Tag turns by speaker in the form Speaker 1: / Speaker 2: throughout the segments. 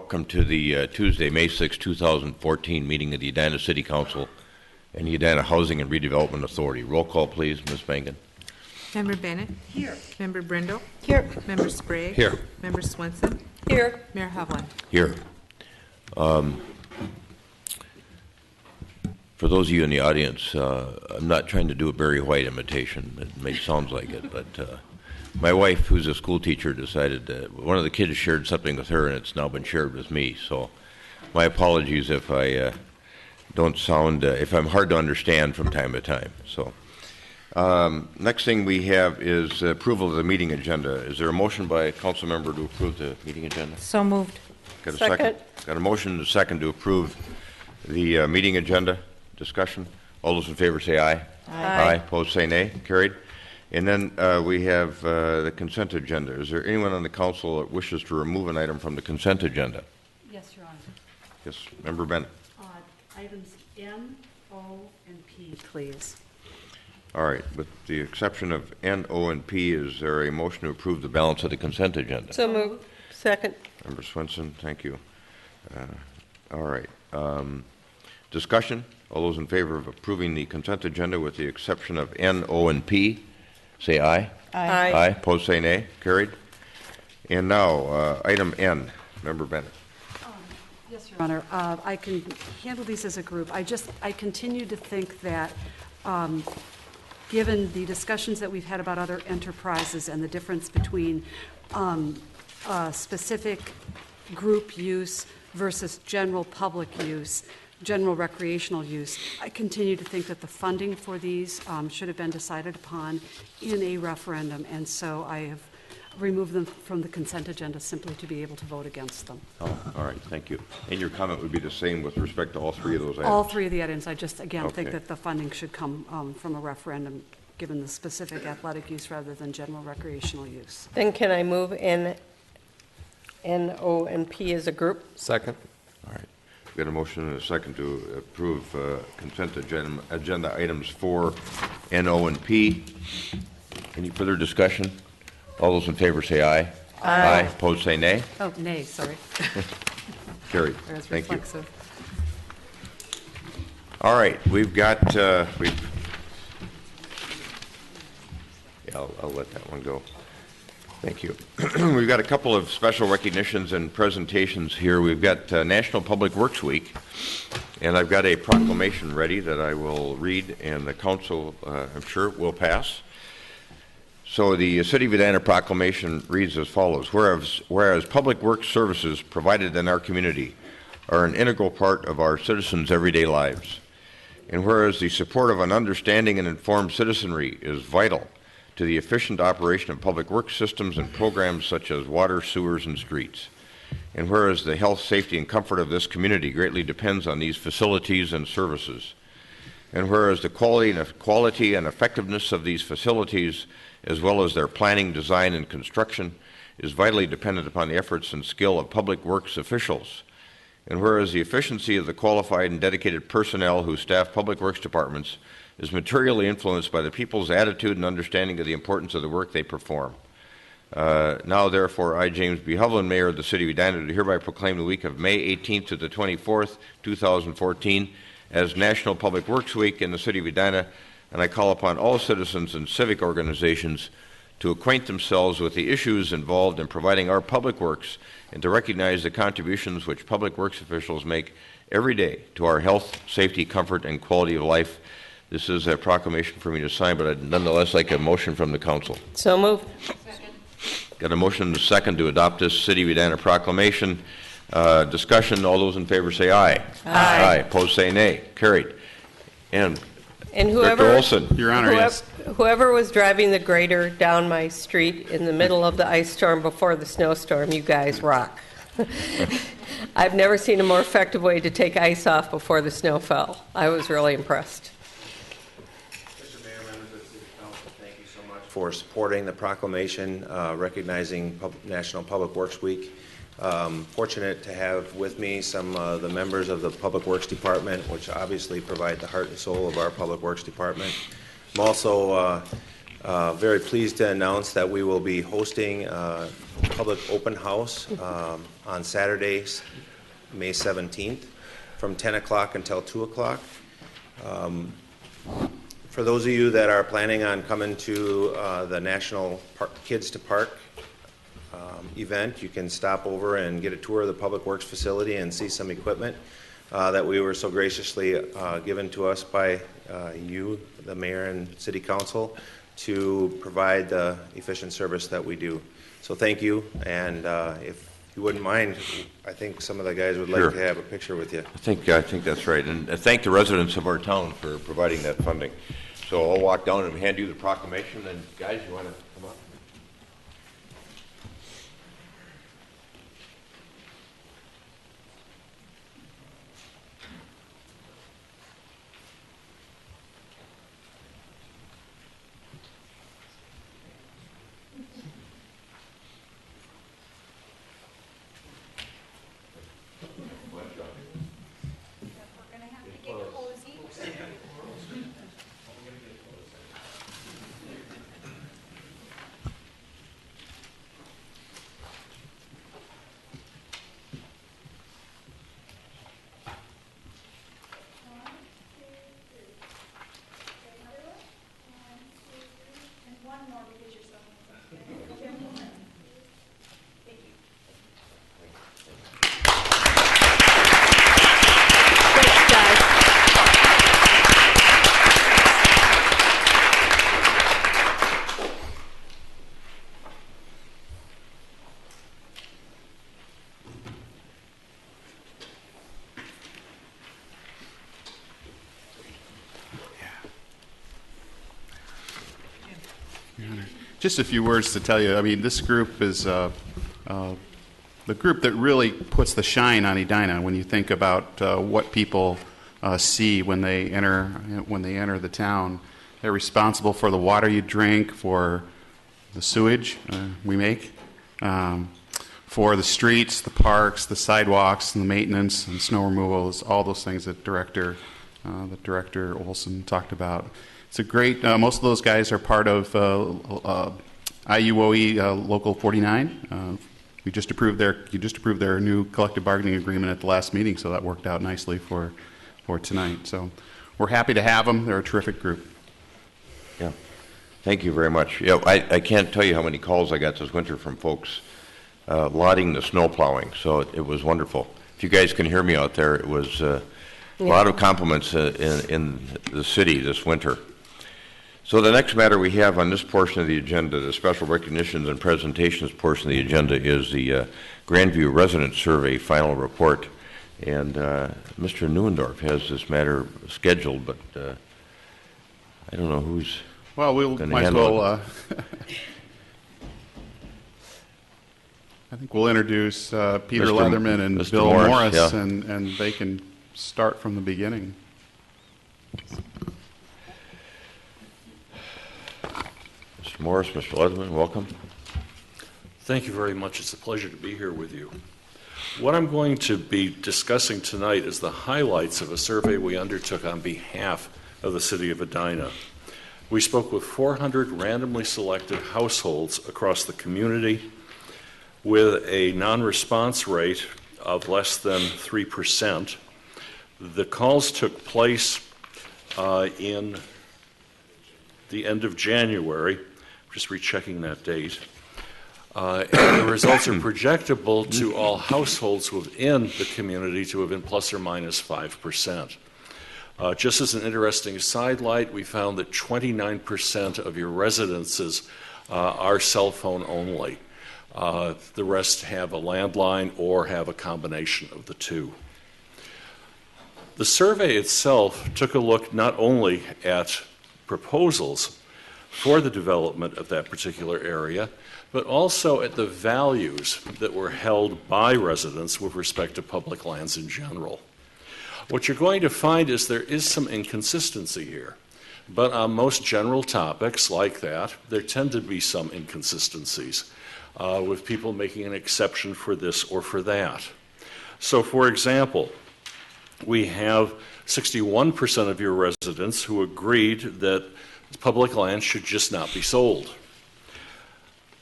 Speaker 1: welcome to the Tuesday, May 6, 2014 meeting of the Edina City Council and the Edina Housing and Redevelopment Authority. Roll call, please, Ms. Mangan.
Speaker 2: Member Bennett?
Speaker 3: Here.
Speaker 2: Member Brindle?
Speaker 3: Here.
Speaker 2: Member Sprague?
Speaker 1: Here.
Speaker 2: Member Swenson?
Speaker 3: Here.
Speaker 2: Mayor Hovland?
Speaker 1: Here. For those of you in the audience, I'm not trying to do a Barry White imitation. It may sound like it, but my wife, who's a school teacher, decided that one of the kids shared something with her, and it's now been shared with me. So my apologies if I don't sound, if I'm hard to understand from time to time. So next thing we have is approval of the meeting agenda. Is there a motion by a council member to approve the meeting agenda?
Speaker 3: So moved.
Speaker 1: Got a second? Got a motion and a second to approve the meeting agenda. Discussion. All those in favor say aye.
Speaker 3: Aye.
Speaker 1: Opposed say nay. Carried. And then we have the consent agenda. Is there anyone on the council that wishes to remove an item from the consent agenda?
Speaker 4: Yes, Your Honor.
Speaker 1: Yes, Member Bennett.
Speaker 4: Items N, O, and P, please.
Speaker 1: All right. With the exception of N, O, and P, is there a motion to approve the balance of the consent agenda?
Speaker 3: So moved. Second.
Speaker 1: Member Swenson, thank you. All right. Discussion. All those in favor of approving the consent agenda with the exception of N, O, and P, say aye.
Speaker 3: Aye.
Speaker 1: Aye. Opposed say nay. Carried. And now, item N. Member Bennett.
Speaker 4: Yes, Your Honor. I can handle these as a group. I continue to think that given the discussions that we've had about other enterprises and the difference between specific group use versus general public use, general recreational use, I continue to think that the funding for these should have been decided upon in a referendum, and so I have removed them from the consent agenda simply to be able to vote against them.
Speaker 1: Oh, all right, thank you. And your comment would be the same with respect to all three of those items?
Speaker 4: All three of the items. I just, again,
Speaker 1: Okay.
Speaker 4: think that the funding should come from a referendum, given the specific athletic use rather than general recreational use.
Speaker 3: Then can I move N, O, and P as a group?
Speaker 5: Second.
Speaker 1: All right. We got a motion and a second to approve consent agenda items 4, N, O, and P. Any further discussion? All those in favor say aye.
Speaker 3: Aye.
Speaker 1: Opposed say nay.
Speaker 4: Oh, nay, sorry.
Speaker 1: Carried.
Speaker 4: Whereas
Speaker 1: Thank you.
Speaker 4: reflexive.
Speaker 1: All right, we've got, yeah, I'll let that one go. Thank you. We've got a couple of special recognitions and presentations here. We've got National Public Works Week, and I've got a proclamation ready that I will read, and the council, I'm sure, will pass. So the City of Edina proclamation reads as follows. Whereas public works services provided in our community are an integral part of our citizens' everyday lives, and whereas the support of an understanding and informed citizenry is vital to the efficient operation of public works systems and programs such as water, sewers, and streets. And whereas the health, safety, and comfort of this community greatly depends on these facilities and services. And whereas the quality and effectiveness of these facilities, as well as their planning, design, and construction, is vitally dependent upon the efforts and skill of public works officials. And whereas the efficiency of the qualified and dedicated personnel who staff public works departments is materially influenced by the people's attitude and understanding of the importance of the work they perform. Now, therefore, I, James B. Hovland, Mayor of the City of Edina, do hereby proclaim the week of May 18th to the 24th, 2014, as National Public Works Week in the City of Edina, and I call upon all citizens and civic organizations to acquaint themselves with the issues involved in providing our public works and to recognize the contributions which public works officials make every day to our health, safety, comfort, and quality of life. This is a proclamation for me to sign, but I'd nonetheless like a motion from the council.
Speaker 3: So moved.
Speaker 4: Second.
Speaker 1: Got a motion and a second to adopt this City of Edina proclamation. Discussion, all those in favor say aye.
Speaker 3: Aye.
Speaker 1: Opposed say nay. Carried. And Director
Speaker 3: whoever,
Speaker 1: Olson.
Speaker 5: Your Honor, yes.
Speaker 3: whoever was driving the grader down my street in the middle of the ice storm before the snowstorm, you guys rock. I've never seen a more effective way to take ice off before the snow fell. I was really impressed.
Speaker 6: Mr. Mayor, members of the City Council, thank you so much for supporting the proclamation recognizing National Public Works Week. Fortunate to have with me some of the members of the Public Works Department, which obviously provide the heart and soul of our Public Works Department. I'm also Very pleased to announce that we will be hosting a public open house on Saturday, May 17th, from 10 o'clock until 2 o'clock. For those of you that are planning on coming to the National Kids to Park event, you can stop over and get a tour of the Public Works facility and see some equipment that we were so graciously given to us by you, the mayor and city council, to provide the efficient service that we do. So thank you, and if you wouldn't mind, I think some of the guys would like to have a picture with you.
Speaker 1: I think that's right, and thank the residents of our town for providing that funding. So I'll walk down and hand you the proclamation, and guys, you want to come up?
Speaker 5: Just a few words to tell you. I mean, this group is the group that really puts the shine on Edina when you think about what people see when they enter the town. They're responsible for the water you drink, for the sewage we make, for the streets, the parks, the sidewalks, and the maintenance and snow removal. All those things that Director Olson talked about. It's a great. Most of those guys are part of IUOE Local 49. You just approved their new collective bargaining agreement at the last meeting, so that worked out nicely for tonight. So we're happy to have them. They're a terrific group.
Speaker 1: Yeah, thank you very much. Yeah, I can't tell you how many calls I got this winter from folks lauding the snow plowing. So it was wonderful. If you guys can hear me out there, it was a lot of compliments in the city this winter. So the next matter we have on this portion of the agenda, the special recognitions and presentations portion of the agenda, is the Grandview Resident Survey final report. And Mr. Neuendorf has this matter scheduled, but I don't know who's
Speaker 5: Well, might as well. I think we'll introduce Peter Leatherman and
Speaker 1: Mr.
Speaker 5: Bill Morris,
Speaker 1: yeah.
Speaker 5: and they can start from the beginning.
Speaker 1: Mr. Morris, Mr. Leatherman, welcome.
Speaker 7: Thank you very much. It's a pleasure to be here with you. What I'm going to be discussing tonight is the highlights of a survey we undertook on behalf of the city of Edina. We spoke with 400 randomly selected households across the community with a non-response rate of less than 3%. The calls took place in the end of January. I'm just rechecking that date. And the results are projectable to all households within the community to have been plus or minus 5%. Just as an interesting sidelight, we found that 29% of your residences are cell phone only. The rest have a landline or have a combination of the two. The survey itself took a look not only at proposals for the development of that particular area, but also at the values that were held by residents with respect to public lands in general. What you're going to find is there is some inconsistency here, but on most general topics like that, there tend to be some inconsistencies with people making an exception for this or for that. So, for example, we have 61% of your residents who agreed that Public land should just not be sold.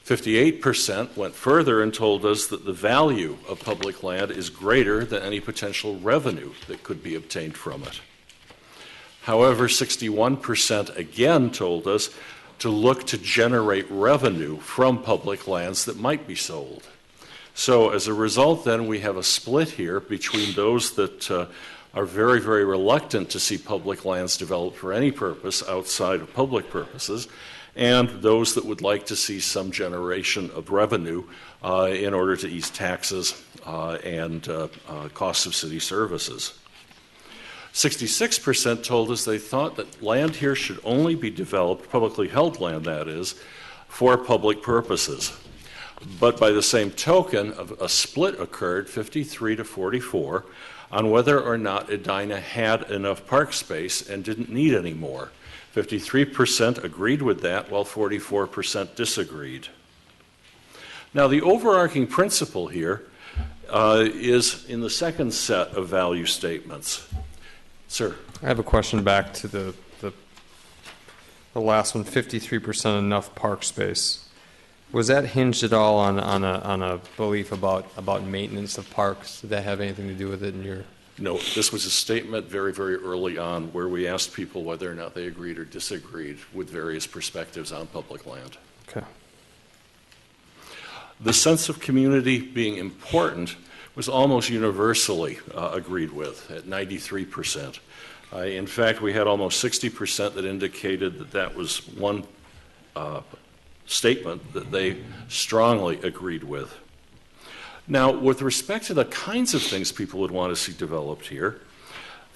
Speaker 7: 58% went further and told us that the value of public land is greater than any potential revenue that could be obtained from it. However, 61% again told us to look to generate revenue from public lands that might be sold. So as a result, then, we have a split here between those that are very, very reluctant to see public lands developed for any purpose outside of public purposes, and those that would like to see some generation of revenue in order to ease taxes and costs of city services. 66% told us they thought that land here should only be developed, publicly held land that is, for public purposes. But by the same token, a split occurred, 53 to 44, on whether or not Edina had enough park space and didn't need any more. 53% agreed with that, while 44% disagreed. Now, the overarching principle here is in the second set of value statements. Sir?
Speaker 8: I have a question back to the last one, 53% enough park space. Was that hinged at all on a belief about maintenance of parks? Did that have anything to do with it in your...
Speaker 7: No, this was a statement very, very early on where we asked people whether or not they agreed or disagreed with various perspectives on public land.
Speaker 8: Okay.
Speaker 7: The sense of community being important was almost universally agreed with at 93%. In fact, we had almost 60% that indicated that that was one statement that they strongly agreed with. Now, with respect to the kinds of things people would want to see developed here,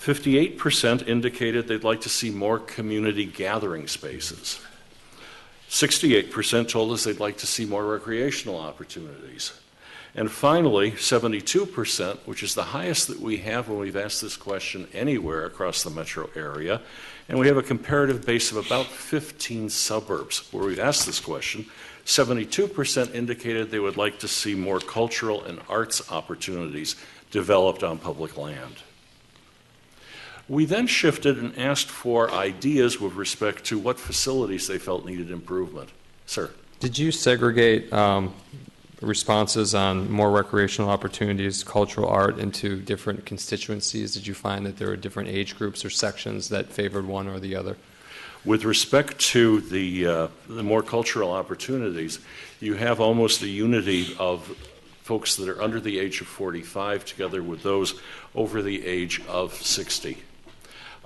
Speaker 7: 58% indicated they'd like to see more community gathering spaces. 68% told us they'd like to see more recreational opportunities. And finally, 72%, which is the highest that we have when we've asked this question anywhere across the metro area, and we have a comparative base of about 15 suburbs where we've asked this question, 72% indicated they would like to see more cultural and arts opportunities developed on public land. We then shifted and asked for ideas with respect to what facilities they felt needed improvement. Sir?
Speaker 8: Did you segregate responses on more recreational opportunities, cultural art, into different constituencies? Did you find that there were different age groups or sections that favored one or the other?
Speaker 7: With respect to the more cultural opportunities, you have almost a unity of folks that are under the age of 45 together with those over the age of 60.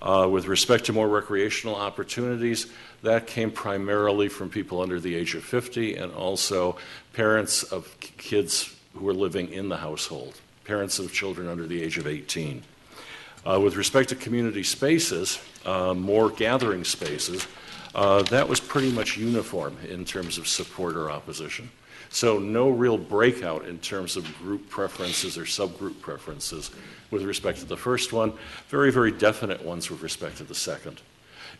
Speaker 7: With respect to more recreational opportunities, that came primarily from people under the age of 50 and also parents of kids who are living in the household, parents of children under the age of 18. With respect to community spaces, more gathering spaces, that was pretty much uniform in terms of support or opposition. So no real breakout in terms of group preferences or subgroup preferences with respect to the first one, very, very definite ones with respect to the second.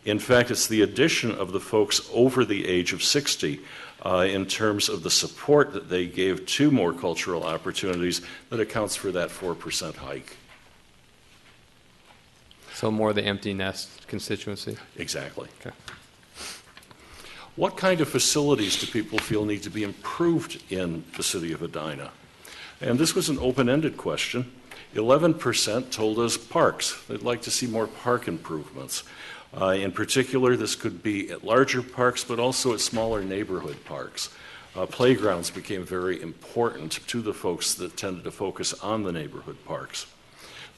Speaker 7: In fact, it's the addition of the folks over the age of 60 in terms of the support that they gave to more cultural opportunities that accounts for that 4% hike.
Speaker 8: So more the empty nest constituency?
Speaker 7: Exactly.
Speaker 8: Okay.
Speaker 7: What kind of facilities do people feel need to be improved in the city of Edina? And this was an open-ended question. 11% told us parks. They'd like to see more park improvements. In particular, this could be at larger parks, but also at smaller neighborhood parks. Playgrounds became very important to the folks that tended to focus on the neighborhood parks.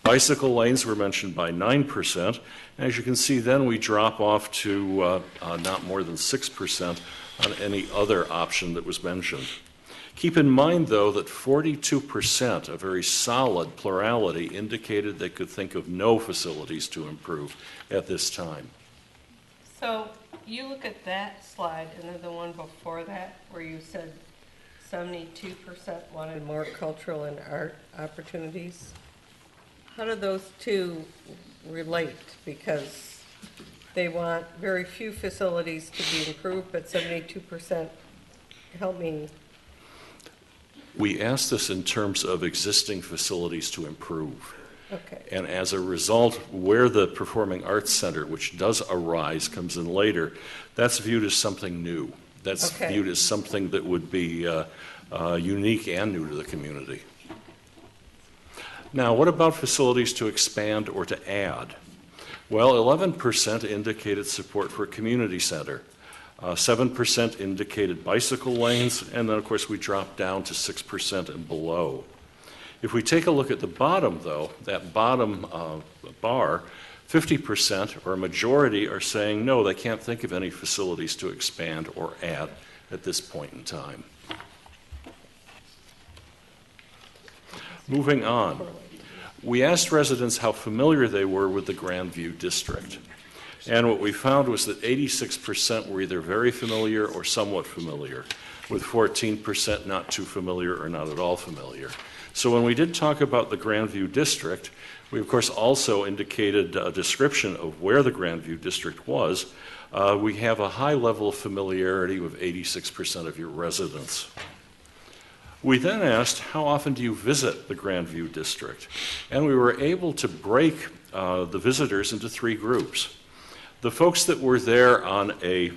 Speaker 7: Bicycle lanes were mentioned by 9%. As you can see, then we drop off to not more than 6% on any other option that was mentioned. Keep in mind, though, that 42%, a very solid plurality, indicated they could think of no facilities to improve at this time.
Speaker 3: So you look at that slide and then the one before that where you said 72% wanted more cultural and art opportunities. How do those two relate? Because they want very few facilities to be improved, but 72%, help me.
Speaker 7: We asked this in terms of existing facilities to improve.
Speaker 3: Okay.
Speaker 7: And as a result, where the Performing Arts Center, which does arise, comes in later, that's viewed as something new. That's
Speaker 3: Okay.
Speaker 7: viewed as something that would be unique and new to the community. Now, what about facilities to expand or to add? Well, 11% indicated support for a community center. 7% indicated bicycle lanes, and then, of course, we dropped down to 6% and below. If we take a look at the bottom, though, that bottom bar, 50% or a majority are saying no, they can't think of any facilities to expand or add at this point in time. Moving on, we asked residents how familiar they were with the Grandview District. And what we found was that 86% were either very familiar or somewhat familiar, with 14% not too familiar or not at all familiar. So when we did talk about the Grandview District, we of course also indicated a description of where the Grandview District was. We have a high level of familiarity with 86% of your residents. We then asked, how often do you visit the Grandview District? And we were able to break the visitors into 3 groups. The folks that were there on a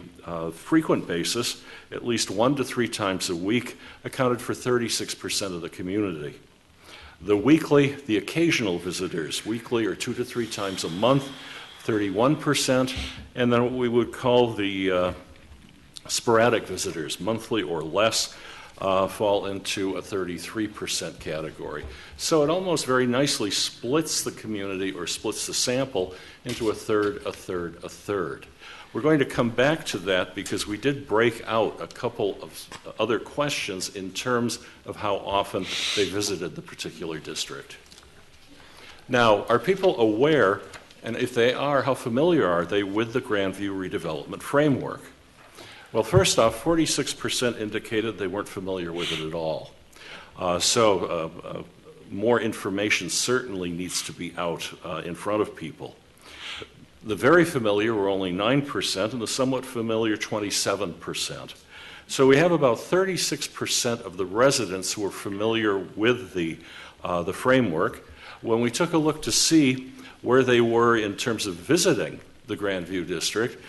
Speaker 7: frequent basis, at least 1 to 3 times a week, accounted for 36% of the community. The occasional visitors, weekly or 2 to 3 times a month, 31%, and then what we would call the sporadic visitors, monthly or less, fall into a 33% category. So it almost very nicely splits the community or splits the sample into a third, a third, a third. We're going to come back to that because we did break out a couple of other questions in terms of how often they visited the particular district. Now, are people aware, and if they are, how familiar are they with the Grandview redevelopment framework? Well, first off, 46% indicated they weren't familiar with it at all. So more information certainly needs to be out in front of people. The very familiar were only 9%, and the somewhat familiar 27%. So we have about 36% of the residents who are familiar with the framework. When we took a look to see where they were in terms of visiting the Grandview District,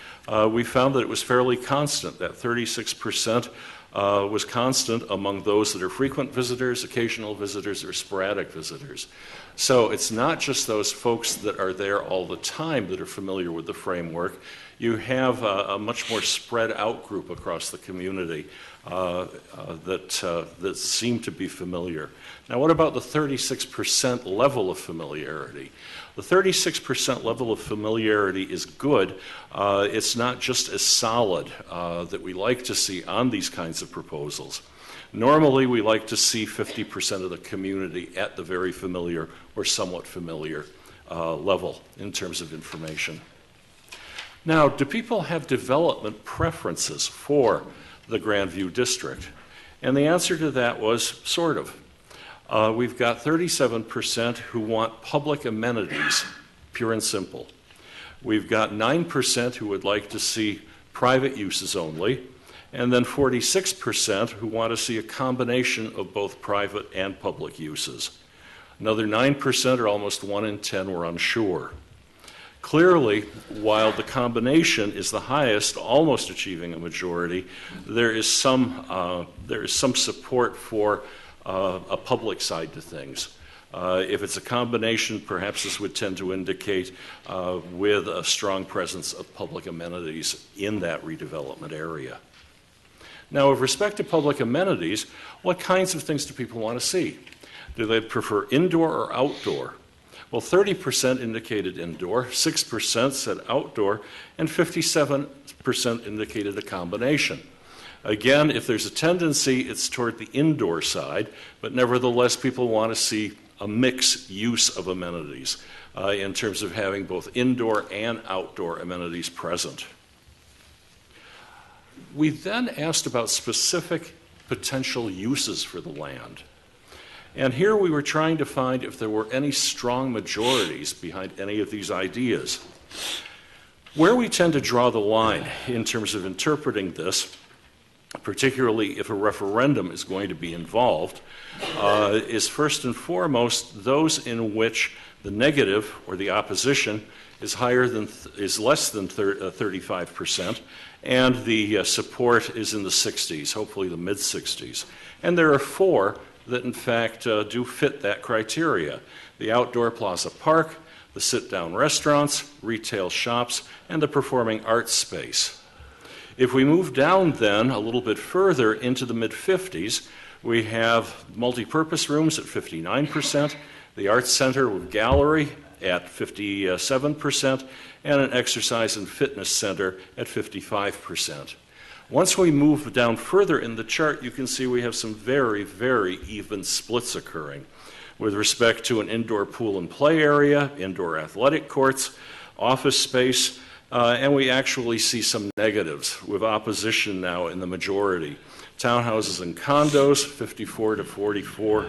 Speaker 7: we found that it was fairly constant. That 36% was constant among those that are frequent visitors, occasional visitors, or sporadic visitors. So it's not just those folks that are there all the time that are familiar with the framework. You have a much more spread out group across the community that seem to be familiar. Now, what about the 36% level of familiarity? The 36% level of familiarity is good. It's not just as solid that we like to see on these kinds of proposals. Normally, we like to see 50% of the community at the very familiar or somewhat familiar level in terms of information. Now, do people have development preferences for the Grandview District? And the answer to that was sort of. We've got 37% who want public amenities, pure and simple. We've got 9% who would like to see private uses only, and then 46% who want to see a combination of both private and public uses. Another 9%, or almost 1 in 10, were unsure. Clearly, while the combination is the highest, almost achieving a majority, there is some support for a public side to things. If it's a combination, perhaps this would tend to indicate with a strong presence of public amenities in that redevelopment area. Now, with respect to public amenities, what kinds of things do people want to see? Do they prefer indoor or outdoor? Well, 30% indicated indoor, 6% said outdoor, and 57% indicated a combination. Again, if there's a tendency, it's toward the indoor side, but nevertheless, people want to see a mixed use of amenities in terms of having both indoor and outdoor amenities present. We then asked about specific potential uses for the land. And here we were trying to find if there were any strong majorities behind any of these ideas. Where we tend to draw the line in terms of interpreting this, particularly if a referendum is going to be involved, is first and foremost those in which The negative, or the opposition, is less than 35%, and the support is in the 60s, hopefully the mid-60s. And there are 4 that, in fact, do fit that criteria: the outdoor plaza park, the sit-down restaurants, retail shops, and the performing arts space. If we move down then a little bit further into the mid-50s, we have multi-purpose rooms at 59%, the arts center with gallery at 57%, and an exercise and fitness center at 55%. Once we move down further in the chart, you can see we have some very, very even splits occurring with respect to an indoor pool and play area, indoor athletic courts, office space, and we actually see some negatives with opposition now in the majority. Townhouses and condos, 54 to 44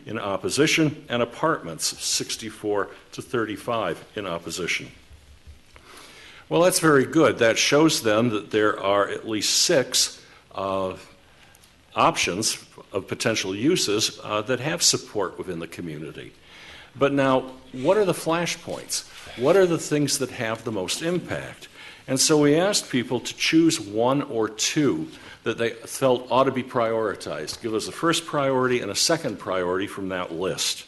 Speaker 7: in opposition, and apartments, 64 to 35 in opposition. Well, that's very good. That shows then that there are at least 6 options of potential uses that have support within the community. But now, what are the flashpoints? What are the things that have the most impact? And so we asked people to choose 1 or 2 that they felt ought to be prioritized. Give us a first priority and a second priority from that list.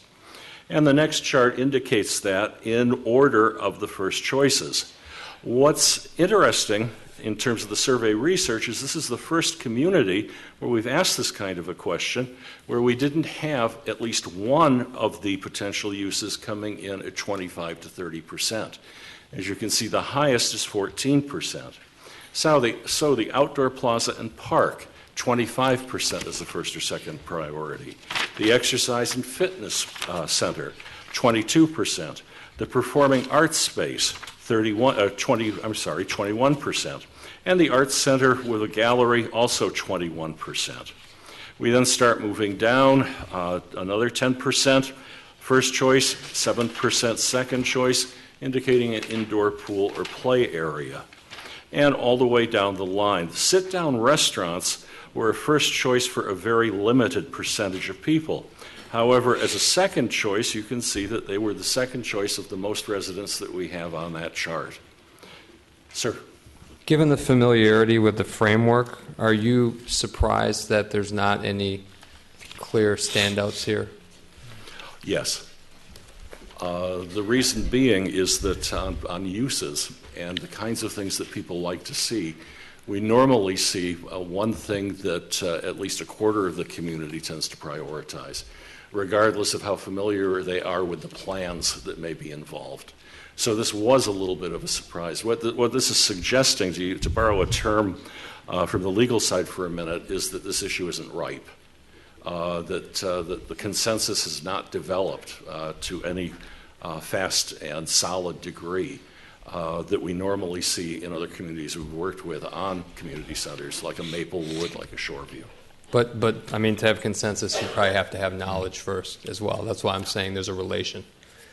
Speaker 7: And the next chart indicates that in order of the first choices. What's interesting in terms of the survey research is this is the first community where we've asked this kind of a question where we didn't have at least one of the potential uses coming in at 25 to 30%. As you can see, the highest is 14%. So the outdoor plaza and park, 25% is the first or second priority. The exercise and fitness center, 22%. The performing arts space, 21%. And the arts center with a gallery, also 21%. We then start moving down, another 10%, first choice, 7% second choice, indicating an indoor pool or play area. And all the way down the line. The sit-down restaurants were a first choice for a very limited percentage of people. However, as a second choice, you can see that they were the second choice of the most residents that we have on that chart. Sir?
Speaker 8: Given the familiarity with the framework, are you surprised that there's not any clear standouts here?
Speaker 7: Yes. The reason being is that on uses and the kinds of things that people like to see, we normally see one thing that at least a quarter of the community tends to prioritize, regardless of how familiar they are with the plans that may be involved. So this was a little bit of a surprise. What this is suggesting, to borrow a term from the legal side for a minute, is that this issue isn't ripe, that the consensus has not developed to any fast and solid degree that we normally see in other communities we've worked with on community centers, like a Maplewood, like a Shoreview.
Speaker 8: But I mean, to have consensus, you probably have to have knowledge first as well. That's why I'm saying there's a relation.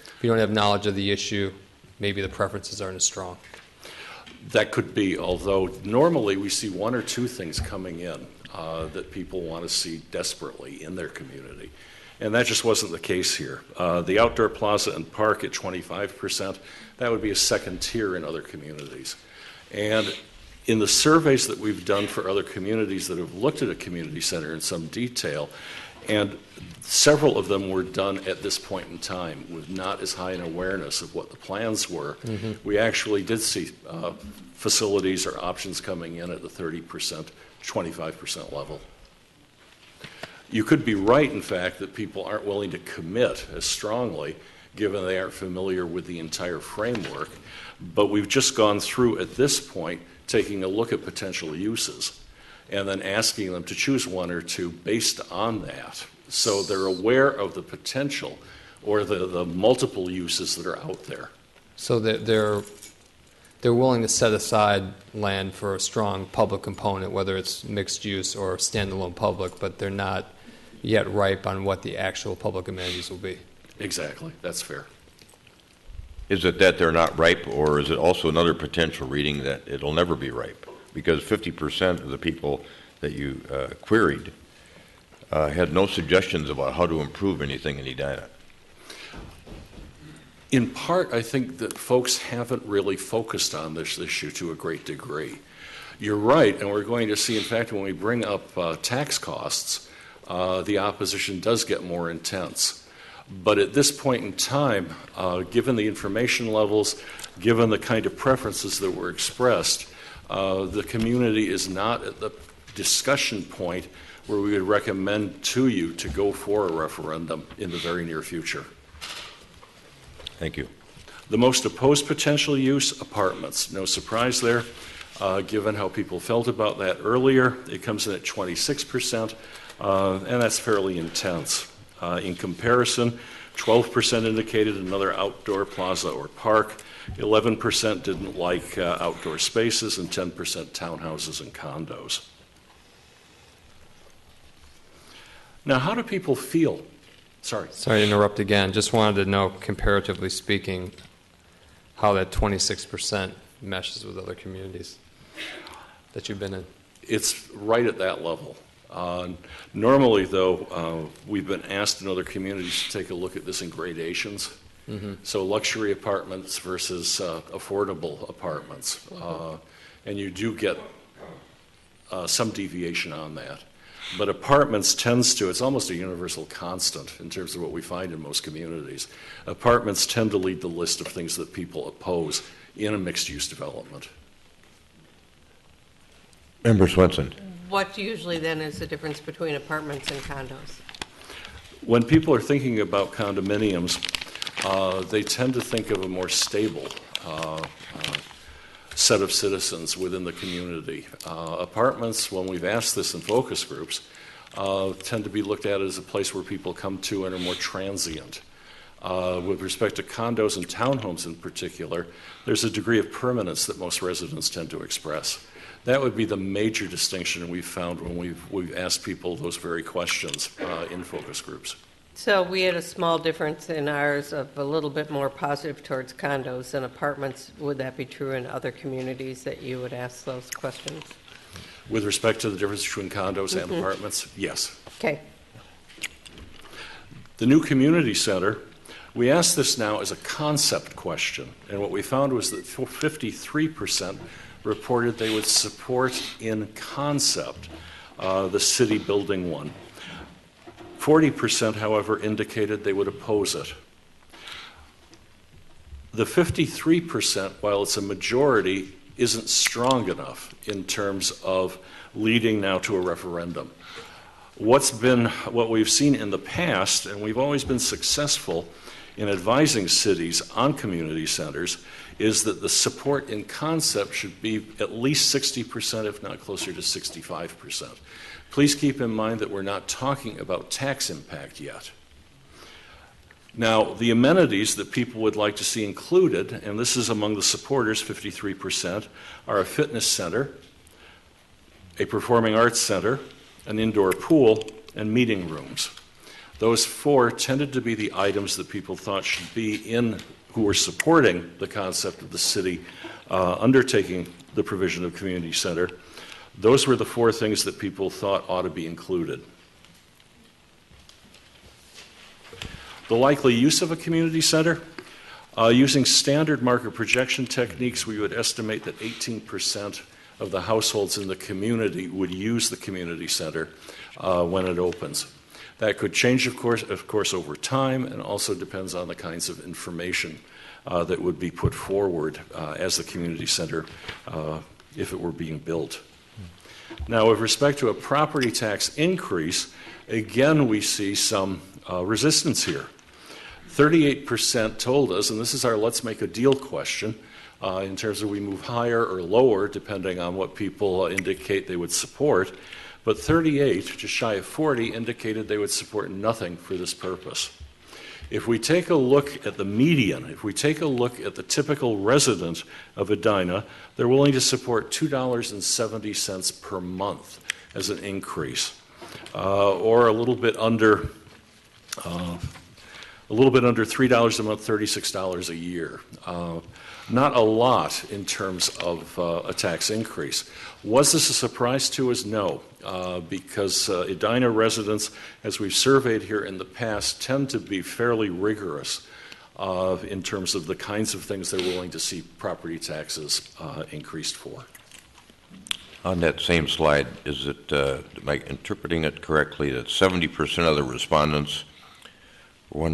Speaker 8: If you don't have knowledge of the issue, maybe the preferences aren't as strong.
Speaker 7: That could be, although normally we see 1 or 2 things coming in that people want to see desperately in their community. And that just wasn't the case here. The outdoor plaza and park at 25%, that would be a second tier in other communities. And in the surveys that we've done for other communities that have looked at a community center in some detail, and several of them were done at this point in time with not as high an awareness of what the plans were. Mm-hmm. We actually did see facilities or options coming in at the 30%, 25% level. You could be right, in fact, that people aren't willing to commit as strongly, given they aren't familiar with the entire framework. But we've just gone through, at this point, taking a look at potential uses and then asking them to choose 1 or 2 based on that. So they're aware of the potential or the multiple uses that are out there.
Speaker 8: So that they're willing to set aside land for a strong public component, whether it's mixed use or standalone public, but they're not yet ripe on what the actual public amenities will be.
Speaker 7: Exactly. That's fair.
Speaker 1: Is it that they're not ripe, or is it also another potential reading that it'll never be ripe? Because 50% of the people that you queried had no suggestions about how to improve anything in Edina.
Speaker 7: In part, I think that folks haven't really focused on this issue to a great degree. You're right, and we're going to see, in fact, when we bring up tax costs, the opposition does get more intense. But at this point in time, given the information levels, given the kind of preferences that were expressed, the community is not at the discussion point where we would recommend to you to go for a referendum in the very near future.
Speaker 1: Thank you.
Speaker 7: The most opposed potential use, apartments. No surprise there, given how people felt about that earlier. It comes in at 26%, and that's fairly intense. In comparison, 12% indicated another outdoor plaza or park, 11% didn't like outdoor spaces, and 10% townhouses and condos. Now, how do people feel? Sorry
Speaker 8: to interrupt again. Just wanted to know, comparatively speaking, how that 26% meshes with other communities that you've been in.
Speaker 7: It's right at that level. Normally, though, we've been asked in other communities to take a look at this in gradations. Mm-hmm. So luxury apartments versus affordable apartments. And you do get some deviation on that. But apartments tends to, it's almost a universal constant in terms of what we find in most communities. Apartments tend to lead the list of things that people oppose in a mixed-use development.
Speaker 1: Member Swenson.
Speaker 3: What usually then is the difference between apartments and condos?
Speaker 7: When people are thinking about condominiums, they tend to think of a more stable set of citizens within the community. Apartments, when we've asked this in focus groups, tend to be looked at as a place where people come to and are more transient. With respect to condos and townhomes in particular, there's a degree of permanence that most residents tend to express. That would be the major distinction we've found when we've asked people those very questions in focus groups.
Speaker 3: So we had a small difference in ours of a little bit more positive towards condos than apartments. Would that be true in other communities that you would ask those questions?
Speaker 7: With respect to the difference between condos and apartments, yes.
Speaker 3: Okay.
Speaker 7: The new community center, we asked this now as a concept question, and what we found was that 53% reported they would support in concept the city building one. 40%, however, indicated they would oppose it. The 53%, while it's a majority, isn't strong enough in terms of leading now to a referendum. What we've seen in the past, and we've always been successful in advising cities on community centers, is that the support in concept should be at least 60%, if not closer to 65%. Please keep in mind that we're not talking about tax impact yet. Now, the amenities that people would like to see included, and this is among the supporters, 53%, are a fitness center, a performing arts center, an indoor pool, and meeting rooms. Those four tended to be the items that people thought should be in, who were supporting the concept of the city undertaking the provision of community center. Those were the four things that people thought ought to be included. The likely use of a community center, using standard market projection techniques, we would estimate that 18% of the households in the community would use the community center when it opens. That could change, of course, over time, and also depends on the kinds of information that would be put forward as the community center if it were being built. Now, with respect to a property tax increase, again, we see some resistance here. 38% told us, and this is our let's make a deal question, in terms of we move higher or lower, depending on what people indicate they would support, but 38, just shy of 40, indicated they would support nothing for this purpose. If we take a look at the median, if we take a look at the typical resident of Edina, they're willing to support $2.70 per month as an increase, or a little bit under $3 a month, $36 a year. Not a lot in terms of a tax increase. Was this a surprise to us? No, because Edina residents, as we've surveyed here in the past, tend to be fairly rigorous in terms of the kinds of things they're willing to see property taxes increased for.
Speaker 1: On that same slide, is it, am I interpreting it correctly, that 70% of the respondents were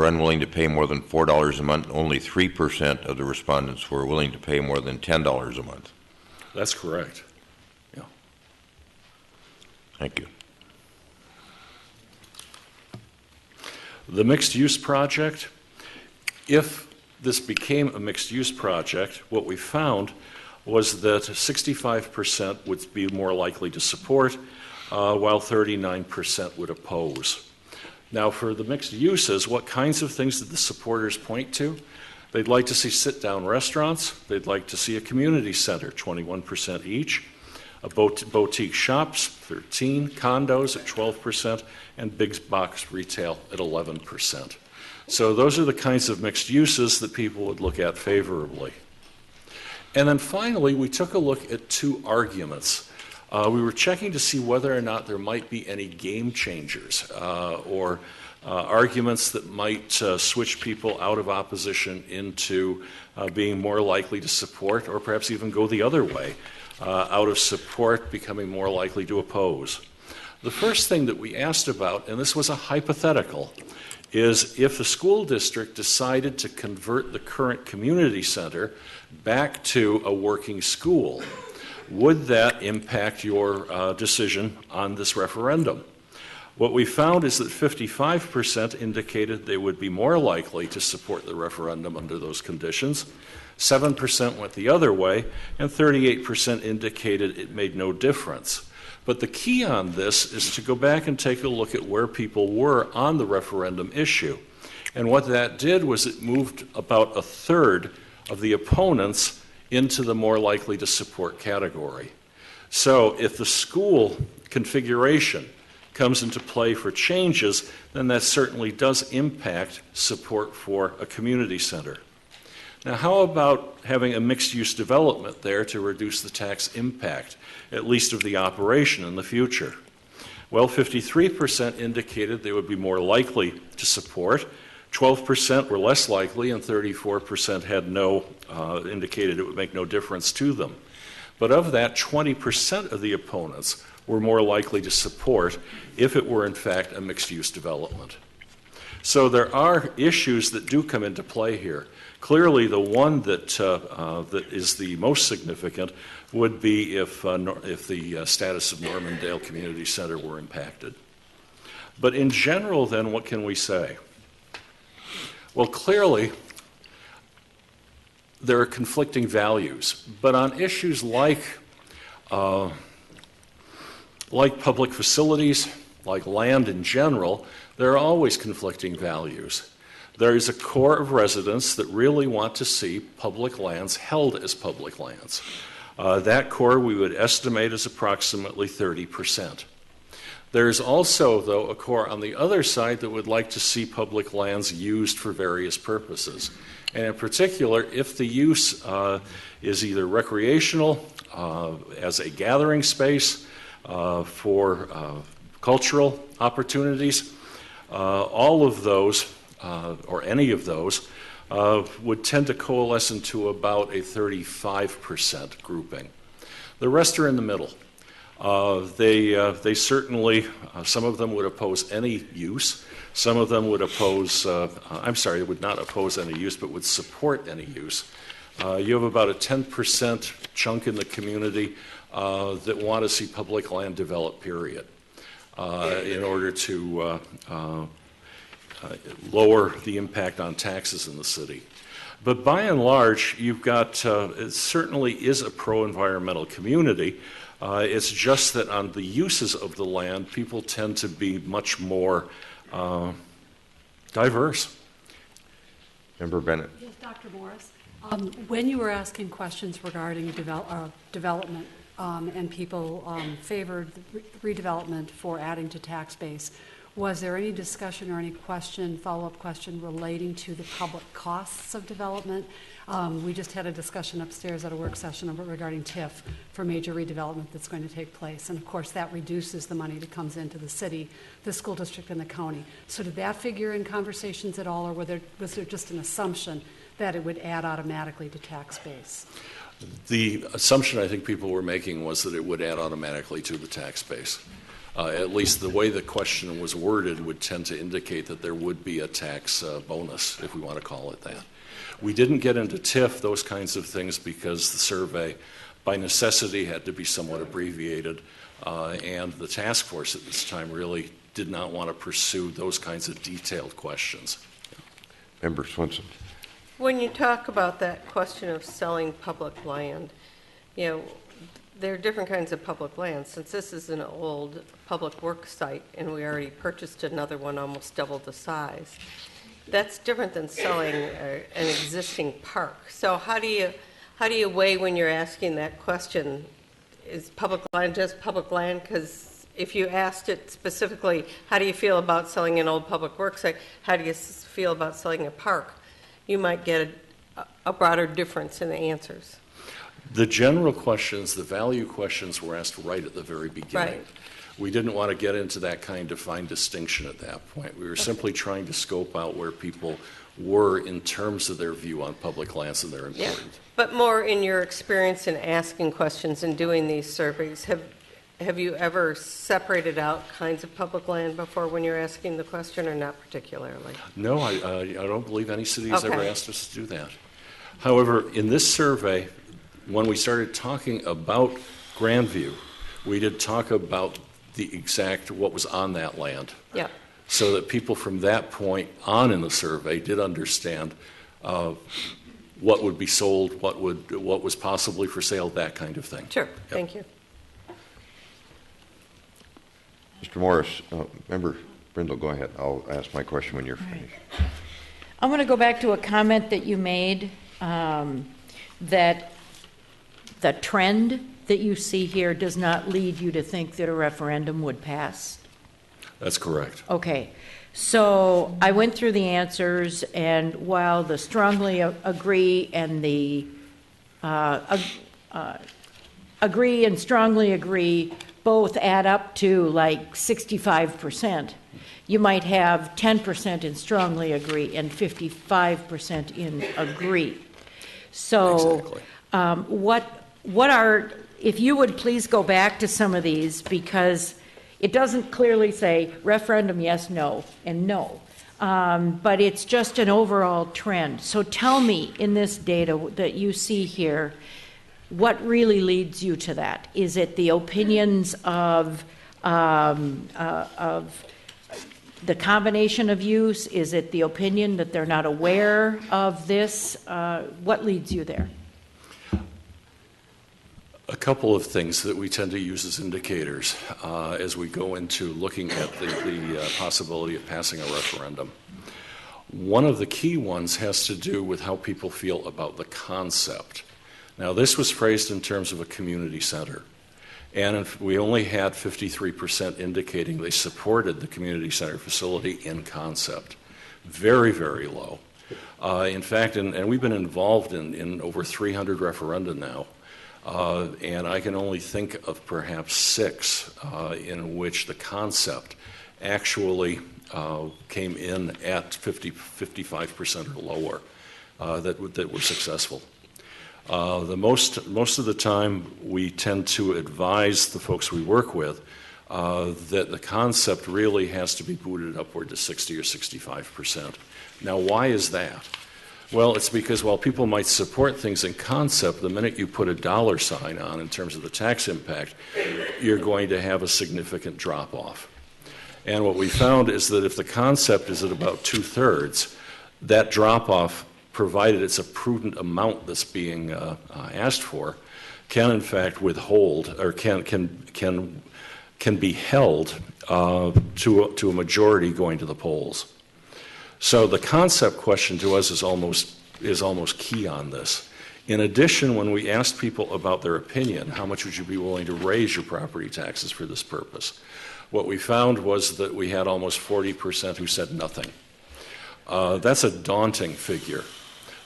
Speaker 1: unwilling to pay more than $4 a month? Only 3% of the respondents were willing to pay more than $10 a month.
Speaker 7: That's correct. Yeah.
Speaker 1: Thank you.
Speaker 7: The mixed-use project, if this became a mixed-use project, what we found was that 65% would be more likely to support, while 39% would oppose. Now, for the mixed uses, what kinds of things did the supporters point to? They'd like to see sit-down restaurants. They'd like to see a community center, 21% each, boutique shops, 13%, condos at 12%, and big box retail at 11%. So those are the kinds of mixed uses that people would look at favorably. And then finally, we took a look at two arguments. We were checking to see whether or not there might be any game changers or arguments that might switch people out of opposition into being more likely to support, or perhaps even go the other way, out of support becoming more likely to oppose. The first thing that we asked about, and this was a hypothetical, is if the school district decided to convert the current community center back to a working school, would that impact your decision on this referendum? What we found is that 55% indicated they would be more likely to support the referendum under those conditions, 7% went the other way, and 38% indicated it made no difference. But the key on this is to go back and take a look at where people were on the referendum issue. And what that did was it moved about a third of the opponents into the more likely to support category. So if the school configuration comes into play for changes, then that certainly does impact support for a community center. Now, how about having a mixed-use development there to reduce the tax impact, at least of the operation in the future? Well, 53% indicated they would be more likely to support, 12% were less likely, and 34% had indicated it would make no difference to them. But of that, 20% of the opponents were more likely to support if it were in fact a mixed-use development. So there are issues that do come into play here. Clearly, the one that is the most significant would be if the status of Normandale Community Center were impacted. But in general, then, what can we say? Well, clearly, there are conflicting values. But on issues like public facilities, like land in general, there are always conflicting values. There is a core of residents that really want to see public lands held as public lands. That core we would estimate as approximately 30%. There's also, though, a core on the other side that would like to see public lands used for various purposes. And in particular, if the use is either recreational, as a gathering space, for cultural opportunities, all of those, or any of those, would tend to coalesce into about a 35% grouping. The rest are in the middle. They certainly, some of them would oppose any use. Some of them would oppose, would not oppose any use, but would support any use. You have about a 10% chunk in the community that want to see public land developed, period, in order to lower the impact on taxes in the city. But by and large, you've got, it certainly is a pro-environmental community. It's just that on the uses of the land, people tend to be much more diverse.
Speaker 1: Member Bennett.
Speaker 4: Yes, Dr. Morris. When you were asking questions regarding development and people favored redevelopment for adding to tax base, was there any discussion or any question, follow-up question relating to the public costs of development? We just had a discussion upstairs at a work session regarding TIF for major redevelopment that's going to take place. And of course, that reduces the money that comes into the city, the school district, and the county. So did that figure in conversations at all, or was there just an assumption that it would add automatically to tax base?
Speaker 7: The assumption I think people were making was that it would add automatically to the tax base. At least the way the question was worded would tend to indicate that there would be a tax bonus, if we want to call it that. We didn't get into TIF, those kinds of things, because the survey, by necessity, had to be somewhat abbreviated, and the task force at this time really did not want to pursue those kinds of detailed questions.
Speaker 1: Member Swenson.
Speaker 3: When you talk about that question of selling public land, you know, there are different kinds of public land. Since this is an old public works site and we already purchased another one almost double the size, that's different than selling an existing park. So how do you weigh when you're asking that question? Is public land just public land? Because if you asked it specifically, how do you feel about selling an old public works site? How do you feel about selling a park? You might get a broader difference in the answers.
Speaker 7: The general questions, the value questions, were asked right at the very beginning.
Speaker 3: Right.
Speaker 7: We didn't want to get into that kind of fine distinction at that point. We were simply trying to scope out where people were in terms of their view on public lands and their importance.
Speaker 3: Yeah. But more in your experience in asking questions and doing these surveys, have you ever separated out kinds of public land before when you're asking the question, or not particularly?
Speaker 7: No, I don't believe any city has ever
Speaker 3: Okay.
Speaker 7: asked us to do that. However, in this survey, when we started talking about Grandview, we did talk about the exact what was on that land.
Speaker 3: Yeah.
Speaker 7: So that people from that point on in the survey did understand what would be sold, what was possibly for sale, that kind of thing.
Speaker 3: Sure.
Speaker 7: Yep.
Speaker 3: Thank you.
Speaker 1: Mr. Morris, Member Brindle, go ahead. I'll ask my question when you're finished.
Speaker 9: I'm going to go back to a comment that you made, that the trend that you see here does not lead you to think that a referendum would pass.
Speaker 7: That's correct.
Speaker 9: Okay. So I went through the answers, and while the strongly agree and the agree and strongly agree both add up to like 65%, you might have 10% in strongly agree and 55% in agree. So what are, if you would please go back to some of these, because it doesn't clearly say referendum yes, no, and no. But it's just an overall trend. So tell me, in this data that you see here, what really leads you to that? Is it the opinions of the combination of use? Is it the opinion that they're not aware of this? What leads you there?
Speaker 7: A couple of things that we tend to use as indicators as we go into looking at the possibility of passing a referendum. One of the key ones has to do with how people feel about the concept. Now, this was phrased in terms of a community center, and we only had 53% indicating they supported the community center facility in concept. Very, very low. In fact, and we've been involved in over 300 referenda now, and I can only think of perhaps 6 in which the concept actually came in at 55% or lower that were successful. Most of the time, we tend to advise the folks we work with that the concept really has to be booted upward to 60 or 65%. Now, why is that? Well, it's because while people might support things in concept, the minute you put a dollar sign on in terms of the tax impact, you're going to have a significant drop-off. And what we found is that if the concept is at about 2/3, that drop-off, provided it's a prudent amount that's being asked for, can in fact withhold or can be held to a majority going to the polls. So the concept question to us is almost key on this. In addition, when we asked people about their opinion, how much would you be willing to raise your property taxes for this purpose? What we found was that we had almost 40% who said nothing. That's a daunting figure.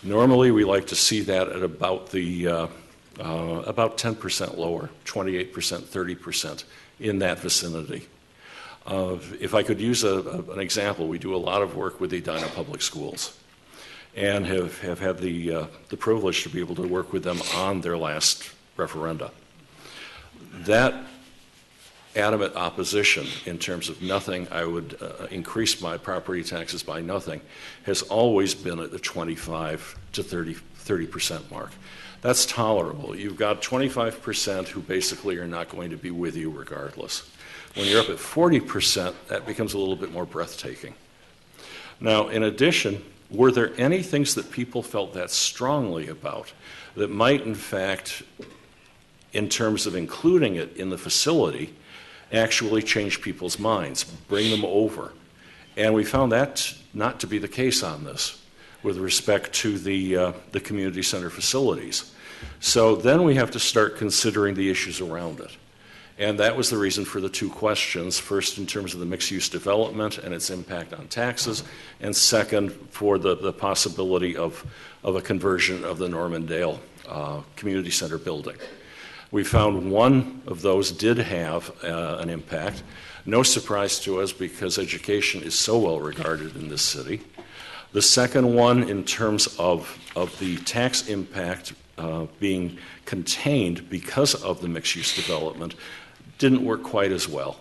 Speaker 7: Normally, we like to see that at about 10% lower, 28%, 30%, in that vicinity. If I could use an example, we do a lot of work with the Edina Public Schools and have had the privilege to be able to work with them on their last referenda. That adamant opposition in terms of nothing, I would increase my property taxes by nothing, has always been at the 25 to 30% mark. That's tolerable. You've got 25% who basically are not going to be with you regardless. When you're up at 40%, that becomes a little bit more breathtaking. Now, in addition, were there any things that people felt that strongly about that might, in fact, in terms of including it in the facility, actually change people's minds, bring them over? And we found that not to be the case on this with respect to the community center facilities. So then we have to start considering the issues around it. And that was the reason for the two questions, first in terms of the mixed-use development and its impact on taxes, and second for the possibility of a conversion of the Normandale Community Center building. We found one of those did have an impact. No surprise to us because education is so well regarded in this city. The second one, in terms of the tax impact being contained because of the mixed-use development, didn't work quite as well.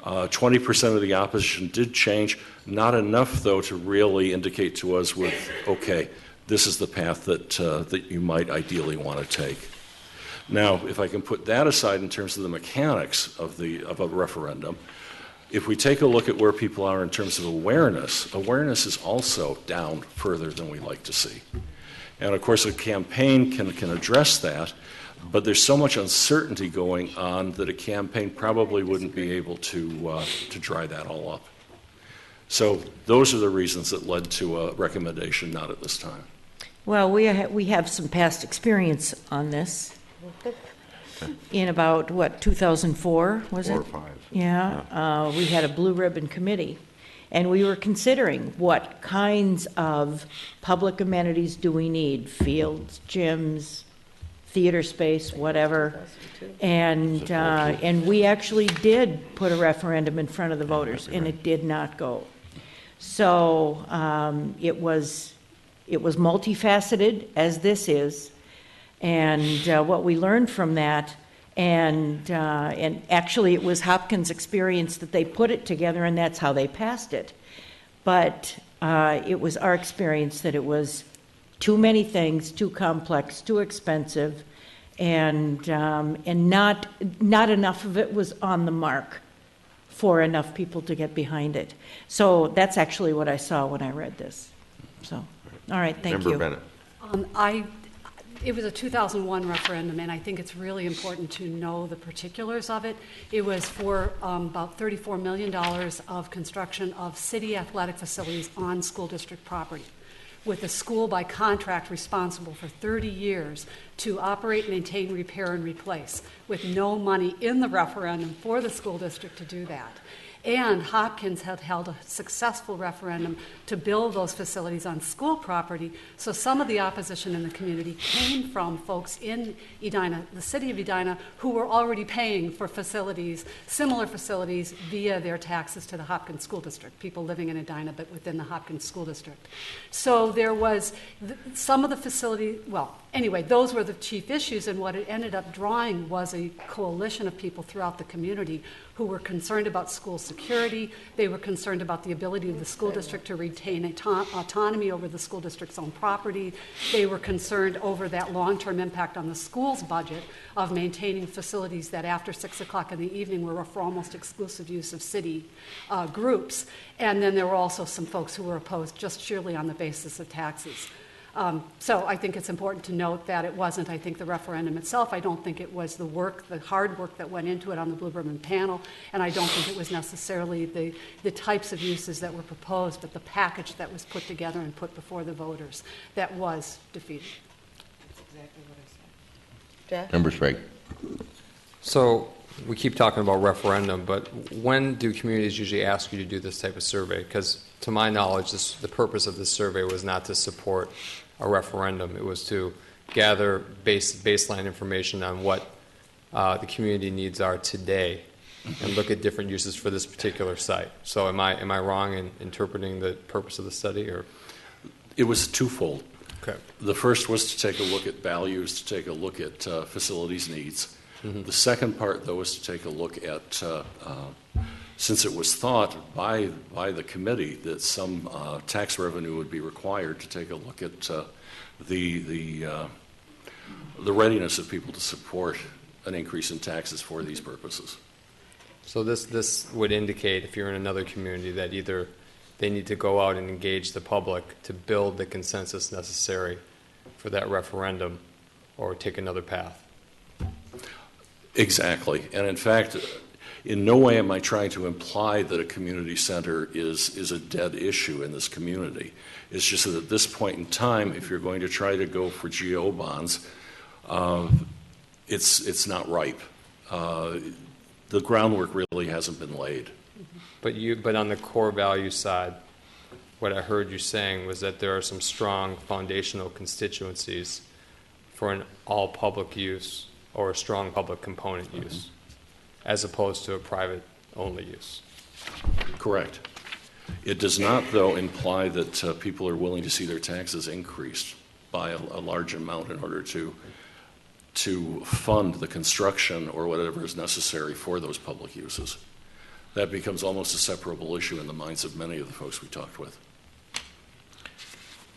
Speaker 7: 20% of the opposition did change, not enough, though, to really indicate to us with, okay, this is the path that you might ideally want to take. Now, if I can put that aside in terms of the mechanics of a referendum, if we take a look at where people are in terms of awareness is also down further than we like to see. And of course, a campaign can address that, but there's so much uncertainty going on that a campaign probably wouldn't be able to dry that all up. So those are the reasons that led to a recommendation not at this time.
Speaker 9: Well, we have some past experience on this. In about, 2004, was it?
Speaker 1: 4 or 5.
Speaker 9: Yeah, we had a blue ribbon committee, and we were considering what kinds of public amenities do we need, fields, gyms, theater space, whatever. And we actually did put a referendum in front of the voters, and it did not go. So it was multifaceted, as this is. And what we learned from that, and actually it was Hopkins' experience that they put it together, and that's how they passed it. But it was our experience that it was too many things, too complex, too expensive, and not enough of it was on the mark for enough people to get behind it. So that's actually what I saw when I read this. So, all right, thank you.
Speaker 1: Member Bennett.
Speaker 4: It was a 2001 referendum, and I think it's really important to know the particulars of it. It was for about $34 million of construction of city athletic facilities on school district property, with the school by contract responsible for 30 years to operate, maintain, repair, and replace, with no money in the referendum for the school district to do that. And Hopkins had held a successful referendum to build those facilities on school property, so some of the opposition in the community came from folks in Edina, the city of Edina, who were already paying for facilities, similar facilities, via their taxes to the Hopkins School District, people living in Edina but within the Hopkins School District. So there was some of the facility, well, anyway, those were the chief issues, and what it ended up drawing was a coalition of people throughout the community who were concerned about school security. They were concerned about the ability of the school district to retain autonomy over the school district's own property. They were concerned over that long-term impact on the school's budget of maintaining facilities that after 6 o'clock in the evening were for almost exclusive use of city groups. And then there were also some folks who were opposed just sheerly on the basis of taxes. So I think it's important to note that it wasn't, I think, the referendum itself. I don't think it was the hard work that went into it on the Blue Ribbon panel, and I don't think it was necessarily the types of uses that were proposed, but the package that was put together and put before the voters that was defeated. That's exactly what I said.
Speaker 3: Jeff?
Speaker 1: Member Sprague.
Speaker 8: So we keep talking about referendum, but when do communities usually ask you to do this type of survey? Because to my knowledge, the purpose of this survey was not to support a referendum. It was to gather baseline information on what the community needs are today and look at different uses for this particular site. So am I wrong in interpreting the purpose of the study? Or
Speaker 7: It was twofold.
Speaker 8: okay.
Speaker 7: The first was to take a look at values, to take a look at facilities needs. The second part, though, was to take a look at, since it was thought by the committee that some tax revenue would be required, to take a look at the readiness of people to support an increase in taxes for these purposes.
Speaker 8: So this would indicate, if you're in another community, that either they need to go out and engage the public to build the consensus necessary for that referendum, or take another path.
Speaker 7: Exactly. And in fact, in no way am I trying to imply that a community center is a dead issue in this community. It's just that at this point in time, if you're going to try to go for GO bonds, it's not ripe. The groundwork really hasn't been laid.
Speaker 8: But on the core value side, what I heard you saying was that there are some strong foundational constituencies for an all public use or a strong public component use, as opposed to a private only use.
Speaker 7: Correct. It does not, though, imply that people are willing to see their taxes increased by a large amount in order to fund the construction or whatever is necessary for those public uses. That becomes almost a separable issue in the minds of many of the folks we talked with.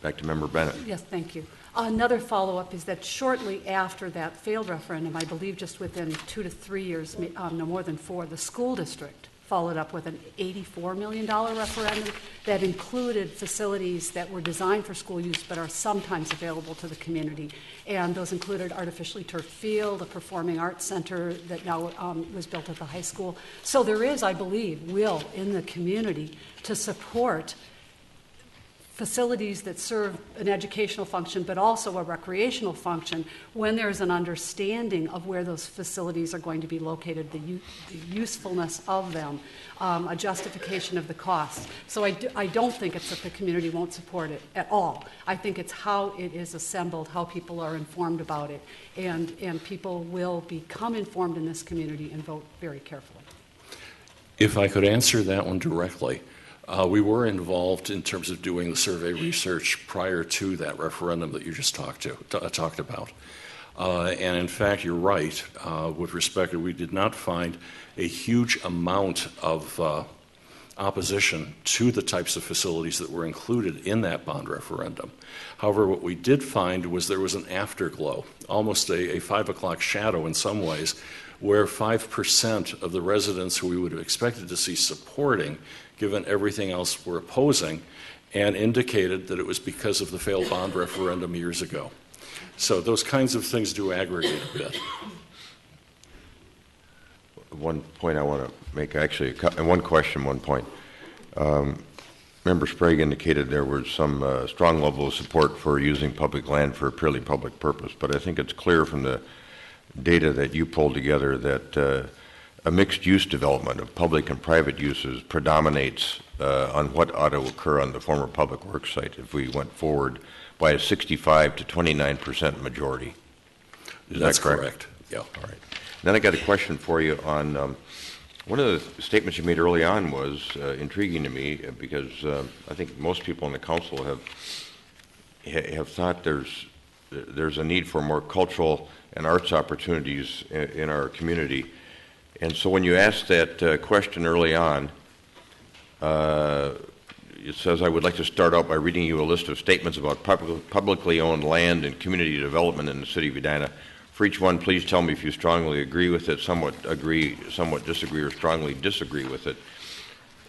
Speaker 1: Back to Member Bennett.
Speaker 4: Yes, thank you. Another follow-up is that shortly after that failed referendum, I believe just within 2 to 3 years, no more than 4, the school district followed up with an $84 million referendum that included facilities that were designed for school use but are sometimes available to the community. And those included artificially turfed field, a performing arts center that now was built at the high school. So there is, I believe, will in the community to support facilities that serve an educational function but also a recreational function when there's an understanding of where those facilities are going to be located, the usefulness of them, a justification of the cost. So I don't think it's that the community won't support it at all. I think it's how it is assembled, how people are informed about it, and people will become informed in this community and vote very carefully.
Speaker 7: If I could answer that one directly, we were involved in terms of doing the survey research prior to that referendum that you just talked about. And in fact, you're right. With respect to, we did not find a huge amount of opposition to the types of facilities that were included in that bond referendum. However, what we did find was there was an afterglow, almost a 5 o'clock shadow in some ways, where 5% of the residents who we would have expected to see supporting, given everything else we're opposing, and indicated that it was because of the failed bond referendum years ago. So those kinds of things do aggregate a bit.
Speaker 1: One point I want to make, actually, one question, one point. Member Sprague indicated there was some strong level of support for using public land for a purely public purpose, but I think it's clear from the data that you pulled together that a mixed-use development of public and private uses predominates on what ought to occur on the former public works site if we went forward by a 65 to 29% majority. Is
Speaker 7: That's
Speaker 1: that correct?
Speaker 7: correct. Yeah.
Speaker 1: All right. Then I got a question for you on one of the statements you made early on was intriguing to me because I think most people in the council have thought there's a need for more cultural and arts opportunities in our community. And so when you asked that question early on, it says, I would like to start out by reading you a list of statements about publicly owned land and community development in the city of Edina. For each one, please tell me if you strongly agree with it, somewhat agree, somewhat disagree, or strongly disagree with it.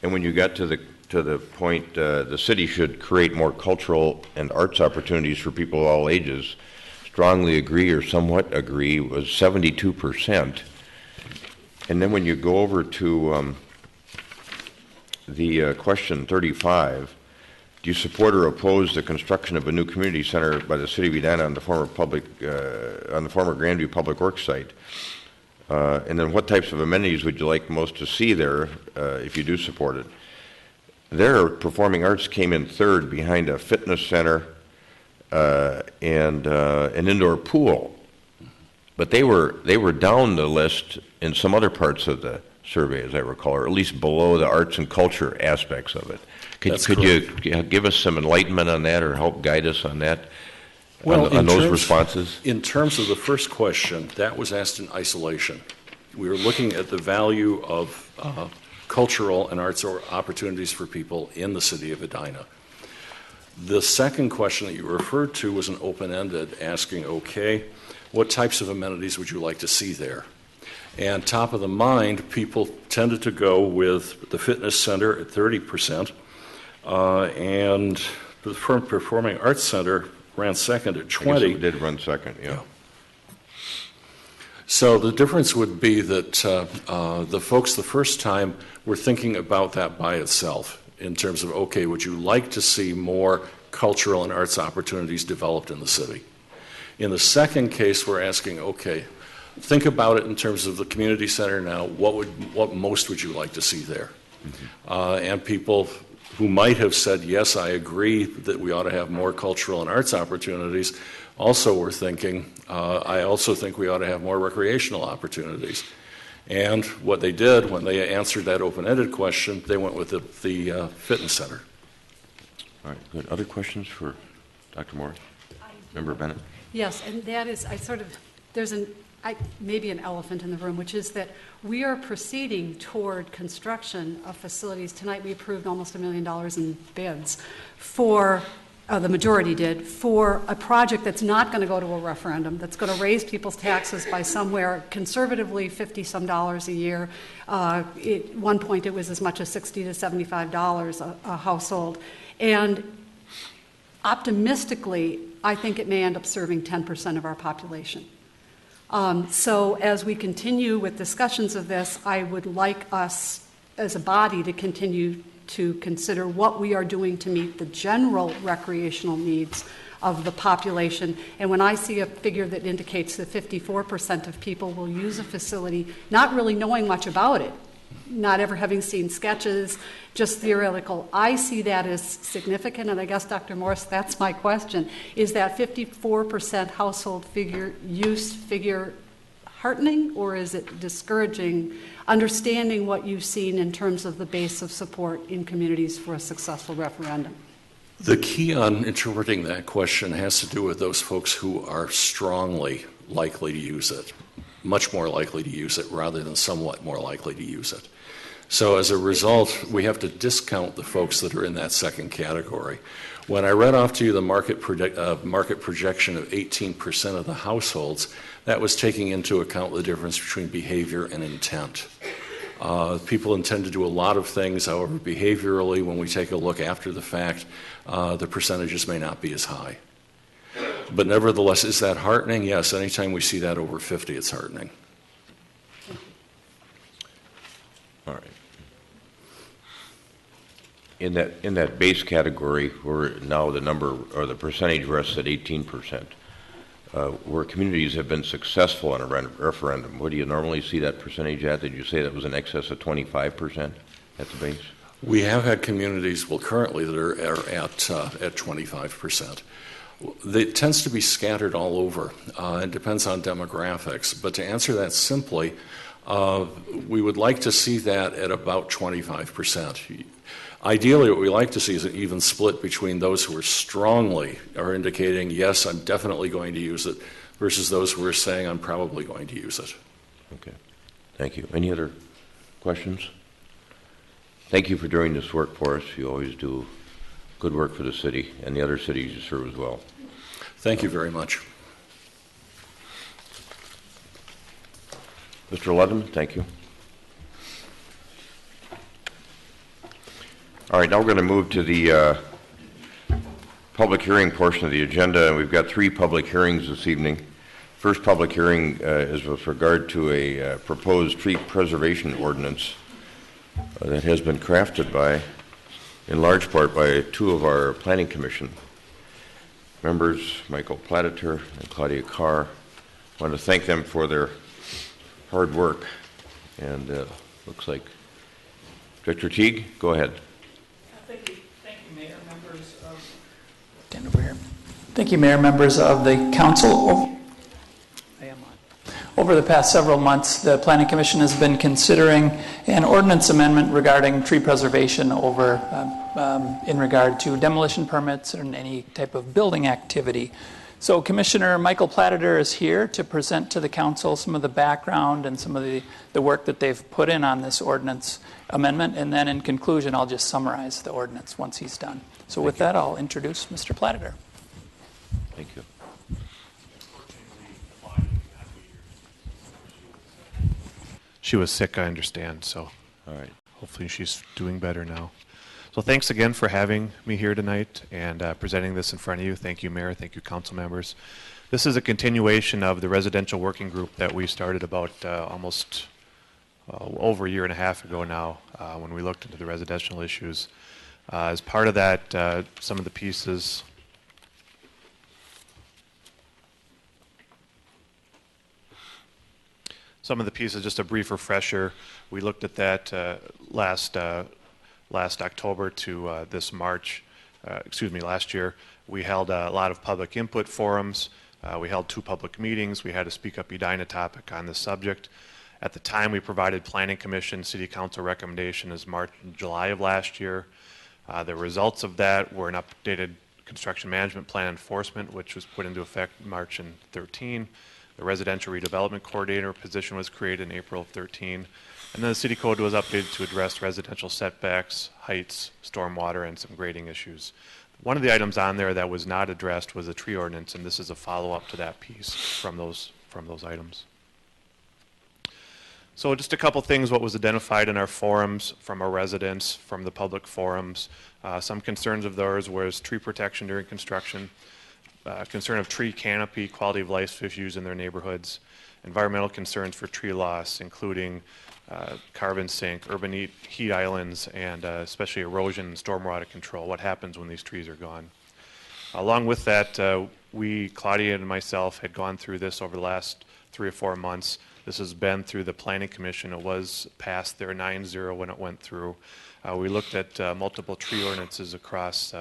Speaker 1: And when you got to the point, the city should create more cultural and arts opportunities for people of all ages, strongly agree or somewhat agree was 72%. And then when you go over to the question 35, do you support or oppose the construction of a new community center by the city of Edina on the former Grandview Public Works site? And then what types of amenities would you like most to see there if you do support it? There, performing arts came in third behind a fitness center, and an indoor pool. But they were down the list in some other parts of the survey, as I recall, or at least below the arts and culture aspects of it. Could you give us some enlightenment on that, or help guide us on that?
Speaker 7: Well,
Speaker 1: on those responses?
Speaker 7: In terms of the first question, that was asked in isolation. We were looking at the value of cultural and arts opportunities for people in the city of Edina. The second question that you referred to was an open-ended, asking, okay, what types of amenities would you like to see there? And top of the mind, people tended to go with the fitness center at 30%, and the Performing Arts Center ran second at 20%.
Speaker 1: I guess it did run second, yeah.
Speaker 7: So the difference would be that the folks the first time were thinking about that by itself in terms of, okay, would you like to see more cultural and arts opportunities developed in the city? In the second case, we're asking, okay, think about it in terms of the community center now. What most would you like to see there? Mm-hmm. And people who might have said, yes, I agree that we ought to have more cultural and arts opportunities, also were thinking, I also think we ought to have more recreational opportunities. And what they did when they answered that open-ended question, they went with the fitness center.
Speaker 1: All right, good. Other questions for Dr. Morris? Member Bennett?
Speaker 4: Yes, and that is, there's maybe an elephant in the room, which is that we are proceeding toward construction of facilities. Tonight we approved almost $1 million in bids for, the majority did, for a project that's not going to go to a referendum, that's going to raise people's taxes by somewhere conservatively $50-some a year. At one point it was as much as $60 to $75 a household. And optimistically, I think it may end up serving 10% of our population. So as we continue with discussions of this, I would like us as a body to continue to consider what we are doing to meet the general recreational needs of the population. And when I see a figure that indicates that 54% of people will use a facility, not really knowing much about it, not ever having seen sketches, just theoretical, I see that as significant. And I guess, Dr. Morris, that's my question. Is that 54% household use figure heartening, or is it discouraging, understanding what you've seen in terms of the base of support in communities for a successful referendum?
Speaker 7: The key on interpreting that question has to do with those folks who are strongly likely to use it, much more likely to use it rather than somewhat more likely to use it. So as a result, we have to discount the folks that are in that second category. When I read off to you the market projection of 18% of the households, that was taking into account the difference between behavior and intent. People intend to do a lot of things, however, behaviorally, when we take a look after the fact, the percentages may not be as high. But nevertheless, is that heartening? Yes, anytime we see that over 50, it's heartening.
Speaker 1: All right. In that base category, where now the number or the percentage rests at 18%, where communities have been successful in a referendum, what do you normally see that percentage at? Did you say that was in excess of 25% at the base?
Speaker 7: We have had communities, well, currently that are at 25%. It tends to be scattered all over. It depends on demographics. But to answer that simply, we would like to see that at about 25%. Ideally, what we like to see is an even split between those who are indicating, yes, I'm definitely going to use it, versus those who are saying, I'm probably going to use it.
Speaker 1: Okay. Thank you. Any other questions? Thank you for doing this work for us. You always do good work for the city and the other cities you serve as well.
Speaker 7: Thank you very much.
Speaker 1: Mr. Levin, thank you. All right, now we're going to move to the public hearing portion of the agenda, and we've got 3 public hearings this evening. First public hearing is with regard to a proposed tree preservation ordinance that has been crafted in large part by 2 of our planning commission members, Michael Plateter and Claudia Carr. I want to thank them for their hard work. And looks like Director Teague, go ahead.
Speaker 10: Thank you, Mayor, members of... Stand over here. Thank you, Mayor, members of the council. Over the past several months, the Planning Commission has been considering an ordinance amendment regarding tree preservation in regard to demolition permits and any type of building activity. So Commissioner Michael Plattiter is here to present to the council some of the background and some of the work that they've put in on this ordinance amendment. And then in conclusion, I'll just summarize the ordinance once he's done. So with that, I'll introduce Mr. Plattiter.
Speaker 1: Thank you.
Speaker 11: She was sick, I understand, so
Speaker 1: All right.
Speaker 11: hopefully she's doing better now. So thanks again for having me here tonight and presenting this in front of you. Thank you, Mayor. Thank you, council members. This is a continuation of the residential working group that we started about almost over a year and a half ago now when we looked into the residential issues. As part of that, some of the pieces just a brief refresher. We looked at that last October to this March, last year. We held a lot of public input forums. We held 2 public meetings. We had a Speak Up Edina topic on this subject. At the time, we provided Planning Commission, City Council recommendation as March and July of last year. The results of that were an updated construction management plan enforcement, which was put into effect March in 13. The residential redevelopment coordinator position was created in April of 13. And then the city code was updated to address residential setbacks, heights, stormwater, and some grading issues. One of the items on there that was not addressed was the tree ordinance, and this is a follow-up to that piece from those items. So just a couple things, what was identified in our forums from our residents, from the public forums. Some concerns of theirs was tree protection during construction, concern of tree canopy, quality of life issues in their neighborhoods, environmental concerns for tree loss, including carbon sink, urban heat islands, and especially erosion and stormwater control. What happens when these trees are gone? Along with that, Claudia and myself had gone through this over the last 3 or 4 months. This has been through the Planning Commission. It was passed there 9-0 when it went through. We looked at multiple tree ordinances across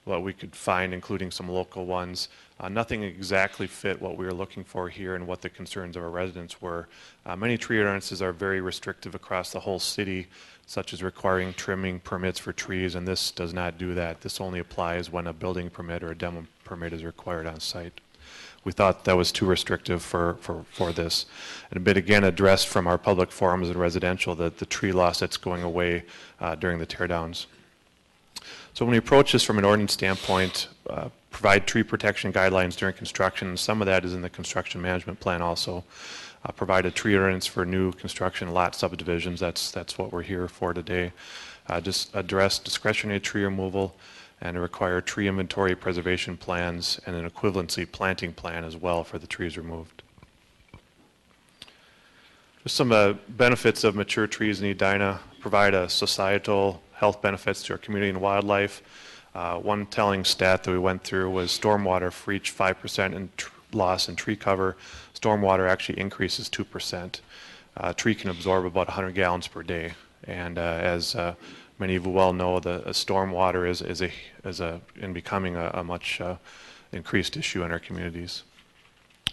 Speaker 11: what we could find, including some local ones. Nothing exactly fit what we were looking for here and what the concerns of our residents were. Many tree ordinances are very restrictive across the whole city, such as requiring trimming permits for trees, and this does not do that. This only applies when a building permit or a demo permit is required on site. We thought that was too restrictive for this. And a bit again addressed from our public forums and residential that the tree loss that's going away during the teardowns. So when we approach this from an ordinance standpoint, provide tree protection guidelines during construction. Some of that is in the construction management plan also. Provide a tree ordinance for new construction lot subdivisions. That's what we're here for today. Just address discretionary tree removal and require tree inventory preservation plans and an equivalency planting plan as well for the trees removed. Just some benefits of mature trees in Edina. Provide a societal health benefits to our community and wildlife. One telling stat that we went through was stormwater reached 5% in loss in tree cover. Stormwater actually increases 2%. Tree can absorb about 100 gallons per day. And as many of you well know, the stormwater is becoming a much increased issue in our communities.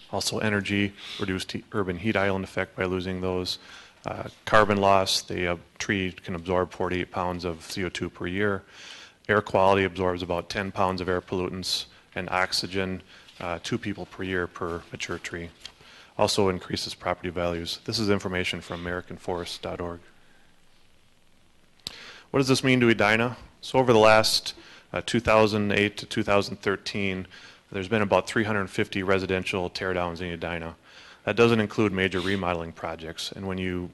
Speaker 11: Also energy, reduced urban heat island effect by losing those. Carbon loss, the tree can absorb 48 pounds of CO2 per year. Air quality absorbs about 10 pounds of air pollutants, and oxygen, 2 people per year per mature tree. Also increases property values. This is information from AmericanForest.org. What does this mean to Edina? So over the last 2008 to 2013, there's been about 350 residential teardowns in Edina. That doesn't include major remodeling projects. And when you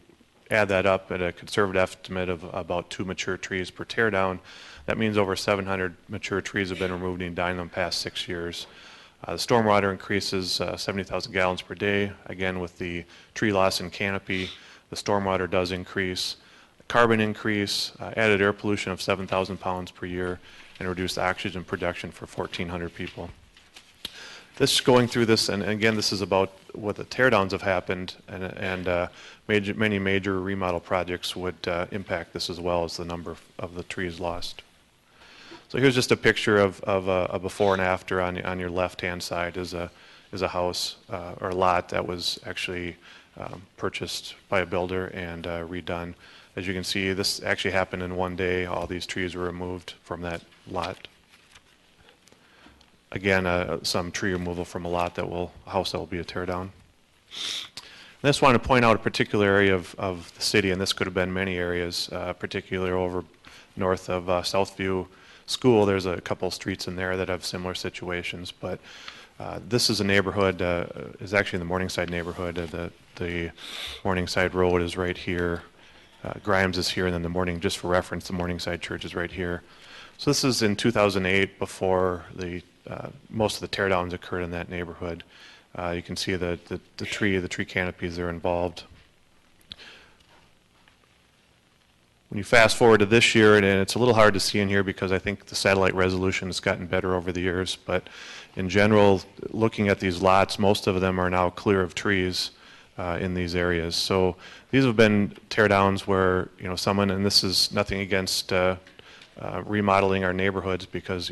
Speaker 11: add that up at a conservative estimate of about 2 mature trees per teardown, that means over 700 mature trees have been removed in Edina in the past 6 years. The stormwater increases 70,000 gallons per day. Again, with the tree loss and canopy, the stormwater does increase. Carbon increase, added air pollution of 7,000 pounds per year, and reduced oxygen production for 1,400 people. This going through this, and again, this is about what the teardowns have happened, and many major remodel projects would impact this as well as the number of the trees lost. So here's just a picture of a before and after on your left-hand side is a house or lot that was actually purchased by a builder and redone. As you can see, this actually happened in one day. All these trees were removed from that lot. Again, some tree removal from a house that will be a tear down. I just want to point out a particular area of the city, and this could have been many areas, particularly over north of Southview School. There's a couple streets in there that have similar situations, but this is a neighborhood, is actually in the Morningside neighborhood. The Morningside Road is right here. Grimes is here, and then just for reference, the Morningside Church is right here. So this is in 2008, before most of the tear downs occurred in that neighborhood. You can see the tree canopies that are involved. When you fast forward to this year, and it's a little hard to see in here because I think the satellite resolution has gotten better over the years, but in general, looking at these lots, most of them are now clear of trees in these areas. So these have been tear downs where, someone, and this is nothing against remodeling our neighborhoods, because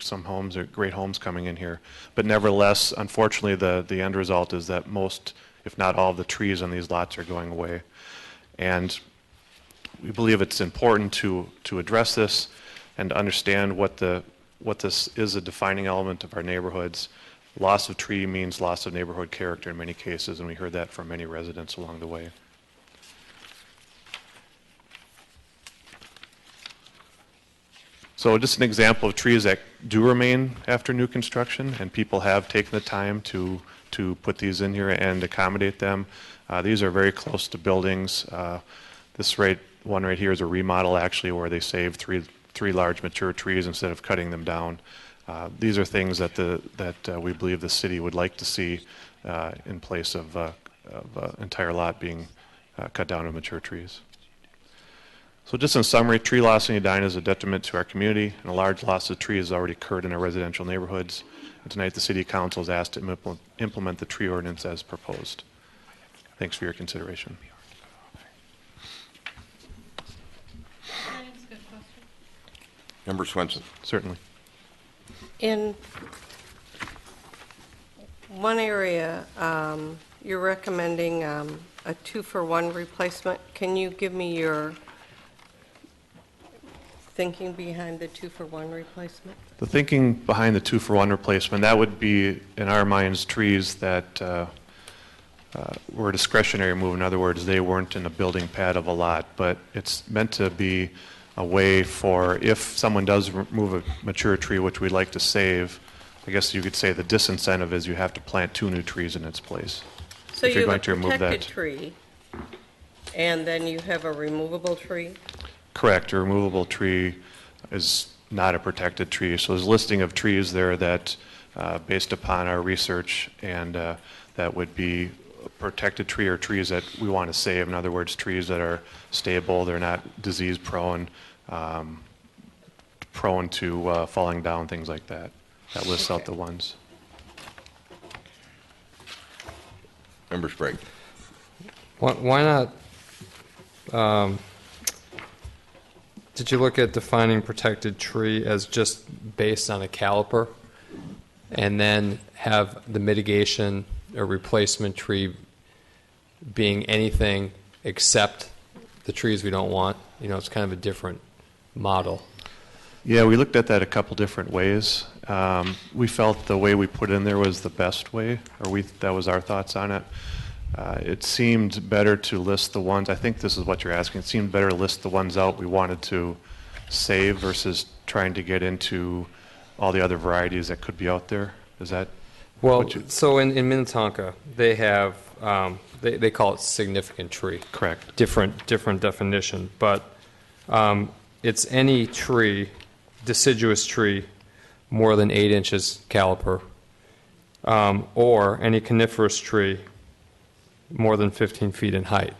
Speaker 11: some homes are great homes coming in here, but nevertheless, unfortunately, the end result is that most, if not all, of the trees on these lots are going away. And we believe it's important to address this and to understand what this is a defining element of our neighborhoods. Loss of tree means loss of neighborhood character in many cases, and we heard that from many residents along the way. So just an example of trees that do remain after new construction, and people have taken the time to put these in here and accommodate them. These are very close to buildings. This one right here is a remodel, actually, where they saved three large mature trees instead of cutting them down. These are things that we believe the city would like to see in place of an entire lot being cut down to mature trees. So just in summary, tree loss in Edina is a detriment to our community, and a large loss of trees has already occurred in our residential neighborhoods. And tonight the City Council is asked to implement the tree ordinance as proposed. Thanks for your consideration.
Speaker 1: Member Swenson.
Speaker 11: Certainly.
Speaker 3: In one area, you're recommending a 2-for-1 replacement. Can you give me your thinking behind the 2-for-1 replacement?
Speaker 11: The thinking behind the 2-for-1 replacement, that would be, in our minds, trees that were a discretionary move. In other words, they weren't in a building pad of a lot, but it's meant to be a way for, if someone does remove a mature tree, which we'd like to save, I guess you could say the disincentive is you have to plant 2 new trees in its place.
Speaker 3: So
Speaker 11: if
Speaker 3: you
Speaker 11: you're going
Speaker 3: have
Speaker 11: to
Speaker 3: a
Speaker 11: remove
Speaker 3: protected
Speaker 11: that.
Speaker 3: tree, and then you have a removable tree?
Speaker 11: Correct. A removable tree is not a protected tree. So there's a listing of trees there that, based upon our research, and that would be a protected tree or trees that we want to save. In other words, trees that are stable, they're not disease prone, prone to falling down, things like that. That lists out the ones.
Speaker 1: Member Sprague.
Speaker 8: Why not, did you look at defining protected tree as just based on a caliper, and then have the mitigation or replacement tree being anything except the trees we don't want? It's kind of a different model.
Speaker 11: Yeah, we looked at that a couple different ways. We felt the way we put it in there was the best way, or that was our thoughts on it. It seemed better to list the ones, I think this is what you're asking, it seemed better to list the ones out we wanted to save versus trying to get into all the other varieties that could be out there. Is that
Speaker 8: so in Minnetonka, they have, they call it significant tree.
Speaker 11: Correct.
Speaker 8: Different definition, but it's any tree, deciduous tree, more than 8 inches caliper, or any coniferous tree more than 15 feet in height.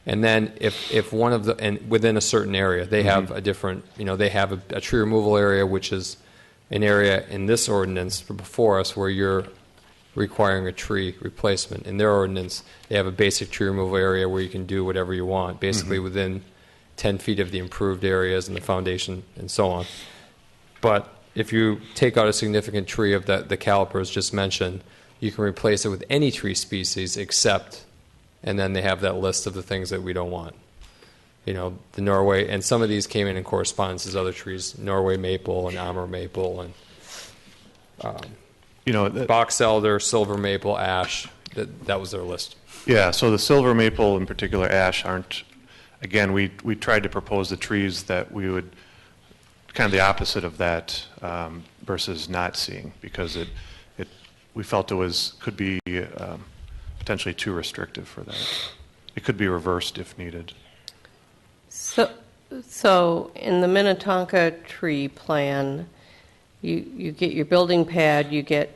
Speaker 8: And then if one of the, and within a certain area, they have a different, they have a tree removal area, which is an area in this ordinance before us where you're requiring a tree replacement. In their ordinance, they have a basic tree removal area where you can do whatever you want, basically within 10 feet of the improved areas and the foundation and so on. But if you take out a significant tree of the calipers just mentioned, you can replace it with any tree species except, and then they have that list of the things that we don't want. You know, the Norway, and some of these came in correspondence as other trees, Norway maple and Amur maple and box elder, silver maple, ash. That was their list.
Speaker 11: Yeah, so the silver maple in particular, ash aren't, again, we tried to propose the trees that we would, kind of the opposite of that versus not seeing, because we felt could be potentially too restrictive for that. It could be reversed if needed.
Speaker 3: So in the Minnetonka tree plan, you get your building pad, you get,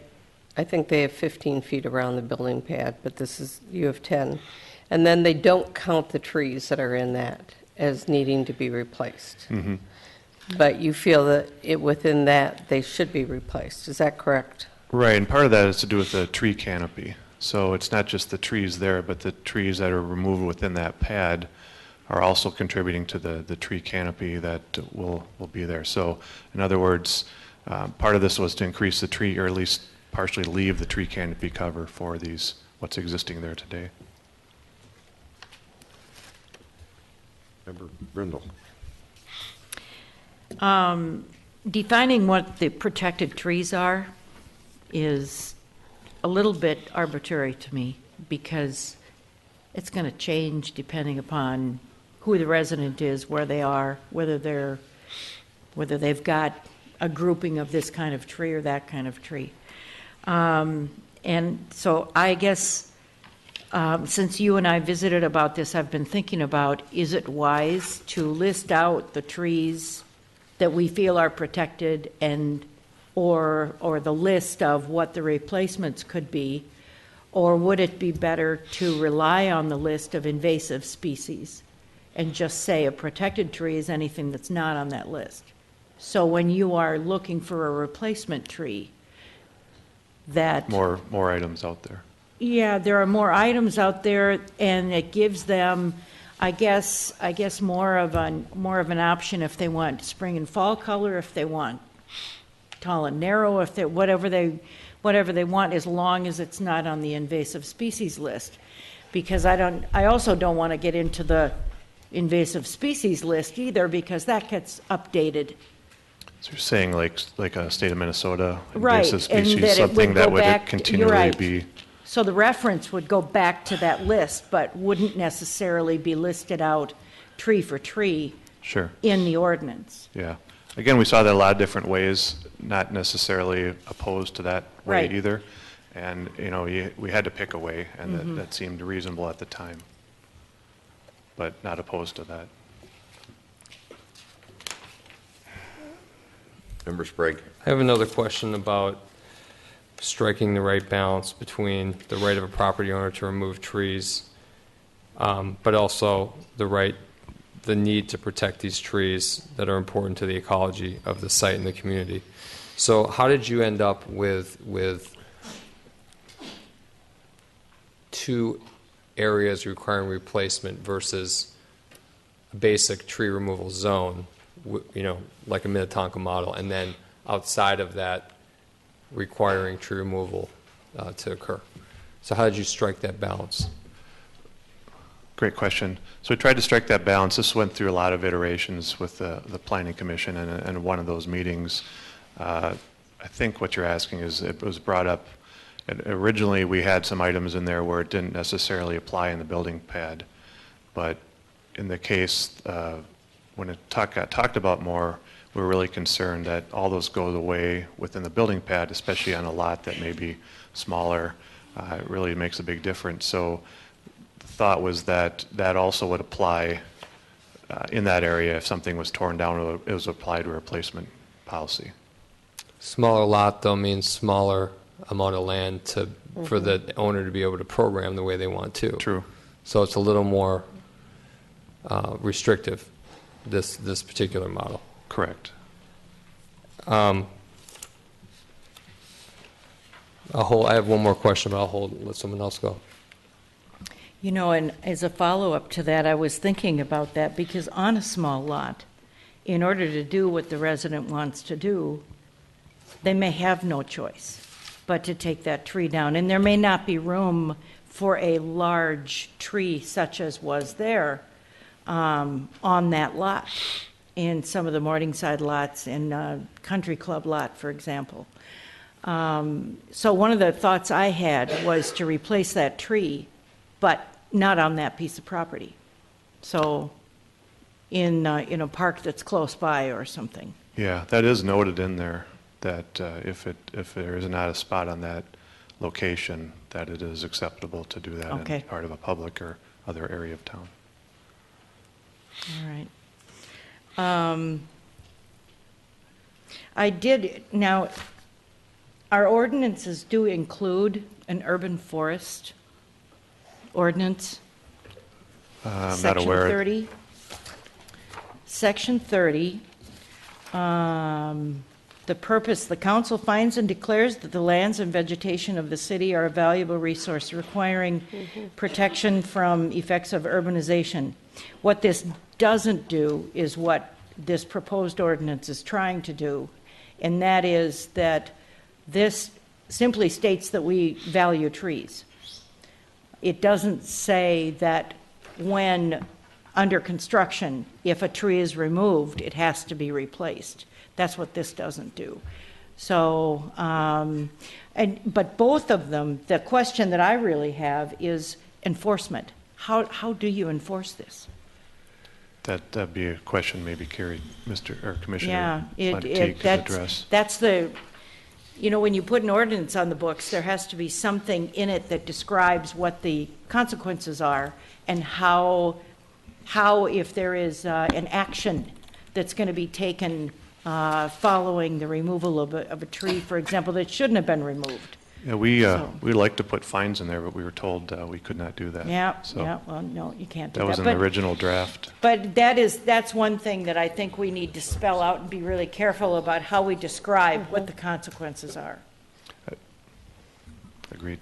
Speaker 3: I think they have 15 feet around the building pad, but you have 10. And then they don't count the trees that are in that as needing to be replaced.
Speaker 11: Mm-hmm.
Speaker 3: But you feel that within that, they should be replaced. Is that correct?
Speaker 11: Right, and part of that is to do with the tree canopy. So it's not just the trees there, but the trees that are removed within that pad are also contributing to the tree canopy that will be there. So in other words, part of this was to increase the tree, or at least partially leave the tree canopy cover for what's existing there today.
Speaker 1: Member Brindle.
Speaker 9: Defining what the protected trees are is a little bit arbitrary to me, because it's going to change depending upon who the resident is, where they are, whether they've got a grouping of this kind of tree or that kind of tree. And so I guess since you and I visited about this, I've been thinking about, is it wise to list out the trees that we feel are protected, and or the list of what the replacements could be, or would it be better to rely on the list of invasive species and just say a protected tree is anything that's not on that list? So when you are looking for a replacement tree, that
Speaker 11: More items out there.
Speaker 9: yeah, there are more items out there, and it gives them, I guess more of an option if they want spring and fall color, if they want tall and narrow, if they whatever they want, as long as it's not on the invasive species list. Because I also don't want to get into the invasive species list either, because that gets updated.
Speaker 11: So you're saying like a state of Minnesota
Speaker 9: Right,
Speaker 11: invasive
Speaker 9: and
Speaker 11: species,
Speaker 9: that it
Speaker 11: something
Speaker 9: would
Speaker 11: that
Speaker 9: go
Speaker 11: would
Speaker 9: back,
Speaker 11: continually
Speaker 9: you're right.
Speaker 11: be.
Speaker 9: So the reference would go back to that list, but wouldn't necessarily be listed out tree for tree
Speaker 11: Sure.
Speaker 9: in the ordinance.
Speaker 11: Yeah. Again, we saw that a lot of different ways, not necessarily opposed to that way
Speaker 9: Right.
Speaker 11: either. And, we had to pick a way, and that seemed reasonable at the time. But not opposed to that.
Speaker 1: Member Sprague.
Speaker 8: I have another question about striking the right balance between the right of a property owner to remove trees, but also the need to protect these trees that are important to the ecology of the site and the community. So how did you end up with two areas requiring replacement versus a basic tree removal zone, like a Minnetonka model, and then outside of that requiring tree removal to occur? So how did you strike that balance?
Speaker 11: Great question. So we tried to strike that balance. This went through a lot of iterations with the Planning Commission, and one of those meetings, I think what you're asking is, it was brought up, and originally we had some items in there where it didn't necessarily apply in the building pad, but in the case, when it got talked about more, we were really concerned that all those go away within the building pad, especially on a lot that may be smaller. It really makes a big difference. So the thought was that also would apply in that area if something was torn down, it was applied to a replacement policy.
Speaker 8: Smaller lot, though, means smaller amount of land for the owner to be able to program the way they want to.
Speaker 11: True.
Speaker 8: So it's a little more restrictive, this particular model.
Speaker 11: Correct.
Speaker 8: I have one more question, but let someone else go.
Speaker 9: And as a follow-up to that, I was thinking about that, because on a small lot, in order to do what the resident wants to do, they may have no choice but to take that tree down. And there may not be room for a large tree such as was there on that lot, in some of the Morningside lots, in Country Club lot, for example. So one of the thoughts I had was to replace that tree, but not on that piece of property. So in a park that's close by or something.
Speaker 11: Yeah, that is noted in there, that if there is not a spot on that location, that it is acceptable to do that
Speaker 9: Okay.
Speaker 11: in part of a public or other area of town.
Speaker 9: All right. I did, now, our ordinances do include an urban forest ordinance.
Speaker 11: I'm not aware.
Speaker 9: Section 30. Section 30. The purpose, the council finds and declares that the lands and vegetation of the city are a valuable resource requiring protection from effects of urbanization. What this doesn't do is what this proposed ordinance is trying to do, and that is that this simply states that we value trees. It doesn't say that when under construction, if a tree is removed, it has to be replaced. That's what this doesn't do. So, but both of them, the question that I really have is enforcement. How do you enforce this?
Speaker 11: That'd be a question maybe Carrie, Commissioner
Speaker 9: Yeah,
Speaker 11: Monteith could address.
Speaker 9: that's the, when you put an ordinance on the books, there has to be something in it that describes what the consequences are and how if there is an action that's going to be taken following the removal of a tree, for example, that shouldn't have been removed.
Speaker 11: Yeah, we like to put fines in there, but we were told we could not do that.
Speaker 9: Yeah,
Speaker 11: So
Speaker 9: yeah, well, no, you can't do that.
Speaker 11: that was in the original draft.
Speaker 9: But that's one thing that I think we need to spell out and be really careful about how we describe what the consequences are.
Speaker 11: Agreed.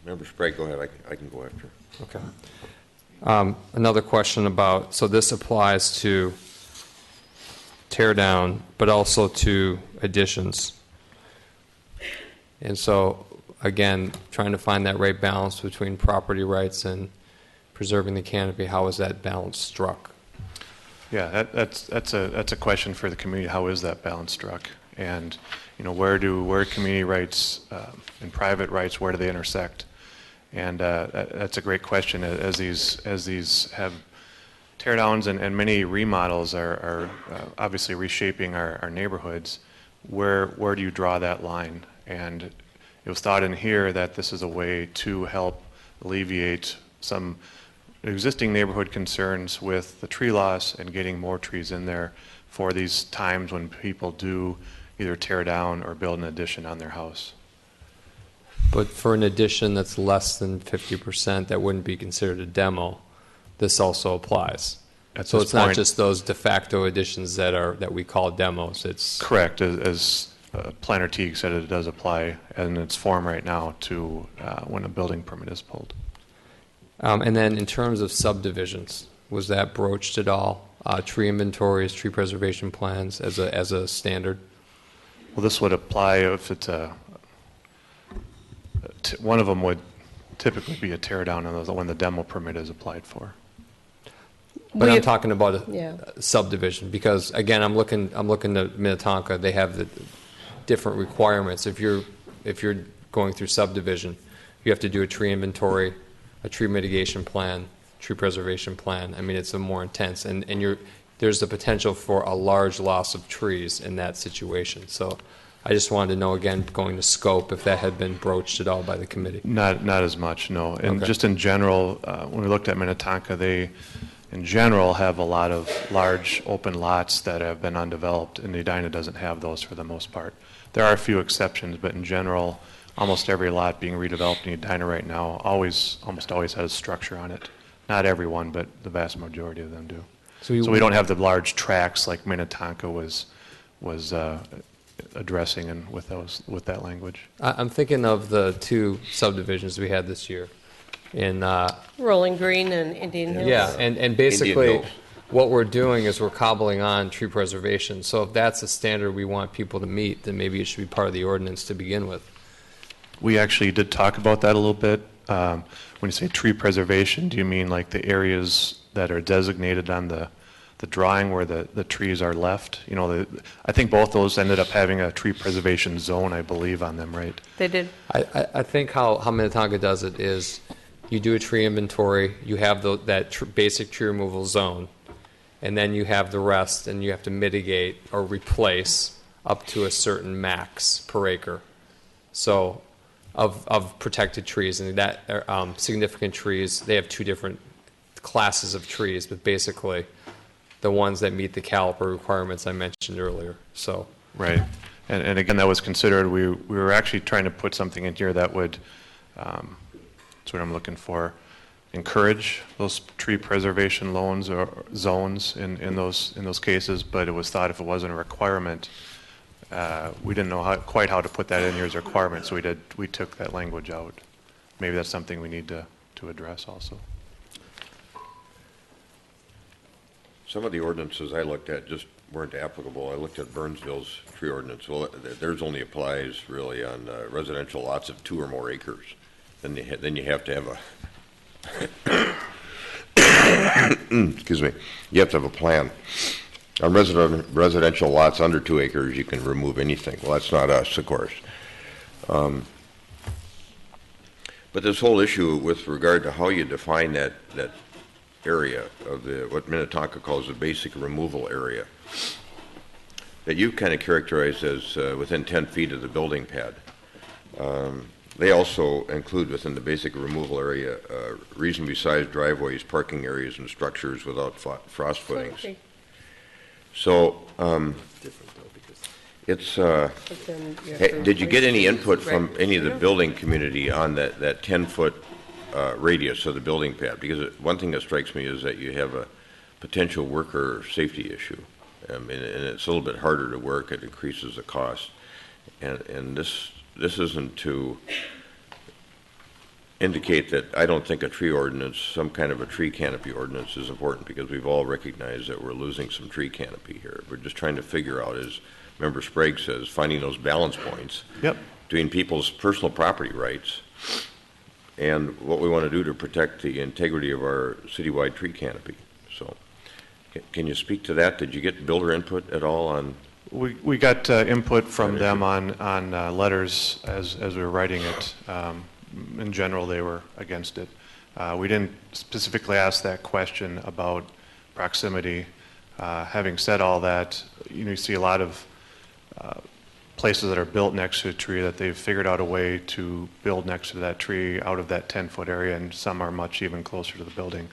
Speaker 1: Member Sprague, go ahead. I can go after.
Speaker 8: Okay. Another question about, so this applies to tear down, but also to additions. And so, again, trying to find that right balance between property rights and preserving the canopy, how is that balance struck?
Speaker 11: Yeah, that's a question for the community. How is that balance struck? And where community rights and private rights, where do they intersect? And that's a great question. As these have tear downs and many remodels are obviously reshaping our neighborhoods, where do you draw that line? And it was thought in here that this is a way to help alleviate some existing neighborhood concerns with the tree loss and getting more trees in there for these times when people do either tear down or build an addition on their house.
Speaker 8: But for an addition that's less than 50%, that wouldn't be considered a demo. This also applies. So it's not just those de facto additions that we call demos. It's
Speaker 11: correct. As Planner Teague said, it does apply in its form right now to when a building permit is pulled.
Speaker 8: And then in terms of subdivisions, was that broached at all? Tree inventories, tree preservation plans as a standard?
Speaker 11: Well, this would apply if it's one of them would typically be a tear down when the demo permit is applied for.
Speaker 8: But I'm talking about
Speaker 3: Yeah.
Speaker 8: a subdivision because again, I'm looking to Minnetonka. They have the different requirements. If you're going through subdivision, you have to do a tree inventory, a tree mitigation plan, tree preservation plan. I mean, it's a more intense, and there's the potential for a large loss of trees in that situation. So I just wanted to know, again, going to scope, if that had been broached at all by the committee.
Speaker 11: Not as much, no. And
Speaker 8: Okay.
Speaker 11: just in general, when we looked at Minnetonka, they, in general, have a lot of large open lots that have been undeveloped, and Edina doesn't have those for the most part. There are a few exceptions, but in general, almost every lot being redeveloped in Edina right now almost always has structure on it. Not every one, but the vast majority of them do. So we don't have the large tracts like Minnetonka was addressing with that language.
Speaker 8: I'm thinking of the two subdivisions we had this year. in
Speaker 3: Rolling Green and Indian Hills.
Speaker 8: yeah, and basically
Speaker 1: Hills.
Speaker 8: what we're doing is we're cobbling on tree preservation. So if that's a standard we want people to meet, then maybe it should be part of the ordinance to begin with.
Speaker 11: We actually did talk about that a little bit. When you say tree preservation, do you mean like the areas that are designated on the drawing where the trees are left? You know, I think both those ended up having a tree preservation zone, I believe, on them, right?
Speaker 3: They did.
Speaker 8: I think how Minnetonka does it is you do a tree inventory, you have basic tree removal zone, and then you have the rest, and you have to mitigate or replace up to a certain max per acre. So of protected trees, and that significant trees, they have two different classes of trees, but basically the ones that meet the caliper requirements I mentioned earlier. So
Speaker 11: Right. And again, that was considered. We were actually trying to put something in here that would, that's what I'm looking for, encourage those tree preservation loans or zones in those cases, but it was thought if it wasn't a requirement, we didn't know quite how to put that in here as a requirement, so we took that language out. Maybe that's something we need to address also.
Speaker 1: Some of the ordinances I looked at just weren't applicable. I looked at Burnsville's tree ordinance. Well, theirs only applies really on residential lots of 2 or more acres. Then you have to have a excuse me. You have to have a plan. On residential lots under 2 acres, you can remove anything. Well, that's not us, of course. But this whole issue with regard to how you define that area of what Minnetonka calls the basic removal area, that you kind of characterized as within 10 feet of the building pad. They also include within the basic removal area reasonably sized driveways, parking areas, and structures without frost footings.
Speaker 3: Okay.
Speaker 1: So it's. Did you get any input from any of the building community on that 10-foot radius of the building pad? Because one thing that strikes me is that you have a potential worker safety issue, and it's a little bit harder to work. It increases the cost, and this isn't to indicate that I don't think a tree ordinance, some kind of a tree canopy ordinance, is important, because we've all recognized that we're losing some tree canopy here. We're just trying to figure out, as Member Sprague says, finding those balance points between people's personal property rights and what we want to do to protect the integrity of our citywide tree canopy. So, can you speak to that? Did you get builder input at all on?
Speaker 11: We got input from them on letters as we were writing it. In general, they were against it. We didn't specifically ask that question about proximity. Having said all that, you see a lot of places that are built next to a tree that they've figured out a way to build next to that tree out of that 10-foot area, and some are much even closer to the building.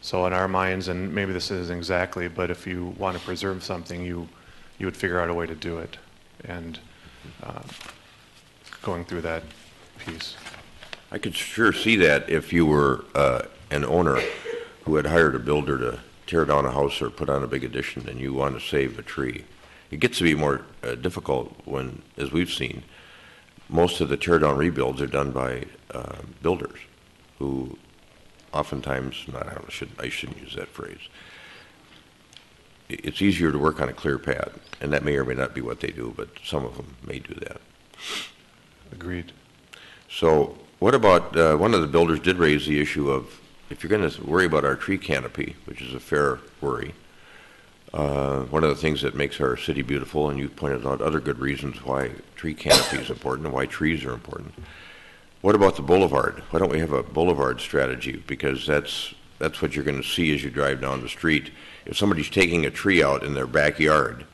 Speaker 11: So in our minds, and maybe this isn't exactly, but if you want to preserve something, you would figure out a way to do it, and going through that piece.
Speaker 1: I could sure see that if you were an owner who had hired a builder to tear down a house or put on a big addition, and you want to save a tree. It gets to be more difficult when, as we've seen, most of the tear down rebuilds are done by builders who oftentimes, I shouldn't use that phrase. It's easier to work on a clear pad, and that may or may not be what they do, but some of them may do that.
Speaker 11: Agreed.
Speaker 1: So what about, one of the builders did raise the issue of, if you're going to worry about our tree canopy, which is a fair worry, one of the things that makes our city beautiful, and you pointed out other good reasons why tree canopy is important and why trees are important. What about the boulevard? Why don't we have a boulevard strategy? Because that's what you're going to see as you drive down the street. If somebody's taking a tree out in their backyard,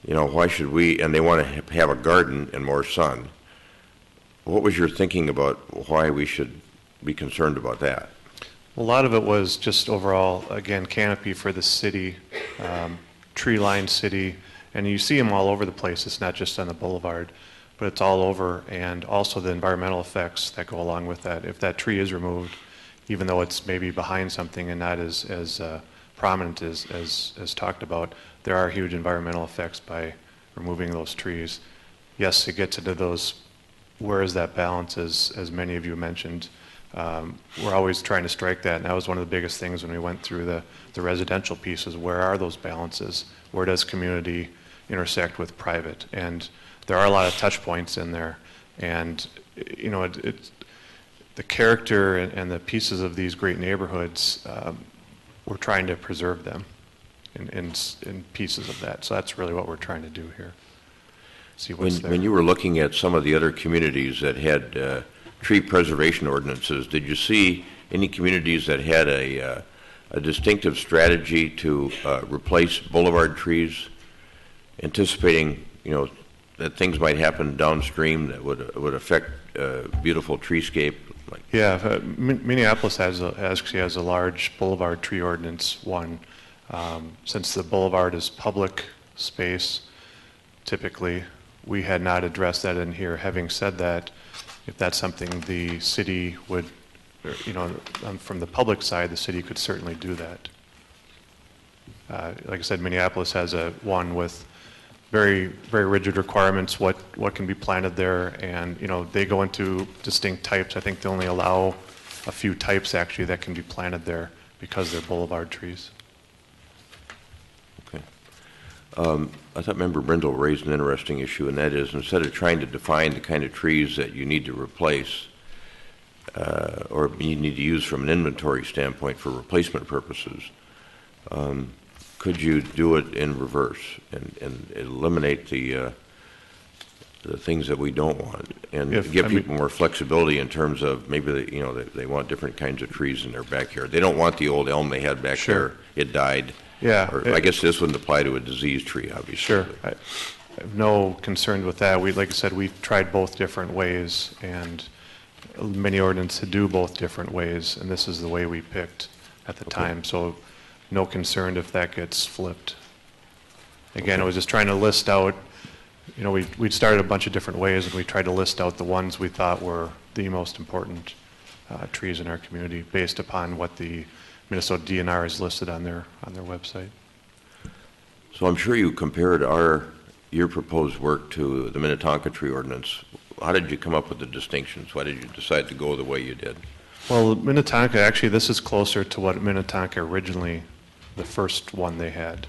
Speaker 1: why should we, and they want to have a garden and more sun. What was your thinking about why we should be concerned about that?
Speaker 11: A lot of it was just overall, again, canopy for the city, tree-lined city, and you see them all over the place. It's not just on the boulevard, but it's all over, and also the environmental effects that go along with that. If that tree is removed, even though it's maybe behind something and not as prominent as talked about, there are huge environmental effects by removing those trees. Yes, it gets into those, where is that balance, as many of you mentioned, we're always trying to strike that, and that was one of the biggest things when we went through the residential pieces. Where are those balances? Where does community intersect with private? And there are a lot of touch points in there, and you know, it's the character and the pieces of these great neighborhoods. We're trying to preserve them in pieces of that. So that's really what we're trying to do here. See what's there.
Speaker 1: When you were looking at some of the other communities that had tree preservation ordinances, did you see any communities that had a distinctive strategy to replace boulevard trees, anticipating, you know, that things might happen downstream that would affect beautiful treescape? Like,
Speaker 11: yeah, Minneapolis actually has a large boulevard tree ordinance one. Since the boulevard is public space, typically, we had not addressed that in here. Having said that, if that's something the city would, you know, from the public side, the city could certainly do that. Like I said, Minneapolis has one with very, very rigid requirements, what can be planted there, and, you know, they go into distinct types. I think they only allow a few types, actually, that can be planted there because they're boulevard trees.
Speaker 1: okay. I thought Member Brindle raised an interesting issue, and that is, instead of trying to define the kind of trees that you need to replace or you need to use from an inventory standpoint for replacement purposes, could you do it in reverse and eliminate the things that we don't want, and give people more flexibility in terms of maybe they want different kinds of trees in their backyard. They don't want the old elm they had back there. It died.
Speaker 11: Yeah.
Speaker 1: Or I guess this wouldn't apply to a diseased tree, obviously.
Speaker 11: Sure. I have no concern with that. Like I said, we've tried both different ways, and many ordinances do both different ways, and this is the way we picked at the time. So no concern if that gets flipped. Again, it was just trying to list out, you know, we started a bunch of different ways, and we tried to list out the ones we thought were the most important trees in our community based upon what the Minnesota DNR is listed on their website.
Speaker 1: So I'm sure you compared your proposed work to the Minnetonka tree ordinance. How did you come up with the distinctions? Why did you decide to go the way you did?
Speaker 11: Well, Minnetonka, actually, this is closer to what Minnetonka originally, the first one they had.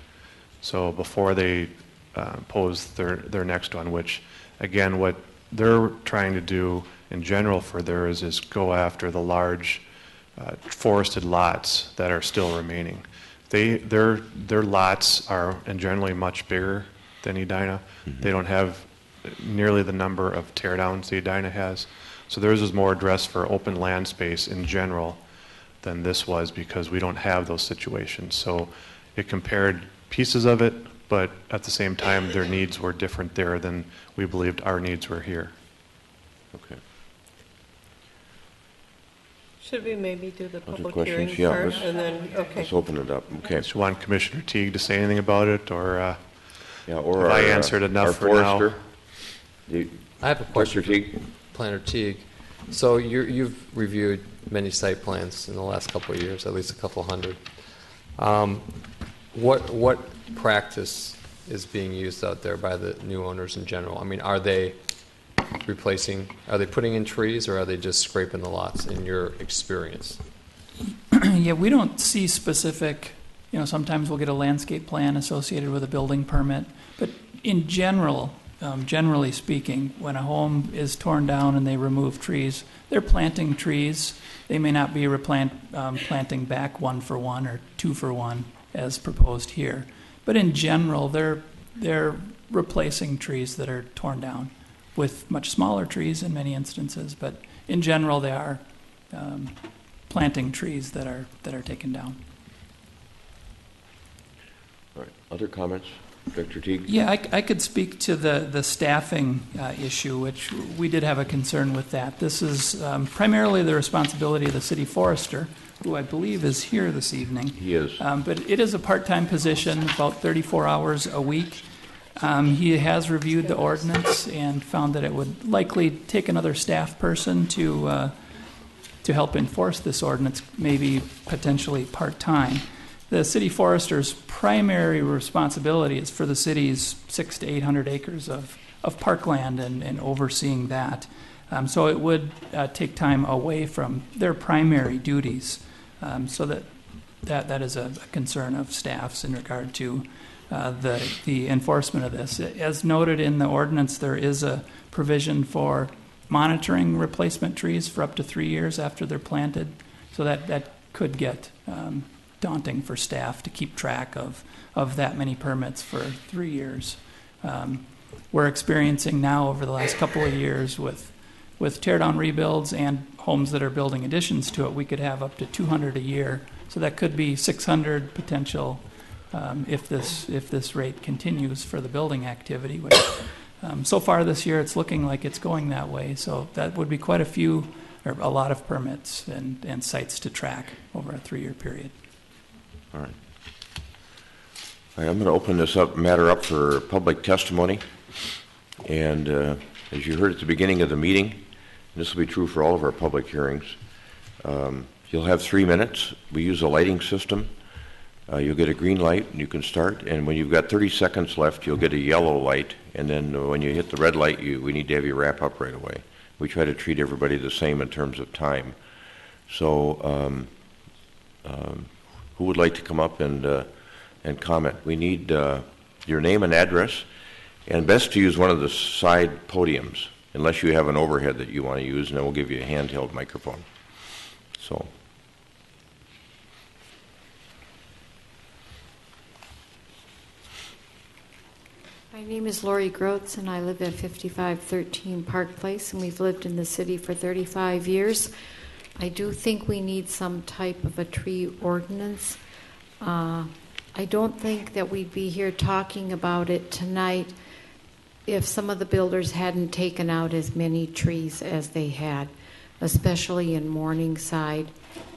Speaker 11: So before they posed their next one, which, again, what they're trying to do in general for theirs is go after the large forested lots that are still remaining. Their lots are generally much bigger than Edina. Mm-hmm. They don't have nearly the number of teardowns the Edina has. So theirs is more addressed for open land space in general than this was, because we don't have those situations. So it compared pieces of it, but at the same time their needs were different there than we believed our needs were here.
Speaker 1: Okay.
Speaker 3: Should we maybe do the
Speaker 1: Other
Speaker 3: public
Speaker 1: questions?
Speaker 3: hearing
Speaker 1: Yeah,
Speaker 3: first, and then, okay.
Speaker 1: Let's open it up. Okay.
Speaker 11: Do you want Commissioner Teague to say anything about it, or
Speaker 1: or
Speaker 11: have I answered enough for now?
Speaker 8: I have a question.
Speaker 1: Mr. Teague?
Speaker 8: Planner Teague. So you've reviewed many site plans in the last couple of years, at least a couple hundred. What practice is being used out there by the new owners in general? I mean, are they putting in trees, or are they just scraping the lots, in your experience?
Speaker 10: Yeah, we don't see specific, sometimes we'll get a landscape plan associated with a building permit, but in general, generally speaking, when a home is torn down and they remove trees, they're planting trees. They may not be planting back 1 for 1 or 2 for 1 as proposed here, but in general, they're replacing trees that are torn down with much smaller trees in many instances, but in general, they are planting trees that are taken down.
Speaker 1: All right. Other comments? Dr. Teague?
Speaker 10: Yeah, I could speak to the staffing issue, which we did have a concern with that. This is primarily the responsibility of the city forester, who I believe is here this evening.
Speaker 1: He is.
Speaker 10: But it is a part-time position, about 34 hours a week. He has reviewed the ordinance and found that it would likely take another staff person to help enforce this ordinance, maybe potentially part-time. The city forester's primary responsibility is for the city's 600 to 800 acres of parkland and overseeing that. So it would take time away from their primary duties. So that is a concern of staff's in regard to the enforcement of this. As noted in the ordinance, there is a provision for monitoring replacement trees for up to 3 years after they're planted. So that could get daunting for staff to keep track of that many permits for 3 years. We're experiencing now over the last couple of years with tear-down rebuilds and homes that are building additions to it, we could have up to 200 a year. So that could be 600 potential if this rate continues for the building activity. Which, so far this year, it's looking like it's going that way. So that would be quite a lot of permits and sites to track over a 3-year period.
Speaker 1: All right. All right, I'm going to open this matter up for public testimony. And as you heard at the beginning of the meeting, and this will be true for all of our public hearings, you'll have 3 minutes. We use a lighting system. You'll get a green light and you can start. And when you've got 30 seconds left, you'll get a yellow light. And then when you hit the red light, we need to have you wrap up right away. We try to treat everybody the same in terms of time. So who would like to come up and comment? We need your name and address, and best to use one of the side podiums, unless you have an overhead that you want to use, and then we'll give you a handheld microphone. So.
Speaker 12: My name is Lori Grotz, and I live at 5513 Park Place, and we've lived in the city for 35 years. I do think we need some type of a tree ordinance. I don't think that we'd be here talking about it tonight if some of the builders hadn't taken out as many trees as they had, especially in Morningside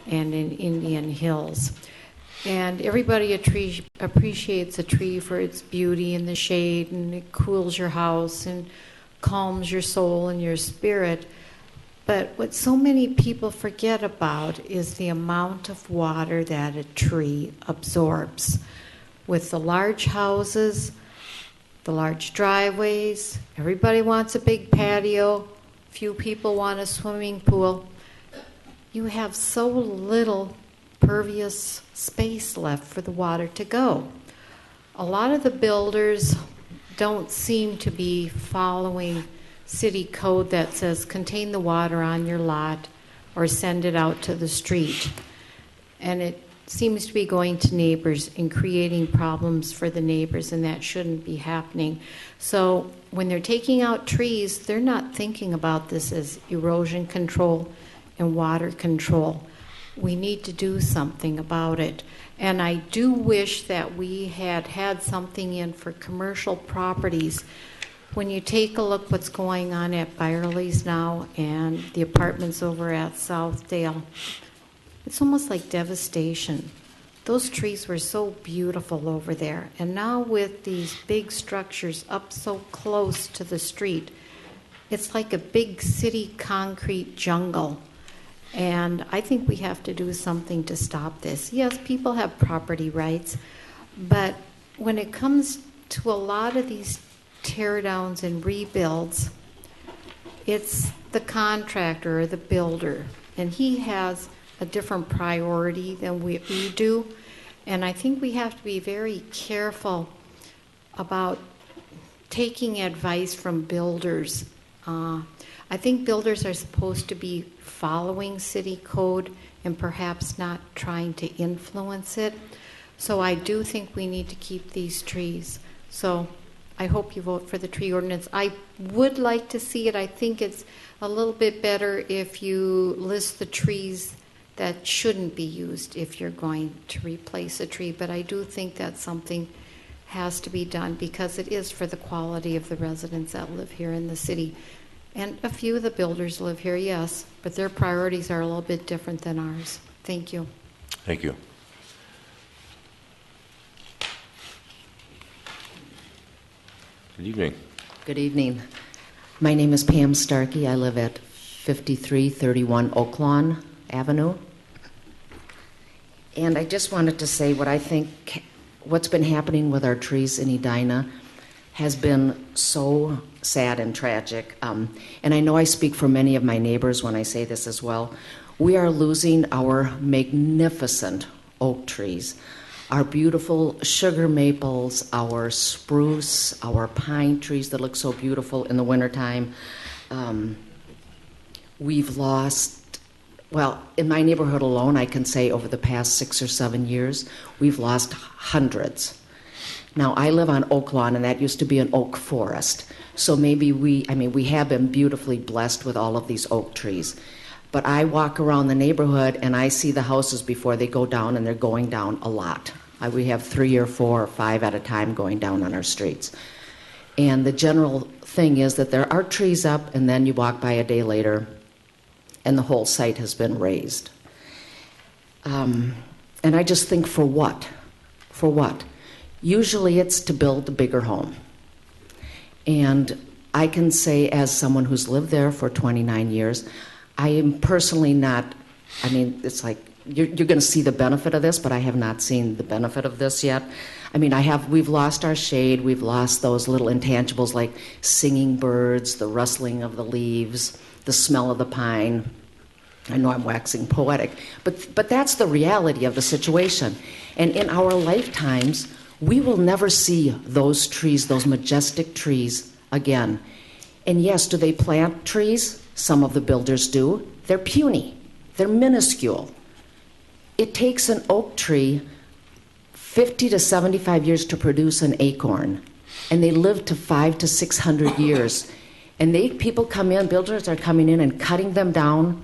Speaker 12: and in Indian Hills. And everybody appreciates a tree for its beauty and the shade, and it cools your house and calms your soul and your spirit. But what so many people forget about is the amount of water that a tree absorbs. With the large houses, the large driveways, everybody wants a big patio, few people want a swimming pool. You have so little pervious space left for the water to go. A lot of the builders don't seem to be following city code that says contain the water on your lot or send it out to the street. And it seems to be going to neighbors and creating problems for the neighbors, and that shouldn't be happening. So when they're taking out trees, they're not thinking about this as erosion control and water control. We need to do something about it. And I do wish that we had something in for commercial properties. When you take a look what's going on at Byerly's now and the apartments over at Southdale, it's almost like devastation. Those trees were so beautiful over there. And now with these big structures up so close to the street, it's like a big city concrete jungle. And I think we have to do something to stop this. Yes, people have property rights, but when it comes to a lot of these tear downs and rebuilds, it's the contractor or the builder, and he has a different priority than we do. And I think we have to be very careful about taking advice from builders. I think builders are supposed to be following city code and perhaps not trying to influence it. So I do think we need to keep these trees. So I hope you vote for the tree ordinance. I would like to see it. I think it's a little bit better if you list the trees that shouldn't be used if you're going to replace a tree. But I do think that something has to be done because it is for the quality of the residents that live here in the city. And a few of the builders live here, yes, but their priorities are a little bit different than ours. Thank you.
Speaker 1: Thank you. Good evening.
Speaker 13: Good evening. My name is Pam Starkey. I live at 5331 Oaklawn Avenue. And I just wanted to say what I think, what's been happening with our trees in Edina. has been so sad and tragic. And I know I speak for many of my neighbors when I say this as well. We are losing our magnificent oak trees, our beautiful sugar maples, our spruce, our pine trees that look so beautiful in the wintertime. We've lost, well, in my neighborhood alone, I can say over the past 6 or 7 years, we've lost hundreds. Now, I live on Oak Lawn, and that used to be an oak forest. So maybe we have been beautifully blessed with all of these oak trees. But I walk around the neighborhood, and I see the houses before they go down, and they're going down a lot. We have 3 or 4 or 5 at a time going down on our streets. And the general thing is that there are trees up, and then you walk by a day later, and the whole site has been razed. And I just think, for what? For what? Usually it's to build a bigger home. And I can say, as someone who's lived there for 29 years, I am personally not, it's like, you're going to see the benefit of this, but I have not seen the benefit of this yet. We've lost our shade, we've lost those little intangibles like singing birds, the rustling of the leaves, the smell of the pine. I know I'm waxing poetic, but that's the reality of the situation. And in our lifetimes, we will never see those trees, those majestic trees again. And yes, do they plant trees? Some of the builders do. They're puny. They're minuscule. It takes an oak tree 50 to 75 years to produce an acorn, and they live to 500 to 600 years. And people come in, builders are coming in and cutting them down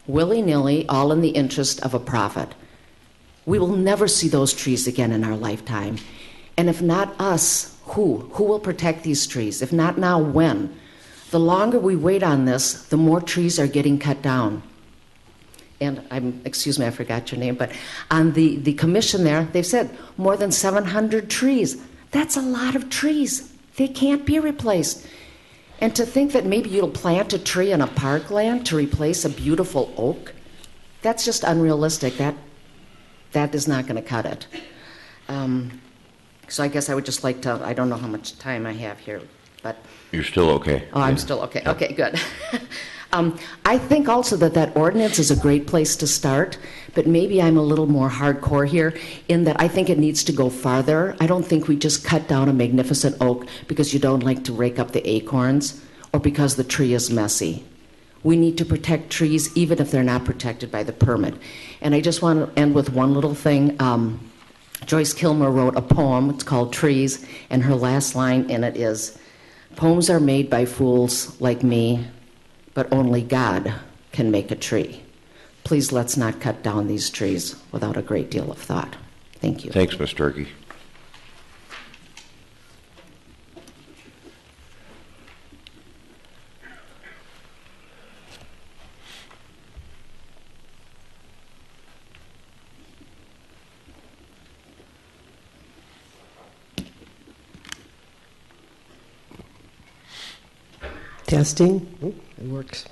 Speaker 13: willy-nilly, all in the interest of a profit. We will never see those trees again in our lifetime. And if not us, who? Who will protect these trees? If not now, when? The longer we wait on this, the more trees are getting cut down. And excuse me, I forgot your name, but on the commission there, they've said more than 700 trees. That's a lot of trees. They can't be replaced. And to think that maybe you'll plant a tree in a parkland to replace a beautiful oak, that's just unrealistic. That is not going to cut it. So I guess I would just like to, I don't know how much time I have here, but...
Speaker 1: You're still okay.
Speaker 13: Oh, I'm still okay. Okay, good. I think also that ordinance is a great place to start, but maybe I'm a little more hardcore here in that I think it needs to go farther. I don't think we just cut down a magnificent oak because you don't like to rake up the acorns or because the tree is messy. We need to protect trees even if they're not protected by the permit. And I just want to end with one little thing. Joyce Kilmer wrote a poem. It's called Trees, and her last line in it is, "Poems are made by fools like me, but only God can make a tree. Please let's not cut down these trees without a great deal of thought." Thank you.
Speaker 1: Thanks, Ms. Turkey.
Speaker 14: Testing. It works.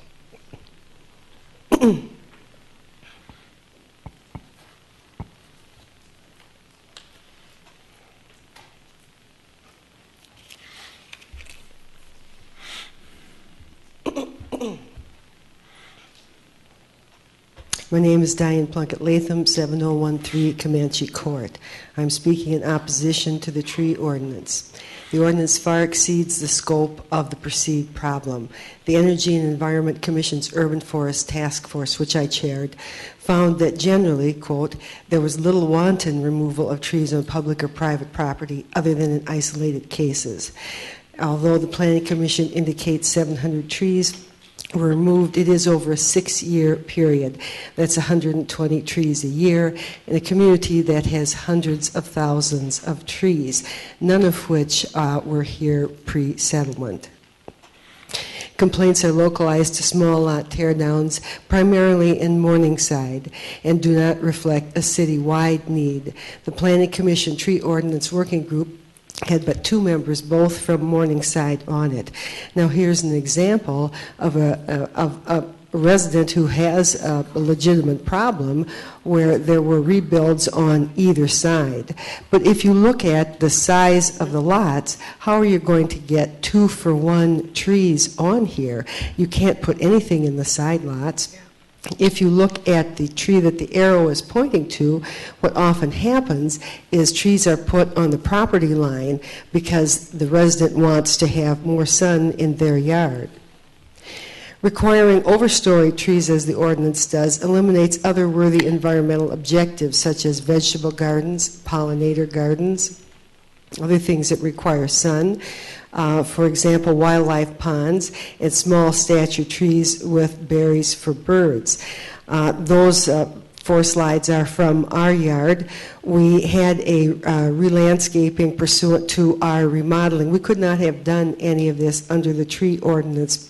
Speaker 14: My name is Diane Plunkett Latham, 7013 Comanche Court. I'm speaking in opposition to the tree ordinance. The ordinance far exceeds the scope of the perceived problem. The Energy and Environment Commission's Urban Forest Task Force, which I chaired, found that generally, quote, there was little wanton removal of trees on public or private property other than in isolated cases. Although the Planning Commission indicates 700 trees were removed, it is over a 6-year period. That's 120 trees a year in a community that has hundreds of thousands of trees, none of which were here pre-settlement. Complaints are localized to small lot teardowns, primarily in Morningside, and do not reflect a city-wide need. The Planning Commission Tree Ordinance Working Group had but 2 members, both from Morningside, on it. Now here's an example of a resident who has a legitimate problem where there were rebuilds on either side. But if you look at the size of the lots, how are you going to get 2-for-1 trees on here? You can't put anything in the side lots. If you look at the tree that the arrow is pointing to, what often happens is trees are put on the property line because the resident wants to have more sun in their yard. Requiring overstory trees, as the ordinance does, eliminates other worthy environmental objectives such as vegetable gardens, pollinator gardens, other things that require sun. For example, wildlife ponds and small stature trees with berries for birds. Those 4 slides are from our yard. We had a re-landscaping pursuant to our remodeling. We could not have done any of this under the tree ordinance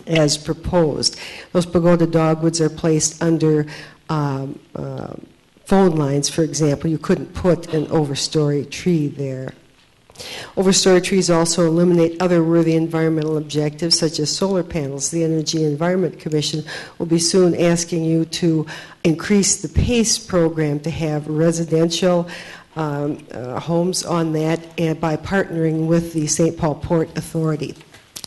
Speaker 14: as proposed. Those pagoda dogwoods are placed under phone lines, for example. You couldn't put an overstory tree there. Overstory trees also eliminate other worthy environmental objectives such as solar panels. The Energy and Environment Commission will be soon asking you to increase the PACE program to have residential homes on that, and by partnering with the St. Paul Port Authority.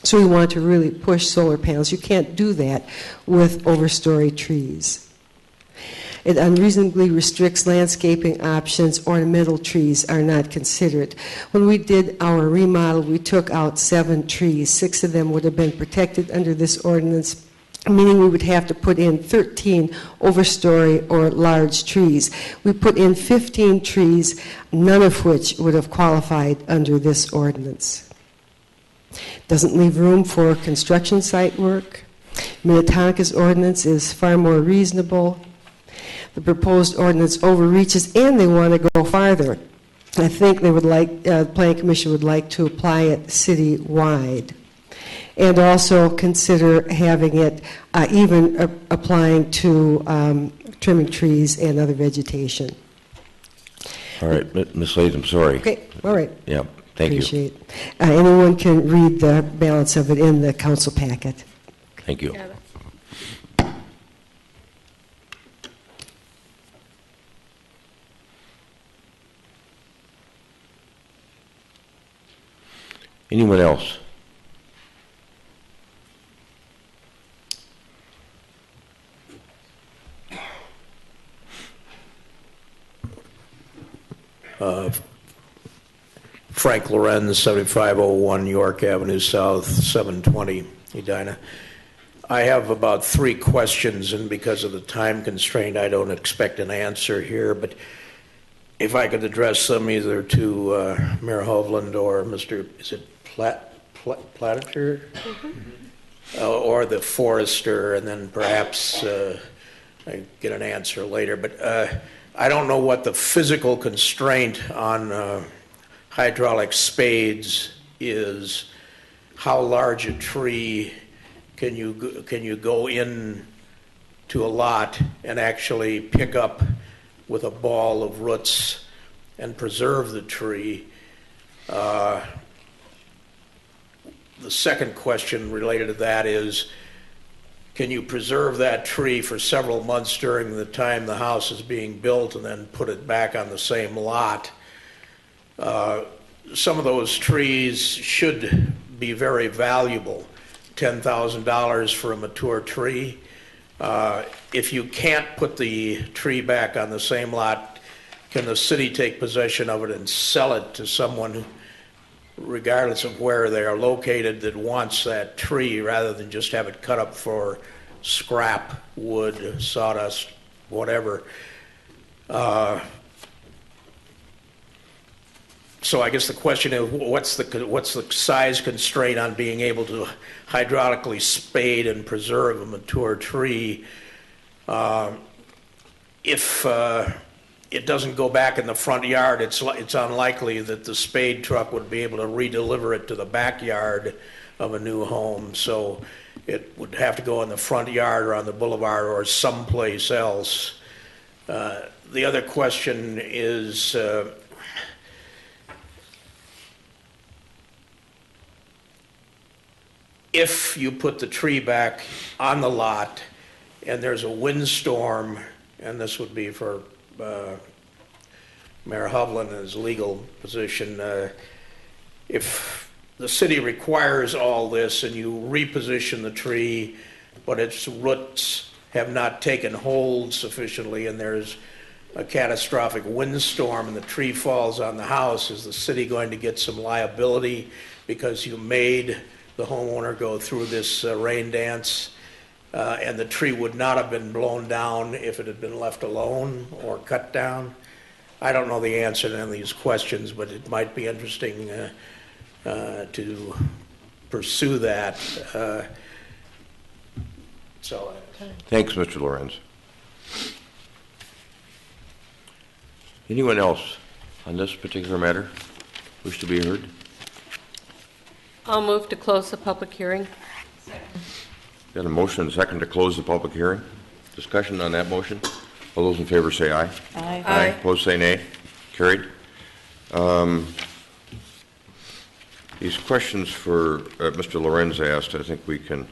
Speaker 14: So we want to really push solar panels. You can't do that with overstory trees. It unreasonably restricts landscaping options. Ornamental trees are not considered. When we did our remodel, we took out 7 trees. 6 of them would have been protected under this ordinance, meaning we would have to put in 13 overstory or large trees. We put in 15 trees, none of which would have qualified under this ordinance. Doesn't leave room for construction site work. Minnetonka's ordinance is far more reasonable. The proposed ordinance overreaches, and they want to go farther. I think they would like, the Planning Commission would like to apply it city-wide, and also consider having it even applying to trimming trees and other vegetation.
Speaker 1: All right, Ms. Latham, sorry.
Speaker 14: Okay, all right.
Speaker 1: Yeah, thank you.
Speaker 14: Appreciate. Anyone can read the balance of it in the council packet.
Speaker 1: Thank you. Anyone else?
Speaker 15: Frank Lorenz, 7501 York Avenue South, 720 Edina. I have about 3 questions, and because of the time constraint, I don't expect an answer here, but if I could address them either to Mayor Hovland or Mr. Is it Platter? Or the forester, and then perhaps I get an answer later. But I don't know what the physical constraint on hydraulic spades is. How large a tree can you go in to a lot and actually pick up with a ball of roots and preserve the tree? The second question related to that is, can you preserve that tree for several months during the time the house is being built and then put it back on the same lot? Some of those trees should be very valuable, $10,000 for a mature tree. If you can't put the tree back on the same lot, can the city take possession of it and sell it to someone who, regardless of where they are located, that wants that tree, rather than just have it cut up for scrap, wood, sawdust, whatever? So I guess the question is, what's the size constraint on being able to hydraulically spade and preserve a mature tree? If it doesn't go back in the front yard, it's unlikely that the spade truck would be able to redeliver it to the backyard of a new home. So it would have to go in the front yard or on the boulevard or someplace else. The other question is, if you put the tree back on the lot and there's a windstorm, and this would be for Mayor Hovland in his legal position, if the city requires all this and you reposition the tree, but its roots have not taken hold sufficiently and there's a catastrophic windstorm and the tree falls on the house, is the city going to get some liability because you made the homeowner go through this rain dance and the tree would not have been blown down if it had been left alone or cut down? I don't know the answer to any of these questions, but it might be interesting to pursue that.
Speaker 1: Thanks, Mr. Lorenz. Anyone else on this particular matter wish to be heard?
Speaker 3: I'll move to close the public hearing.
Speaker 1: Got a motion and a second to close the public hearing. Discussion on that motion. All those in favor say aye.
Speaker 9: Aye.
Speaker 1: Aye. Opposed say nay. Carried. These questions for Mr. Lorenz asked, I think we can,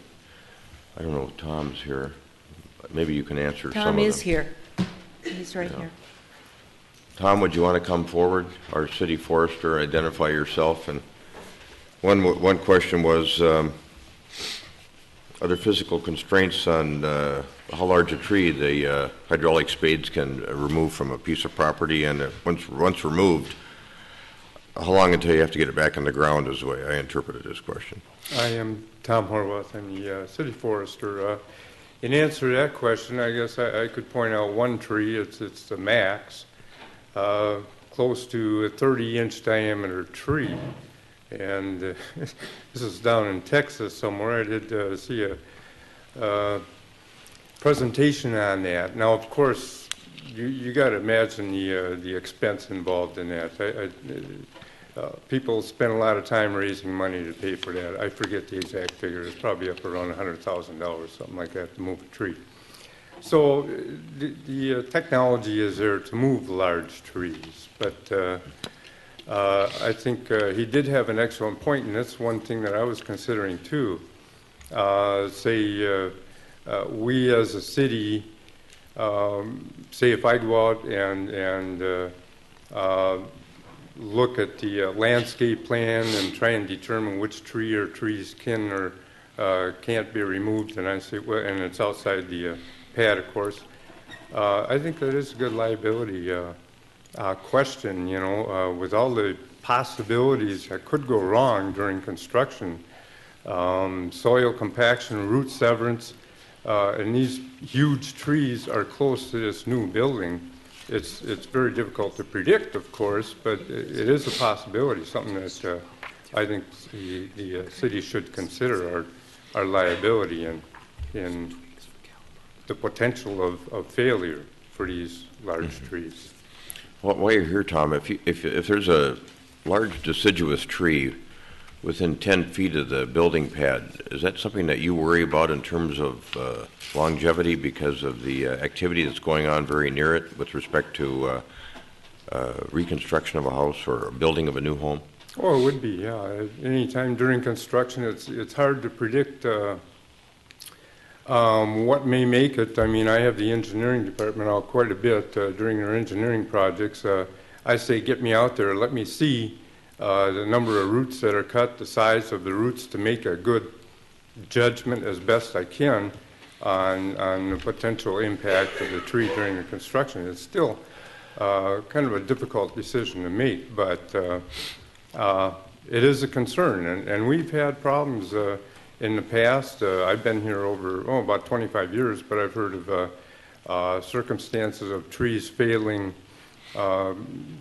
Speaker 1: I don't know if Tom's here. Maybe you can answer some of them.
Speaker 9: Tom is here. He's right here.
Speaker 1: Tom, would you want to come forward? Our city forester, identify yourself. And one question was, are there physical constraints on how large a tree the hydraulic spades can remove from a piece of property? And once removed, how long until you have to get it back in the ground is the way I interpreted this question.
Speaker 16: I am Tom Horwath. I'm the city forester. In answer to that question, I guess I could point out one tree. It's the max, close to a 30-inch diameter tree. And this is down in Texas somewhere. I did see a presentation on that. Now, of course, you got to imagine the expense involved in that. People spend a lot of time raising money to pay for that. I forget the exact figure. It's probably up around $100,000, something like that, to move a tree. So the technology is there to move large trees, but I think he did have an excellent point, and that's one thing that I was considering too. We as a city, say if I go out and look at the landscape plan and try and determine which tree or trees can or can't be removed, and I say, well, and it's outside the pad, of course, I think that is a good liability question, with all the possibilities that could go wrong during construction, soil compaction, root severance, and these huge trees are close to this new building. It's very difficult to predict, of course, but it is a possibility, something that I think the city should consider our liability in the potential of failure for these large trees.
Speaker 1: Well, while you're here, Tom, if there's a large deciduous tree within 10 feet of the building pad, is that something that you worry about in terms of longevity because of the activity that's going on very near it with respect to reconstruction of a house or building of a new home?
Speaker 16: Oh, it would be, yeah. Any time during construction, it's hard to predict what may make it. I mean, I have the engineering department out quite a bit during their engineering projects. I say, get me out there, let me see the number of roots that are cut, the size of the roots, to make a good judgment as best I can on the potential impact of the tree during the construction. It's still kind of a difficult decision to make, but it is a concern, and we've had problems in the past. I've been here over about 25 years, but I've heard of circumstances of trees failing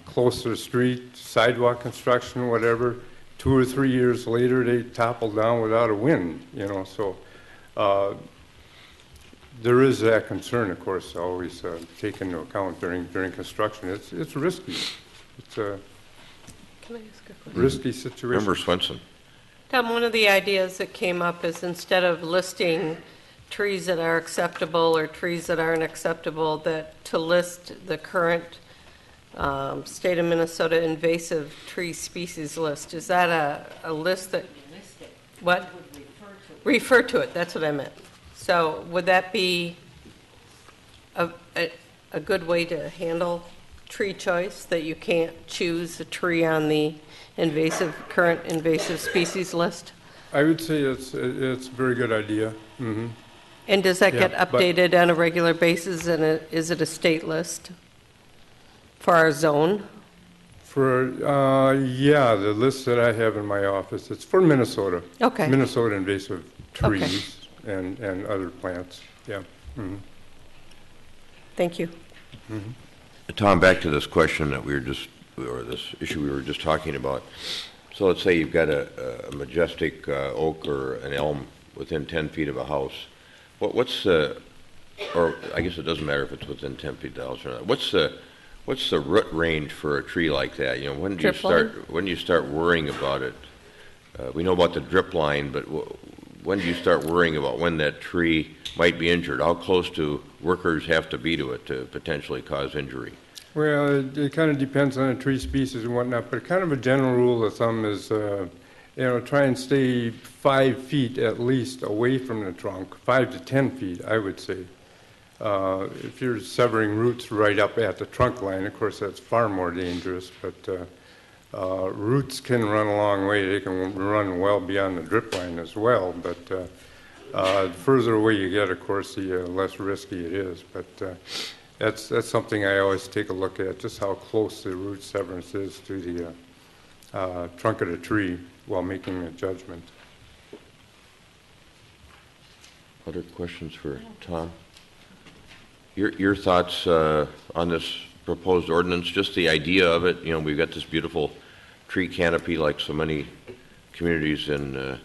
Speaker 16: close to the street, sidewalk construction, whatever. 2 or 3 years later, they toppled down without a wind, so there is that concern, of course, always take into account during construction. It's risky. It's a
Speaker 3: Can I ask a question?
Speaker 16: risky situation.
Speaker 1: Member Swenson.
Speaker 3: Tom, one of the ideas that came up is instead of listing trees that are acceptable or trees that aren't acceptable, that to list the current state of Minnesota invasive tree species list. Is that a list that... What? Refer to it, that's what I meant. So would that be a good way to handle tree choice, that you can't choose a tree on the current invasive species list?
Speaker 16: I would say it's a very good idea. Mm-hmm.
Speaker 3: And does that
Speaker 16: Yeah,
Speaker 3: get updated on a regular basis, and is it a state list for our zone?
Speaker 16: Yeah, the list that I have in my office, it's for Minnesota.
Speaker 3: Okay.
Speaker 16: Minnesota invasive trees and other plants, yeah. Mm-hmm.
Speaker 3: Thank you.
Speaker 16: Mm-hmm.
Speaker 1: Tom, back to this question that this issue we were just talking about. So let's say you've got a majestic oak or an elm within 10 feet of a house. What's the, or I guess it doesn't matter if it's within 10 feet of the house or not. What's the root range for a tree like that? You know, when do you start worrying about it? We know about the drip line, but when do you start worrying about when that tree might be injured? How close do workers have to be to it to potentially cause injury?
Speaker 16: Well, it kind of depends on the tree species and whatnot, but kind of a general rule of thumb is, try and stay 5 feet at least away from the trunk, 5 to 10 feet, I would say. If you're severing roots right up at the trunk line, of course, that's far more dangerous, but roots can run a long way. They can run well beyond the drip line as well, but the further away you get, of course, the less risky it is. But that's something I always take a look at, just how close the root severance is to the trunk of the tree while making a judgment.
Speaker 1: Other questions for Tom? Your thoughts on this proposed ordinance, just the idea of it. You know, we've got this beautiful tree canopy like so many communities in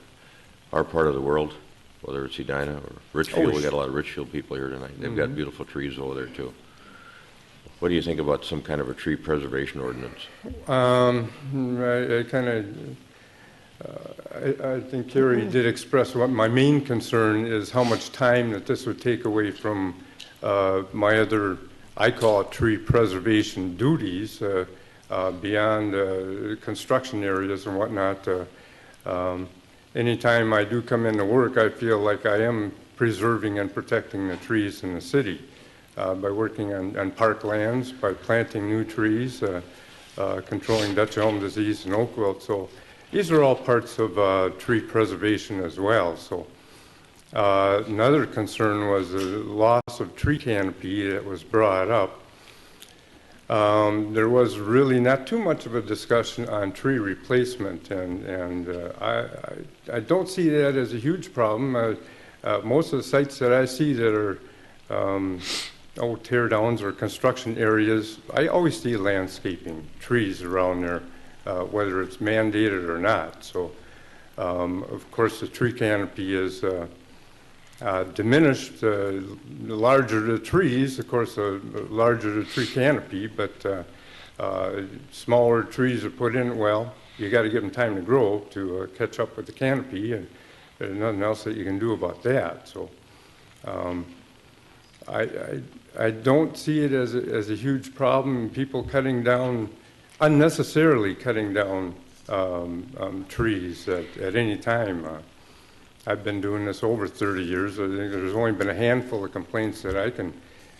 Speaker 1: our part of the world, whether it's Edina or Richfield. We got a lot of Richfield people here tonight. They've got beautiful trees over there too. What do you think about some kind of a tree preservation ordinance?
Speaker 16: I think Carrie did express what my main concern is, how much time that this would take away from my other, I call it tree preservation duties, beyond construction areas and whatnot. Anytime I do come into work, I feel like I am preserving and protecting the trees in the city by working on park lands, by planting new trees, controlling Dutch elm disease and oak wilt. So these are all parts of tree preservation as well. So another concern was the loss of tree canopy that was brought up. There was really not too much of a discussion on tree replacement, and I don't see that as a huge problem. Most of the sites that I see that are tear downs or construction areas, I always see landscaping, trees around there, whether it's mandated or not. So, of course, the tree canopy is diminished. The larger the trees, of course, the larger the tree canopy, but smaller trees are put in, well, you got to give them time to grow to catch up with the canopy, and there's nothing else that you can do about that. So I don't see it as a huge problem, people unnecessarily cutting down trees at any time. I've been doing this over 30 years. I think there's only been a handful of complaints that I can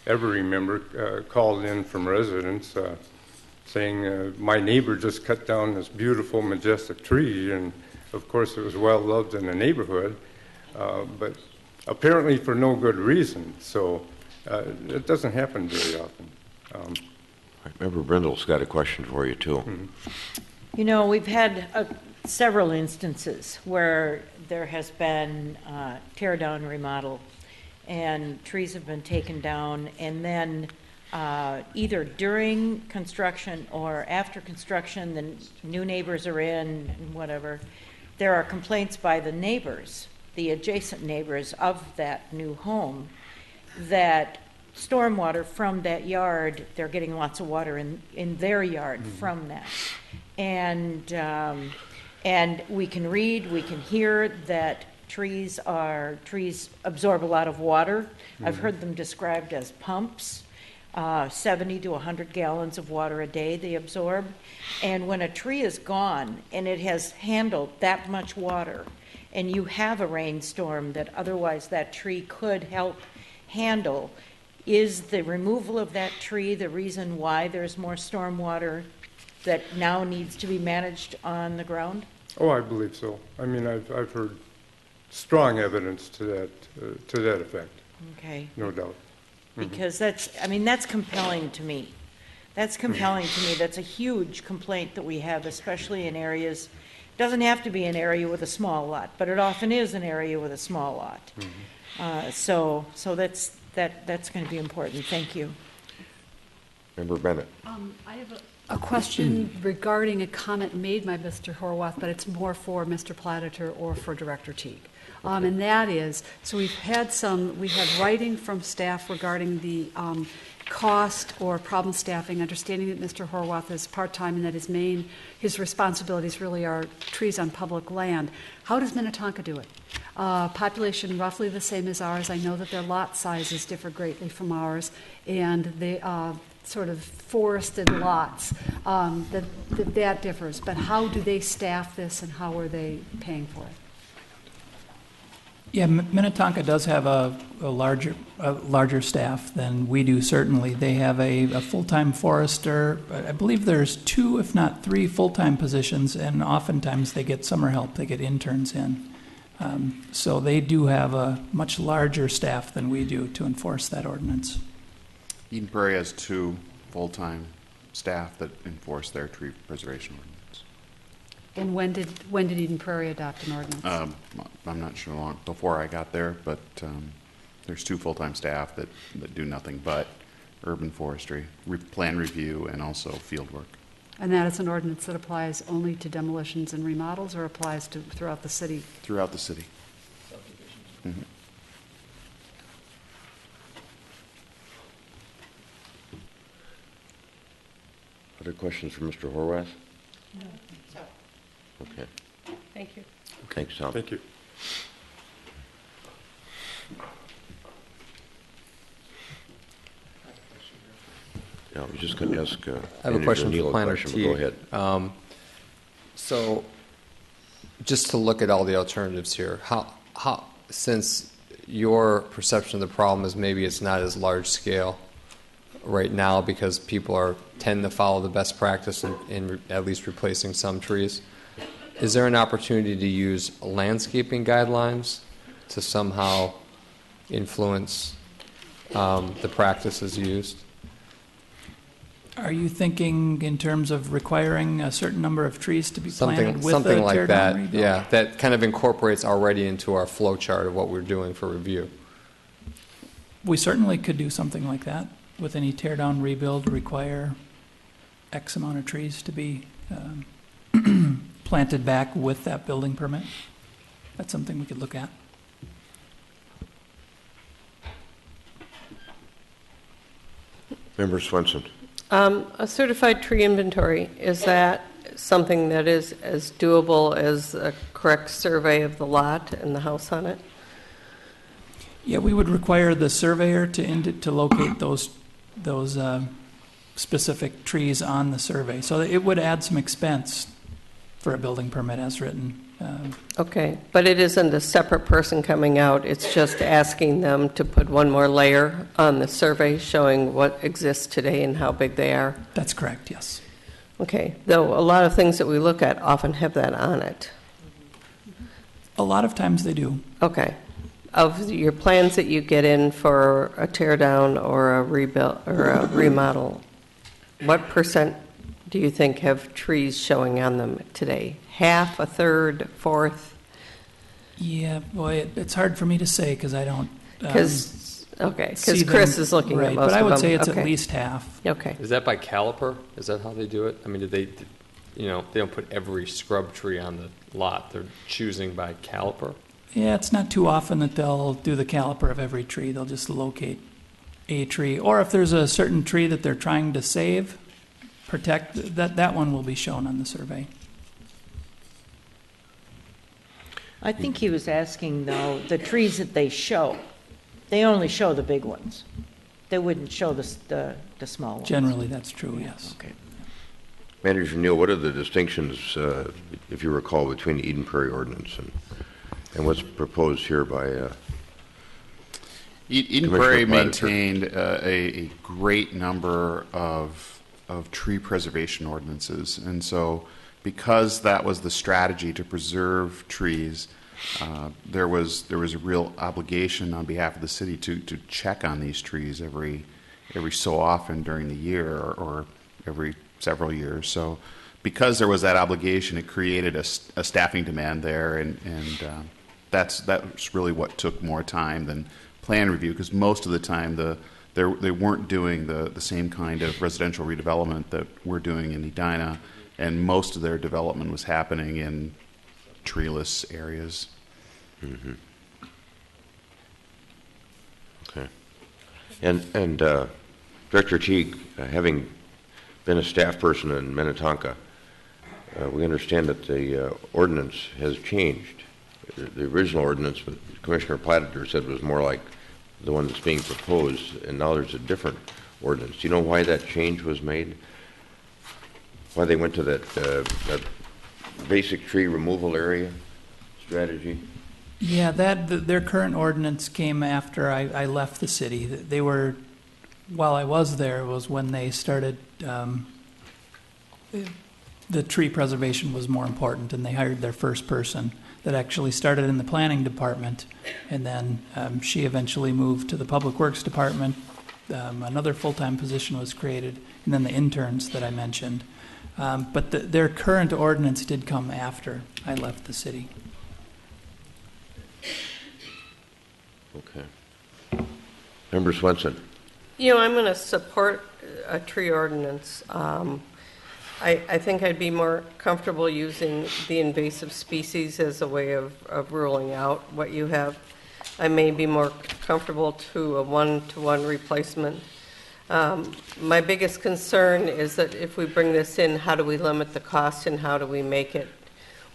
Speaker 16: ever remember called in from residents saying my neighbor just cut down this beautiful, majestic tree, and of course it was well loved in the neighborhood, but apparently for no good reason. So it doesn't happen very often.
Speaker 1: Member Brindle's got a question for you too.
Speaker 16: Mm-hmm.
Speaker 9: You know, we've had several instances where there has been tear down, remodel, and trees have been taken down, and then either during construction or after construction, the new neighbors are in and whatever, there are complaints by the neighbors, the adjacent neighbors of that new home, that stormwater from that yard, they're getting lots of water in their yard from that. And we can read, we can hear that trees absorb a lot of water. I've heard them described as pumps, 70 to 100 gallons of water a day they absorb. And when a tree is gone and it has handled that much water, and you have a rainstorm that otherwise that tree could help handle, is the removal of that tree the reason why there's more stormwater that now needs to be managed on the ground?
Speaker 16: Oh, I believe so. I mean, I've heard strong evidence to that effect.
Speaker 9: Okay.
Speaker 16: No doubt.
Speaker 9: Because that's compelling to me. That's compelling to me. That's a huge complaint that we have, especially in areas. It doesn't have to be an area with a small lot, but it often is an area with a small lot. So that's going to be important. Thank you.
Speaker 1: Member Bennett.
Speaker 4: I have a question regarding a comment made by Mr. Horwath, but it's more for Mr. Platter or for Director Teague. And that is, so we had writing from staff regarding the cost or problem staffing, understanding that Mr. Horwath is part-time and that his responsibilities really are trees on public land. How does Minnetonka do it? Population roughly the same as ours. I know that their lot sizes differ greatly from ours, and they sort of forested lots, that differs. But how do they staff this, and how are they paying for it?
Speaker 10: Yeah, Minnetonka does have a larger staff than we do, certainly. They have a full-time forester. I believe there's 2, if not 3, full-time positions, and oftentimes they get summer help. They get interns in. So they do have a much larger staff than we do to enforce that ordinance.
Speaker 5: Eden Prairie has 2 full-time staff that enforce their tree preservation ordinance.
Speaker 4: And when did Eden Prairie adopt an ordinance?
Speaker 5: I'm not sure long before I got there, but there's 2 full-time staff that do nothing but urban forestry, plan review, and also field work.
Speaker 4: And that is an ordinance that applies only to demolitions and remodels, or applies to throughout the city?
Speaker 5: Throughout the city. Mm-hmm.
Speaker 1: Other questions for Mr. Horwath?
Speaker 3: No.
Speaker 1: Okay.
Speaker 3: Thank you.
Speaker 1: Thanks, Tom.
Speaker 16: Thank you.
Speaker 1: Yeah, I was just going to ask
Speaker 8: I have a question for Planner T.
Speaker 1: Go ahead.
Speaker 8: So, just to look at all the alternatives here, how since your perception of the problem is maybe it's not as large scale right now because people tend to follow the best practice in at least replacing some trees, is there an opportunity to use landscaping guidelines to somehow influence the practices used?
Speaker 10: Are you thinking in terms of requiring a certain number of trees to be planted with
Speaker 8: something
Speaker 10: the
Speaker 8: like
Speaker 10: tear-down
Speaker 8: that?
Speaker 10: rebuild?
Speaker 8: Yeah, that kind of incorporates already into our flow chart of what we're doing for review.
Speaker 10: We certainly could do something like that. With any tear-down rebuild, require X amount of trees to be planted back with that building permit. That's something we could look at.
Speaker 1: Member Swenson.
Speaker 3: A certified tree inventory, is that something that is as doable as a correct survey of the lot and the house on it?
Speaker 10: Yeah, we would require the surveyor to locate those specific trees on the survey. So it would add some expense for a building permit as written.
Speaker 3: Okay, but it isn't a separate person coming out, it's just asking them to put one more layer on the survey showing what exists today and how big they are?
Speaker 10: That's correct, yes.
Speaker 3: Okay, though a lot of things that we look at often have that on it.
Speaker 10: A lot of times they do.
Speaker 3: Okay. Of your plans that you get in for a tear down or a rebuild or a remodel, what percent do you think have trees showing on them today? Half, a third, 1/4?
Speaker 10: Yeah, boy, it's hard for me to say because I don't.
Speaker 3: Because Chris is looking at most of them.
Speaker 10: But I would say it's
Speaker 3: okay.
Speaker 10: at least half.
Speaker 3: Okay.
Speaker 8: Is that by caliper? Is that how they do it? I mean, they don't put every scrub tree on the lot. They're choosing by caliper.
Speaker 10: Yeah, it's not too often that they'll do the caliper of every tree. They'll just locate a tree, or if there's a certain tree that they're trying to save, protect, that one will be shown on the survey.
Speaker 9: I think he was asking, though, the trees that they show, they only show the big ones. They wouldn't show the small ones.
Speaker 10: Generally, that's true, yes.
Speaker 9: Okay.
Speaker 1: Manager Neal, what are the distinctions, if you recall, between the Eden Prairie ordinance and what's proposed here by...
Speaker 5: Eden
Speaker 1: Commissioner
Speaker 5: Prairie
Speaker 1: Platter.
Speaker 5: maintained a great number of tree preservation ordinances, and so because that was the strategy to preserve trees, there was a real obligation on behalf of the city to check on these trees every so often during the year or every several years. So because there was that obligation, it created a staffing demand there, and that's really what took more time than plan review, because most of the time they weren't doing the same kind of residential redevelopment that we're doing in Edina, and most of their development was happening in treeless areas.
Speaker 1: Mm-hmm. Okay. And Director Teague, having been a staff person in Minnetonka, we understand that the ordinance has changed. The original ordinance, Commissioner Platter said, was more like the one that's being proposed, and now there's a different ordinance. Do you know why that change was made? Why they went to that basic tree removal area strategy?
Speaker 10: Yeah, their current ordinance came after I left the city. They were, while I was there, was when they started, the tree preservation was more important, and they hired their first person that actually started in the planning department, and then she eventually moved to the public works department. Another full-time position was created, and then the interns that I mentioned. But their current ordinance did come after I left the city.
Speaker 1: Okay. Member Swenson.
Speaker 3: You know, I'm going to support a tree ordinance. I think I'd be more comfortable using the invasive species as a way of ruling out what you have. I may be more comfortable to a one-to-one replacement. My biggest concern is that if we bring this in, how do we limit the cost and how do we make it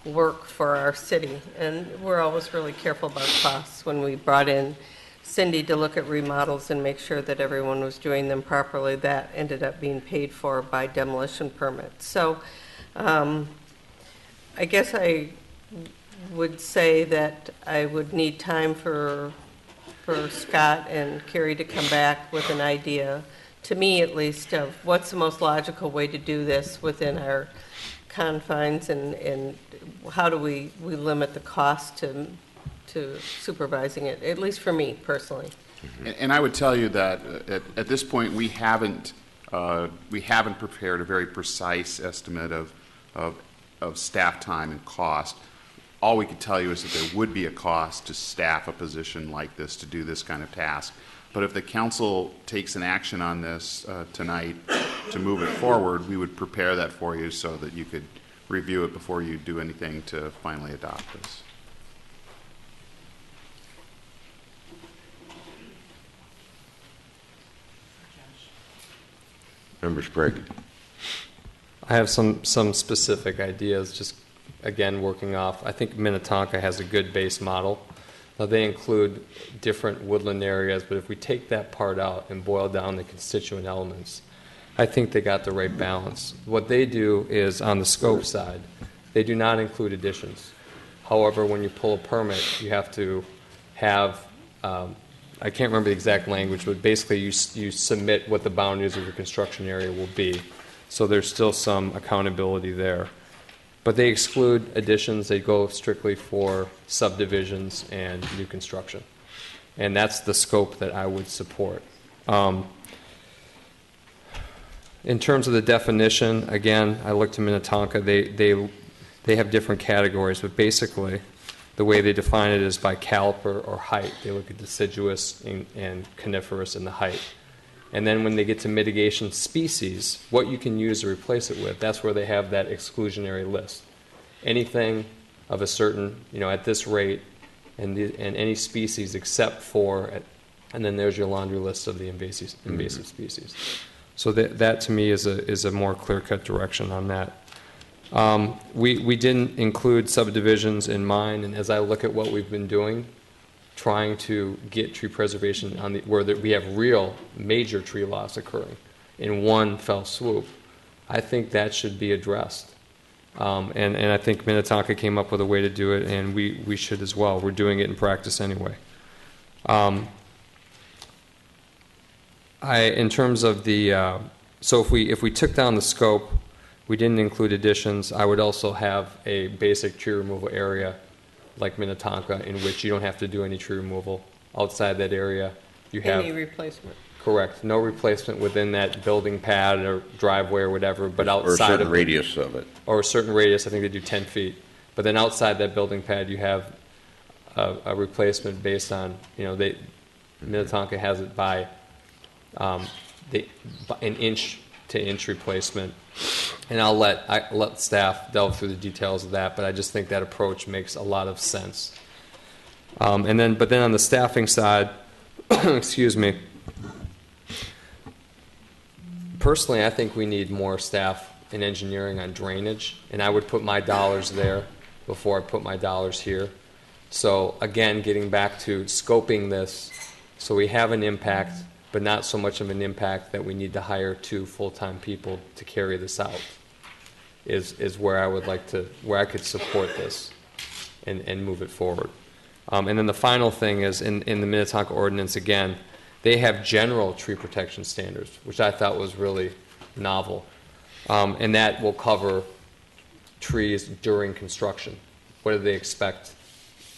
Speaker 3: work for our city? And we're always really careful about costs. When we brought in Cindy to look at remodels and make sure that everyone was doing them properly, that ended up being paid for by demolition permits. So I guess I would say that I would need time for Scott and Carrie to come back with an idea, to me at least, of what's the most logical way to do this within our confines, and how do we limit the cost to supervising it, at least for me personally.
Speaker 5: And I would tell you that at this point we haven't prepared a very precise estimate of staff time and cost. All we could tell you is that there would be a cost to staff a position like this to do this kind of task. But if the council takes an action on this tonight to move it forward, we would prepare that for you so that you could review it before you do anything to finally adopt this.
Speaker 1: Member Sprague.
Speaker 8: I have some specific ideas, just again working off. I think Minnetonka has a good base model. Now they include different woodland areas, but if we take that part out and boil down the constituent elements, I think they got the right balance. What they do is on the scope side, they do not include additions. However, when you pull a permit, you have to have, I can't remember the exact language, but basically you submit what the boundaries of your construction area will be. So there's still some accountability there. But they exclude additions. They go strictly for subdivisions and new construction. And that's the scope that I would support. In terms of the definition, again, I looked to Minnetonka. They have different categories, but basically the way they define it is by caliper or height. They look at deciduous and coniferous in the height. And then when they get to mitigation species, what you can use to replace it with, that's where they have that exclusionary list. Anything of a certain, at this rate, and any species except for, and then there's your laundry list of the invasive species. So that to me is a more clear-cut direction on that. We didn't include subdivisions in mine, and as I look at what we've been doing, trying to get tree preservation where we have real major tree loss occurring in one fell swoop, I think that should be addressed. And I think Minnetonka came up with a way to do it, and we should as well. We're doing it in practice anyway. In terms of the, so if we took down the scope, we didn't include additions, I would also have a basic tree removal area like Minnetonka in which you don't have to do any tree removal. Outside that area, you have...
Speaker 3: Any replacement.
Speaker 8: Correct. No replacement within that building pad or driveway or whatever, but outside
Speaker 1: or a certain
Speaker 8: of
Speaker 1: radius of it.
Speaker 8: Or a certain radius, I think they do 10 feet. But then outside that building pad, you have a replacement based on, Minnetonka has it by an inch-to-inch replacement. And I'll let staff delve through the details of that, but I just think that approach makes a lot of sense. But then on the staffing side, excuse me, personally, I think we need more staff in engineering on drainage, and I would put my dollars there before I put my dollars here. So again, getting back to scoping this, so we have an impact, but not so much of an impact that we need to hire 2 full-time people to carry this out, is where I would like to, where I could support this and move it forward. And then the final thing is in the Minnetonka ordinance, again, they have general tree protection standards, which I thought was really novel. And that will cover trees during construction. What do they expect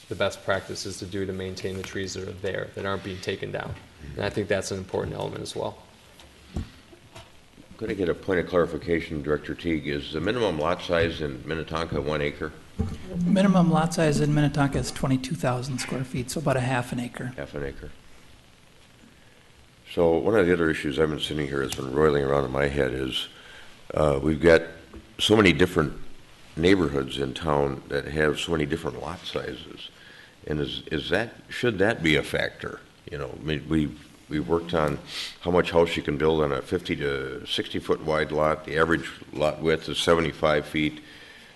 Speaker 8: the best practices to do to maintain the trees that are there, that aren't being taken down? And I think that's an important element as well.
Speaker 1: Could I get a point of clarification, Director Teague? Is the minimum lot size in Minnetonka 1 acre?
Speaker 10: Minimum lot size in Minnetonka is 22,000 square feet, so about a half an acre.
Speaker 1: Half an acre. So one of the other issues I've been sitting here has been roiling around in my head is we've got so many different neighborhoods in town that have so many different lot sizes. And should that be a factor? I mean, we worked on how much house you can build on a 50 to 60 foot wide lot. The average lot width is 75 feet.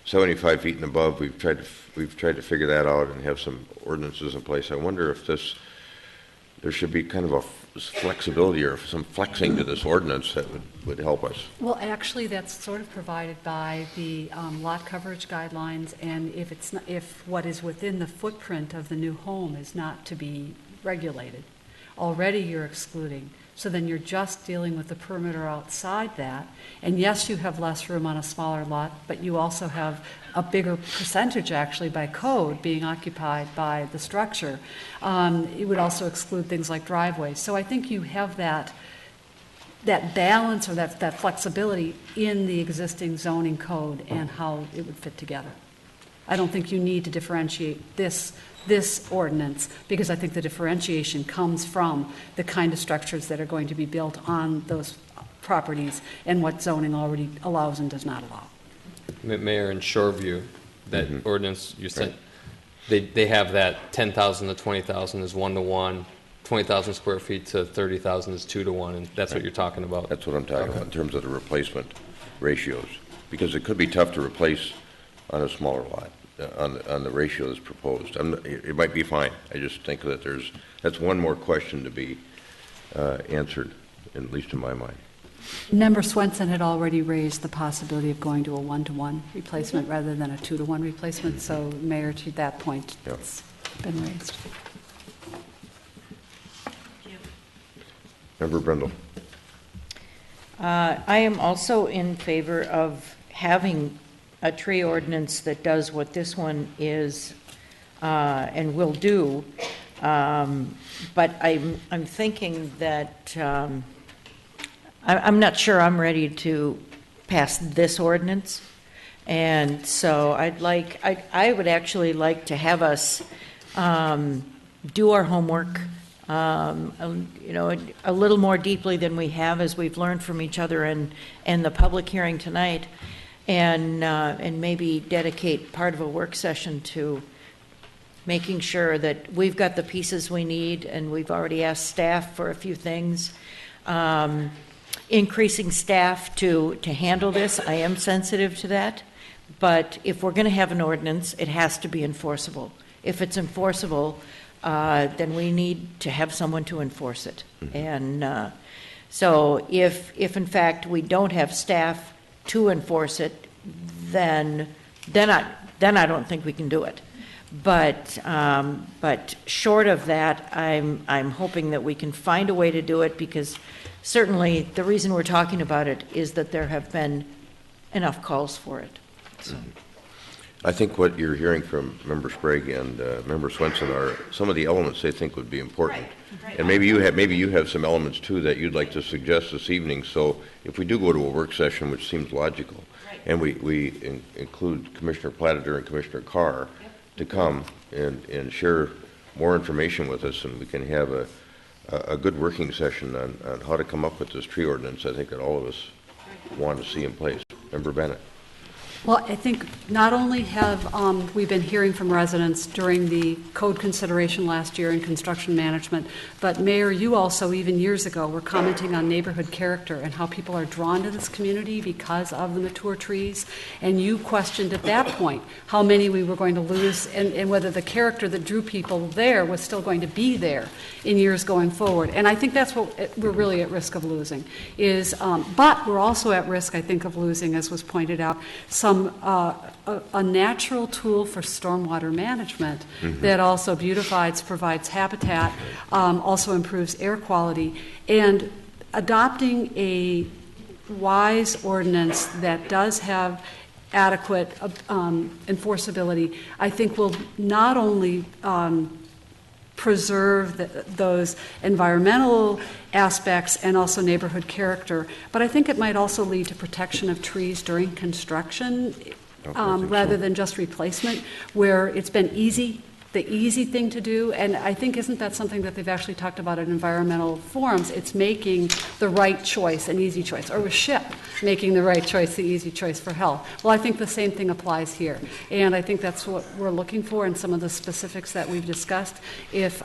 Speaker 1: 75 feet and above. We've tried to figure that out and have some ordinances in place. I wonder if there should be kind of a flexibility or some flexing to this ordinance that would help us.
Speaker 4: Well, actually, that's sort of provided by the lot coverage guidelines, and if what is within the footprint of the new home is not to be regulated, already you're excluding. So then you're just dealing with the perimeter outside that. And yes, you have less room on a smaller lot, but you also have a bigger percentage actually by code being occupied by the structure. It would also exclude things like driveways. So I think you have that balance or that flexibility in the existing zoning code and how it would fit together. I don't think you need to differentiate this ordinance, because I think the differentiation comes from the kind of structures that are going to be built on those properties and what zoning already allows and does not allow.
Speaker 8: Mayor, in Shoreview, that ordinance you said, they have that 10,000 to 20,000 is 1-to-1, 20,000 square feet to 30,000 is 2-to-1, and that's what you're talking about.
Speaker 1: That's what I'm talking about in terms of the replacement ratios, because it could be tough to replace on a smaller lot. On the ratio that's proposed. It might be fine. I just think that that's one more question to be answered, at least in my mind.
Speaker 4: Member Swenson had already raised the possibility of going to a 1-to-1 replacement rather than a 2-to-1 replacement, so Mayor, to that point, it's been raised.
Speaker 1: Member Brindle.
Speaker 9: I am also in favor of having a tree ordinance that does what this one is and will do, but I'm thinking that I'm not sure I'm ready to pass this ordinance, and so I would actually like to have us do our homework, a little more deeply than we have, as we've learned from each other and the public hearing tonight. And maybe dedicate part of a work session to making sure that we've got the pieces we need, and we've already asked staff for a few things. Increasing staff to handle this, I am sensitive to that, but if we're going to have an ordinance, it has to be enforceable. If it's enforceable, then we need to have someone to enforce it. And so if in fact we don't have staff to enforce it, then I don't think we can do it. But short of that, I'm hoping that we can find a way to do it, because certainly, the reason we're talking about it is that there have been enough calls for it. So.
Speaker 1: I think what you're hearing from Member Sprague and Member Swenson are some of the elements they think would be important.
Speaker 9: Right.
Speaker 1: And maybe you have some elements too that you'd like to suggest this evening. So if we do go to a work session, which seems logical, and we include Commissioner Platter and Commissioner Carr to come and share more information with us, and we can have a good working session on how to come up with this tree ordinance, I think that all of us want to see in place. Member Bennett.
Speaker 4: Well, I think not only have we been hearing from residents during the code consideration last year in construction management, but Mayor, you also, even years ago, were commenting on neighborhood character and how people are drawn to this community because of the mature trees. And you questioned at that point how many we were going to lose and whether the character that drew people there was still going to be there in years going forward. And I think that's what we're really at risk of losing is, but we're also at risk, I think, of losing, as was pointed out, a natural tool for stormwater management that also beautifies, provides habitat, also improves air quality, and adopting a wise ordinance that does have adequate enforceability, I think will not only preserve those environmental aspects and also neighborhood character, but I think it might also lead to protection of trees during construction rather than just replacement, where it's been the easy thing to do. And I think, isn't that something that they've actually talked about in environmental forums? It's making the right choice, an easy choice, or with SHIP, making the right choice, the easy choice for health. Well, I think the same thing applies here. And I think that's what we're looking for in some of the specifics that we've discussed. If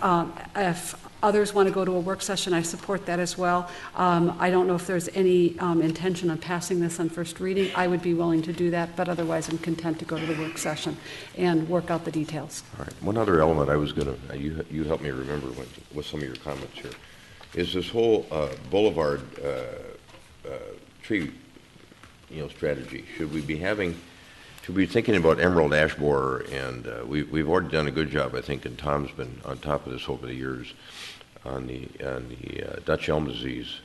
Speaker 4: others want to go to a work session, I support that as well. I don't know if there's any intention of passing this on first reading. I would be willing to do that, but otherwise I'm content to go to the work session and work out the details.
Speaker 1: All right. One other element I was going to, you help me remember with some of your comments here, is this whole boulevard tree, strategy. Should we be thinking about emerald ash borer? And we've already done a good job, I think, and Tom's been on top of this over the years on the Dutch elm disease.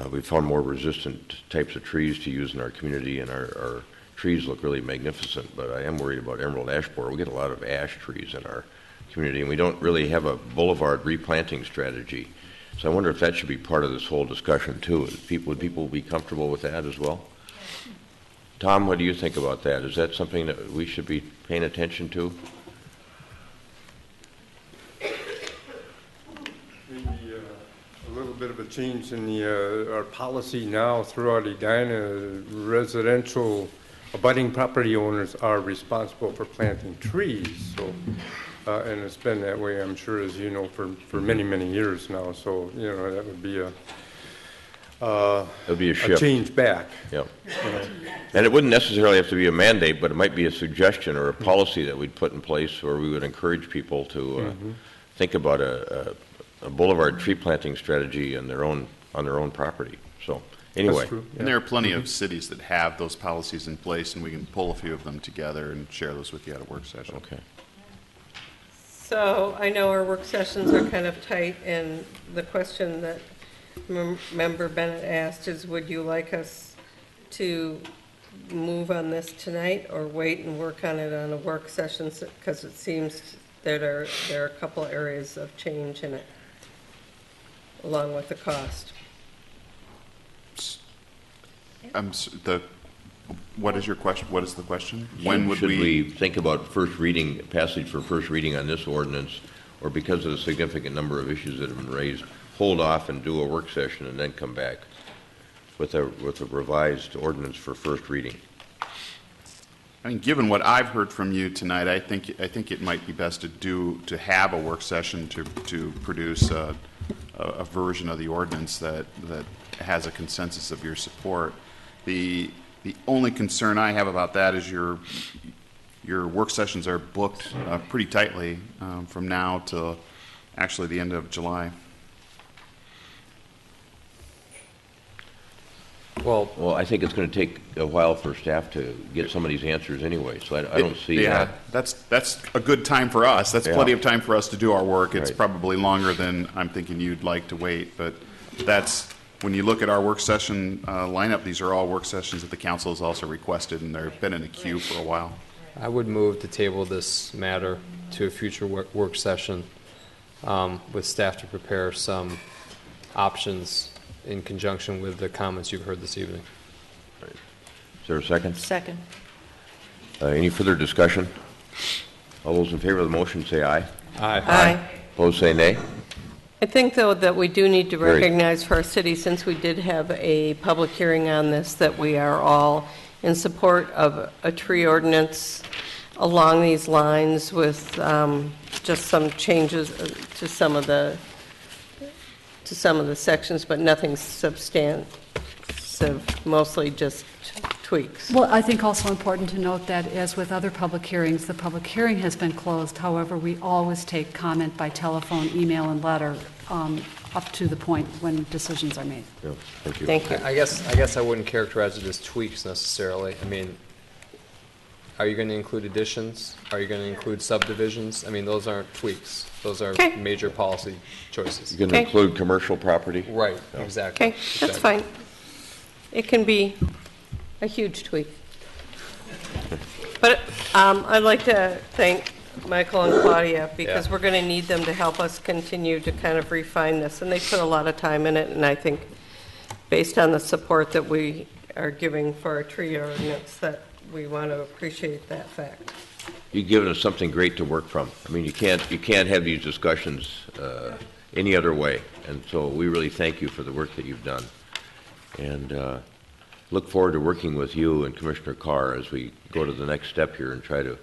Speaker 1: We've found more resistant types of trees to use in our community, and our trees look really magnificent, but I am worried about emerald ash borer. We get a lot of ash trees in our community, and we don't really have a boulevard replanting strategy. So I wonder if that should be part of this whole discussion too. Would people be comfortable with that as well? Tom, what do you think about that? Is that something that we should be paying attention to?
Speaker 16: Maybe a little bit of a change in our policy now throughout Edina. Residential abutting property owners are responsible for planting trees. So, and it's been that way, I'm sure, as you know, for many, many years now. So, that would be a
Speaker 1: shift.
Speaker 16: Change back.
Speaker 1: Yep. And it wouldn't necessarily have to be a mandate, but it might be a suggestion or a policy that we'd put in place where we would encourage people to think about a boulevard tree planting strategy on their own property. So anyway.
Speaker 5: Yeah. And there are plenty of cities that have those policies in place, and we can pull a few of them together and share those with you at a work session.
Speaker 1: Okay.
Speaker 3: So I know our work sessions are kind of tight, and the question that Member Bennett asked is, would you like us to move on this tonight or wait and work on it on a work session? Because it seems that there are a couple areas of change in it, along with the cost.
Speaker 5: What is your question? What is the question?
Speaker 1: When should we think about passage for first reading on this ordinance, or because of the significant number of issues that have been raised, hold off and do a work session and then come back with a revised ordinance for first reading?
Speaker 5: I mean, given what I've heard from you tonight, I think it might be best to have a work session to produce a version of the ordinance that has a consensus of your support. The only concern I have about that is your work sessions are booked pretty tightly from now to actually the end of July.
Speaker 1: Well, I think it's going to take a while for staff to get some of these answers anyway, so I don't see that.
Speaker 5: That's a good time for us. That's plenty of time for us to do our work. It's probably longer than I'm thinking you'd like to wait, but that's when you look at our work session lineup, these are all work sessions that the council has also requested, and they've been in a queue for a while.
Speaker 8: I would move to table this matter to a future work session with staff to prepare some options in conjunction with the comments you've heard this evening.
Speaker 1: Is there a second?
Speaker 9: Second.
Speaker 1: Any further discussion? All those in favor of the motion say aye.
Speaker 8: Aye.
Speaker 3: Aye.
Speaker 1: Opposed say nay.
Speaker 3: I think, though, that we do need to
Speaker 1: Very.
Speaker 3: recognize for our city, since we did have a public hearing on this, that we are all in support of a tree ordinance along these lines with just some changes to some of the sections, but nothing substantive, mostly just tweaks.
Speaker 4: Well, I think also important to note that, as with other public hearings, the public hearing has been closed. However, we always take comment by telephone, email, and letter up to the point when decisions are made.
Speaker 1: Yeah, thank you.
Speaker 3: Thank you.
Speaker 8: I guess I wouldn't characterize it as tweaks necessarily. I mean, are you going to include additions? Are you going to include subdivisions? I mean, those aren't tweaks. Those are major policy choices.
Speaker 1: You're going to include commercial property?
Speaker 8: Right, exactly.
Speaker 3: Okay, that's fine. It can be a huge tweak. But I'd like to thank Michael and Claudia, because we're going to need them to help us continue to kind of refine this. And they put a lot of time in it, and I think based on the support that we are giving for our tree ordinance, that we want to appreciate that fact.
Speaker 1: You've given us something great to work from. I mean, you can't have these discussions any other way. And so we really thank you for the work that you've done. And look forward to working with you and Commissioner Carr as we go to the next step here and try to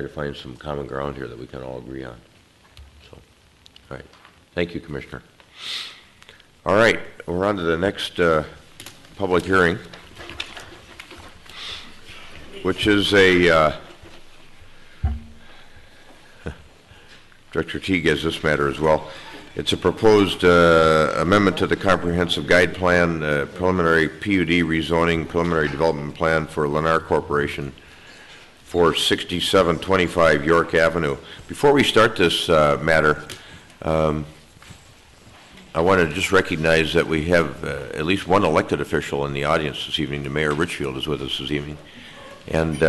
Speaker 1: find some common ground here that we can all agree on. So, all right. Thank you, Commissioner. All right. We're on to the next public hearing, which is a Director Teague has this matter as well. It's a proposed amendment to the Comprehensive Guide Plan, preliminary PUD rezoning, preliminary development plan for Lennar Corporation for 6725 York Avenue. Before we start this matter, I want to just recognize that we have at least one elected official in the audience this evening. The Mayor Richfield is with us this evening. And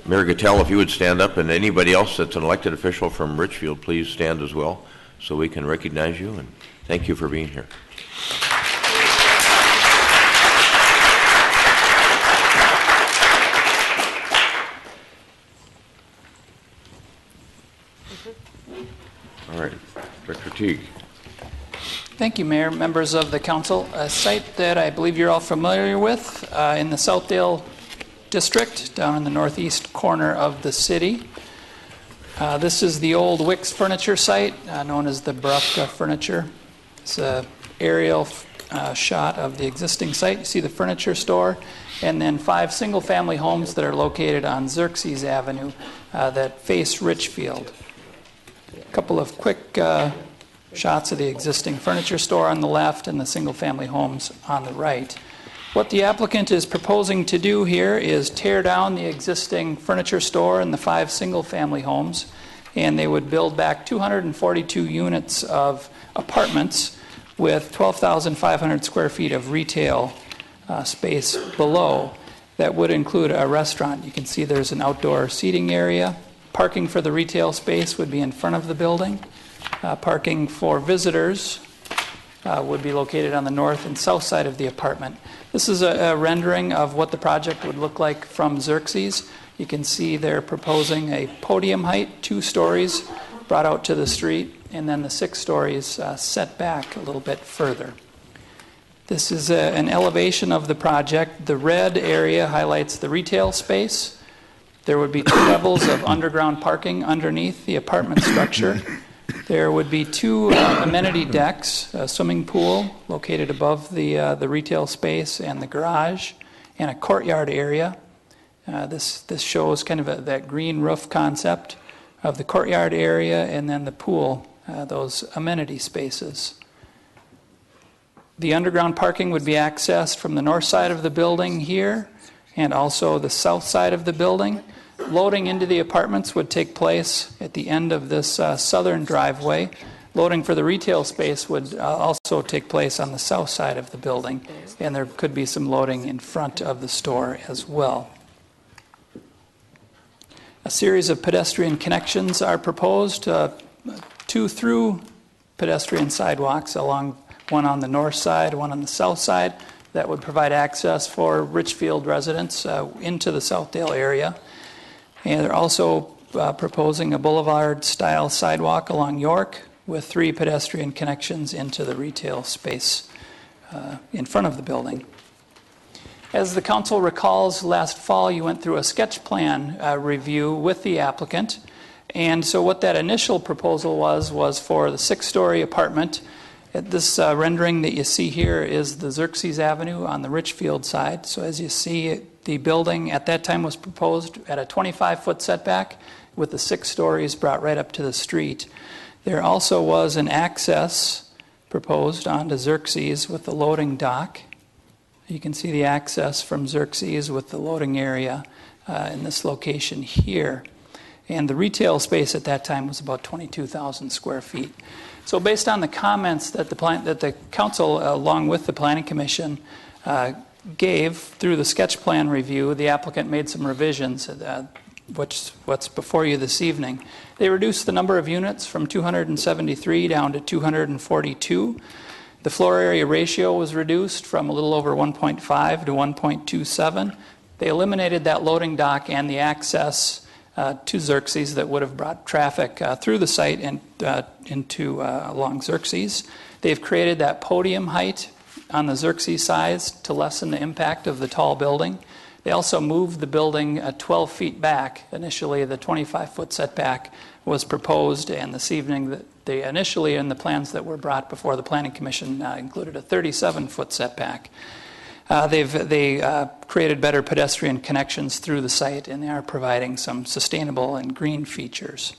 Speaker 1: Mayor Gattell, if you would stand up, and anybody else that's an elected official from Richfield, please stand as well so we can recognize you, and thank you for being here. All right, Director Teague.
Speaker 10: Thank you, Mayor, members of the council. A site that I believe you're all familiar with in the Southdale district, down in the northeast corner of the city. This is the old Wicks furniture site, known as the Barufka Furniture. It's an aerial shot of the existing site. You see the furniture store, and then 5 single-family homes that are located on Xerxes Avenue that face Richfield. A couple of quick shots of the existing furniture store on the left and the single-family homes on the right. What the applicant is proposing to do here is tear down the existing furniture store and the 5 single-family homes, and they would build back 242 units of apartments with 12,500 square feet of retail space below. That would include a restaurant. You can see there's an outdoor seating area. Parking for the retail space would be in front of the building. Parking for visitors would be located on the north and south side of the apartment. This is a rendering of what the project would look like from Xerxes. You can see they're proposing a podium height, 2 stories, brought out to the street, and then the 6 stories set back a little bit further. This is an elevation of the project. The red area highlights the retail space. There would be 2 levels of underground parking underneath the apartment structure. There would be 2 amenity decks, a swimming pool located above the retail space and the garage, and a courtyard area. This shows kind of that green roof concept of the courtyard area, and then the pool, those amenity spaces. The underground parking would be accessed from the north side of the building here, and also the south side of the building. Loading into the apartments would take place at the end of this southern driveway Loading for the retail space would also take place on the south side of the building, and there could be some loading in front of the store as well. A series of pedestrian connections are proposed, 2 through pedestrian sidewalks, along one on the north side, one on the south side, that would provide access for Richfield residents into the Southdale area. And they're also proposing a boulevard-style sidewalk along York with 3 pedestrian connections into the retail space in front of the building. As the council recalls, last fall you went through a sketch plan review with the applicant. And so what that initial proposal was for the 6-story apartment. This rendering that you see here is the Xerxes Avenue on the Richfield side. So as you see, the building at that time was proposed at a 25-foot setback with the 6 stories brought right up to the street. There also was an access proposed onto Xerxes with the loading dock. You can see the access from Xerxes with the loading area in this location here. And the retail space at that time was about 22,000 square feet. So based on the comments that the council, along with the Planning Commission, gave through the sketch plan review, the applicant made some revisions, what's before you this evening. They reduced the number of units from 273 down to 242. The floor area ratio was reduced from a little over 1.5 to 1.27. They eliminated that loading dock and the access to Xerxes that would have brought traffic through the site and along Xerxes. They've created that podium height on the Xerxes sides to lessen the impact of the tall building. They also moved the building 12 feet back. Initially, the 25-foot setback was proposed, and this evening, they initially in the plans that were brought before the Planning Commission included a 37-foot setback. They created better pedestrian connections through the site, and they are providing some sustainable and green features.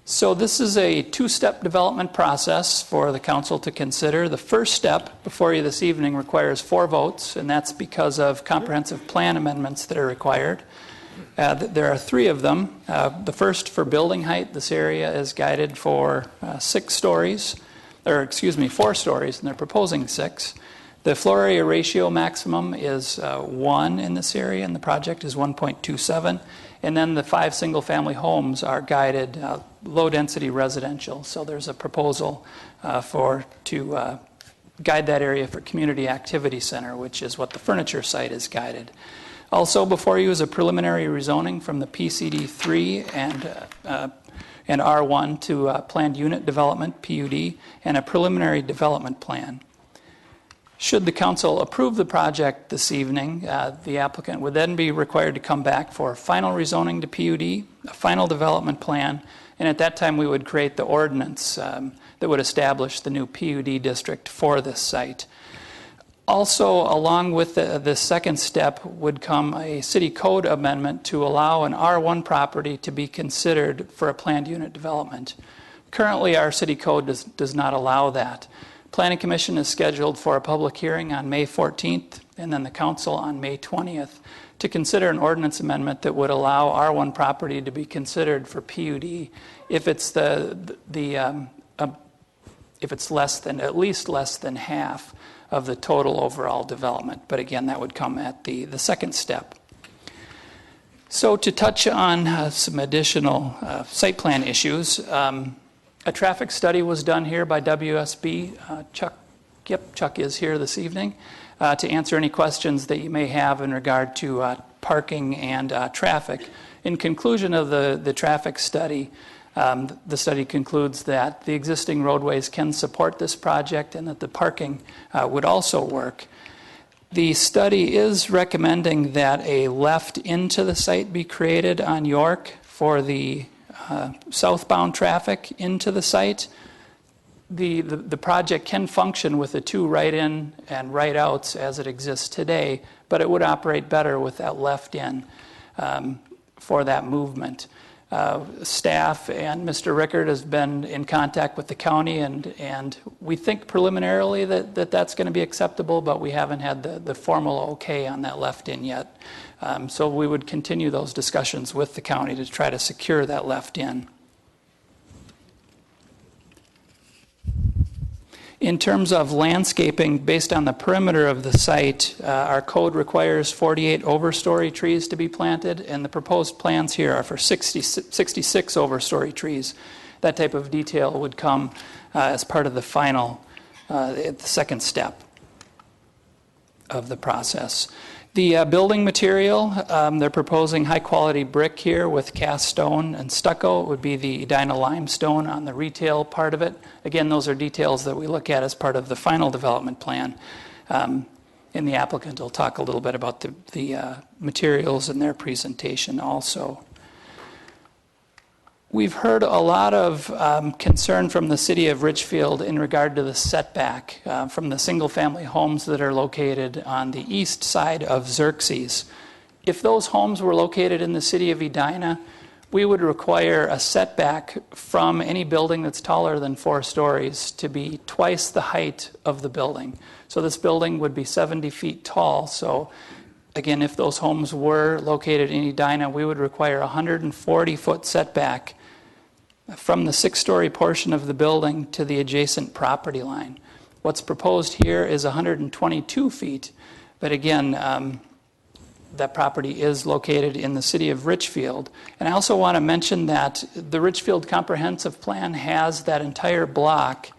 Speaker 10: So this is a 2-step development process for the council to consider. The first step before you this evening requires 4 votes, and that's because of comprehensive plan amendments that are required. There are 3 of them. The first, for building height, this area is guided for 4 stories, and they're proposing 6. The floor area ratio maximum is 1 in this area, and the project is 1.27. And then the 5 single-family homes are guided low-density residential. So there's a proposal to guide that area for community activity center, which is what the furniture site is guided. Also before you is a preliminary rezoning from the PCD 3 and R1 to planned unit development, PUD, and a preliminary development plan. Should the council approve the project this evening, the applicant would then be required to come back for final rezoning to PUD, a final development plan, and at that time we would create the ordinance that would establish the new PUD district for this site. Also, along with the second step would come a city code amendment to allow an R1 property to be considered for a planned unit development. Currently, our city code does not allow that. Planning Commission is scheduled for a public hearing on May 14th and then the council on May 20th to consider an ordinance amendment that would allow R1 property to be considered for PUD if it's if it's at least less than half of the total overall development. But again, that would come at the second step. So to touch on some additional site plan issues, a traffic study was done here by WSB. Chuck is here this evening to answer any questions that you may have in regard to parking and traffic. In conclusion of the traffic study, the study concludes that the existing roadways can support this project and that the parking would also work. The study is recommending that a left into the site be created on York for the southbound traffic into the site. The project can function with the 2 right-in and right-outs as it exists today, but it would operate better with that left-in for that movement. Staff and Mr. Rickard has been in contact with the county, and we think preliminarily that that's going to be acceptable, but we haven't had the formal okay on that left-in yet. So we would continue those discussions with the county to try to secure that left-in. In terms of landscaping, based on the perimeter of the site, our code requires 48 overstory trees to be planted, and the proposed plans here are for 66 overstory trees. That type of detail would come as part of the final, the second step of the process. The building material, they're proposing high-quality brick here with cast stone and stucco. It would be the Edina limestone on the retail part of it. Again, those are details that we look at as part of the final development plan. And the applicant will talk a little bit about the materials in their presentation also. We've heard a lot of concern from the city of Richfield in regard to the setback from the single-family homes that are located on the east side of Xerxes. If those homes were located in the city of Edina, we would require a setback from any building that's taller than 4 stories to be twice the height of the building. So this building would be 70 feet tall. So again, if those homes were located in Edina, we would require a 140-foot setback from the 6-story portion of the building to the adjacent property line. What's proposed here is 122 feet, but again, that property is located in the city of Richfield. And I also want to mention that the Richfield Comprehensive Plan has that entire block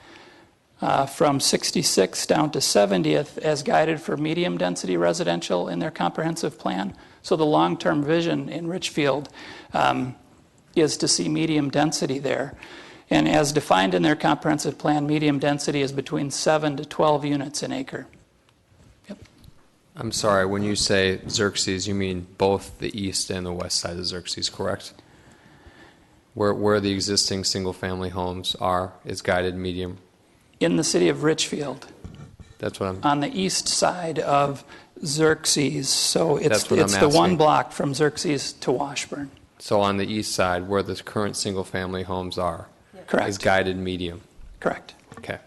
Speaker 10: from 66 down to 70th as guided for medium density residential in their comprehensive plan. So the long-term vision in Richfield is to see medium density there. And as defined in their comprehensive plan, medium density is between 7 to 12 units an acre. Yep.
Speaker 8: I'm sorry, when you say Xerxes, you mean both the east and the west side of Xerxes, correct? Where the existing single-family homes are is guided medium?
Speaker 10: In the city of Richfield.
Speaker 8: That's what I'm...
Speaker 10: On the east side of Xerxes. So it's
Speaker 8: That's what I'm
Speaker 10: the
Speaker 8: asking.
Speaker 10: one block from Xerxes to Washburn.
Speaker 8: So on the east side, where the current single-family homes are,
Speaker 10: Correct.
Speaker 8: is guided medium?
Speaker 10: Correct.
Speaker 8: Okay.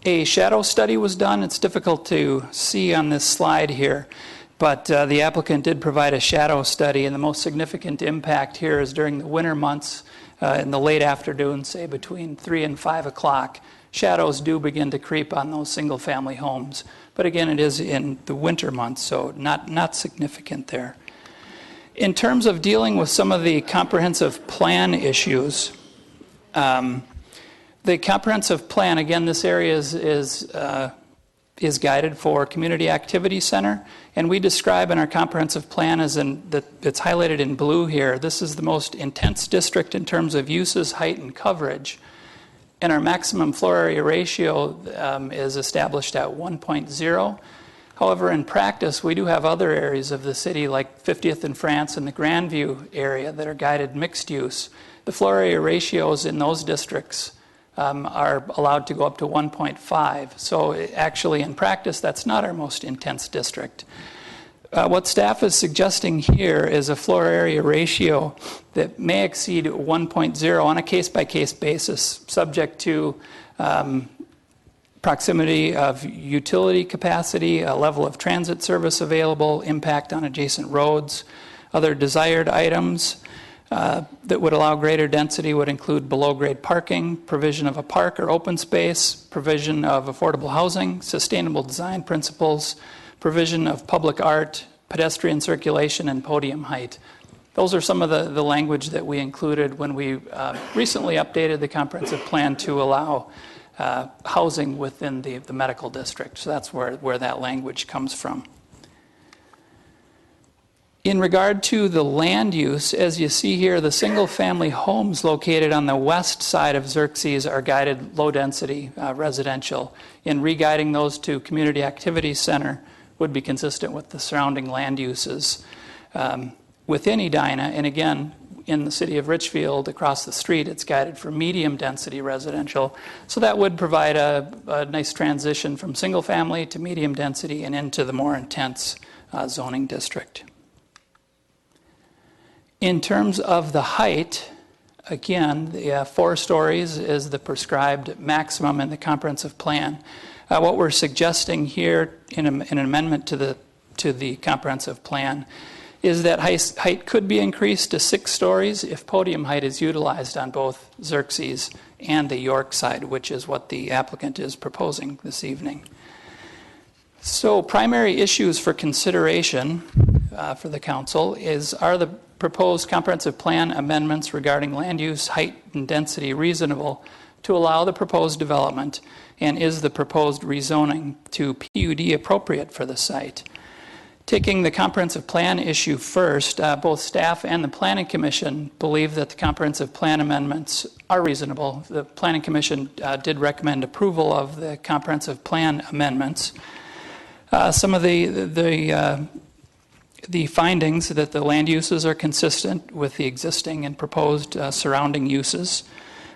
Speaker 10: A shadow study was done. It's difficult to see on this slide here, but the applicant did provide a shadow study, and the most significant impact here is during the winter months in the late afternoon, say between 3 and 5 o'clock. Shadows do begin to creep on those single-family homes, but again, it is in the winter months, so not significant there. In terms of dealing with some of the comprehensive plan issues, the comprehensive plan, again, this area is guided for community activity center, and we describe in our comprehensive plan as it's highlighted in blue here. This is the most intense district in terms of uses, height, and coverage, and our maximum floor area ratio is established at 1.0. However, in practice, we do have other areas of the city, like 50th and France and the Grandview area, that are guided mixed use. The floor area ratios in those districts are allowed to go up to 1.5. So actually, in practice, that's not our most intense district. What staff is suggesting here is a floor area ratio that may exceed 1.0 on a case-by-case basis, subject to proximity of utility capacity, a level of transit service available, impact on adjacent roads. Other desired items that would allow greater density would include below-grade parking, provision of a park or open space, provision of affordable housing, sustainable design principles, provision of public art, pedestrian circulation, and podium height. Those are some of the language that we included when we recently updated the comprehensive plan to allow housing within the medical district. So that's where that language comes from. In regard to the land use, as you see here, the single-family homes located on the west side of Xerxes are guided low-density residential. In re-guiding those to community activity center would be consistent with the surrounding land uses within Edina. And again, in the city of Richfield, across the street, it's guided for medium-density residential. So that would provide a nice transition from single-family to medium-density and into the more intense zoning district. In terms of the height, again, the 4 stories is the prescribed maximum in the comprehensive plan. What we're suggesting here in an amendment to the comprehensive plan is that height could be increased to 6 stories if podium height is utilized on both Xerxes and the York side, which is what the applicant is proposing this evening. So primary issues for consideration for the council are the proposed comprehensive plan amendments regarding land use, height, and density reasonable to allow the proposed development, and is the proposed rezoning to PUD appropriate for the site? Taking the comprehensive plan issue first, both staff and the Planning Commission believe that the comprehensive plan amendments are reasonable. The Planning Commission did recommend approval of the comprehensive plan amendments. Some of the findings that the land uses are consistent with the existing and proposed surrounding uses.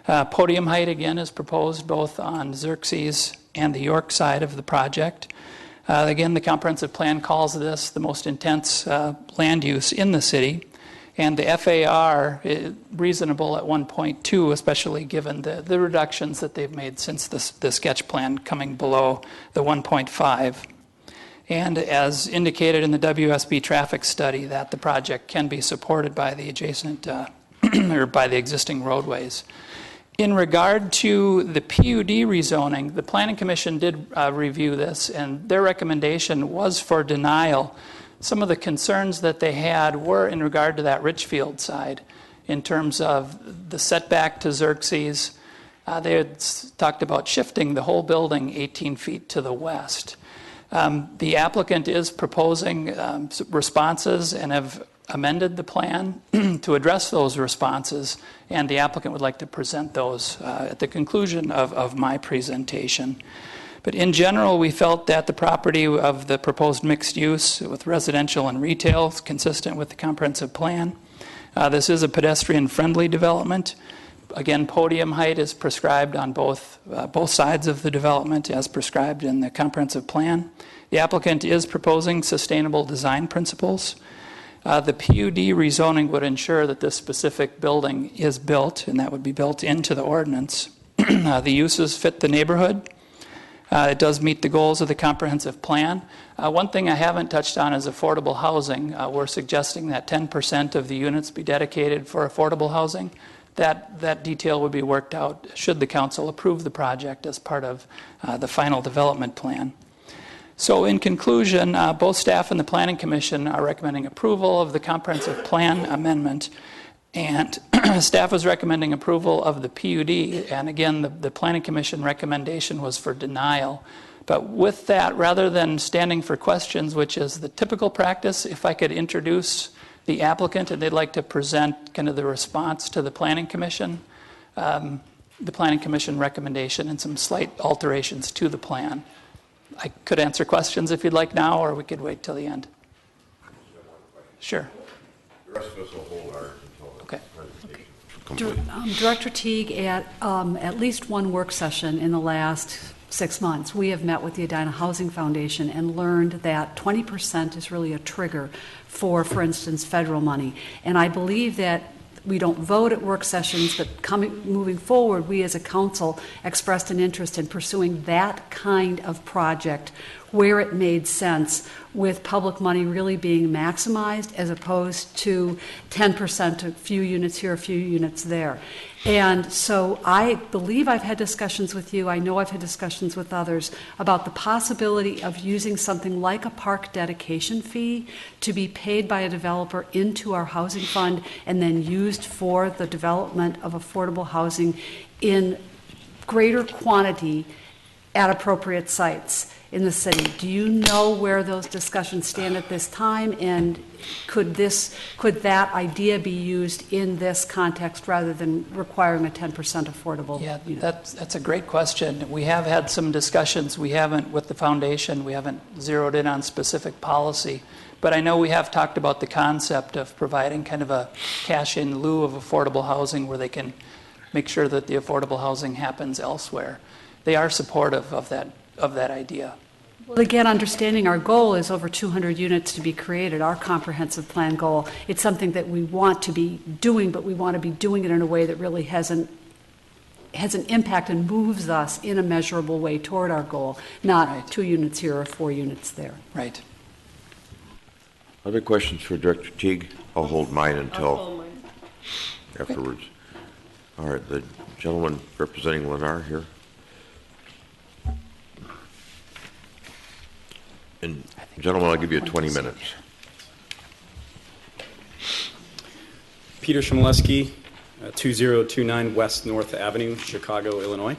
Speaker 10: Podium height, again, is proposed both on Xerxes and the York side of the project. Again, the comprehensive plan calls this the most intense land use in the city, and the FAR is reasonable at 1.2, especially given the reductions that they've made since the sketch plan coming below the 1.5. And as indicated in the WSB traffic study, that the project can be supported by the adjacent or by the existing roadways. In regard to the PUD rezoning, the Planning Commission did review this, and their recommendation was for denial. Some of the concerns that they had were in regard to that Richfield side, in terms of the setback to Xerxes. They had talked about shifting the whole building 18 feet to the west. The applicant is proposing responses and have amended the plan to address those responses, and the applicant would like to present those at the conclusion of my presentation. But in general, we felt that the property of the proposed mixed use with residential and retail is consistent with the comprehensive plan. This is a pedestrian-friendly development. Again, podium height is prescribed on both sides of the development as prescribed in the comprehensive plan. The applicant is proposing sustainable design principles. The PUD rezoning would ensure that this specific building is built, and that would be built into the ordinance. The uses fit the neighborhood. It does meet the goals of the comprehensive plan. One thing I haven't touched on is affordable housing. We're suggesting that 10% of the units be dedicated for affordable housing. That detail would be worked out should the council approve the project as part of the final development plan. So in conclusion, both staff and the Planning Commission are recommending approval of the comprehensive plan amendment, and staff is recommending approval of the PUD, and again, the Planning Commission recommendation was for denial. But with that, rather than standing for questions, which is the typical practice, if I could introduce the applicant and they'd like to present kind of the response to the Planning Commission recommendation and some slight alterations to the plan. I could answer questions if you'd like now, or we could wait till the end. Sure.
Speaker 1: The rest of us will hold ours until
Speaker 4: Okay.
Speaker 1: complete.
Speaker 4: Director Teague, at least one work session in the last 6 months, we have met with the Edina Housing Foundation and learned that 20% is really a trigger for instance, federal money. And I believe that we don't vote at work sessions, but moving forward, we as a council expressed an interest in pursuing that kind of project where it made sense, with public money really being maximized as opposed to 10%, a few units here, a few units there. And so I believe I've had discussions with you, I know I've had discussions with others about the possibility of using something like a park dedication fee to be paid by a developer into our housing fund and then used for the development of affordable housing in greater quantity at appropriate sites in the city. Do you know where those discussions stand at this time, and could that idea be used in this context rather than requiring a 10% affordable?
Speaker 10: Yeah, that's a great question. We have had some discussions. We haven't, with the foundation, we haven't zeroed in on specific policy, but I know we have talked about the concept of providing kind of a cash in lieu of affordable housing where they can make sure that the affordable housing happens elsewhere. They are supportive of that idea.
Speaker 4: Well, again, understanding our goal is over 200 units to be created, our comprehensive plan goal. It's something that we want to be doing, but we want to be doing it in a way that really has an impact and moves us in a measurable way toward our goal, not 2 units here or 4 units there.
Speaker 10: Right.
Speaker 1: Other questions for Director Teague? I'll hold mine until afterwards. All right, the gentleman representing Lennar here. And gentlemen, I'll give you 20 minutes.
Speaker 17: Peter Shimoleski, 2029 West North Avenue, Chicago, Illinois.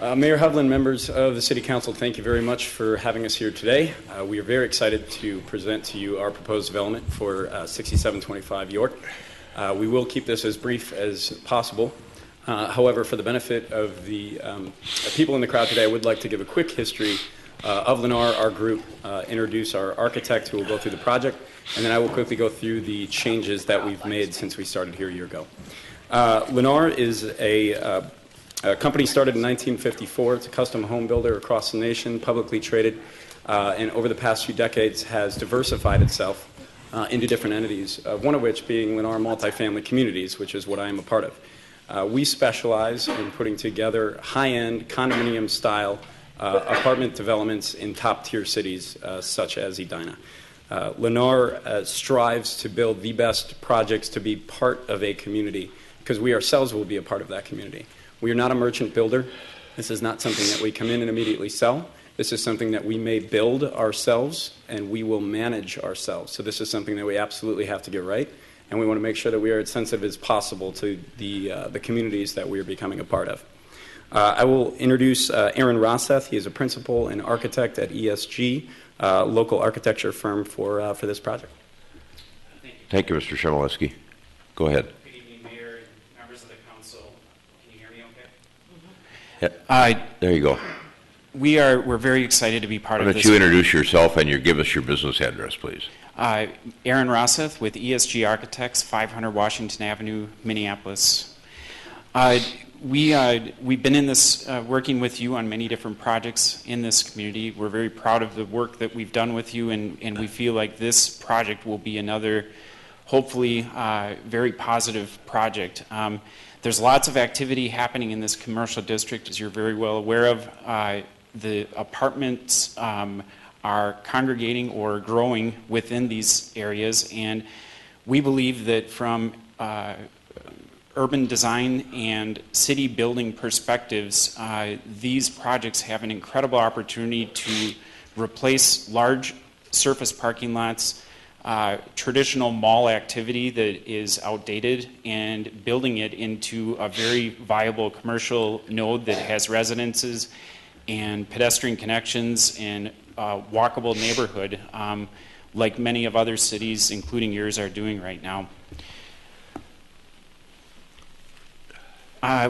Speaker 17: Mayor Hovland, members of the City Council, thank you very much for having us here today. We are very excited to present to you our proposed development for 6725 York. We will keep this as brief as possible. However, for the benefit of the people in the crowd today, I would like to give a quick history of Lennar, our group, introduce our architect who will go through the project, and then I will quickly go through the changes that we've made since we started here a year ago. Lennar is a company started in 1954. It's a custom home builder across the nation, publicly traded, and over the past few decades has diversified itself into different entities, one of which being Lennar Multifamily Communities, which is what I am a part of. We specialize in putting together high-end condominium-style apartment developments in top-tier cities such as Edina. Lennar strives to build the best projects to be part of a community because we ourselves will be a part of that community. We are not a merchant builder. This is not something that we come in and immediately sell. This is something that we may build ourselves and we will manage ourselves. So this is something that we absolutely have to get right, and we want to make sure that we are as sensitive as possible to the communities that we are becoming a part of. I will introduce Aaron Rosseth. He is a principal and architect at ESG, local architecture firm for this project.
Speaker 1: Thank you, Mr. Shimoleski. Go ahead.
Speaker 18: Good evening, Mayor and members of the council. Can you hear me okay?
Speaker 1: Yeah. There you go.
Speaker 18: We're very excited to be part of this.
Speaker 1: Why don't you introduce yourself and give us your business address, please?
Speaker 18: Aaron Rosseth with ESG Architects, 500 Washington Avenue, Minneapolis. We've been in this, working with you on many different projects in this community. We're very proud of the work that we've done with you, and we feel like this project will be another, hopefully, very positive project. There's lots of activity happening in this commercial district, as you're very well aware of. The apartments are congregating or growing within these areas, and we believe that from urban design and city building perspectives, these projects have an incredible opportunity to replace large surface parking lots, traditional mall activity that is outdated, and building it into a very viable commercial node that has residences and pedestrian connections and walkable neighborhood, like many of other cities, including yours, are doing right now.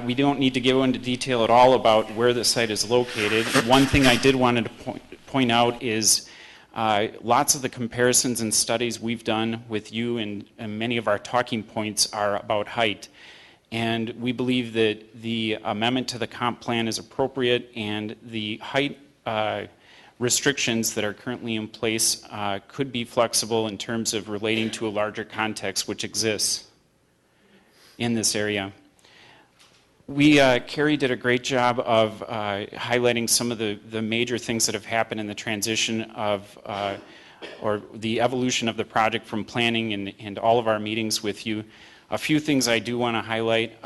Speaker 18: We don't need to go into detail at all about where the site is located. One thing I did want to point out is lots of the comparisons and studies we've done with you and many of our talking points are about height. And we believe that the amendment to the comp plan is appropriate, and the height restrictions that are currently in place could be flexible in terms of relating to a larger context which exists in this area. Carrie did a great job of highlighting some of the major things that have happened in the transition of, or the evolution of the project from planning and all of our meetings with you. A few things I do want to highlight.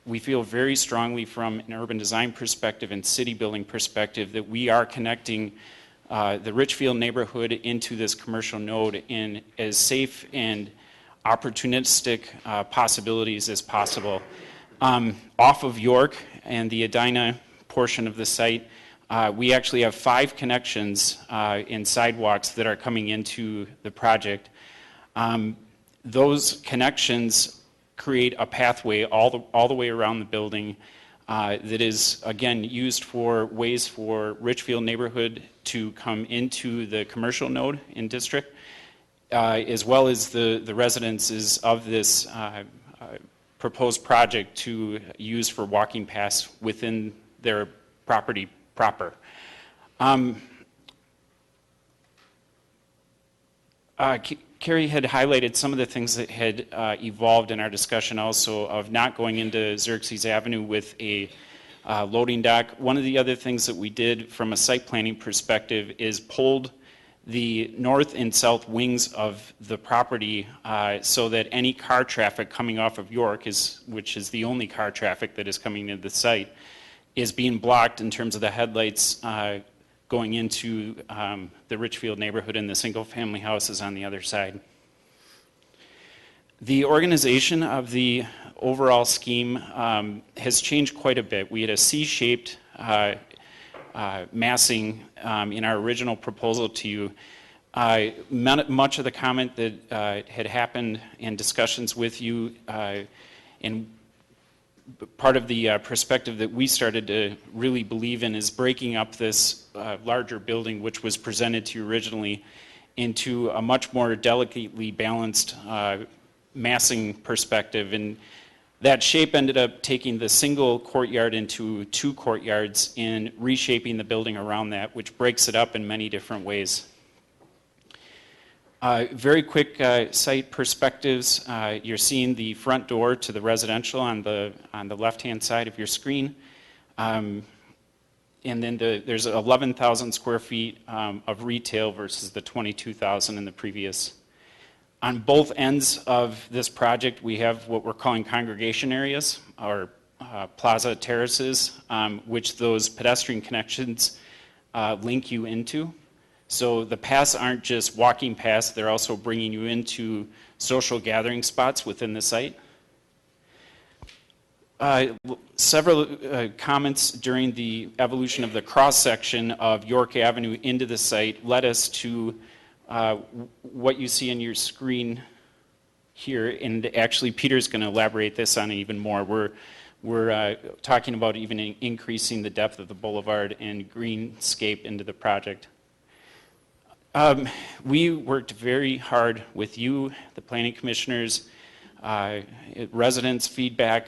Speaker 18: We feel very strongly from an urban design perspective and city building perspective that we are connecting the Richfield neighborhood into this commercial node in as safe and opportunistic possibilities as possible. Off of York and the Edina portion of the site, we actually have 5 connections in sidewalks that are coming into the project. Those connections create a pathway all the way around the building that is, again, used for ways for Richfield neighborhood to come into the commercial node in district, as well as the residences of this proposed project to use for walking paths within their property proper. Carrie had highlighted some of the things that had evolved in our discussion also of not going into Xerxes Avenue with a loading dock. One of the other things that we did from a site planning perspective is pulled the north and south wings of the property so that any car traffic coming off of York, which is the only car traffic that is coming into the site, is being blocked in terms of the headlights going into the Richfield neighborhood and the single-family houses on the other side. The organization of the overall scheme has changed quite a bit. We had a C-shaped massing in our original proposal to you. Much of the comment that had happened in discussions with you and part of the perspective that we started to really believe in is breaking up this larger building, which was presented to you originally, into a much more delicately balanced massing perspective. And that shape ended up taking the single courtyard into two courtyards and reshaping the building around that, which breaks it up in many different ways. Very quick site perspectives. You're seeing the front door to the residential on the left-hand side of your screen. And then there's 11,000 square feet of retail versus the 22,000 in the previous. On both ends of this project, we have what we're calling congregation areas, or plaza terraces, which those pedestrian connections link you into. So the paths aren't just walking paths, they're also bringing you into social gathering spots within the site. Several comments during the evolution of the cross-section of York Avenue into the site led us to what you see on your screen here, and actually Peter's going to elaborate this on even more. We're talking about even increasing the depth of the boulevard and greenscape into the project. We worked very hard with you, the planning commissioners, residents' feedback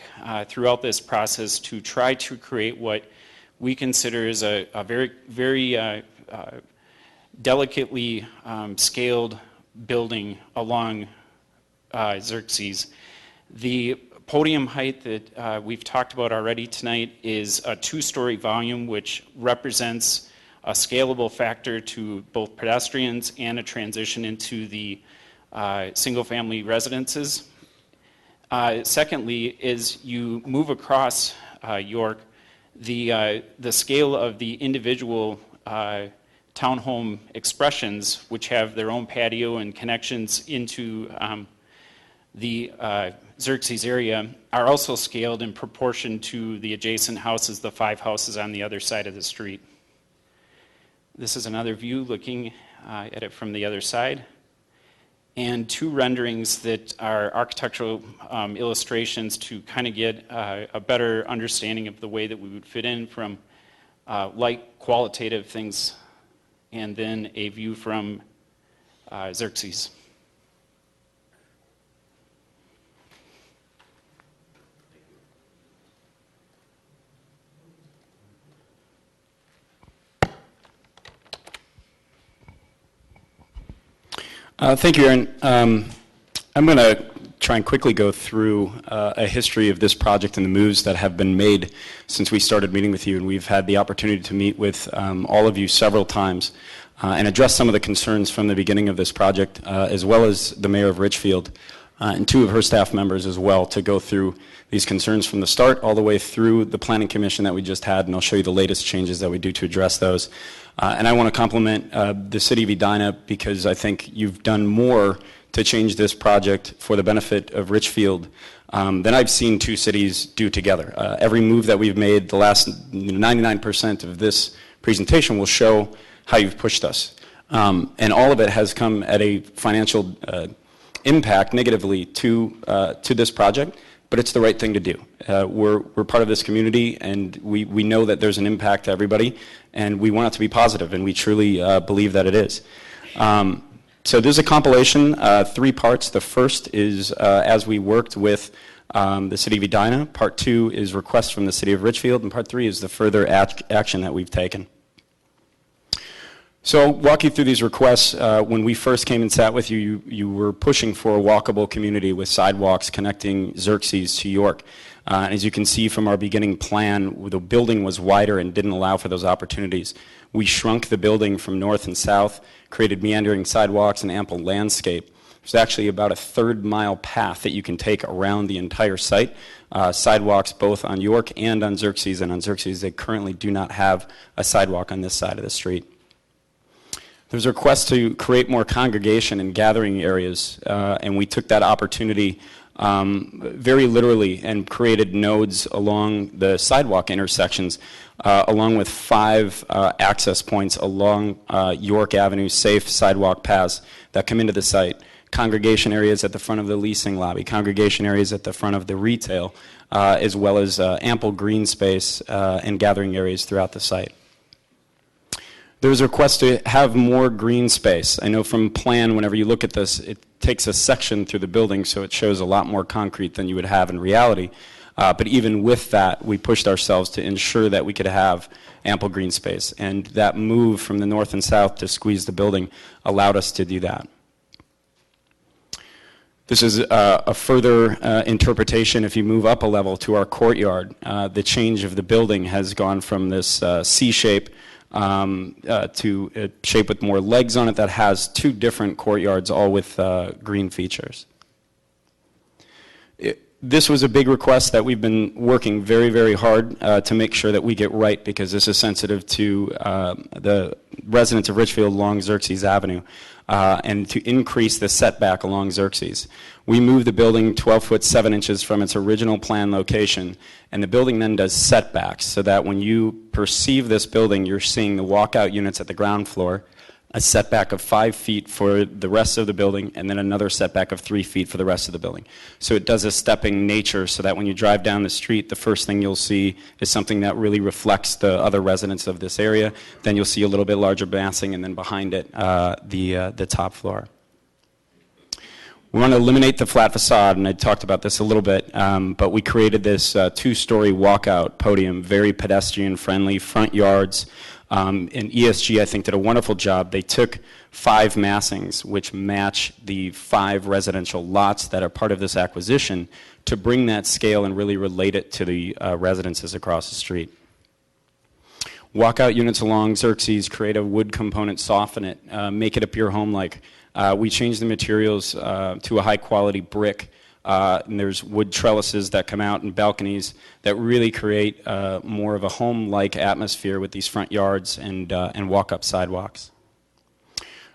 Speaker 18: throughout this process to try to create what we consider is a very, very delicately scaled building along Xerxes. The podium height that we've talked about already tonight is a 2-story volume, which represents a scalable factor to both pedestrians and a transition into the single-family residences. Secondly, is you move across York, the scale of the individual townhome expressions, which have their own patio and connections into the Xerxes area, are also scaled in proportion to the adjacent houses, the 5 houses on the other side of the street. This is another view looking at it from the other side. And 2 renderings that are architectural illustrations to kind of get a better understanding of the way that we would fit in from light qualitative things, and then a view from Xerxes.
Speaker 17: Thank you, Aaron. I'm going to try and quickly go through a history of this project and the moves that have been made since we started meeting with you. And we've had the opportunity to meet with all of you several times and address some of the concerns from the beginning of this project, as well as the mayor of Richfield and 2 of her staff members as well, to go through these concerns from the start all the way through the planning commission that we just had. And I'll show you the latest changes that we do to address those. And I want to compliment the city of Edina, because I think you've done more to change this project for the benefit of Richfield than I've seen 2 cities do together. Every move that we've made, the last 99% of this presentation will show how you've pushed us. And all of it has come at a financial impact negatively to this project, but it's the right thing to do. We're part of this community, and we know that there's an impact to everybody, and we want it to be positive, and we truly believe that it is. So there's a compilation, 3 parts. The first is as we worked with the city of Edina. Part 2 is requests from the city of Richfield, and part 3 is the further action that we've taken. So I'll walk you through these requests. When we first came and sat with you, you were pushing for a walkable community with sidewalks connecting Xerxes to York. As you can see from our beginning plan, the building was wider and didn't allow for those opportunities. We shrunk the building from north and south, created meandering sidewalks and ample landscape. There's actually about a third-mile path that you can take around the entire site, sidewalks both on York and on Xerxes. And on Xerxes, they currently do not have a sidewalk on this side of the street. There's a request to create more congregation and gathering areas, and we took that opportunity very literally and created nodes along the sidewalk intersections, along with 5 access points along York Avenue, safe sidewalk paths that come into the site. Congregation areas at the front of the leasing lobby, congregation areas at the front of the retail, as well as ample green space and gathering areas throughout the site. There was a request to have more green space. I know from plan, whenever you look at this, it takes a section through the building, so it shows a lot more concrete than you would have in reality. But even with that, we pushed ourselves to ensure that we could have ample green space. And that move from the north and south to squeeze the building allowed us to do that. This is a further interpretation. If you move up a level to our courtyard, the change of the building has gone from this C shape to a shape with more legs on it that has 2 different courtyards, all with green features. This was a big request that we've been working very, very hard to make sure that we get right, because this is sensitive to the residents of Richfield along Xerxes Avenue, and to increase the setback along Xerxes. We moved the building 12 foot 7 inches from its original plan location, and the building then does setbacks, so that when you perceive this building, you're seeing the walkout units at the ground floor, a setback of 5 feet for the rest of the building, and then another setback of 3 feet for the rest of the building. So it does a stepping nature, so that when you drive down the street, the first thing you'll see is something that really reflects the other residents of this area. Then you'll see a little bit larger massing, and then behind it, the top floor. We want to eliminate the flat facade, and I talked about this a little bit, but we created this 2-story walkout podium, very pedestrian-friendly, front yards. And ESG, I think, did a wonderful job. They took 5 massings, which match the 5 residential lots that are part of this acquisition, to bring that scale and really relate it to the residences across the street. Walkout units along Xerxes, create a wood component, soften it, make it appear home-like. We changed the materials to a high-quality brick. And there's wood trellises that come out and balconies that really create more of a home-like atmosphere with these front yards and walk-up sidewalks.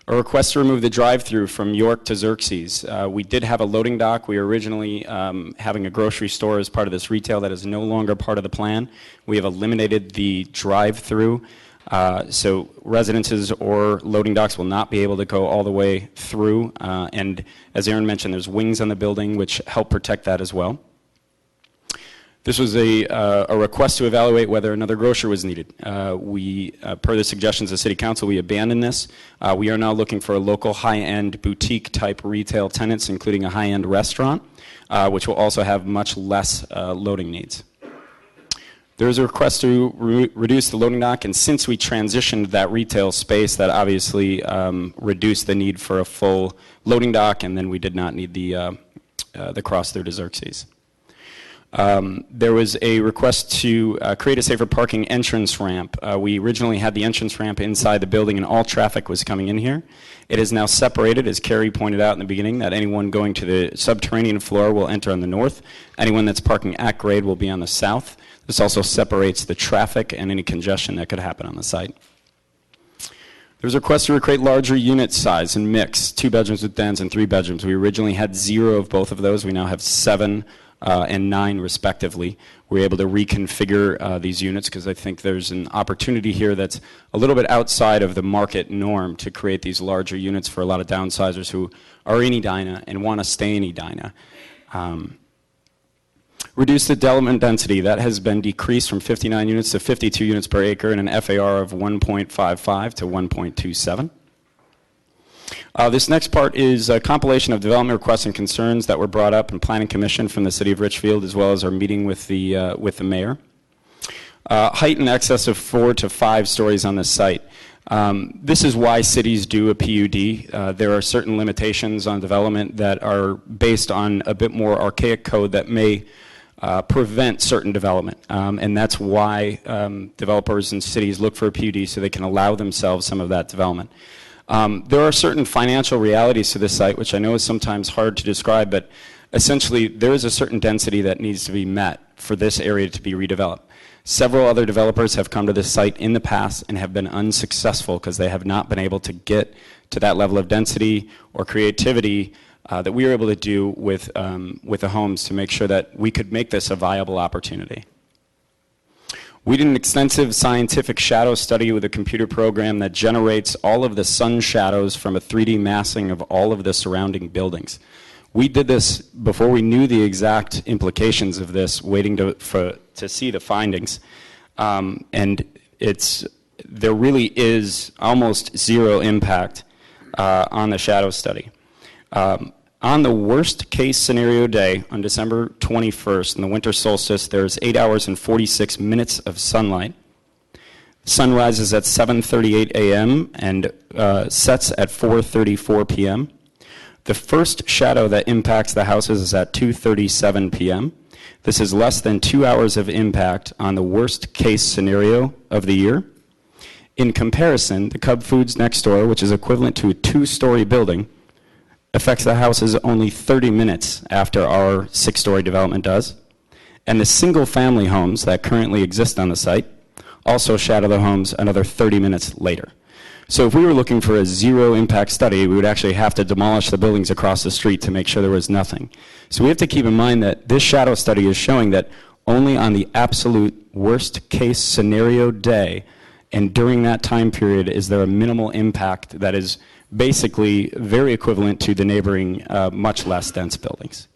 Speaker 17: A request to remove the drive-through from York to Xerxes. We did have a loading dock. We were originally having a grocery store as part of this retail. That is no longer part of the plan. We have eliminated the drive-through. So residences or loading docks will not be able to go all the way through. And as Aaron mentioned, there's wings on the building which help protect that as well. This was a request to evaluate whether another grocer was needed. Per the suggestions of City Council, we abandoned this. We are now looking for a local high-end boutique-type retail tenants, including a high-end restaurant, which will also have much less loading needs. There is a request to reduce the loading dock, and since we transitioned that retail space, that obviously reduced the need for a full loading dock, and then we did not need the cross-through to Xerxes. There was a request to create a safer parking entrance ramp. We originally had the entrance ramp inside the building, and all traffic was coming in here. It is now separated, as Carrie pointed out in the beginning, that anyone going to the subterranean floor will enter on the north. Anyone that's parking at grade will be on the south. This also separates the traffic and any congestion that could happen on the site. There's a request to create larger unit size and mix, 2 bedrooms with dens and 3 bedrooms. We originally had 0 of both of those. We now have 7 and 9 respectively. We're able to reconfigure these units because I think there's an opportunity here that's a little bit outside of the market norm to create these larger units for a lot of downsizers who are in Edina and want to stay in Edina. Reduce the development density. That has been decreased from 59 units to 52 units per acre and an FAR of 1.55 to 1.27. This next part is a compilation of development requests and concerns that were brought up in Planning Commission from the City of Richfield, as well as our meeting with the mayor. Height in excess of 4 to 5 stories on this site. This is why cities do a PUD. There are certain limitations on development that are based on a bit more archaic code that may prevent certain development. And that's why developers and cities look for a PUD so they can allow themselves some of that development. There are certain financial realities to this site, which I know is sometimes hard to describe, but essentially there is a certain density that needs to be met for this area to be redeveloped. Several other developers have come to this site in the past and have been unsuccessful because they have not been able to get to that level of density or creativity that we were able to do with the homes to make sure that we could make this a viable opportunity. We did an extensive scientific shadow study with a computer program that generates all of the sun shadows from a 3D massing of all of the surrounding buildings. We did this before we knew the exact implications of this, waiting to see the findings. And there really is almost zero impact on the shadow study. On the worst case scenario day, on December 21st, in the winter solstice, there's 8 hours and 46 minutes of sunlight. Sun rises at 7:38 a.m. and sets at 4:34 p.m. The first shadow that impacts the houses is at 2:37 p.m. This is less than 2 hours of impact on the worst case scenario of the year. In comparison, the Cub Foods next door, which is equivalent to a 2-story building, affects the houses only 30 minutes after our 6-story development does. And the single-family homes that currently exist on the site also shadow the homes another 30 minutes later. So if we were looking for a zero-impact study, we would actually have to demolish the buildings across the street to make sure there was nothing. So we have to keep in mind that this shadow study is showing that only on the absolute worst-case scenario day and during that time period is there a minimal impact that is basically very equivalent to the neighboring much less dense buildings.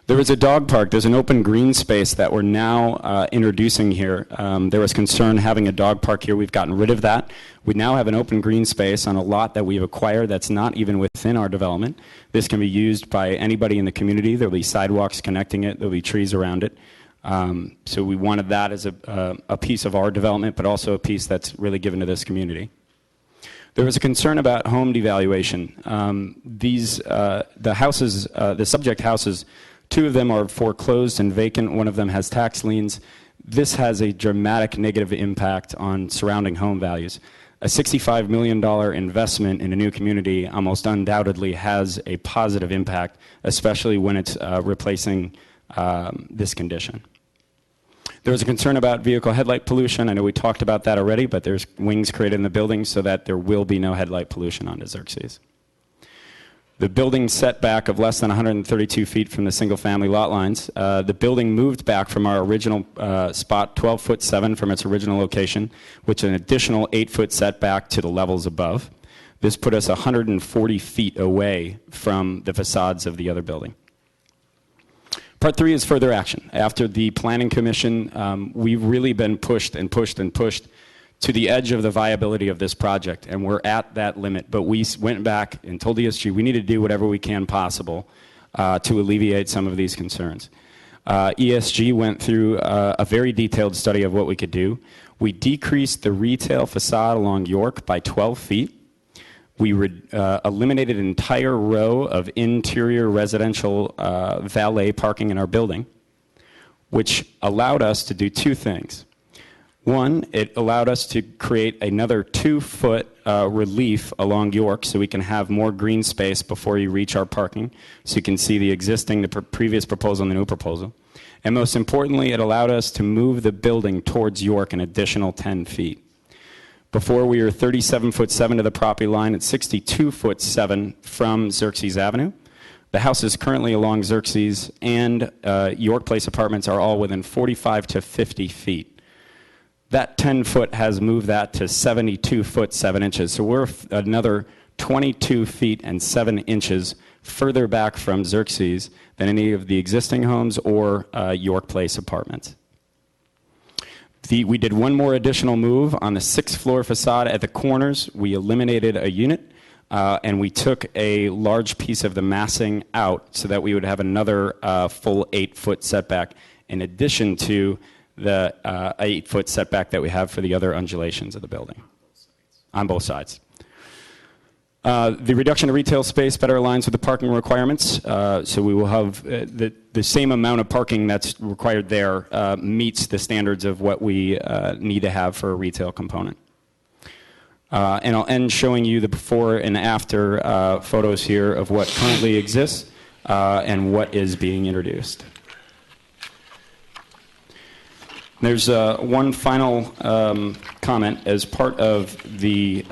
Speaker 17: There is a dog park. There's an open green space that we're now introducing here. There was concern having a dog park here. We've gotten rid of that. We now have an open green space on a lot that we've acquired that's not even within our development. This can be used by anybody in the community. There'll be sidewalks connecting it. There'll be trees around it. So we wanted that as a piece of our development, but also a piece that's really given to this community. There was a concern about home devaluation. The subject houses, 2 of them are foreclosed and vacant. 1 of them has tax liens. This has a dramatic negative impact on surrounding home values. A $65 million investment in a new community almost undoubtedly has a positive impact, especially when it's replacing this condition. There was a concern about vehicle headlight pollution. I know we talked about that already, but there's wings created in the building so that there will be no headlight pollution onto Xerxes. The building setback of less than 132 feet from the single-family lot lines. The building moved back from our original spot, 12'7" from its original location, which is an additional 8-foot setback to the levels above. This put us 140 feet away from the facades of the other building. Part 3 is further action. After the Planning Commission, we've really been pushed and pushed and pushed to the edge of the viability of this project, and we're at that limit. But we went back and told ESG we need to do whatever we can possible to alleviate some of these concerns. ESG went through a very detailed study of what we could do. We decreased the retail facade along York by 12 feet. We eliminated an entire row of interior residential valet parking in our building, which allowed us to do 2 things. One, it allowed us to create another 2-foot relief along York so we can have more green space before you reach our parking, so you can see the existing, the previous proposal and the new proposal. And most importantly, it allowed us to move the building towards York an additional 10 feet. Before, we were 37'7" to the property line and 62'7" from Xerxes Avenue. The houses currently along Xerxes and York Place Apartments are all within 45 to 50 feet. That 10-foot has moved that to 72'7". So we're another 22 feet and 7 inches further back from Xerxes than any of the existing homes or York Place Apartments. We did one more additional move on the 6th floor facade at the corners. We eliminated a unit and we took a large piece of the massing out so that we would have another full 8-foot setback in addition to the 8-foot setback that we have for the other undulations of the building on both sides. The reduction of retail space better aligns with the parking requirements. So we will have the same amount of parking that's required there meets the standards of what we need to have for a retail component. And I'll end showing you the before and after photos here of what currently exists and what is being introduced. There's one final comment as part of the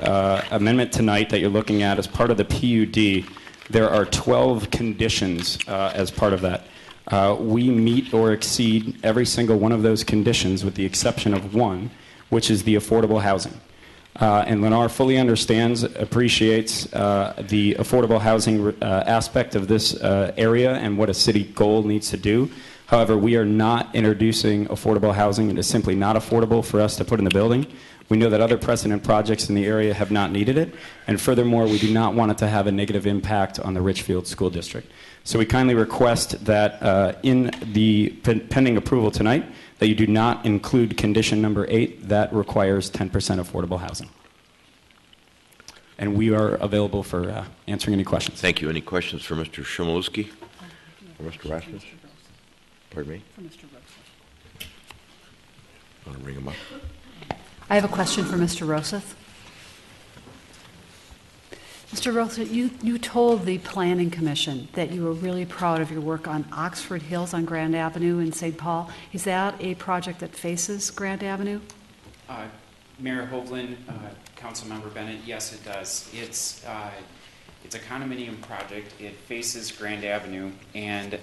Speaker 17: amendment tonight that you're looking at as part of the PUD. There are 12 conditions as part of that. We meet or exceed every single one of those conditions with the exception of one, which is the affordable housing. And Lennar fully understands, appreciates the affordable housing aspect of this area and what a city goal needs to do. However, we are not introducing affordable housing. It is simply not affordable for us to put in the building. We know that other precedent projects in the area have not needed it. And furthermore, we do not want it to have a negative impact on the Richfield School District. So we kindly request that in the pending approval tonight, that you do not include condition number 8 that requires 10% affordable housing. And we are available for answering any questions.
Speaker 1: Thank you. Any questions for Mr. Chmielewski or Mr. Rasmus? Pardon me?
Speaker 4: For Mr. Roseth.
Speaker 1: Want to bring him up?
Speaker 4: I have a question for Mr. Roseth. Mr. Roseth, you told the Planning Commission that you were really proud of your work on Oxford Hills on Grand Avenue in St. Paul. Is that a project that faces Grand Avenue?
Speaker 18: Mayor Hovland, Councilmember Bennett, yes, it does. It's a condominium project. It faces Grand Avenue, and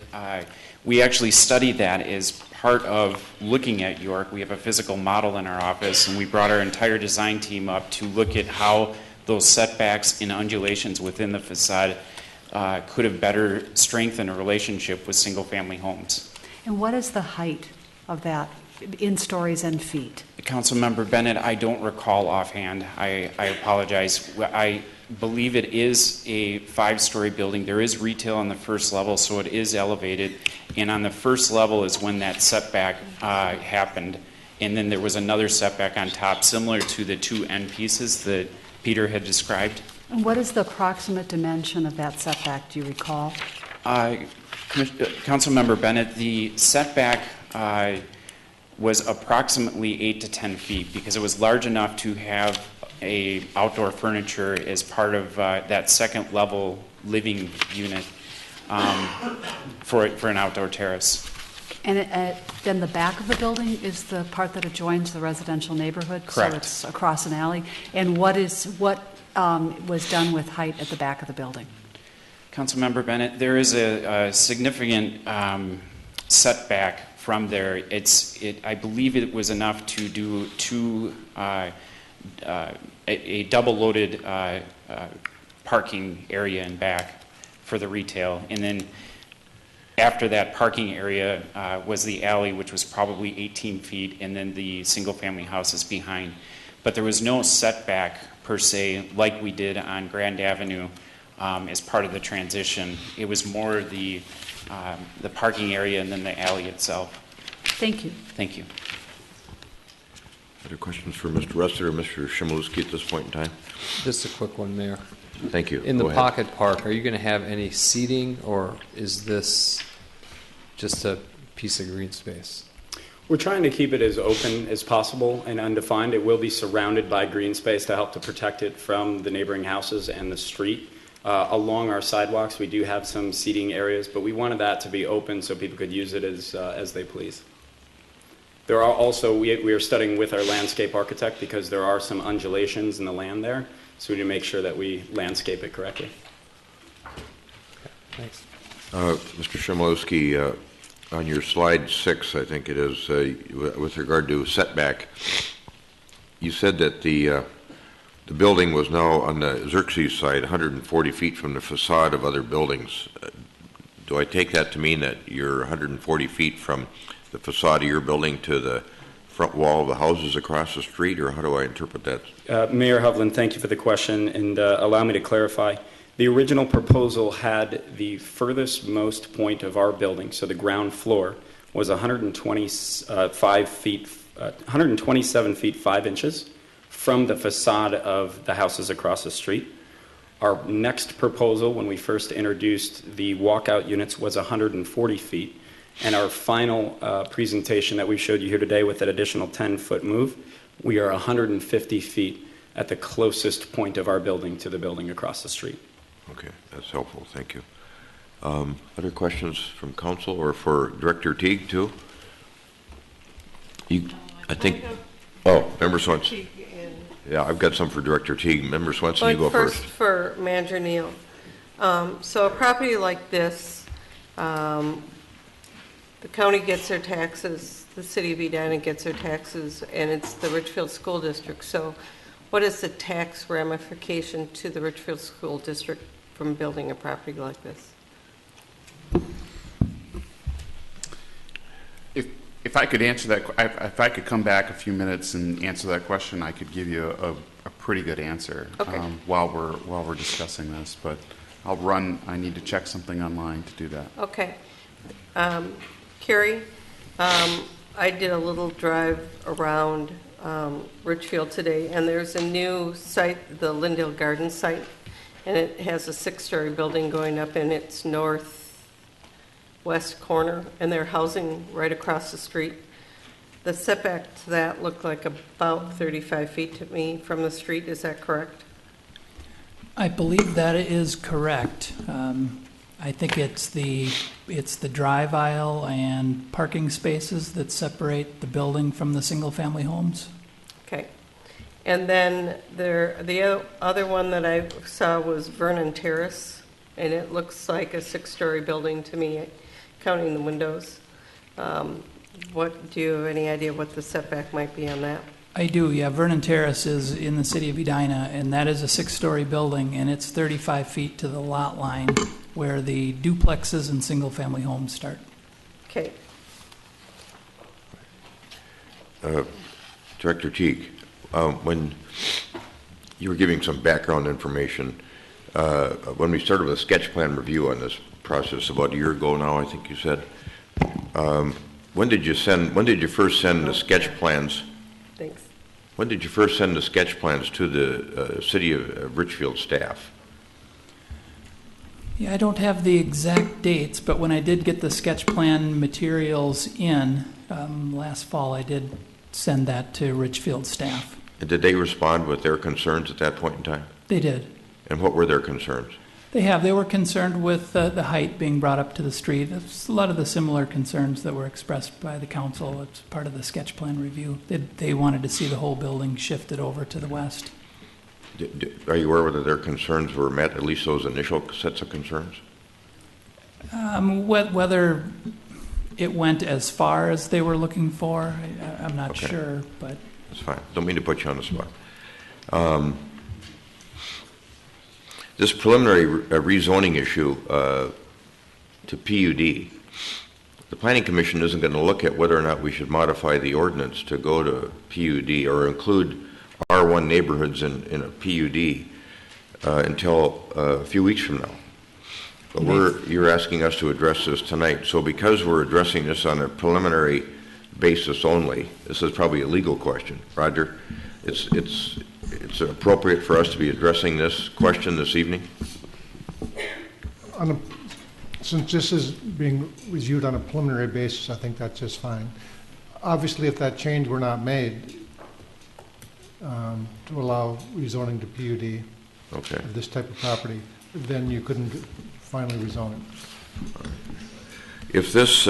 Speaker 18: we actually studied that as part of looking at York. We have a physical model in our office, and we brought our entire design team up to look at how those setbacks and undulations within the facade could have better strengthened a relationship with single-family homes.
Speaker 4: And what is the height of that in stories and feet?
Speaker 18: Councilmember Bennett, I don't recall offhand. I apologize. I believe it is a 5-story building. There is retail on the first level, so it is elevated. And on the first level is when that setback happened. And then there was another setback on top, similar to the 2 end pieces that Peter had described.
Speaker 4: And what is the approximate dimension of that setback, do you recall?
Speaker 18: Councilmember Bennett, the setback was approximately 8 to 10 feet because it was large enough to have a outdoor furniture as part of that second level living unit for an outdoor terrace.
Speaker 4: And then the back of the building is the part that adjoins the residential neighborhood?
Speaker 18: Correct.
Speaker 4: So it's across an alley. And what was done with height at the back of the building?
Speaker 18: Councilmember Bennett, there is a significant setback from there. I believe it was enough to do a double-loaded parking area in back for the retail. And then after that parking area was the alley, which was probably 18 feet, and then the single-family houses behind. But there was no setback, per se, like we did on Grand Avenue as part of the transition. It was more the parking area and then the alley itself.
Speaker 4: Thank you.
Speaker 18: Thank you.
Speaker 1: Other questions for Mr. Russell or Mr. Chmielewski at this point in time?
Speaker 8: Just a quick one, Mayor.
Speaker 1: Thank you.
Speaker 8: In
Speaker 1: Go
Speaker 8: the
Speaker 1: ahead.
Speaker 8: pocket park, are you going to have any seating, or is this just a piece of green space?
Speaker 17: We're trying to keep it as open as possible and undefined. It will be surrounded by green space to help to protect it from the neighboring houses and the street. Along our sidewalks, we do have some seating areas, but we wanted that to be open so people could use it as they please. There are also, we are studying with our landscape architect because there are some undulations in the land there, so we need to make sure that we landscape it correctly.
Speaker 8: Thanks.
Speaker 1: Mr. Chmielewski, on your slide 6, I think it is, with regard to setback, you said that the building was now on the Xerxes side, 140 feet from the facade of other buildings. Do I take that to mean that you're 140 feet from the facade of your building to the front wall of the houses across the street, or how do I interpret that?
Speaker 17: Mayor Hovland, thank you for the question, and allow me to clarify. The original proposal had the furthest most point of our building, so the ground floor, was 127 feet 5 inches from the facade of the houses across the street. Our next proposal, when we first introduced the walkout units, was 140 feet. And our final presentation that we showed you here today with that additional 10-foot move, we are 150 feet at the closest point of our building to the building across the street.
Speaker 1: Okay, that's helpful. Thank you. Other questions from council or for Director Teague, too? I think. Oh, Member Swenson. Yeah, I've got some for Director Teague. Member Swenson, you go first.
Speaker 3: For Manager Neal. So a property like this, the county gets their taxes, the city of Edina gets their taxes, and it's the Richfield School District. So what is the tax ramification to the Richfield School District from building a property like this?
Speaker 5: If I could answer that, if I could come back a few minutes and answer that question, I could give you a pretty good answer.
Speaker 3: Okay.
Speaker 5: While we're discussing this. But I'll run. I need to check something online to do that.
Speaker 3: Okay. Carrie, I did a little drive around Richfield today, and there's a new site, the Lindale Garden site, and it has a 6-story building going up in its northwest corner, and they're housing right across the street. The setback to that looked like about 35 feet to me from the street. Is that correct?
Speaker 10: I believe that is correct. I think it's the drive aisle and parking spaces that separate the building from the single-family homes.
Speaker 3: Okay. And then the other one that I saw was Vernon Terrace, and it looks like a 6-story building to me, counting the windows. Do you have any idea what the setback might be on that?
Speaker 10: I do, yeah. Vernon Terrace is in the city of Edina, and that is a 6-story building, and it's 35 feet to the lot line where the duplexes and single-family homes start.
Speaker 3: Okay.
Speaker 1: Director Teague, when you were giving some background information, when we started with a sketch plan review on this process about a year ago now, I think you said, when did you first send the sketch plans?
Speaker 3: Thanks.
Speaker 1: When did you first send the sketch plans to the city of Richfield staff?
Speaker 10: Yeah, I don't have the exact dates, but when I did get the sketch plan materials in last fall, I did send that to Richfield staff.
Speaker 1: And did they respond with their concerns at that point in time?
Speaker 10: They did.
Speaker 1: And what were their concerns?
Speaker 10: They were concerned with the height being brought up to the street. It's a lot of the similar concerns that were expressed by the council as part of the sketch plan review. They wanted to see the whole building shifted over to the west.
Speaker 1: Are you aware whether their concerns were met, at least those initial sets of concerns?
Speaker 10: Whether it went as far as they were looking for, I'm not sure, but...
Speaker 1: That's fine. Don't mean to put you on the spot. This preliminary rezoning issue to PUD, the Planning Commission isn't going to look at whether or not we should modify the ordinance to go to PUD or include R1 neighborhoods in a PUD until a few weeks from now. But you're asking us to address this tonight. So because we're addressing this on a preliminary basis only, this is probably a legal question. Roger, it's appropriate for us to be addressing this question this evening?
Speaker 19: Since this is being reviewed on a preliminary basis, I think that's just fine. Obviously, if that change were not made to allow rezoning to PUD of this type of property, then you couldn't finally rezone it.
Speaker 1: If this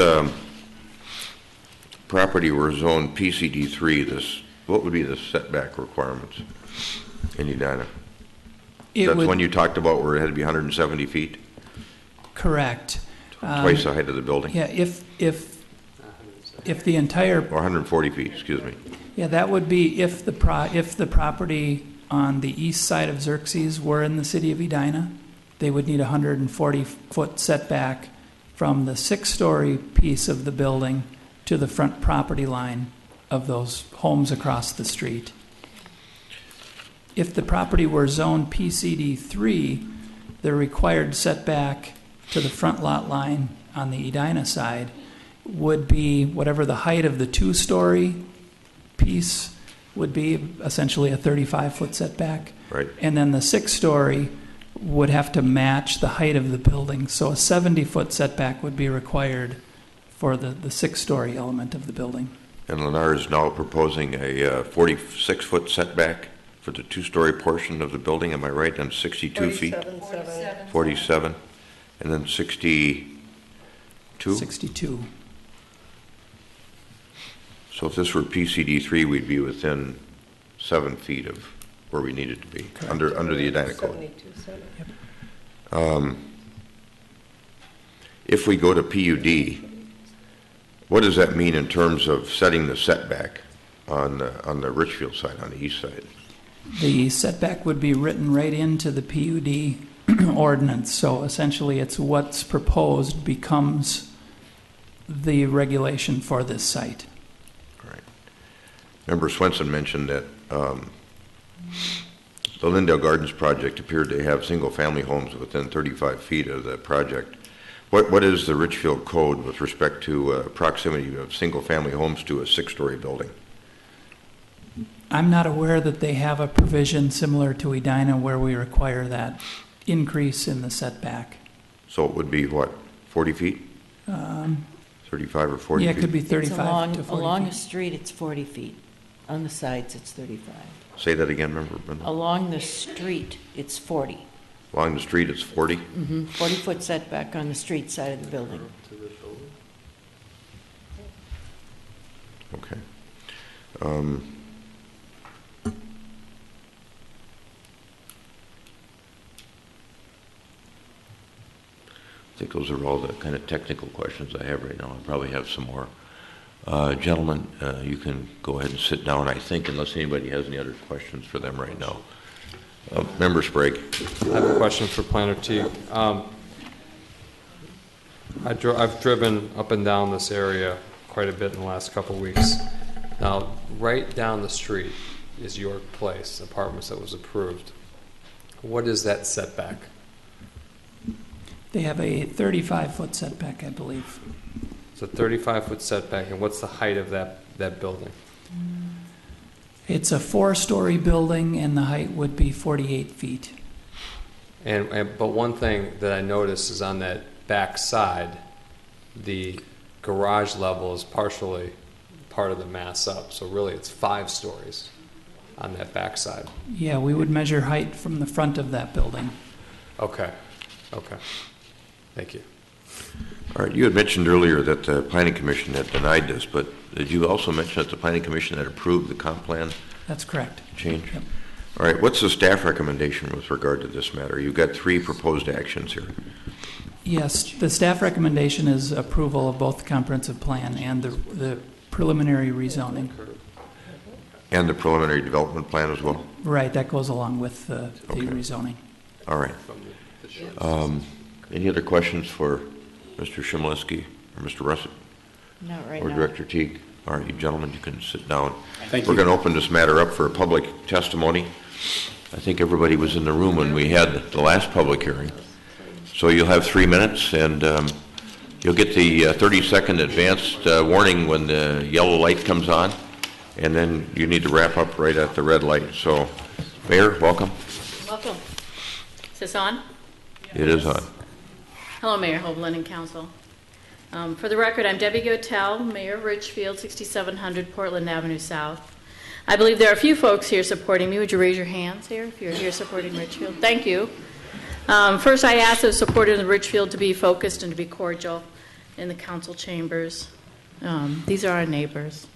Speaker 1: property were zoned PCD3, what would be the setback requirements in Edina? That's when you talked about where it had to be 170 feet?
Speaker 10: Correct.
Speaker 1: Twice the height of the building?
Speaker 10: Yeah, if the entire...
Speaker 1: Or 140 feet, excuse me.
Speaker 10: Yeah, that would be if the property on the east side of Xerxes were in the city of Edina, they would need a 140-foot setback from the 6-story piece of the building to the front property line of those homes across the street. If the property were zoned PCD3, the required setback to the front lot line on the Edina side would be whatever the height of the 2-story piece would be, essentially a 35-foot setback.
Speaker 1: Right.
Speaker 10: And then the 6-story would have to match the height of the building. So a 70-foot setback would be required for the six-story element of the building.
Speaker 1: And Lennar is now proposing a 46-foot setback for the two-story portion of the building, am I right, on 62 feet? 47. And then 62?
Speaker 10: 62.
Speaker 1: So if this were PCD3, we'd be within 7 feet of where we needed to be, under the Edina code. If we go to PUD, what does that mean in terms of setting the setback on the Richfield side, on the east side?
Speaker 10: The setback would be written right into the PUD ordinance. So essentially, it's what's proposed becomes the regulation for this site.
Speaker 1: Member Swenson mentioned that the Lindale Gardens project appeared to have single-family homes within 35 feet of the project. What is the Richfield code with respect to proximity of single-family homes to a six-story building?
Speaker 10: I'm not aware that they have a provision similar to Edina where we require that increase in the setback.
Speaker 1: So it would be what, 40 feet? 35 or 40
Speaker 10: yeah,
Speaker 1: feet?
Speaker 10: It could be 35 to 40
Speaker 9: Along
Speaker 10: feet.
Speaker 9: the street, it's 40 feet. On the sides, it's 35.
Speaker 1: Say that again, member.
Speaker 9: Along the street, it's 40.
Speaker 1: Along the street, it's 40?
Speaker 9: 40-foot setback on the street side of the building.
Speaker 1: Okay. I think those are all the kind of technical questions I have right now. I probably have some more. Gentlemen, you can go ahead and sit down, I think, unless anybody has any other questions for them right now. Member Sprague.
Speaker 8: I have a question for Planner Teague. I've driven up and down this area quite a bit in the last couple of weeks. Now, right down the street is your place, apartments that was approved. What is that setback?
Speaker 10: They have a 35-foot setback, I believe.
Speaker 8: It's a 35-foot setback, and what's the height of that building?
Speaker 10: It's a 4-story building, and the height would be 48 feet.
Speaker 8: But one thing that I noticed is on that back side, the garage level is partially part of the mass up. So really, it's 5 stories on that back side.
Speaker 10: Yeah, we would measure height from the front of that building.
Speaker 8: Okay. Thank you.
Speaker 1: All right, you had mentioned earlier that the Planning Commission had denied this, but did you also mention that the Planning Commission had approved the comp plan?
Speaker 10: That's correct.
Speaker 1: Change?
Speaker 10: Yep.
Speaker 1: All right, what's the staff recommendation with regard to this matter? You've got 3 proposed actions here.
Speaker 10: Yes, the staff recommendation is approval of both the comprehensive plan and the preliminary rezoning.
Speaker 1: And the preliminary development plan as well?
Speaker 10: Right, that goes along with the rezoning.
Speaker 1: All right. Any other questions for Mr. Chmielewski or Mr. Russett?
Speaker 9: Not right
Speaker 1: or
Speaker 9: now.
Speaker 1: Director Teague? All right, you gentlemen, you can sit down.
Speaker 17: Thank
Speaker 1: We're
Speaker 17: you.
Speaker 1: going to open this matter up for public testimony. I think everybody was in the room when we had the last public hearing. So you'll have 3 minutes, and you'll get the 30-second advanced warning when the yellow light comes on, and then you need to wrap up right at the red light. So, Mayor, welcome.
Speaker 20: Welcome. Is this on?
Speaker 1: It is on.
Speaker 20: Hello, Mayor Hovland and Council. For the record, I'm Debbie Gotel, Mayor of Richfield, 6700 Portland Avenue South. I believe there are a few folks here supporting me. Would you raise your hands here if you're here supporting Richfield? Thank you. First, I ask the supporters of Richfield to be focused and to be cordial in the council chambers. These are our neighbors.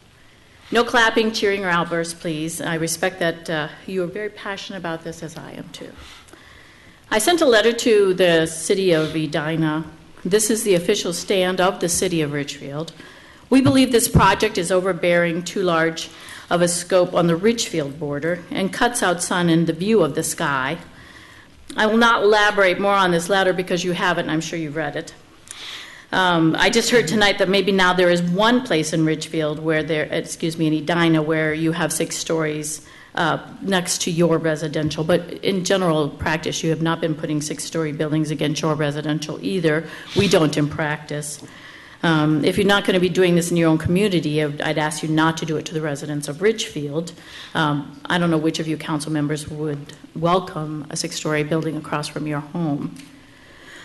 Speaker 20: No clapping, cheering, or outbursts, please. I respect that you are very passionate about this, as I am too. I sent a letter to the city of Edina. This is the official stand of the city of Richfield. We believe this project is overbearing, too large of a scope on the Richfield border, and cuts out sun and the view of the sky. I will not elaborate more on this letter because you have it and I'm sure you've read it. I just heard tonight that maybe now there is one place in Richfield where in Edina, where you have 6 stories next to your residential. But in general practice, you have not been putting 6-story buildings against your residential either. We don't in practice. If you're not going to be doing this in your own community, I'd ask you not to do it to the residents of Richfield. I don't know which of you council members would welcome a 6-story building across from your home.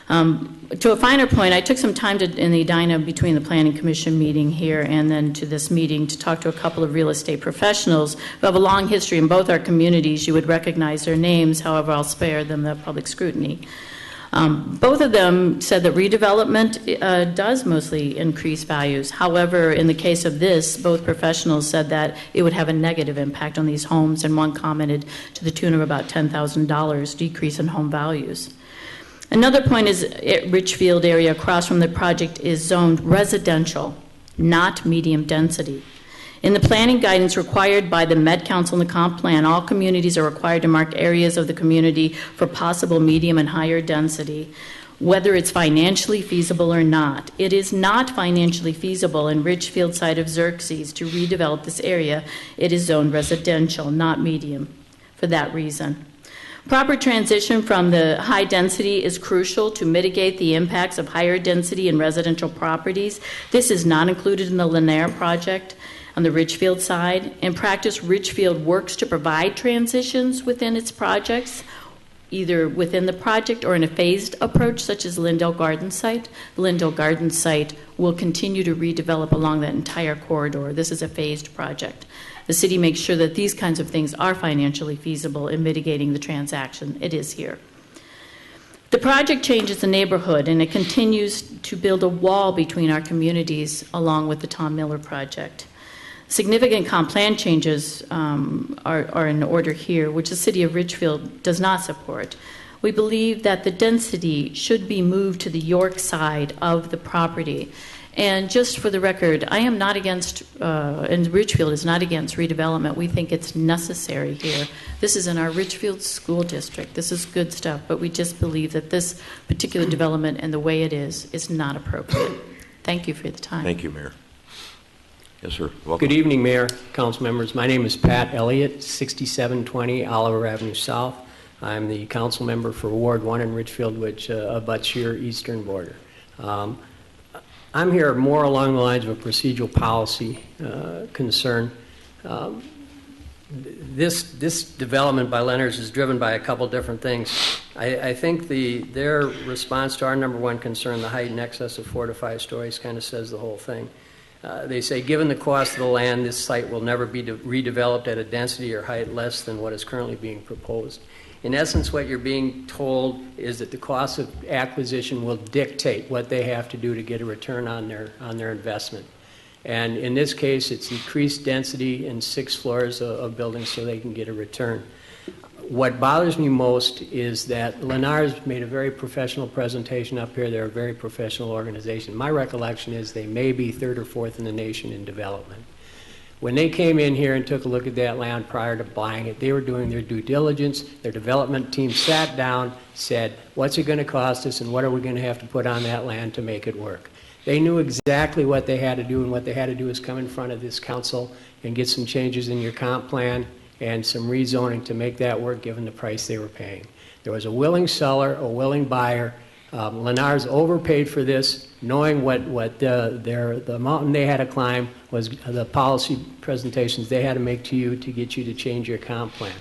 Speaker 20: To a finer point, I took some time in the Edina between the Planning Commission meeting here and then to this meeting to talk to a couple of real estate professionals who have a long history in both our communities. You would recognize their names, however, I'll spare them the public scrutiny. Both of them said that redevelopment does mostly increase values. However, in the case of this, both professionals said that it would have a negative impact on these homes, and one commented to the tune of about $10,000 decrease in home values. Another point is Richfield area across from the project is zoned residential, not medium density. In the planning guidance required by the Met Council and the Comp Plan, all communities are required to mark areas of the community for possible medium and higher density, whether it's financially feasible or not. It is not financially feasible in Richfield site of Xerxes to redevelop this area. It is zoned residential, not medium, for that reason. Proper transition from the high density is crucial to mitigate the impacts of higher density in residential properties. This is not included in the Lanier project on the Richfield side. In practice, Richfield works to provide transitions within its projects, either within the project or in a phased approach, such as Lindell Garden site. The Lindell Garden site will continue to redevelop along that entire corridor. This is a phased project. The city makes sure that these kinds of things are financially feasible in mitigating the transaction. It is here. The project changes the neighborhood, and it continues to build a wall between our communities along with the Tom Miller project. Significant comp plan changes are in order here, which the city of Richfield does not support. We believe that the density should be moved to the York side of the property. And just for the record, I am not against, and Richfield is not against redevelopment. We think it's necessary here. This is in our Richfield School District. This is good stuff, but we just believe that this particular development and the way it is not appropriate. Thank you for the time.
Speaker 1: Thank you, Mayor. Yes, sir. Welcome.
Speaker 21: Good evening, Mayor, council members. My name is Pat Elliott, 6720 Oliver Avenue South. I'm the council member for Ward 1 in Richfield, which abuts your eastern border. I'm here more along the lines of a procedural policy concern. This development by Leonard's is driven by a couple different things. I think their response to our number one concern, the height in excess of 4 to 5 stories, kind of says the whole thing. They say, given the cost of the land, this site will never be redeveloped at a density or height less than what is currently being proposed. In essence, what you're being told is that the cost of acquisition will dictate what they have to do to get a return on their investment. And in this case, it's increased density in 6 floors of buildings so they can get a return. What bothers me most is that Lennar's made a very professional presentation up here. They're a very professional organization. My recollection is they may be 3rd or 4th in the nation in development. When they came in here and took a look at that land prior to buying it, they were doing their due diligence. Their development team sat down, said, what's it going to cost us and what are we going to have to put on that land to make it work? They knew exactly what they had to do, and what they had to do is come in front of this council and get some changes in your comp plan and some rezoning to make that work given the price they were paying. There was a willing seller, a willing buyer. Lennar's overpaid for this, knowing what the mountain they had to climb was the policy presentations they had to make to you to get you to change your comp plan.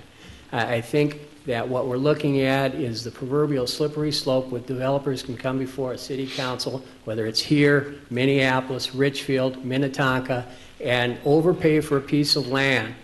Speaker 21: I think that what we're looking at is the proverbial slippery slope with developers can come before a city council, whether it's here, Minneapolis, Richfield, Minnetonka, and overpay for a piece of land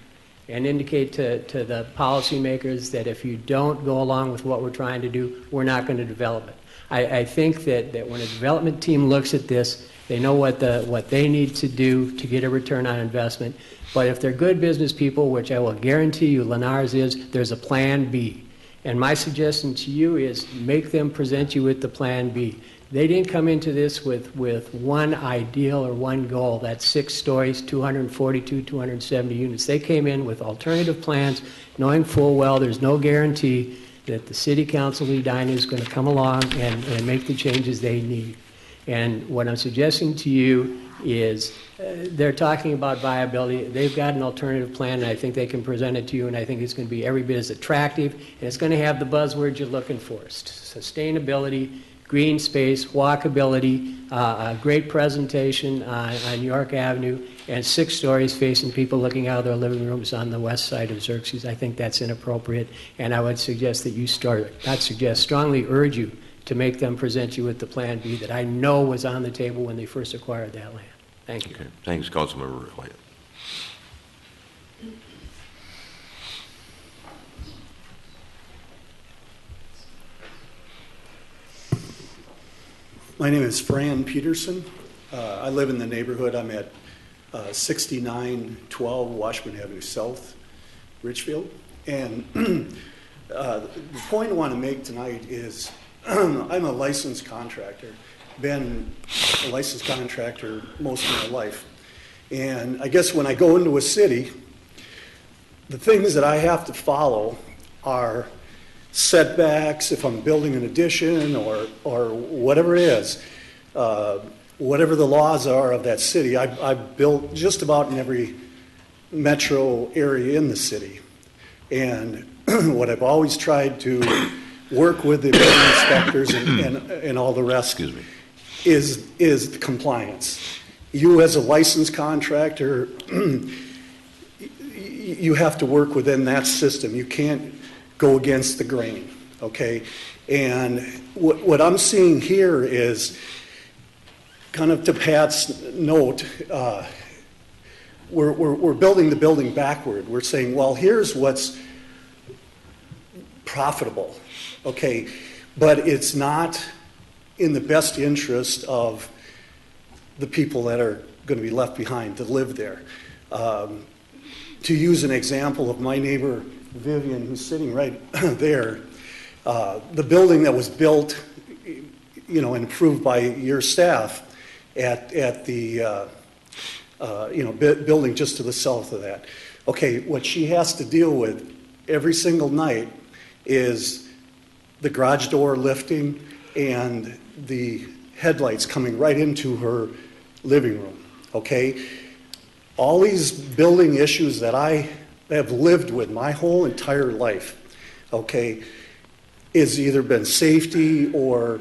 Speaker 21: and indicate to the policymakers that if you don't go along with what we're trying to do, we're not going to develop it. I think that when a development team looks at this, they know what they need to do to get a return on investment. But if they're good business people, which I will guarantee you Lennar's is, there's a plan B. And my suggestion to you is make them present you with the plan B. They didn't come into this with one ideal or one goal. That's 6 stories, 242, 270 units. They came in with alternative plans, knowing full well there's no guarantee that the City Council of Edina is going to come along and make the changes they need. And what I'm suggesting to you is they're talking about viability. They've got an alternative plan, and I think they can present it to you, and I think it's going to be every bit as attractive, and it's going to have the buzzwords you're looking for: sustainability,
Speaker 2: green space, walkability, a great presentation on York Avenue, and 6 stories facing people looking out of their living rooms on the west side of Xerxes. I think that's inappropriate, and I would suggest that you strongly urge you to make them present you with the Plan B that I know was on the table when they first acquired that land. Thank you.
Speaker 1: Okay. Thanks, Councilmember Elliott.
Speaker 22: My name is Fran Peterson. I live in the neighborhood. I'm at 6912 Washburn Avenue South, Richfield. And the point I want to make tonight is I'm a licensed contractor, been a licensed contractor most of my life. And I guess when I go into a city, the things that I have to follow are setbacks, if I'm building an addition or whatever it is, whatever the laws are of that city. I've built just about in every metro area in the city. And what I've always tried to work with the building inspectors and all the rest is the compliance. You as a licensed contractor, you have to work within that system. You can't go against the grain, okay? And what I'm seeing here is, kind of to Pat's note, we're building the building backward. We're saying, well, here's what's profitable, okay? But it's not in the best interest of the people that are going to be left behind to live there. To use an example of my neighbor, Vivian, who's sitting right there, the building that was built, and approved by your staff at the, building just to the south of that. Okay, what she has to deal with every single night is the garage door lifting and the headlights coming right into her living room, okay? All these building issues that I have lived with my whole entire life, okay, is either been safety or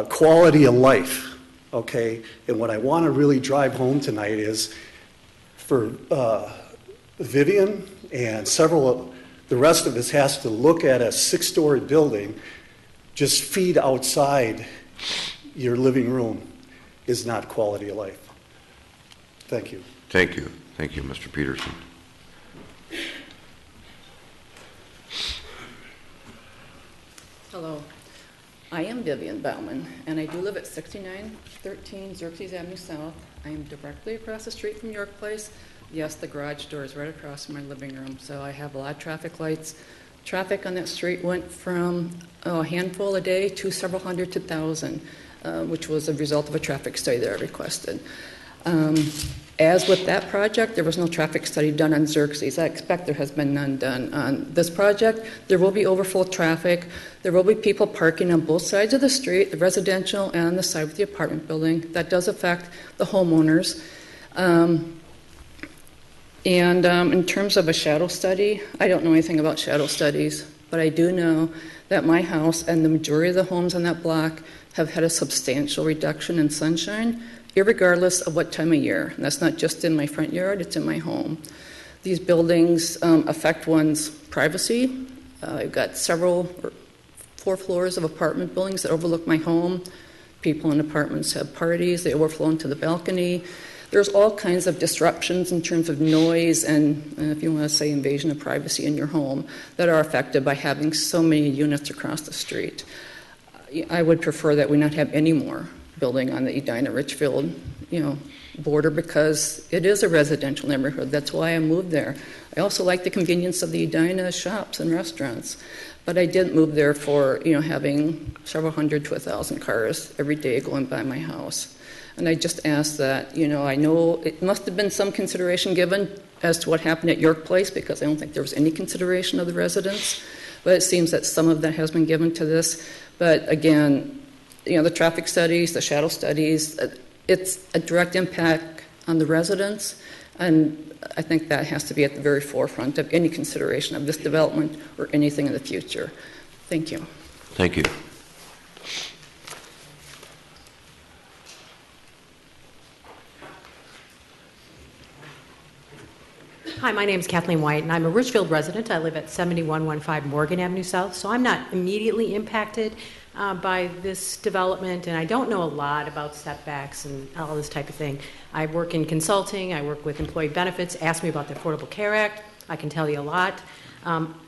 Speaker 22: quality of life, okay? And what I want to really drive home tonight is for Vivian and several of the rest of us has to look at a 6-story building, just feet outside your living room is not quality of life. Thank you.
Speaker 1: Thank you. Thank you, Mr. Peterson.
Speaker 23: Hello. I am Vivian Bauman, and I do live at 6913 Xerxes Avenue South. I am directly across the street from York Place. Yes, the garage door is right across from my living room, so I have a lot of traffic lights. Traffic on that street went from a handful a day to several hundred to 1,000, which was a result of a traffic study that I requested. As with that project, there was no traffic study done on Xerxes. I expect there has been none done on this project. There will be overflow traffic. There will be people parking on both sides of the street, the residential and the side with the apartment building. That does affect the homeowners. In terms of a shadow study, I don't know anything about shadow studies, but I do know that my house and the majority of the homes on that block have had a substantial reduction in sunshine, irregardless of what time of year. And that's not just in my front yard, it's in my home. These buildings affect one's privacy. I've got 4 floors of apartment buildings that overlook my home. People in apartments have parties, they overflow into the balcony. There's all kinds of disruptions in terms of noise and, if you want to say, invasion of privacy in your home that are affected by having so many units across the street. I would prefer that we not have any more building on the Edina Richfield, border, because it is a residential neighborhood. That's why I moved there. I also like the convenience of the Edina shops and restaurants, but I didn't move there for having several hundred to 1,000 cars every day going by my house. And I just ask that, I know it must have been some consideration given as to what happened at York Place, because I don't think there was any consideration of the residents, but it seems that some of that has been given to this. But again, the traffic studies, the shadow studies, it's a direct impact on the residents, and I think that has to be at the very forefront of any consideration of this development or anything in the future. Thank you.
Speaker 1: Thank you.
Speaker 6: Hi, my name is Kathleen White, and I'm a Richfield resident. I live at 7115 Morgan Avenue South, so I'm not immediately impacted by this development, and I don't know a lot about setbacks and all this type of thing. I work in consulting. I work with employee benefits. Ask me about the Affordable Care Act. I can tell you a lot.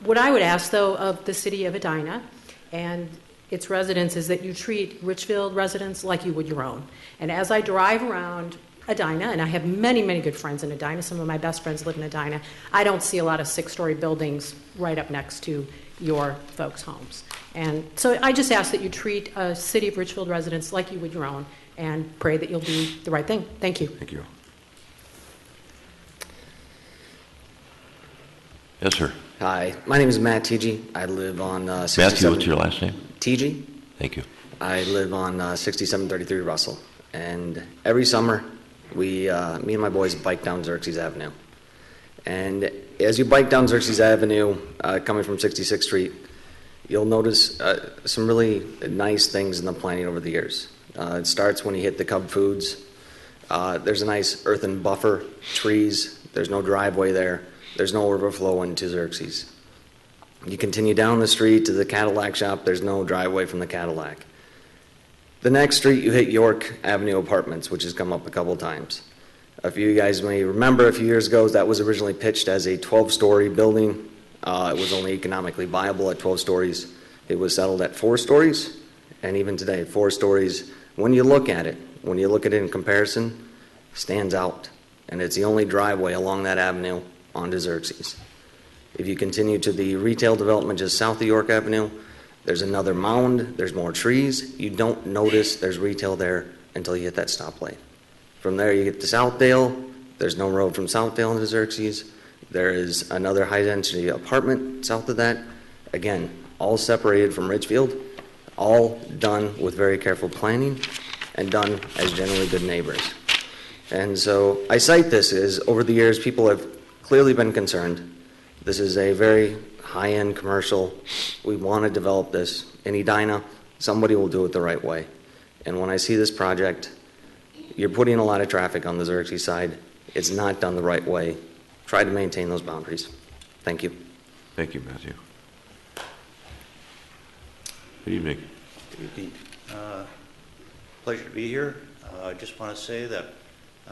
Speaker 6: What I would ask, though, of the city of Edina and its residents is that you treat Richfield residents like you would your own. And as I drive around Edina, and I have many, many good friends in Edina. Some of my best friends live in Edina. I don't see a lot of 6-story buildings right up next to your folks' homes. And so I just ask that you treat a city of Richfield residents like you would your own and pray that you'll do the right thing. Thank you.
Speaker 1: Thank you. Yes, sir.
Speaker 7: Hi, my name is Matt Teege. I live on 67...
Speaker 1: Matthew, what's your last name?
Speaker 7: Teege.
Speaker 1: Thank you.
Speaker 7: I live on 6733 Russell. And every summer, me and my boys bike down Xerxes Avenue. And as you bike down Xerxes Avenue, coming from 66th Street, you'll notice some really nice things in the planning over the years. It starts when you hit the Cub Foods. There's a nice earthen buffer, trees. There's no driveway there. There's no overflow into Xerxes. You continue down the street to the Cadillac shop. There's no driveway from the Cadillac. The next street, you hit York Avenue Apartments, which has come up a couple times. A few of you guys may remember a few years ago that was originally pitched as a 12-story building. It was only economically viable at 12 stories. It was settled at 4 stories, and even today, 4 stories, when you look at it in comparison, stands out. And it's the only driveway along that avenue onto Xerxes. If you continue to the retail development just south of York Avenue, there's another mound, there's more trees. You don't notice there's retail there until you hit that stoplight. From there you get to Southdale. There's no road from Southdale into Xerxes. There is another high-density apartment south of that. Again, all separated from Richfield, all done with very careful planning and done as generally good neighbors. And so I cite this as over the years people have clearly been concerned. This is a very high-end commercial. We want to develop this. In Edina, somebody will do it the right way. And when I see this project, you're putting a lot of traffic on the Xerxes side. It's not done the right way. Try to maintain those boundaries. Thank you.
Speaker 1: Thank you, Matthew. Good evening.
Speaker 11: Good evening. Pleasure to be here. I just want to say that...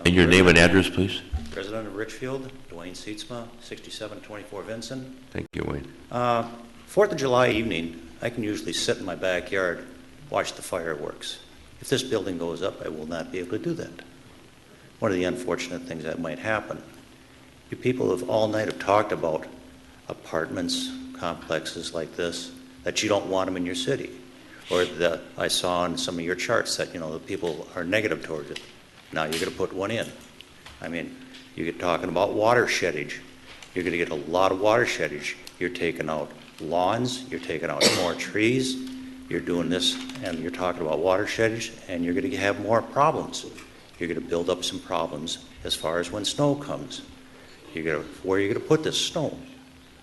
Speaker 1: And your name and address, please?
Speaker 11: Resident of Richfield, Dwayne Seatsma, 6724 Vincent.
Speaker 1: Thank you, Wayne.
Speaker 11: 4th of July evening, I can usually sit in my backyard, watch the fireworks. If this building goes up, I will not be able to do that. One of the unfortunate things that might happen. You people have all night have talked about apartments, complexes like this, that you don't want them in your city. Or that I saw in some of your charts that, the people are negative towards it. Now you're going to put one in. I mean, you get talking about watershedage. You're going to get a lot of watershedage. You're taking out lawns. You're taking out more trees. You're doing this, and you're talking about watershedage, and you're going to have more problems. You're going to build up some problems as far as when snow comes. Where are you going to put this snow?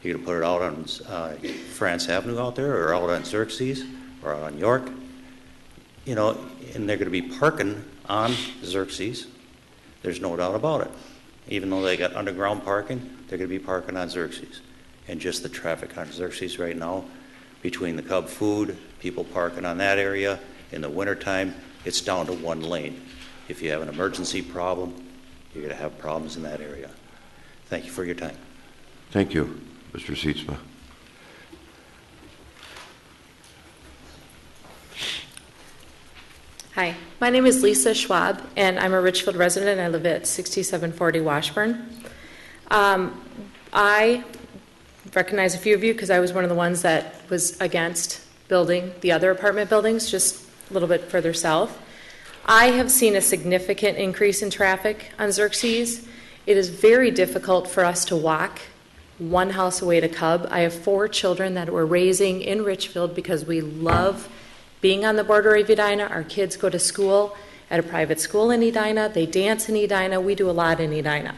Speaker 11: You're going to put it out on France Avenue out there, or out on Xerxes, or out on York. And they're going to be parking on Xerxes. There's no doubt about it. Even though they got underground parking, they're going to be parking on Xerxes. And just the traffic on Xerxes right now, between the Cub Food, people parking on that area, in the wintertime, it's down to 1 lane. If you have an emergency problem, you're going to have problems in that area. Thank you for your time.
Speaker 1: Thank you, Mr. Seatsma.
Speaker 24: Hi, my name is Lisa Schwab, and I'm a Richfield resident. I live at 6740 Washburn. I recognize a few of you because I was one of the ones that was against building the other apartment buildings just a little bit further south. I have seen a significant increase in traffic on Xerxes. It is very difficult for us to walk one house away to Cub. I have 4 children that we're raising in Richfield because we love being on the border of Edina. Our kids go to school at a private school in Edina. They dance in Edina. We do a lot in Edina.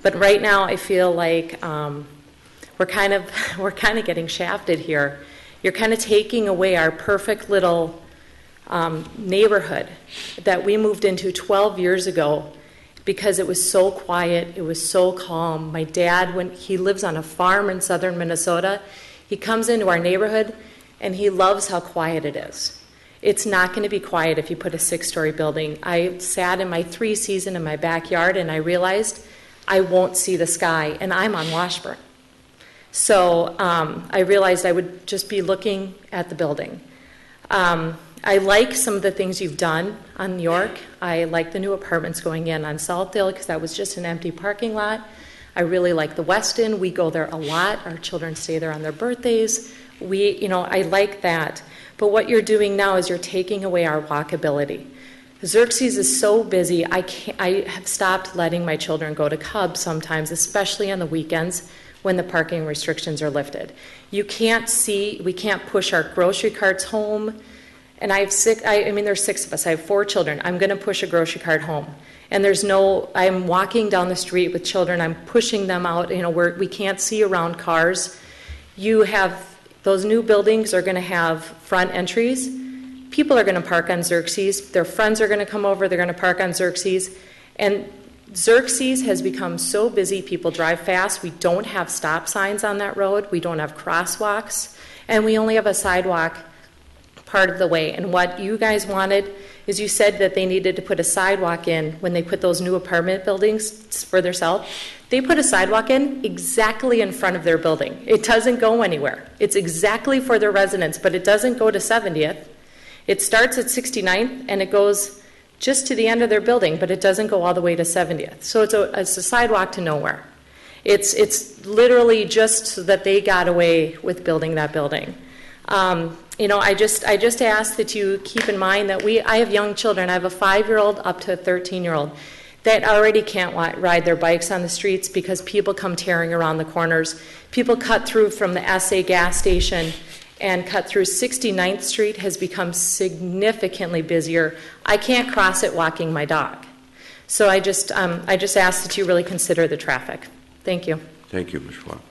Speaker 24: But right now I feel like we're kind of getting shafted here. You're kind of taking away our perfect little neighborhood that we moved into 12 years ago. because it was so quiet, it was so calm. My dad, when he lives on a farm in southern Minnesota, he comes into our neighborhood and he loves how quiet it is. It's not going to be quiet if you put a 6-story building. I sat in my 3 season in my backyard and I realized I won't see the sky, and I'm on Washburn. So I realized I would just be looking at the building. I like some of the things you've done on York. I like the new apartments going in on Southdale because that was just an empty parking lot. I really like the Westin. We go there a lot. Our children stay there on their birthdays. I like that. But what you're doing now is you're taking away our walkability. Xerxes is so busy, I have stopped letting my children go to Cub sometimes, especially on the weekends when the parking restrictions are lifted. We can't push our grocery carts home. And there's 6 of us. I have 4 children. I'm going to push a grocery cart home. And I'm walking down the street with children. I'm pushing them out, where we can't see around cars. Those new buildings are going to have front entries. People are going to park on Xerxes. Their friends are going to come over. They're going to park on Xerxes. And Xerxes has become so busy. People drive fast. We don't have stop signs on that road. We don't have crosswalks. And we only have a sidewalk part of the way. And what you guys wanted is you said that they needed to put a sidewalk in when they put those new apartment buildings further south. They put a sidewalk in exactly in front of their building. It doesn't go anywhere. It's exactly for their residents, but it doesn't go to 70th. It starts at 69th and it goes just to the end of their building, but it doesn't go all the way to 70th. So it's a sidewalk to nowhere. It's literally just so that they got away with building that building. I just ask that you keep in mind that I have young children. I have a 5-year-old up to a 13-year-old that already can't ride their bikes on the streets because people come tearing around the corners. People cut through from the SA gas station and cut through 69th Street has become significantly busier. I can't cross it walking my dog. So I just ask that you really consider the traffic. Thank you.
Speaker 1: Thank you, Ms. Schwab.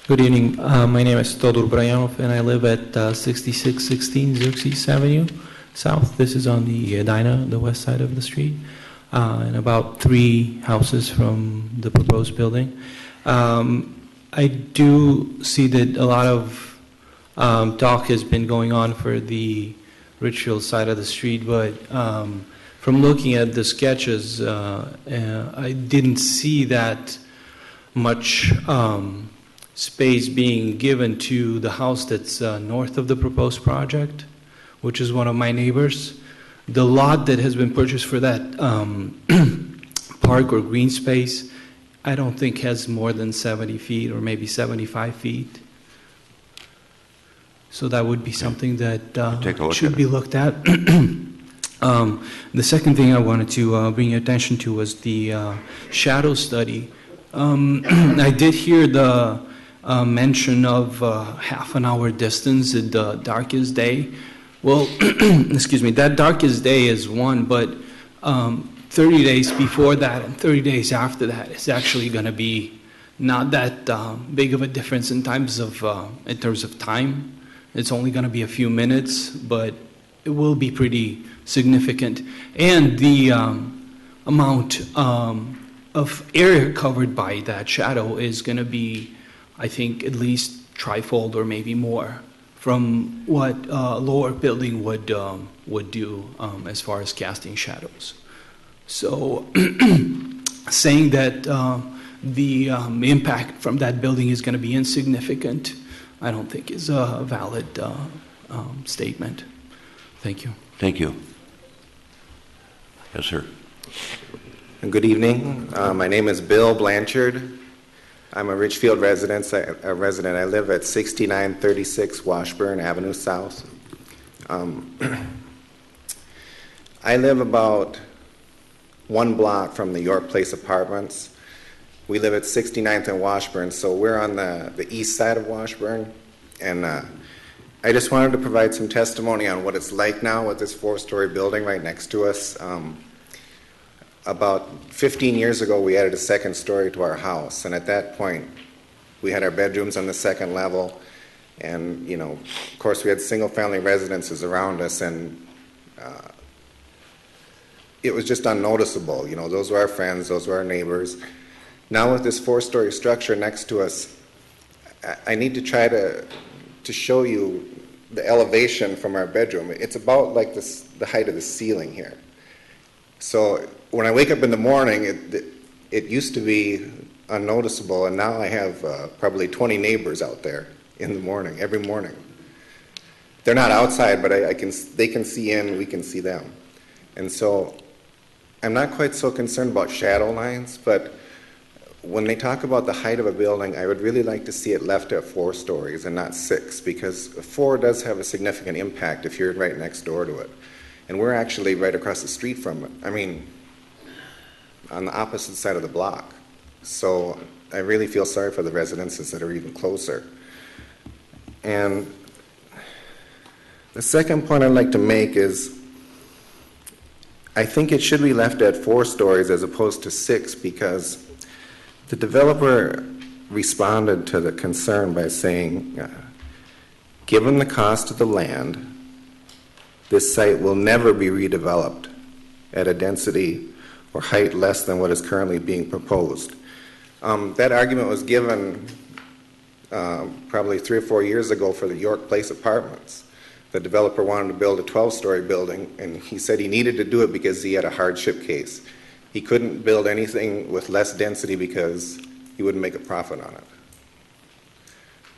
Speaker 12: Good evening. My name is Todor Brayanov, and I live at 6616 Xerxes Avenue South. This is on the Edina, the west side of the street, and about 3 houses from the proposed building. I do see that a lot of talk has been going on for the Richfield side of the street, but from looking at the sketches, I didn't see that much space being given to the house that's north of the proposed project, which is one of my neighbors. The lot that has been purchased for that park or green space, I don't think has more than 70 feet or maybe 75 feet. So that would be something that should be looked at. The second thing I wanted to bring your attention to was the shadow study. I did hear the mention of half an hour distance at the darkest day. Well, excuse me, that darkest day is one, but 30 days before that and 30 days after that is actually going to be not that big of a difference in terms of time. It's only going to be a few minutes, but it will be pretty significant. And the amount of area covered by that shadow is going to be, I think, at least trifold or maybe more from what a lower building would do as far as casting shadows. So saying that the impact from that building is going to be insignificant, I don't think is a valid statement. Thank you.
Speaker 1: Thank you. Yes, sir.
Speaker 13: Good evening. My name is Bill Blanchard. I'm a Richfield resident. I live at 6936 Washburn Avenue South. I live about 1 block from the York Place Apartments. We live at 69th and Washburn, so we're on the east side of Washburn. And I just wanted to provide some testimony on what it's like now with this 4-story building right next to us. About 15 years ago, we added a 2nd story to our house, and at that point, we had our bedrooms on the 2nd level, and, of course, we had single-family residences around us, and it was just unnoticeable. You know, those were our friends, those were our neighbors. Now with this 4-story structure next to us, I need to try to show you the elevation from our bedroom. It's about like this, the height of the ceiling here. So when I wake up in the morning, it used to be unnoticeable, and now I have probably 20 neighbors out there in the morning, every morning. They're not outside, but they can see in, we can see them. And so I'm not quite so concerned about shadow lines, but when they talk about the height of a building, I would really like to see it left at 4 stories and not 6, because 4 does have a significant impact if you're right next door to it. And we're actually right across the street from it. I mean, on the opposite side of the block. So I really feel sorry for the residences that are even closer. And the second point I'd like to make is I think it should be left at 4 stories as opposed to 6, because the developer responded to the concern by saying, given the cost of the land, this site will never be redeveloped at a density or height less than what is currently being proposed. That argument was given probably 3 or 4 years ago for the York Place apartments. The developer wanted to build a 12-story building, and he said he needed to do it because he had a hardship case. He couldn't build anything with less density because he wouldn't make a profit on it.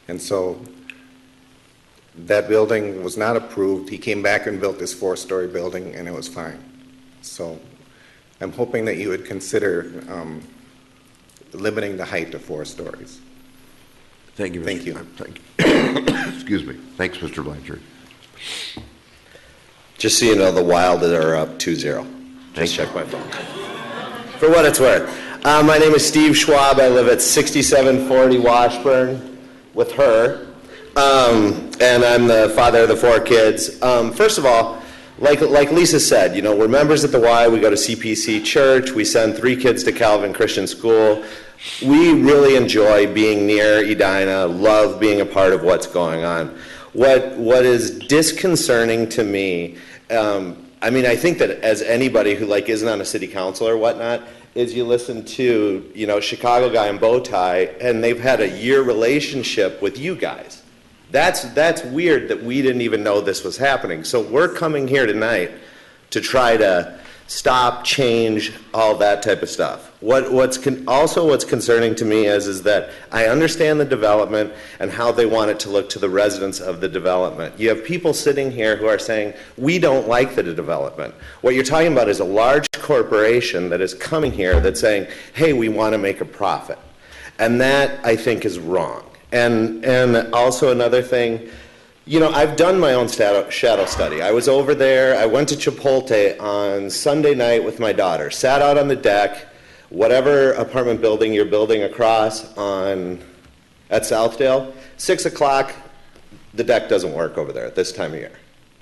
Speaker 13: And so that building was not approved. He came back and built this 4-story building, and it was fine. So I'm hoping that you would consider limiting the height to 4 stories.
Speaker 1: Thank you.
Speaker 13: Thank you.
Speaker 1: Excuse me. Thanks, Mr. Blanchard.
Speaker 4: Just so you know, the Wild are up 2-0. Just check my phone. For what it's worth. My name is Steve Schwab. I live at 6740 Washburn with her. And I'm the father of the 4 kids. First of all, like Lisa said, you know, we're members at the Y. We go to CPC Church. We send 3 kids to Calvin Christian School. We really enjoy being near Edina, love being a part of what's going on. What is disconcerting to me, I mean, I think that as anybody who like isn't on a city council or whatnot, is you listen to, you know, Chicago guy in bow tie, and they've had a year relationship with you guys. That's weird that we didn't even know this was happening. So we're coming here tonight to try to stop, change, all that type of stuff. What's concerning to me is that I understand the development and how they want it to look to the residents of the development. You have people sitting here who are saying, we don't like the development. What you're talking about is a large corporation that is coming here that's saying, hey, we want to make a profit. And that, I think, is wrong. And also another thing, you know, I've done my own shadow study. I was over there. I went to Chipotle on Sunday night with my daughter, sat out on the deck, whatever apartment building you're building across at Southdale, 6 o'clock, the deck doesn't work over there at this time of year.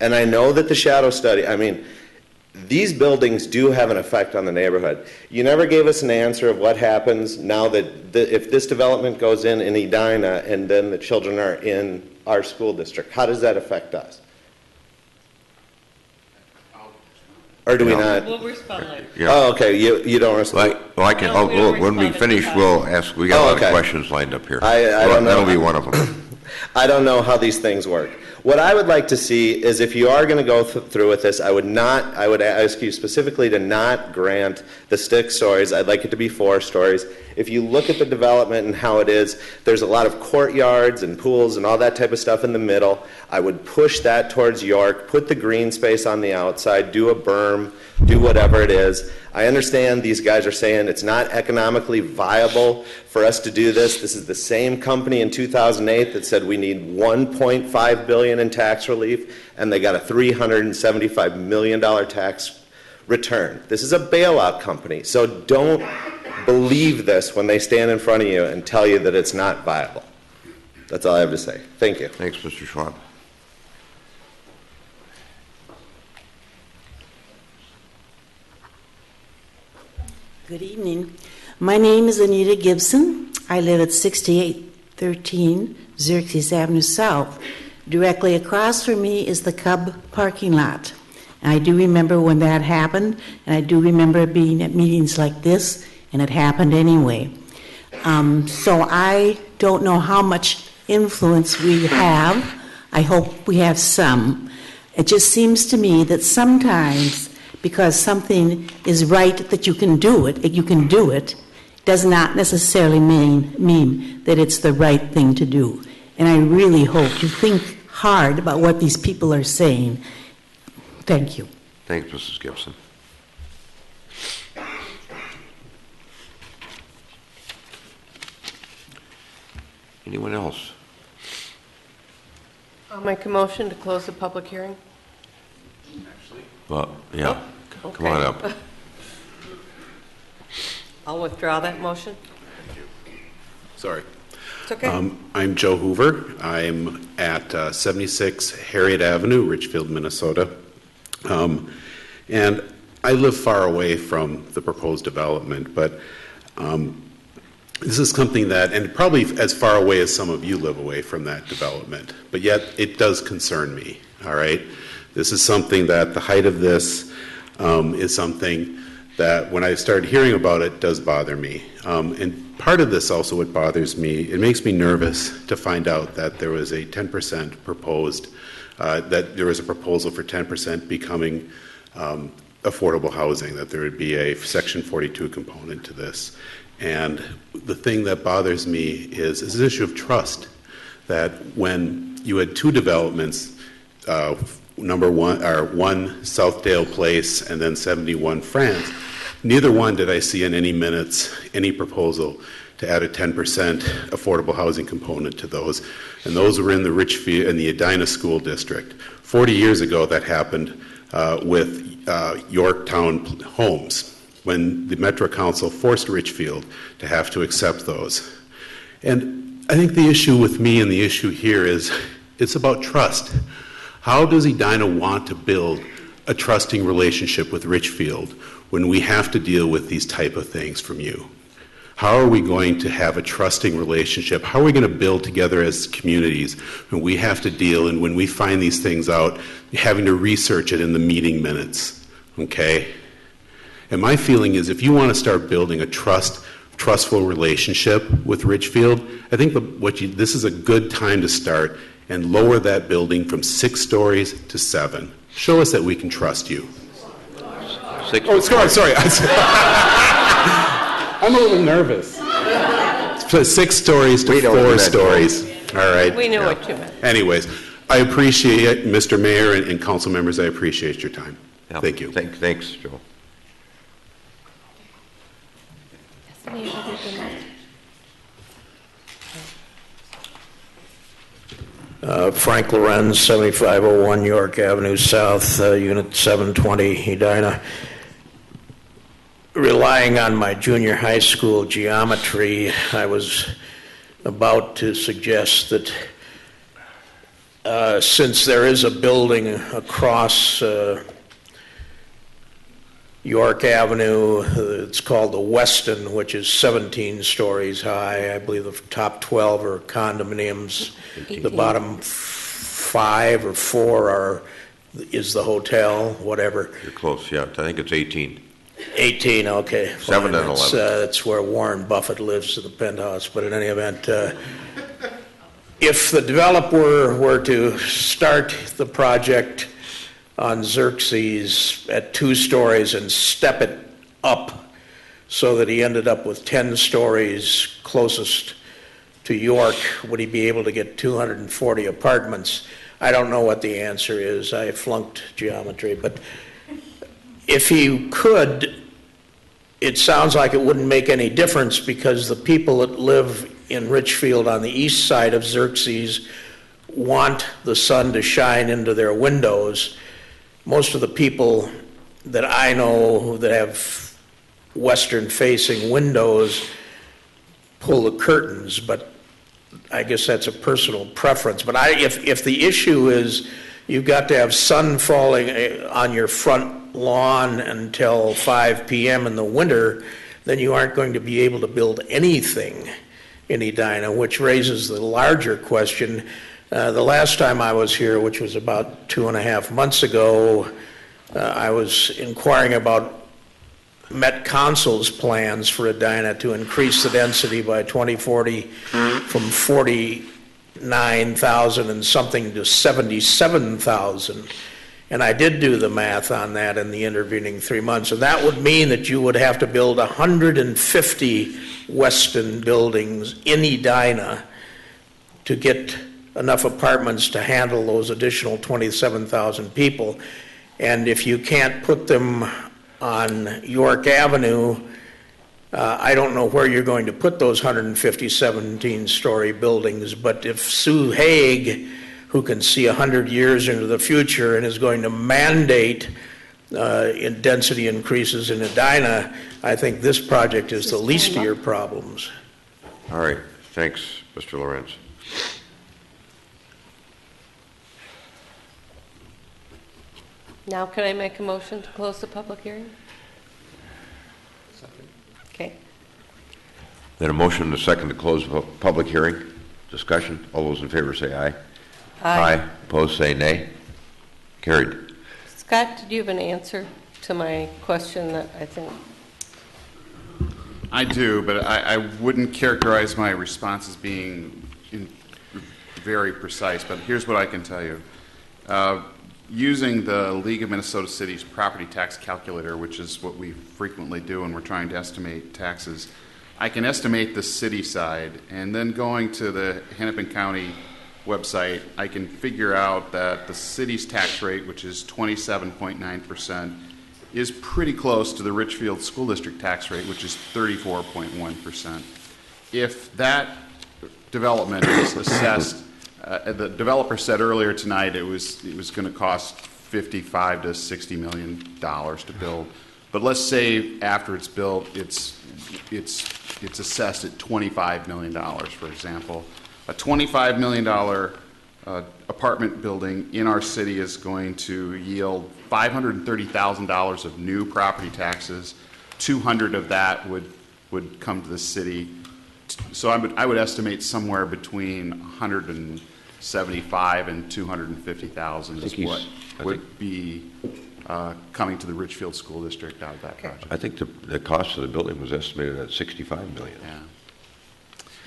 Speaker 4: And I know that the shadow study, I mean, these buildings do have an effect on the neighborhood. You never gave us an answer of what happens now that if this development goes in Edina and then the children are in our school district. How does that affect us? Or do we not?
Speaker 3: We'll respond later.
Speaker 1: Yeah.
Speaker 4: Oh, okay. You don't respond.
Speaker 1: Well, I can. When we finish, we'll ask. We got a lot of questions lined up here.
Speaker 4: I don't know.
Speaker 1: That'll be one of them.
Speaker 4: I don't know how these things work. What I would like to see is if you are going to go through with this, I would ask you specifically to not grant the 6 stories. I'd like it to be 4 stories. If you look at the development and how it is, there's a lot of courtyards and pools and all that type of stuff in the middle. I would push that towards York, put the green space on the outside, do a berm, do whatever it is. I understand these guys are saying it's not economically viable for us to do this. This is the same company in 2008 that said we need $1.5 billion in tax relief, and they got a $375 million tax return. This is a bailout company, so don't believe this when they stand in front of you and tell you that it's not viable. That's all I have to say. Thank you.
Speaker 1: Thanks, Mr. Schwab.
Speaker 14: Good evening. My name is Anita Gibson. I live at 6813 Xerxes Avenue South. Directly across from me is the Cub parking lot. And I do remember when that happened, and I do remember being at meetings like this, and it happened anyway. So I don't know how much influence we have. I hope we have some. It just seems to me that sometimes, because something is right that you can do it, does not necessarily mean that it's the right thing to do. And I really hope you think hard about what these people are saying. Thank you.
Speaker 1: Thanks, Mrs. Gibson. Anyone else?
Speaker 3: I'll make a motion to close the public hearing.
Speaker 1: Well, yeah.
Speaker 3: Oh,
Speaker 1: Come on up.
Speaker 3: I'll withdraw that motion.
Speaker 5: Sorry.
Speaker 3: It's okay.
Speaker 5: I'm Joe Hoover. I'm at 76 Harriet Avenue, Richfield, Minnesota. And I live far away from the proposed development, but this is something that, and probably as far away as some of you live away from that development, but yet it does concern me, all right? This is something that the height of this is something that when I started hearing about it does bother me. And part of this also what bothers me, it makes me nervous to find out that there was a 10% proposed, that there was a proposal for 10% becoming affordable housing, that there would be a Section 42 component to this. And the thing that bothers me is an issue of trust, that when you had two developments, number one, or one Southdale Place and then 71 France, neither one did I see in any minutes any proposal to add a 10% affordable housing component to those. And those were in the Richfield, in the Edina School District. 40 years ago that happened with Yorktown Homes, when the Metro Council forced Richfield to have to accept those. And I think the issue with me and the issue here is it's about trust. How does Edina want to build a trusting relationship with Richfield when we have to deal with these type of things from you? How are we going to have a trusting relationship? How are we going to build together as communities when we have to deal and when we find these things out, having to research it in the meeting minutes, okay? And my feeling is if you want to start building a trustful relationship with Richfield, I think this is a good time to start and lower that building from 6 stories to 7. Show us that we can trust you. Sorry. I'm a little nervous. 6 stories to 4 stories. All right.
Speaker 3: We know what you meant.
Speaker 5: Anyways, I appreciate it, Mr. Mayor and council members. I appreciate your time.
Speaker 1: Yeah.
Speaker 5: Thank you.
Speaker 1: Thanks, Joe.
Speaker 15: Frank Lorenz, 7501 York Avenue South, Unit 720, Edina. Relying on my junior high school geometry, I was about to suggest that since there is a building across York Avenue, it's called the Weston, which is 17 stories high. I believe the top 12 are condominiums. 18. The bottom 5 or 4 is the hotel, whatever.
Speaker 1: You're close, yeah. I think it's 18.
Speaker 15: 18, okay.
Speaker 1: 7 and 11.
Speaker 15: That's where Warren Buffett lives, in the penthouse. But in any event, if the developer were to start the project on Xerxes at 2 stories and step it up so that he ended up with 10 stories closest to York, would he be able to get 240 apartments? I don't know what the answer is. I flunked geometry, but if he could, it sounds like it wouldn't make any difference because the people that live in Richfield on the east side of Xerxes want the sun to shine into their windows. Most of the people that I know that have western-facing windows pull the curtains, but I guess that's a personal preference. But if the issue is you've got to have sun falling on your front lawn until 5 p.m. in the winter, then you aren't going to be able to build anything in Edina, which raises the larger question. The last time I was here, which was about 2.5 months ago, I was inquiring about Met Council's plans for Edina to increase the density by 2040 from 49,000 and something to 77,000. And I did do the math on that in the intervening 3 months, and that would mean that you would have to build 150 Weston buildings in Edina to get enough apartments to handle those additional 27,000 people. And if you can't put them on York Avenue, I don't know where you're going to put those 150 17-story buildings, but if Sue Haig, who can see 100 years into the future and is going to mandate in density increases in Edina, I think this project is the least of your problems.
Speaker 1: All right. Thanks, Mr. Lorenz.
Speaker 3: Now can I make a motion to close the public hearing? Second. Okay.
Speaker 1: Then a motion and a second to close the public hearing. Discussion. All those in favor say aye.
Speaker 3: Aye.
Speaker 1: Opposed say nay. Carried.
Speaker 3: Scott, did you have an answer to my question that I think?
Speaker 8: I do, but I wouldn't characterize my response as being very precise, but here's what I can tell you. Using the League of Minnesota Cities property tax calculator, which is what we frequently do when we're trying to estimate taxes, I can estimate the city side, and then going to the Hennepin County website, I can figure out that the city's tax rate, which is 27.9%, is pretty close to the Richfield School District tax rate, which is 34.1%. If that development is assessed, the developer said earlier tonight it was going to cost $55 to $60 million to build, but let's say after it's built, it's assessed at $25 million, for example. A $25 million apartment building in our city is going to yield $530,000 of new property taxes. 200 of that would come to the city. So I would estimate somewhere between 175 and 250,000 is what would be coming to the Richfield School District out of that project.
Speaker 1: I think the cost of the building was estimated at $65 million.
Speaker 8: Yeah.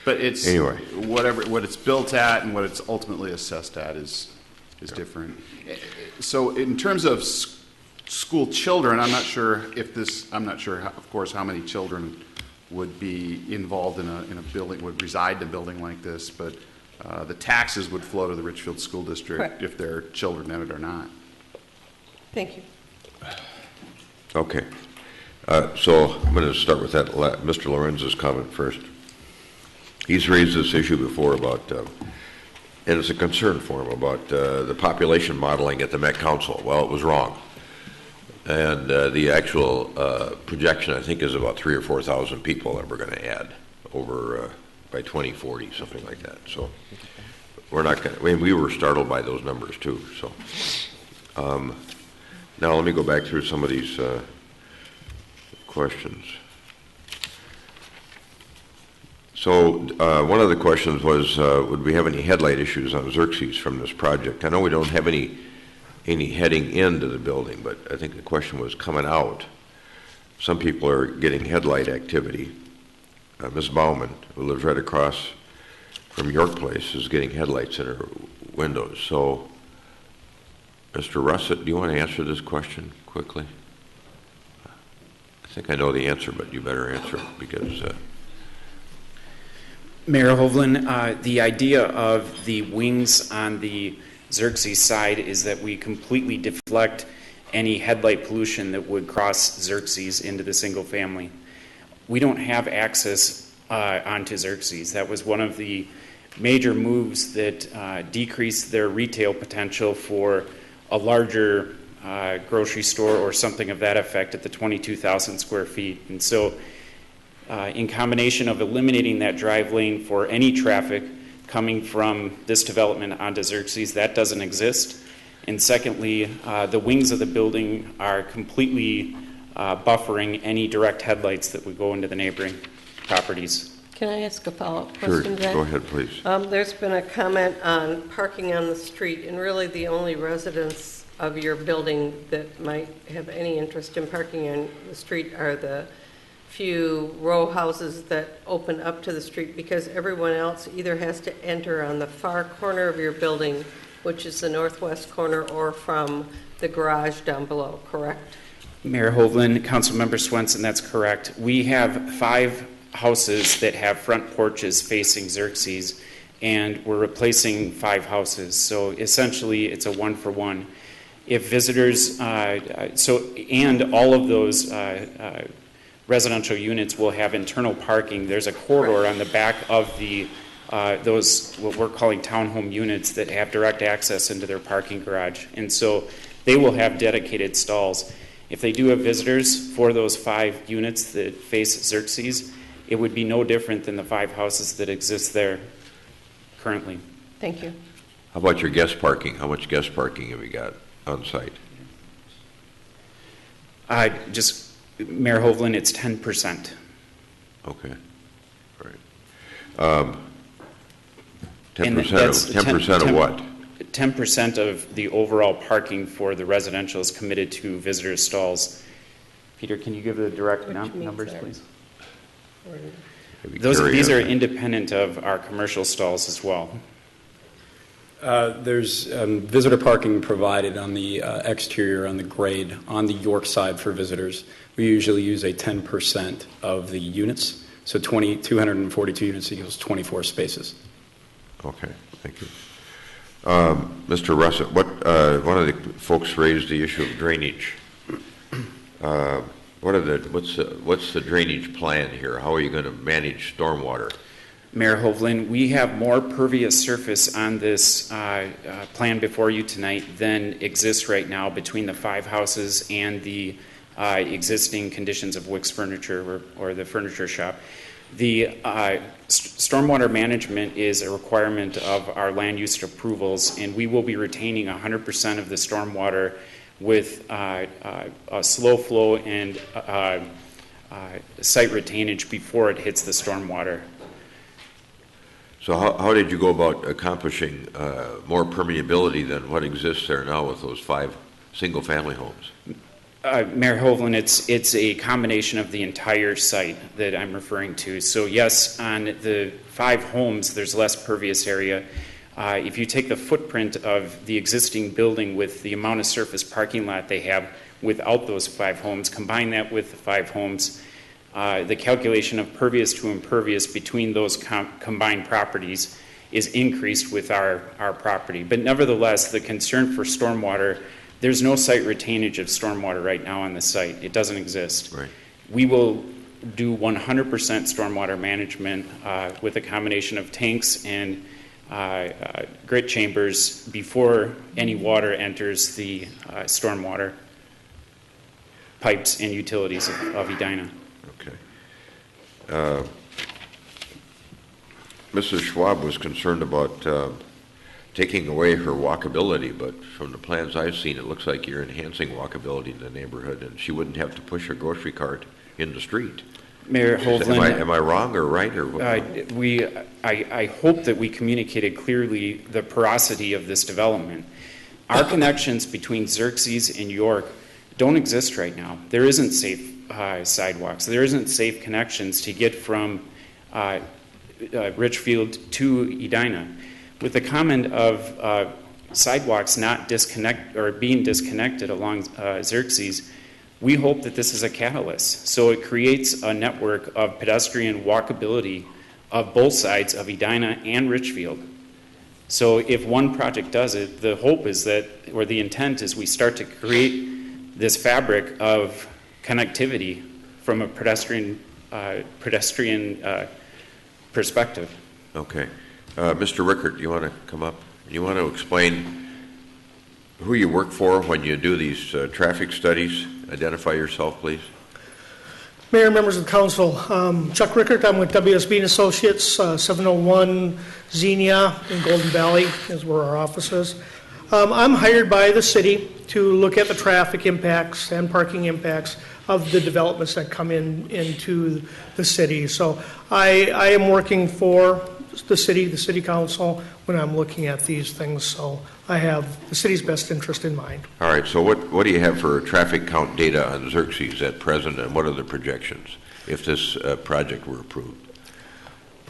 Speaker 8: But it's
Speaker 1: anyway,
Speaker 8: what it's built at and what it's ultimately assessed at is different. So in terms of school children, I'm not sure, of course, how many children would be involved in a building, would reside in a building like this, but the taxes would flow to the Richfield School District. Correct. If there are children in it or not.
Speaker 3: Thank you.
Speaker 1: Okay. So I'm going to start with that Mr. Lorenz's comment first. He's raised this issue before about, and it's a concern for him, about the population modeling at the Met Council. Well, it was wrong. And the actual projection, I think, is about 3,000 or 4,000 people that we're going to add over by 2040, something like that. So we're not going to, I mean, we were startled by those numbers too. So now let me go back through some of these questions. So one of the questions was, would we have any headlight issues on Xerxes from this project? I know we don't have any heading into the building, but I think the question was coming out. Some people are getting headlight activity. Ms. Bauman, who lives right across from York Place, is getting headlights in her windows. So, Mr. Russett, do you want to answer this question quickly? I think I know the answer, but you better answer it because...
Speaker 16: Mayor Hovland, the idea of the wings on the Xerxes side is that we completely deflect any headlight pollution that would cross Xerxes into the single family. We don't have access onto Xerxes. That was one of the major moves that decreased their retail potential for a larger grocery store or something of that effect at the 22,000 square feet. And so in combination of eliminating that drive lane for any traffic coming from this development onto Xerxes, that doesn't exist. And secondly, the wings of the building are completely buffering any direct headlights that would go into the neighboring properties.
Speaker 3: Can I ask a follow-up question to that?
Speaker 1: Go ahead, please.
Speaker 3: There's been a comment on parking on the street, and really the only residents of your building that might have any interest in parking on the street are the few row houses that open up to the street, because everyone else either has to enter on the far corner of your building, which is the northwest corner, or from the garage down below, correct?
Speaker 16: Mayor Hovland, Councilmember Swenson, that's correct. We have 5 houses that have front porches facing Xerxes, and we're replacing 5 houses. So essentially, it's a 1-for-1. If visitors, and all of those residential units will have internal parking. There's a corridor on the back of the those what we're calling townhome units that have direct access into their parking garage, and so they will have dedicated stalls. If they do have visitors for those 5 units that face Xerxes, it would be no different than the 5 houses that exist there currently.
Speaker 3: Thank you.
Speaker 1: How about your guest parking? How much guest parking have you got on site?
Speaker 16: Mayor Hovland, it's 10%.
Speaker 1: Okay, all right. 10% of what?
Speaker 16: 10% of the overall parking for the residential is committed to visitor stalls. Peter, can you give the direct numbers, please? These are independent of our commercial stalls as well.
Speaker 17: There's visitor parking provided on the exterior, on the grade, on the York side for visitors. We usually use a 10% of the units, so 242 units equals 24 spaces.
Speaker 1: Okay, thank you. Mr. Russett, one of the folks raised the issue of drainage. What's the drainage plan here? How are you going to manage stormwater?
Speaker 16: Mayor Hovland, we have more pervious surface on this plan before you tonight than exists right now between the 5 houses and the existing conditions of Wick's Furniture or the furniture shop. The stormwater management is a requirement of our land use approvals, and we will be retaining 100% of the stormwater with a slow flow and site retainage before it hits the stormwater.
Speaker 1: So how did you go about accomplishing more permeability than what exists there now with those 5 single-family homes?
Speaker 16: Mayor Hovland, it's a combination of the entire site that I'm referring to. So yes, on the 5 homes, there's less pervious area. If you take the footprint of the existing building with the amount of surface parking lot they have without those 5 homes, combine that with the 5 homes, the calculation of pervious to impervious between those combined properties is increased with our property. But nevertheless, the concern for stormwater, there's no site retainage of stormwater right now on the site. It doesn't exist.
Speaker 1: Right.
Speaker 16: We will do 100% stormwater management with a combination of tanks and grit chambers before any water enters the stormwater pipes and utilities of Edina.
Speaker 1: Okay. Mrs. Schwab was concerned about taking away her walkability, but from the plans I've seen, it looks like you're enhancing walkability in the neighborhood, and she wouldn't have to push her grocery cart in the street.
Speaker 16: Mayor Hovland,
Speaker 1: am I wrong or right? Or
Speaker 16: I hope that we communicated clearly the porosity of this development. Our connections between Xerxes and York don't exist right now. There isn't safe sidewalks. There isn't safe connections to get from Richfield to Edina. With the comment of sidewalks not being disconnected along Xerxes, we hope that this is a catalyst. So it creates a network of pedestrian walkability of both sides of Edina and Richfield. So if one project does it, the hope is that, or the intent is, we start to create this fabric of connectivity from a pedestrian perspective.
Speaker 1: Okay. Mr. Rickert, you want to come up? You want to explain who you work for when you do these traffic studies? Identify yourself, please.
Speaker 9: Mayor, members of the council, Chuck Rickert, I'm with WSB and Associates, 701 Xenia in Golden Valley is where our office is. I'm hired by the city to look at the traffic impacts and parking impacts of the developments that come into the city. So I am working for the city council, when I'm looking at these things, so I have the city's best interest in mind.
Speaker 1: All right, so what do you have for traffic count data on Xerxes at present, and what are the projections if this project were approved?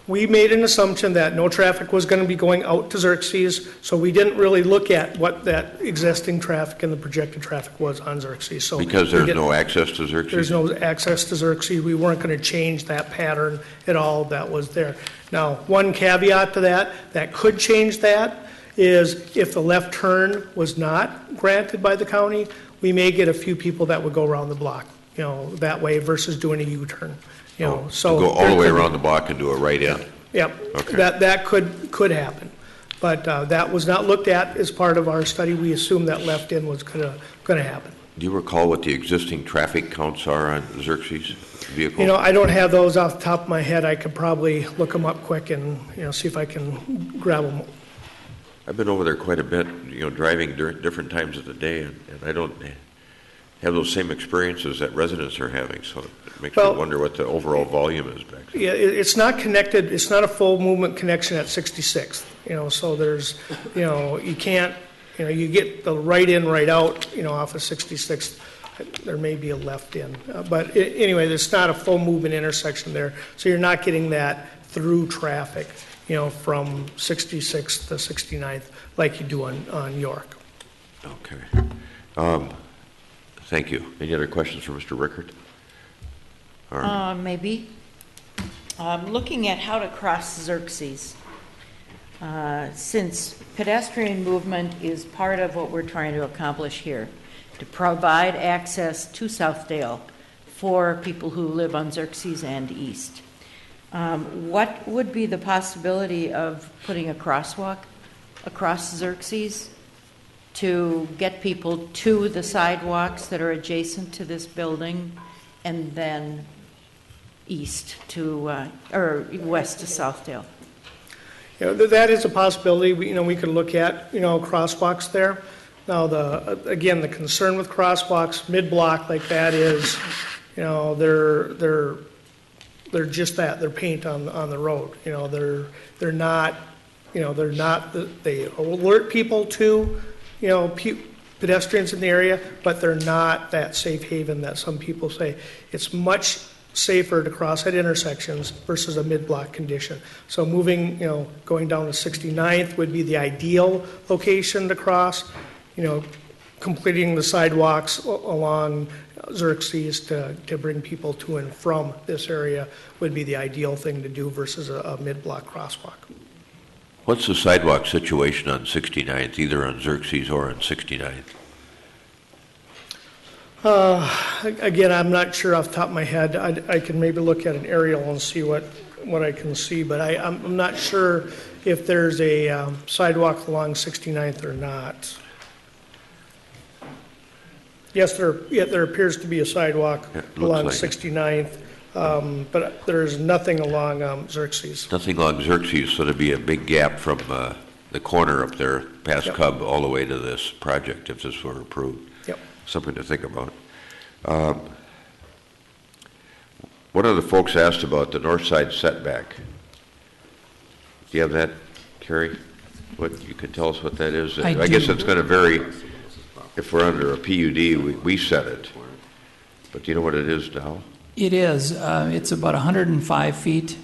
Speaker 9: We made an assumption that no traffic was going to be going out to Xerxes, so we didn't really look at what that existing traffic and the projected traffic was on Xerxes. So
Speaker 1: because there's no access to Xerxes?
Speaker 9: There's no access to Xerxes. We weren't going to change that pattern at all that was there. Now, one caveat to that could change that, is if the left turn was not granted by the county, we may get a few people that would go around the block, that way versus doing a U-turn. So
Speaker 1: go all the way around the block and do a right in.
Speaker 9: Yep.
Speaker 1: Okay.
Speaker 9: That could happen, but that was not looked at as part of our study. We assumed that left in was going to happen.
Speaker 1: Do you recall what the existing traffic counts are on Xerxes vehicles?
Speaker 9: I don't have those off the top of my head. I could probably look them up quick and see if I can grab them.
Speaker 1: I've been over there quite a bit, driving during different times of the day, and I don't have those same experiences that residents are having, so it makes me wonder what the overall volume is back there.
Speaker 9: Yeah, it's not connected, it's not a full movement connection at 66th, so there's, you can't, you get the right in, right out, off of 66th, there may be a left in. But anyway, there's not a full movement intersection there, so you're not getting that through traffic, from 66th to 69th like you do on York.
Speaker 1: Okay. Thank you. Any other questions for Mr. Rickert?
Speaker 10: Maybe. Looking at how to cross Xerxes, since pedestrian movement is part of what we're trying to accomplish here, to provide access to Southdale for people who live on Xerxes and east, what would be the possibility of putting a crosswalk across Xerxes to get people to the sidewalks that are adjacent to this building, and then east to, or west to Southdale?
Speaker 9: That is a possibility. We could look at, crosswalks there. Now, again, the concern with crosswalks mid-block like that is, they're just that. They're paint on the road. They're not, they alert people to, pedestrians in the area, but they're not that safe haven that some people say. It's much safer to cross at intersections versus a mid-block condition. So moving, going down to 69th would be the ideal location to cross. Completing the sidewalks along Xerxes to bring people to and from this area would be the ideal thing to do versus a mid-block crosswalk.
Speaker 1: What's the sidewalk situation on 69th, either on Xerxes or on 69th?
Speaker 9: Again, I'm not sure off the top of my head. I can maybe look at an aerial and see what I can see, but I'm not sure if there's a sidewalk along 69th or not. Yes, there appears to be a sidewalk along 69th. But there's nothing along Xerxes.
Speaker 1: Nothing along Xerxes, so there'd be a big gap from the corner up there, past Cub, all the way to this project, if this were approved.
Speaker 9: Yep.
Speaker 1: Something to think about. One of the folks asked about the north side setback. Do you have that, Carrie? What you can tell us what that is? I guess it's going to vary. If we're under a PUD, we set it. But do you know what it is now?
Speaker 18: It is. It's about 105 feet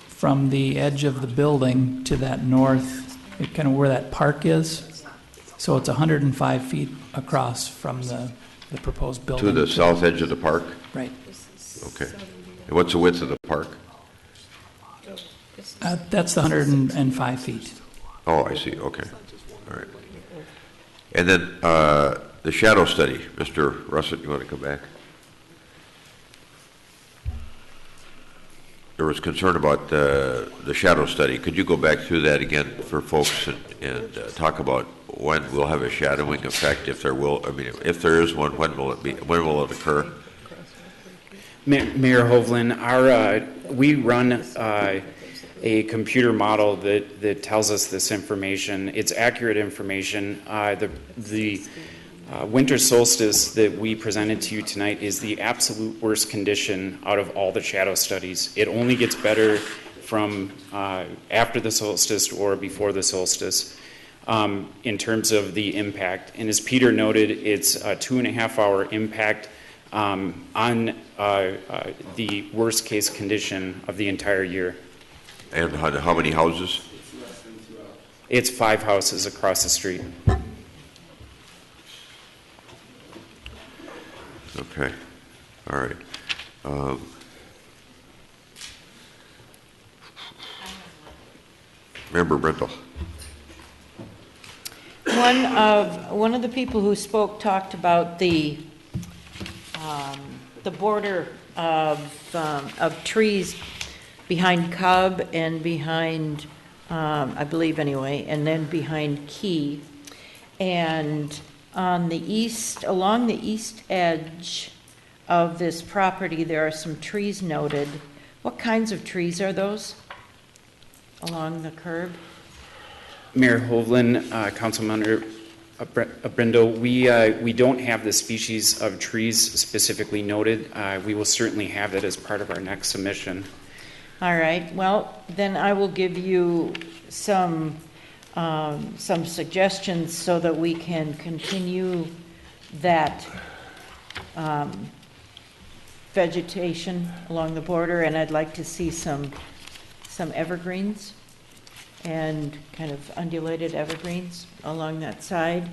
Speaker 18: from the edge of the building to that north, kind of where that park is. So it's 105 feet across from the proposed building.
Speaker 1: To the south edge of the park?
Speaker 18: Right.
Speaker 1: Okay. And what's the width of the park?
Speaker 18: That's the 105 feet.
Speaker 1: Oh, I see. Okay. All right. And then the shadow study. Mr. Russett, you want to come back? There was concern about the shadow study. Could you go back through that again for folks and talk about when we'll have a shadowing effect, if there will? I mean, if there is one, when will it be? When will it occur?
Speaker 16: Mayor Hovland, we run a computer model that tells us this information. It's accurate information. The winter solstice that we presented to you tonight is the absolute worst condition out of all the shadow studies. It only gets better from after the solstice or before the solstice in terms of the impact. And as Peter noted, it's a 2.5-hour impact on the worst case condition of the entire year.
Speaker 1: And how many houses?
Speaker 16: It's 5 houses across the street.
Speaker 1: Okay. All right. Member Brindle.
Speaker 10: One of the people who spoke talked about the border of trees behind Cub and behind, I believe anyway, and then behind Key, and on the east, along the east edge of this property, there are some trees noted. What kinds of trees are those along the curb?
Speaker 16: Mayor Hovland, Councilmember Brindle, we don't have the species of trees specifically noted. We will certainly have it as part of our next submission.
Speaker 10: All right. Well, then I will give you some suggestions so that we can continue that vegetation along the border, and I'd like to see some evergreens and kind of undulated evergreens along that side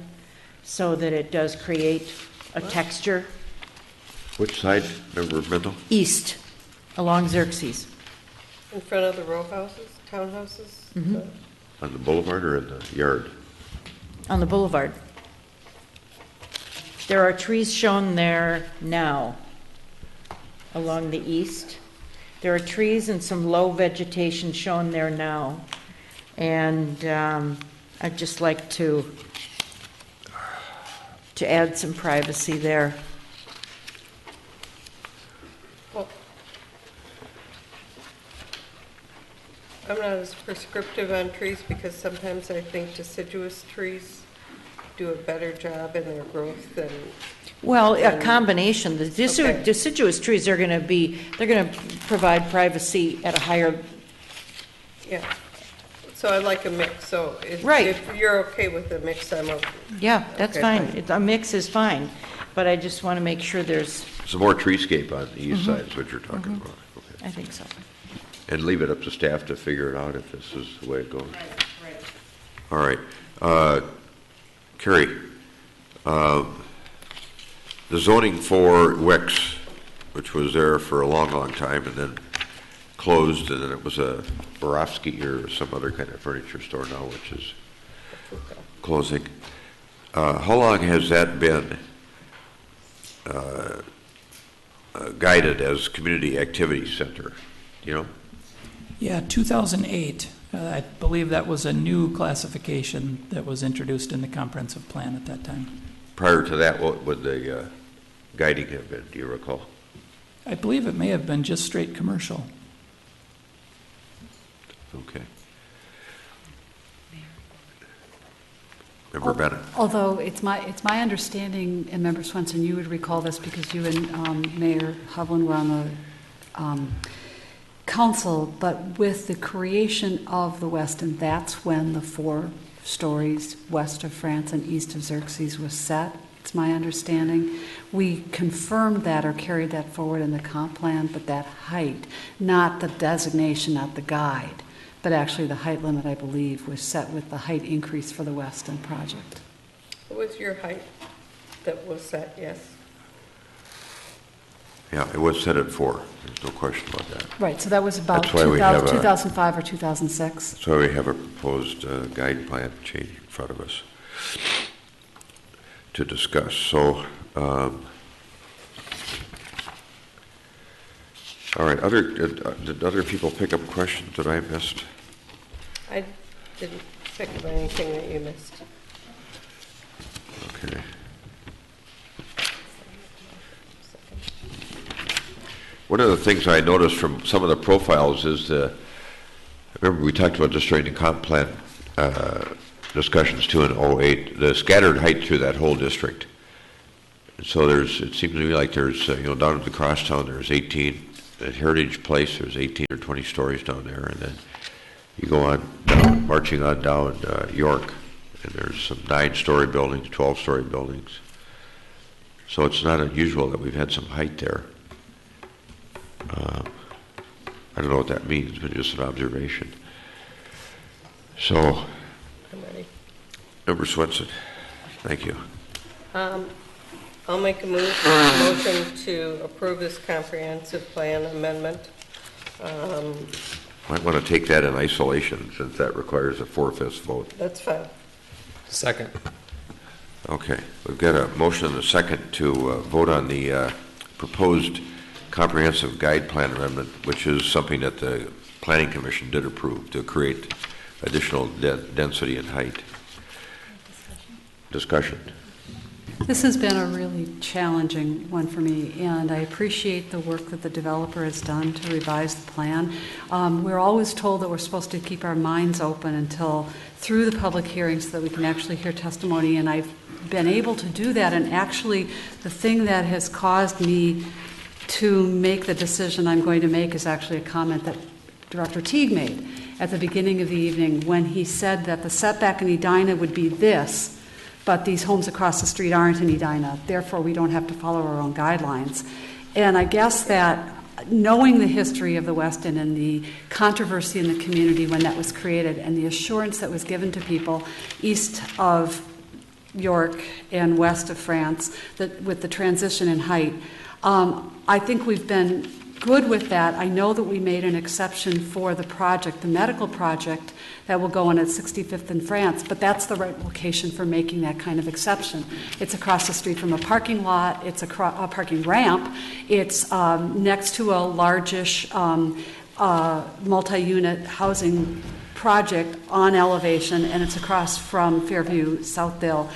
Speaker 10: so that it does create a texture.
Speaker 1: Which side, Member Brindle?
Speaker 10: East, along Xerxes.
Speaker 3: In front of the row houses, townhouses?
Speaker 10: Mm-hmm.
Speaker 1: On the boulevard or in the yard?
Speaker 10: On the boulevard. There are trees shown there now along the east. There are trees and some low vegetation shown there now. And I'd just like to add some privacy there.
Speaker 3: Well, I'm not as prescriptive on trees because sometimes I think deciduous trees do a better job in their growth than...
Speaker 10: Well, a combination. The deciduous trees are going to provide privacy at a higher...
Speaker 3: Yeah. So I like a mix, so
Speaker 10: Right.
Speaker 3: If you're okay with the mix, I'm okay.
Speaker 10: Yeah, that's
Speaker 3: Okay,
Speaker 10: fine. A mix is fine, but I just want to make sure there's...
Speaker 1: Some more treescape on the east
Speaker 10: Mhm.
Speaker 1: side is what you're talking about. Okay.
Speaker 10: I think so.
Speaker 1: And leave it up to staff to figure it out if this is the way it goes.
Speaker 10: Right.
Speaker 1: All right. Carrie, the zoning for Wix, which was there for a long, long time and then closed, and then it was a Borofsky or some other kind of furniture store now, which is closing. How long has that been guided as community activity center? You know?
Speaker 18: Yeah, 2008. I believe that was a new classification that was introduced in the comprehensive plan at that time.
Speaker 1: Prior to that, what would the guiding have been? Do you recall?
Speaker 18: I believe it may have been just straight commercial.
Speaker 1: Okay. Member Bennett.
Speaker 2: Although it's my understanding, and Member Swenson, you would recall this because you and Mayor Hovland were on the council, but with the creation of the Westin, that's when the 4 stories west of France and east of Xerxes was set. It's my understanding. We confirmed that or carried that forward in the comp plan, but that height, not the designation, not the guide, but actually the height limit, I believe, was set with the height increase for the Westin project.
Speaker 3: What was your height that was set? Yes.
Speaker 1: Yeah, it was set at 4. There's no question about that.
Speaker 2: Right, so that was about
Speaker 1: That's why we have
Speaker 2: 2005 or 2006.
Speaker 1: That's why we have a proposed guide plan change in front of us to discuss. So, all right, did other people pick up questions that I missed?
Speaker 3: I didn't pick up anything that you missed.
Speaker 1: Okay. One of the things I noticed from some of the profiles is remember we talked about this during the comp plan discussions too in 08, the scattered height through that whole district. So it seems to me like there's, down at the crosstown there's 18, at Heritage Place, there's 18 or 20 stories down there, and then you go on down, marching on down York, and there's some 9-story buildings, 12-story buildings. So it's not unusual that we've had some height there. I don't know what that means, but just an observation. So,
Speaker 3: I'm ready.
Speaker 1: Member Swenson, thank you.
Speaker 3: I'll make a motion to approve this comprehensive plan amendment.
Speaker 1: Might want to take that in isolation since that requires a 4/5 vote.
Speaker 3: That's fine.
Speaker 16: Second.
Speaker 1: Okay, we've got a motion and a second to vote on the proposed comprehensive guide plan amendment, which is something that the Planning Commission did approve to create additional density and height. Discussion.
Speaker 2: This has been a really challenging one for me, and I appreciate the work that the developer has done to revise the plan. We're always told that we're supposed to keep our minds open until through the public hearing so that we can actually hear testimony, and I've been able to do that. And actually, the thing that has caused me to make the decision I'm going to make is actually a comment that Director Teague made at the beginning of the evening when he said that the setback in Edina would be this, but these homes across the street aren't in Edina, therefore we don't have to follow our own guidelines. And I guess that knowing the history of the West End and the controversy in the community when that was created and the assurance that was given to people east of York and west of France that with the transition in height, I think we've been good with that. I know that we made an exception for the project, the medical project that will go in at 65th and France, but that's the right location for making that kind of exception. It's across the street from a parking lot, it's a parking ramp, it's next to a largish multi-unit housing project on elevation, and it's across from Fairview Southdale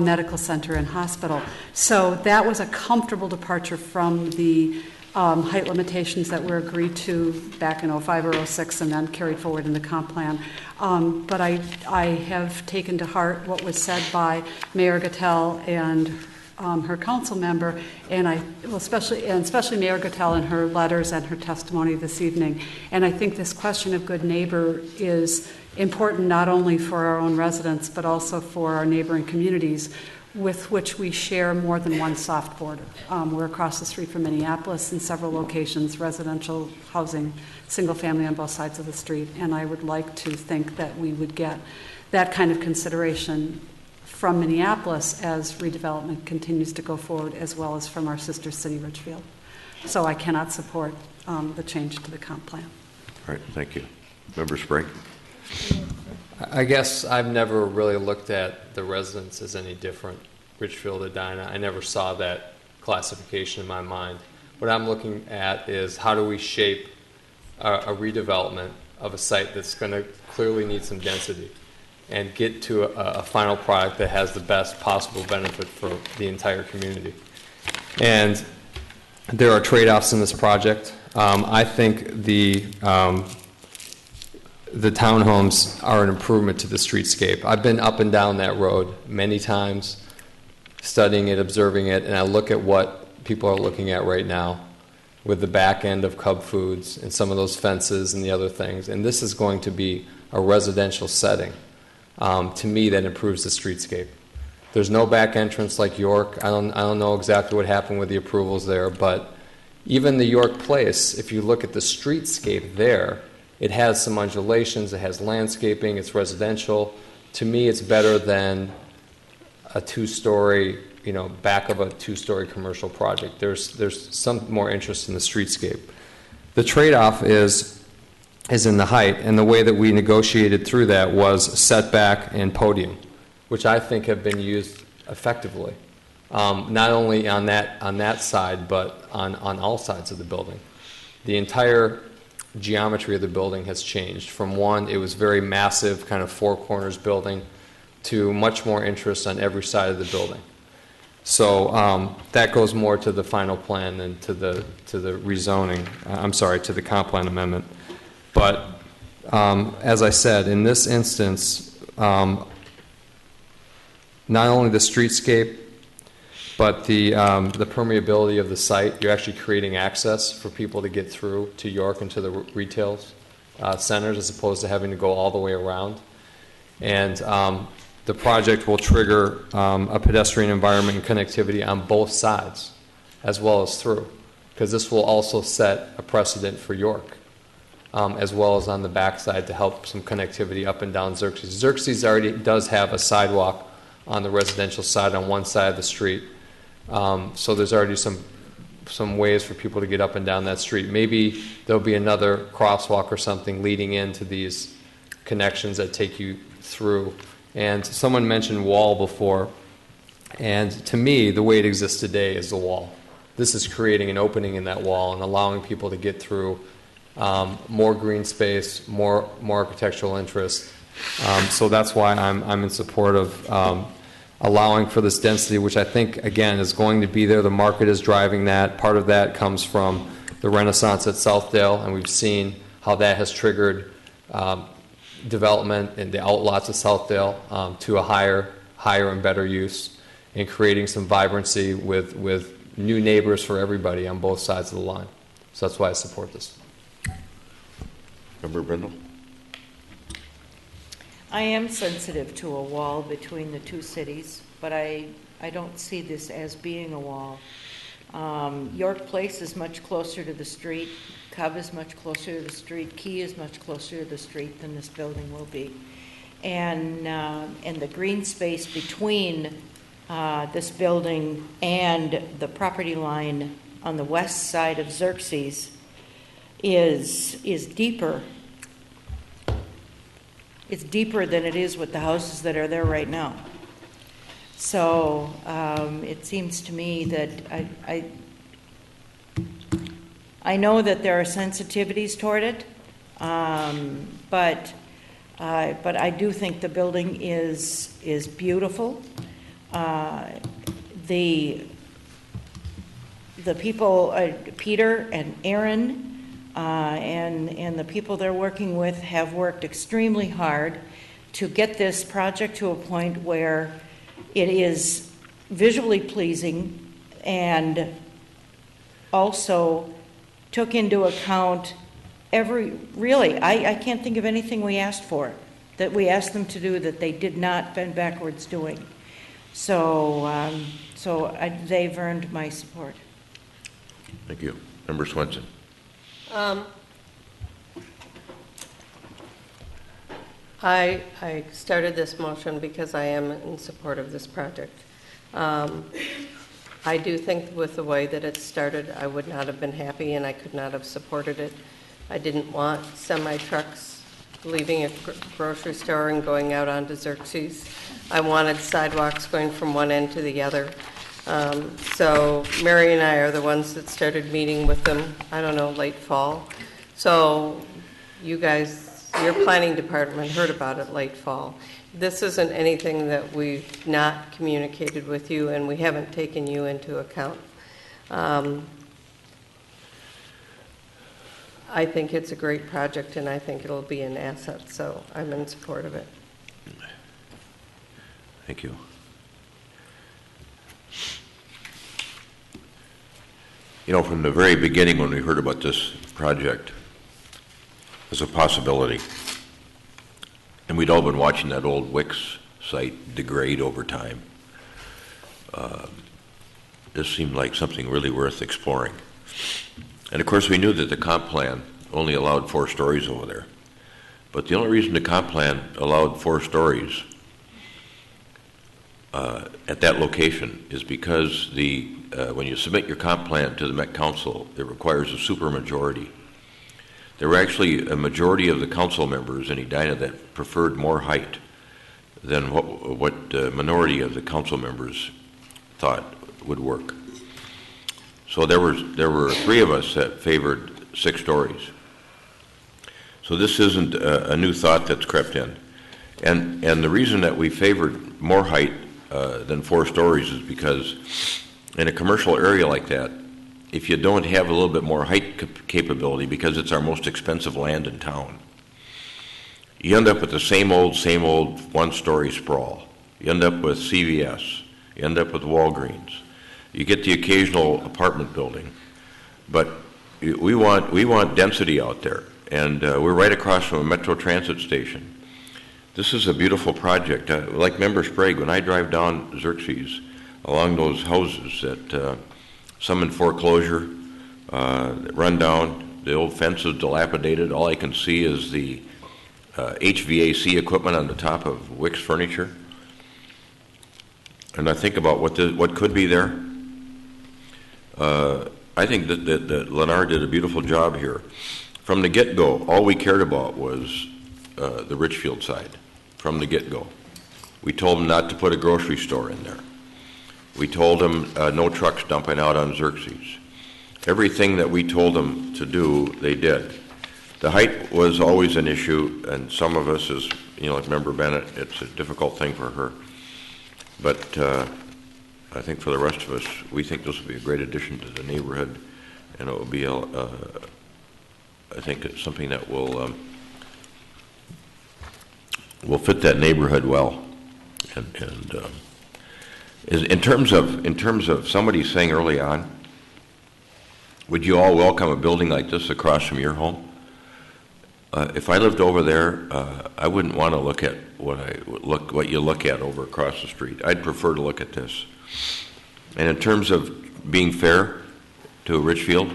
Speaker 2: Medical Center and Hospital. So that was a comfortable departure from the height limitations that were agreed to back in 05 or 06 and then carried forward in the comp plan. But I have taken to heart what was said by Mayor Gattell and her council member, and especially Mayor Gattell in her letters and her testimony this evening. And I think this question of good neighbor is important not only for our own residents, but also for our neighboring communities with which we share more than one soft border. We're across the street from Minneapolis in several locations, residential housing, single family on both sides of the street, and I would like to think that we would get that kind of consideration from Minneapolis as redevelopment continues to go forward, as well as from our sister city, Richfield. So I cannot support the change to the comp plan.
Speaker 1: All right, thank you. Member Sprague.
Speaker 19: I guess I've never really looked at the residents as any different, Richfield, Edina. I never saw that classification in my mind. What I'm looking at is how do we shape a redevelopment of a site that's going to clearly need some density and get to a final product that has the best possible benefit for the entire community. And there are trade-offs in this project. I think the townhomes are an improvement to the streetscape. I've been up and down that road many times, studying it, observing it, and I look at what people are looking at right now with the back end of Cub Foods and some of those fences and the other things. And this is going to be a residential setting. To me, that improves the streetscape. There's no back entrance like York. I don't know exactly what happened with the approvals there, but even the York Place, if you look at the streetscape there, it has some undulations, it has landscaping, it's residential. To me, it's better than a two-story, back of a two-story commercial project. There's some more interest in the streetscape. The trade-off is in the height, and the way that we negotiated through that was setback and podium, which I think have been used effectively, not only on that side, but on all sides of the building. The entire geometry of the building has changed from one, it was very massive, kind of four corners building, to much more interest on every side of the building. So that goes more to the final plan than to the rezoning, to the comp plan amendment. But as I said, in this instance, not only the streetscape, but the permeability of the site, you're actually creating access for people to get through to York and to the retail centers as opposed to having to go all the way around. And the project will trigger a pedestrian environment and connectivity on both sides as well as through, because this will also set a precedent for York, as well as on the backside to help some connectivity up and down Xerxes. Xerxes already does have a sidewalk on the residential side on one side of the street. So there's already some ways for people to get up and down that street. Maybe there'll be another crosswalk or something leading into these connections that take you through. And someone mentioned wall before, and to me, the way it exists today is the wall. This is creating an opening in that wall and allowing people to get through more green space, more architectural interest. So that's why I'm in support of allowing for this density, which I think, again, is going to be there. The market is driving that. Part of that comes from the Renaissance at Southdale, and we've seen how that has triggered development in the outlots of Southdale to a higher and better use, and creating some vibrancy with new neighbors for everybody on both sides of the line. So that's why I support this.
Speaker 1: Member Brindle?
Speaker 10: I am sensitive to a wall between the two cities, but I don't see this as being a wall. York Place is much closer to the street. Cub is much closer to the street. Key is much closer to the street than this building will be. And the green space between this building and the property line on the west side of Xerxes is deeper. It's deeper than it is with the houses that are there right now. So it seems to me that I know that there are sensitivities toward it, but I do think the building is beautiful. The people, Peter and Aaron, and the people they're working with have worked extremely hard to get this project to a point where it is visually pleasing and also took into account I can't think of anything we asked for, that we asked them to do that they did not bend backwards doing. So they've earned my support.
Speaker 1: Thank you. Member Swenson.
Speaker 3: I started this motion because I am in support of this project. I do think with the way that it started, I would not have been happy and I could not have supported it. I didn't want semi-trucks leaving a grocery store and going out onto Xerxes. I wanted sidewalks going from one end to the other. So Mary and I are the ones that started meeting with them, I don't know, late fall. So you guys, your planning department heard about it late fall. This isn't anything that we've not communicated with you and we haven't taken you into account. I think it's a great project and I think it'll be an asset, so I'm in support of it.
Speaker 1: Thank you. You know, from the very beginning when we heard about this project as a possibility, and we'd all been watching that old Wix site degrade over time, this seemed like something really worth exploring. And of course we knew that the comp plan only allowed 4 stories over there. But the only reason the comp plan allowed 4 stories at that location is because when you submit your comp plan to the Met Council, it requires a supermajority. There were actually a majority of the council members in Edina that preferred more height than what the minority of the council members thought would work. So there were 3 of us that favored 6 stories. So this isn't a new thought that's crept in. And the reason that we favored more height than 4 stories is because in a commercial area like that, if you don't have a little bit more height capability, because it's our most expensive land in town, you end up with the same old 1-story sprawl. You end up with CVS. You end up with Walgreens. You get the occasional apartment building, but we want density out there, and we're right across from a Metro Transit station. This is a beautiful project. Like Member Sprague, when I drive down Xerxes, along those houses that some in foreclosure, run down, the old fence is dilapidated. All I can see is the HVAC equipment on the top of Wick's Furniture. And I think about what could be there. I think that Lennar did a beautiful job here. From the get-go, all we cared about was the Richfield side. From the get-go, we told them not to put a grocery store in there. We told them no trucks dumping out on Xerxes. Everything that we told them to do, they did. The height was always an issue, and some of us, as like Member Bennett, it's a difficult thing for her. But I think for the rest of us, we think this will be a great addition to the neighborhood, and it will be, I think it's something that will fit that neighborhood well. And in terms of somebody saying early on, would you all welcome a building like this across from your home? If I lived over there, I wouldn't want to look at what you look at over across the street. I'd prefer to look at this. And in terms of being fair to Richfield,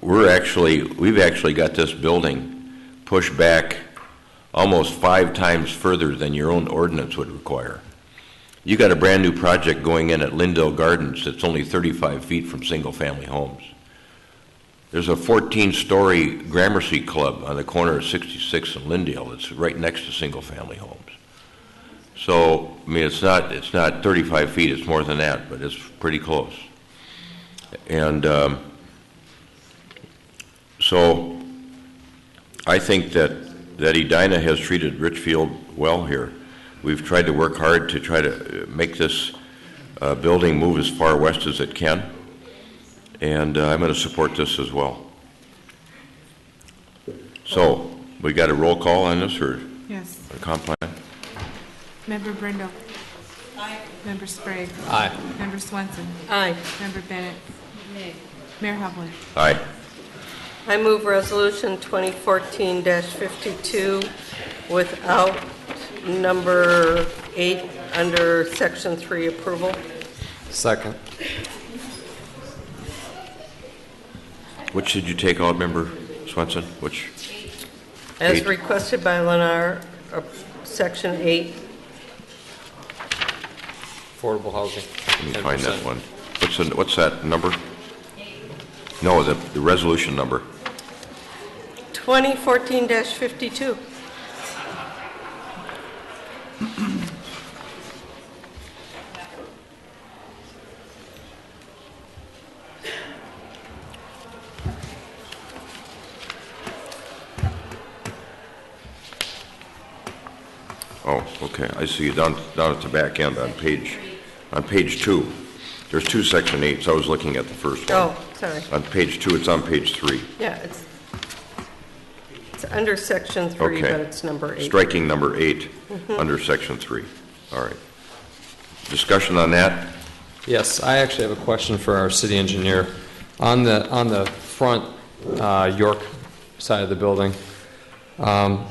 Speaker 1: we've actually got this building pushed back almost 5 times further than your own ordinance would require. You got a brand new project going in at Lindale Gardens that's only 35 feet from single-family homes. There's a 14-story Gramercy Club on the corner of 66 and Lindale that's right next to single-family homes. So, I mean, it's not 35 feet, it's more than that, but it's pretty close. And so I think that Edina has treated Richfield well here. We've tried to work hard to try to make this building move as far west as it can, and I'm going to support this as well. So, we got a roll call on this, or
Speaker 20: yes.
Speaker 1: A comp plan?
Speaker 20: Member Brindle. Aye. Member Sprague.
Speaker 19: Aye.
Speaker 20: Member Swenson.
Speaker 3: Aye.
Speaker 20: Member Bennett. Nay. Mayor Hovland.
Speaker 1: Aye.
Speaker 3: I move Resolution 2014-52 without number 8 under Section 3 approval.
Speaker 19: Second.
Speaker 1: Which did you take out, Member Swenson? Which?
Speaker 3: As
Speaker 1: 8?
Speaker 3: requested by Lennar, Section 8.
Speaker 19: Affordable housing.
Speaker 1: Let me find that one. What's that number? No, the resolution number.
Speaker 3: 2014-52.
Speaker 1: Oh, okay. I see you down at the back end on page 2. There's 2 Section 8s. I was looking at the first one.
Speaker 3: Oh, sorry.
Speaker 1: On page 2, it's on page 3.
Speaker 3: Yeah, it's under Section 3,
Speaker 1: Okay.
Speaker 3: but it's number 8.
Speaker 1: Striking number 8
Speaker 3: Mhm.
Speaker 1: under Section 3. All right. Discussion on that?
Speaker 19: Yes, I actually have a question for our city engineer. On the front York side of the building,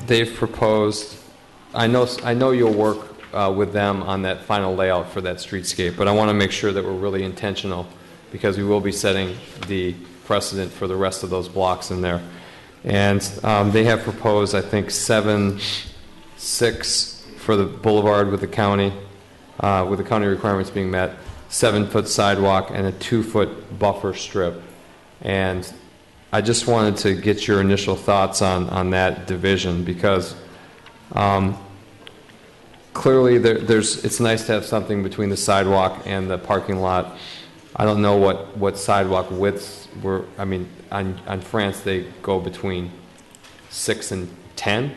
Speaker 19: they've proposed. I know you'll work with them on that final layout for that streetscape, but I want to make sure that we're really intentional, because we will be setting the precedent for the rest of those blocks in there. And they have proposed, I think, 7.6 for the boulevard with the county requirements being met, 7-foot sidewalk and a 2-foot buffer strip. And I just wanted to get your initial thoughts on that division, because clearly it's nice to have something between the sidewalk and the parking lot. I don't know what sidewalk widths were. I mean, on France they go between 6 and 10,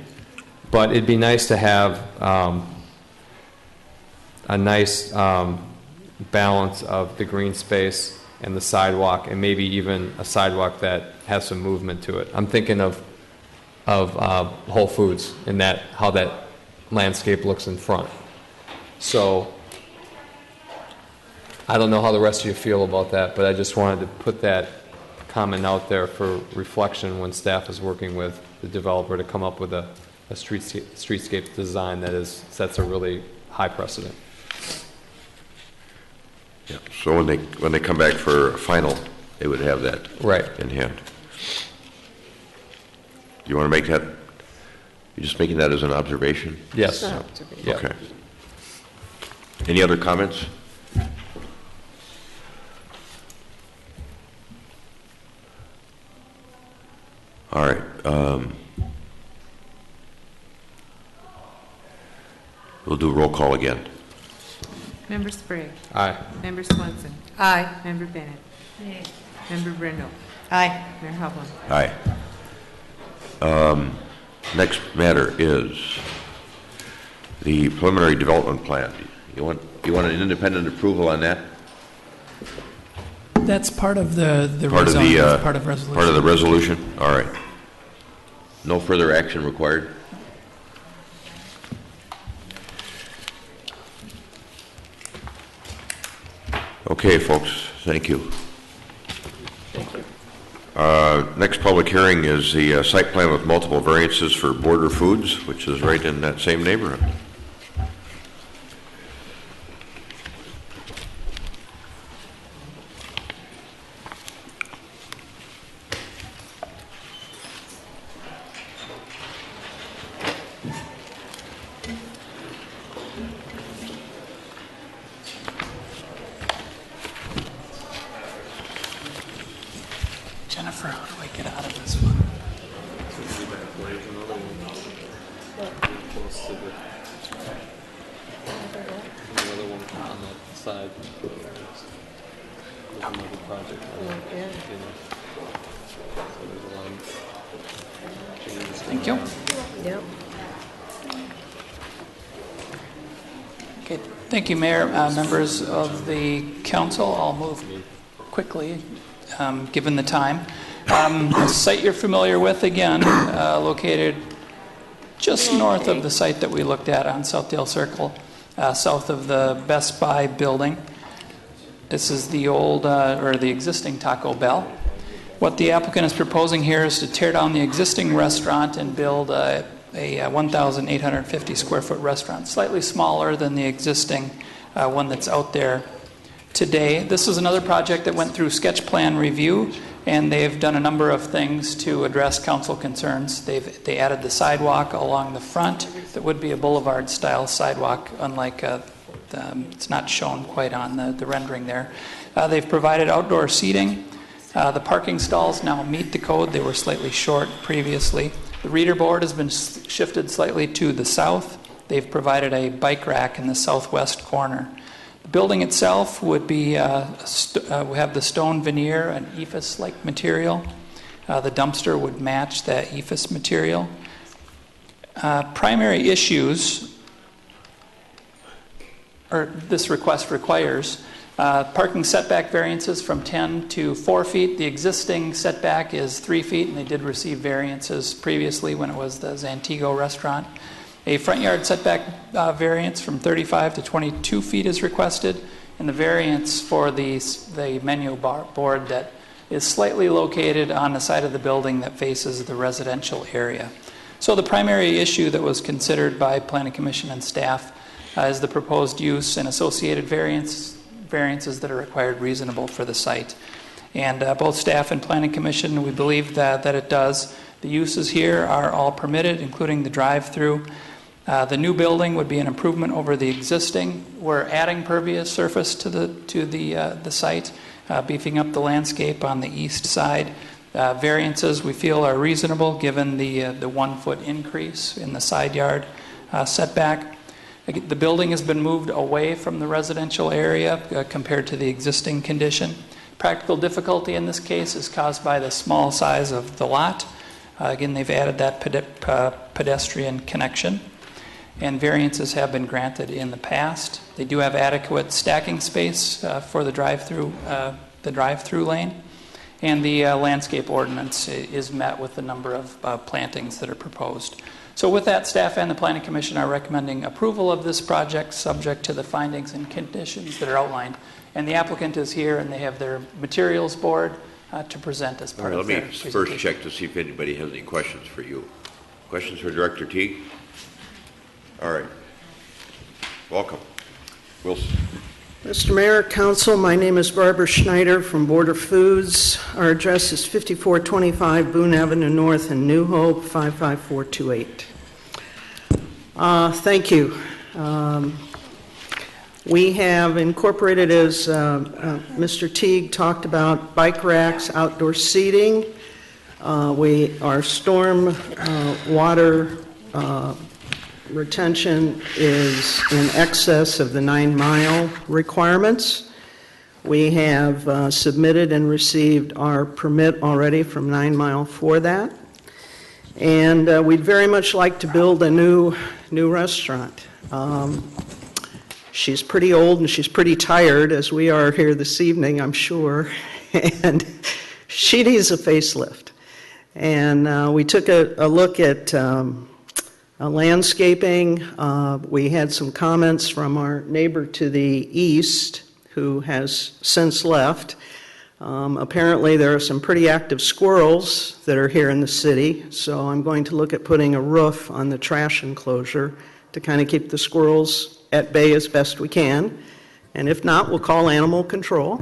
Speaker 19: but it'd be nice to have a nice balance of the green space and the sidewalk, and maybe even a sidewalk that has some movement to it. I'm thinking of Whole Foods and how that landscape looks in front. So I don't know how the rest of you feel about that, but I just wanted to put that comment out there for reflection when staff is working with the developer to come up with a streetscape design that sets a really high precedent.
Speaker 1: Yeah. So when they come back for a final, they would have that in hand. You want to make that? You're just making that as an observation?
Speaker 19: Yes.
Speaker 1: Yeah. Okay. Any other comments? All right. We'll do a roll call again.
Speaker 20: Member Sprague.
Speaker 19: Aye.
Speaker 20: Member Swenson.
Speaker 3: Aye.
Speaker 20: Member Bennett.
Speaker 3: Nay.
Speaker 20: Member Brindle.
Speaker 10: Aye.
Speaker 20: Mayor Hovland.
Speaker 1: Aye. Next matter is the preliminary development plan. You want an independent approval on that?
Speaker 18: That's part of the
Speaker 1: Part of
Speaker 18: rezoning,
Speaker 1: the
Speaker 18: part of resolution.
Speaker 1: part of the resolution. All right. No further action required. Okay, folks. Thank you. Next public hearing is the site plan with multiple variances for Border Foods, which is right in that same neighborhood.
Speaker 18: Jennifer, how do I get out of this one?
Speaker 19: Another one on that side. There's another project.
Speaker 18: Thank you.
Speaker 3: Yep.
Speaker 18: Okay, thank you, Mayor. Members of the council, I'll move quickly, given the time. A site you're familiar with, again, located just north of the site that we looked at on Southdale Circle, south of the Best Buy building. This is the old, or the existing Taco Bell. What the applicant is proposing here is to tear down the existing restaurant and build a 1,850 square foot restaurant, slightly smaller than the existing one that's out there today. This is another project that went through sketch plan review, and they've done a number of things to address council concerns. They added the sidewalk along the front that would be a boulevard style sidewalk, unlike it's not shown quite on the rendering there. They've provided outdoor seating. The parking stalls now meet the code. They were slightly short previously. The reader board has been shifted slightly to the south. They've provided a bike rack in the southwest corner. The building itself would be, we have the stone veneer, an ephes-like material. The dumpster would match that ephes material. Primary issues, or this request requires, parking setback variances from 10 to 4 feet. The existing setback is 3 feet, and they did receive variances previously when it was the Zantigo restaurant. A front yard setback variance from 35 to 22 feet is requested, and the variance for the menu board that is slightly located on the side of the building that faces the residential area. So the primary issue that was considered by Planning Commission and staff is the proposed use and associated variances that are required reasonable for the site. And both staff and Planning Commission, we believe that it does. The uses here are all permitted, including the drive-through. The new building would be an improvement over the existing. We're adding pervious surface to the site, beefing up the landscape on the east side. Variances we feel are reasonable given the 1 foot increase in the side yard setback. The building has been moved away from the residential area compared to the existing condition. Practical difficulty in this case is caused by the small size of the lot. Again, they've added that pedestrian connection, and variances have been granted in the past. They do have adequate stacking space for the drive-through lane, and the landscape ordinance is met with the number of plantings that are proposed. So with that, staff and the Planning Commission are recommending approval of this project subject to the findings and conditions that are outlined. And the applicant is here and they have their materials board to present as part of their presentation.
Speaker 1: Let me first check to see if anybody has any questions for you. Questions for Director Teague? All right. Welcome. Wilson.
Speaker 6: Mr. Mayor, Council, my name is Barbara Schneider from Border Foods. Our address is 5425 Boone Avenue North in New Hope, 55428. Thank you. We have incorporated, as Mr. Teague talked about, bike racks, outdoor seating. Our storm water retention is in excess of the 9-mile requirements. We have submitted and received our permit already from 9 Mile for that. And we'd very much like to build a new restaurant. She's pretty old and she's pretty tired, as we are here this evening, I'm sure, and she needs a facelift. And we took a look at landscaping. We had some comments from our neighbor to the east, who has since left. Apparently there are some pretty active squirrels that are here in the city, so I'm going to look at putting a roof on the trash enclosure to kind of keep the squirrels at bay as best we can. And if not, we'll call animal control.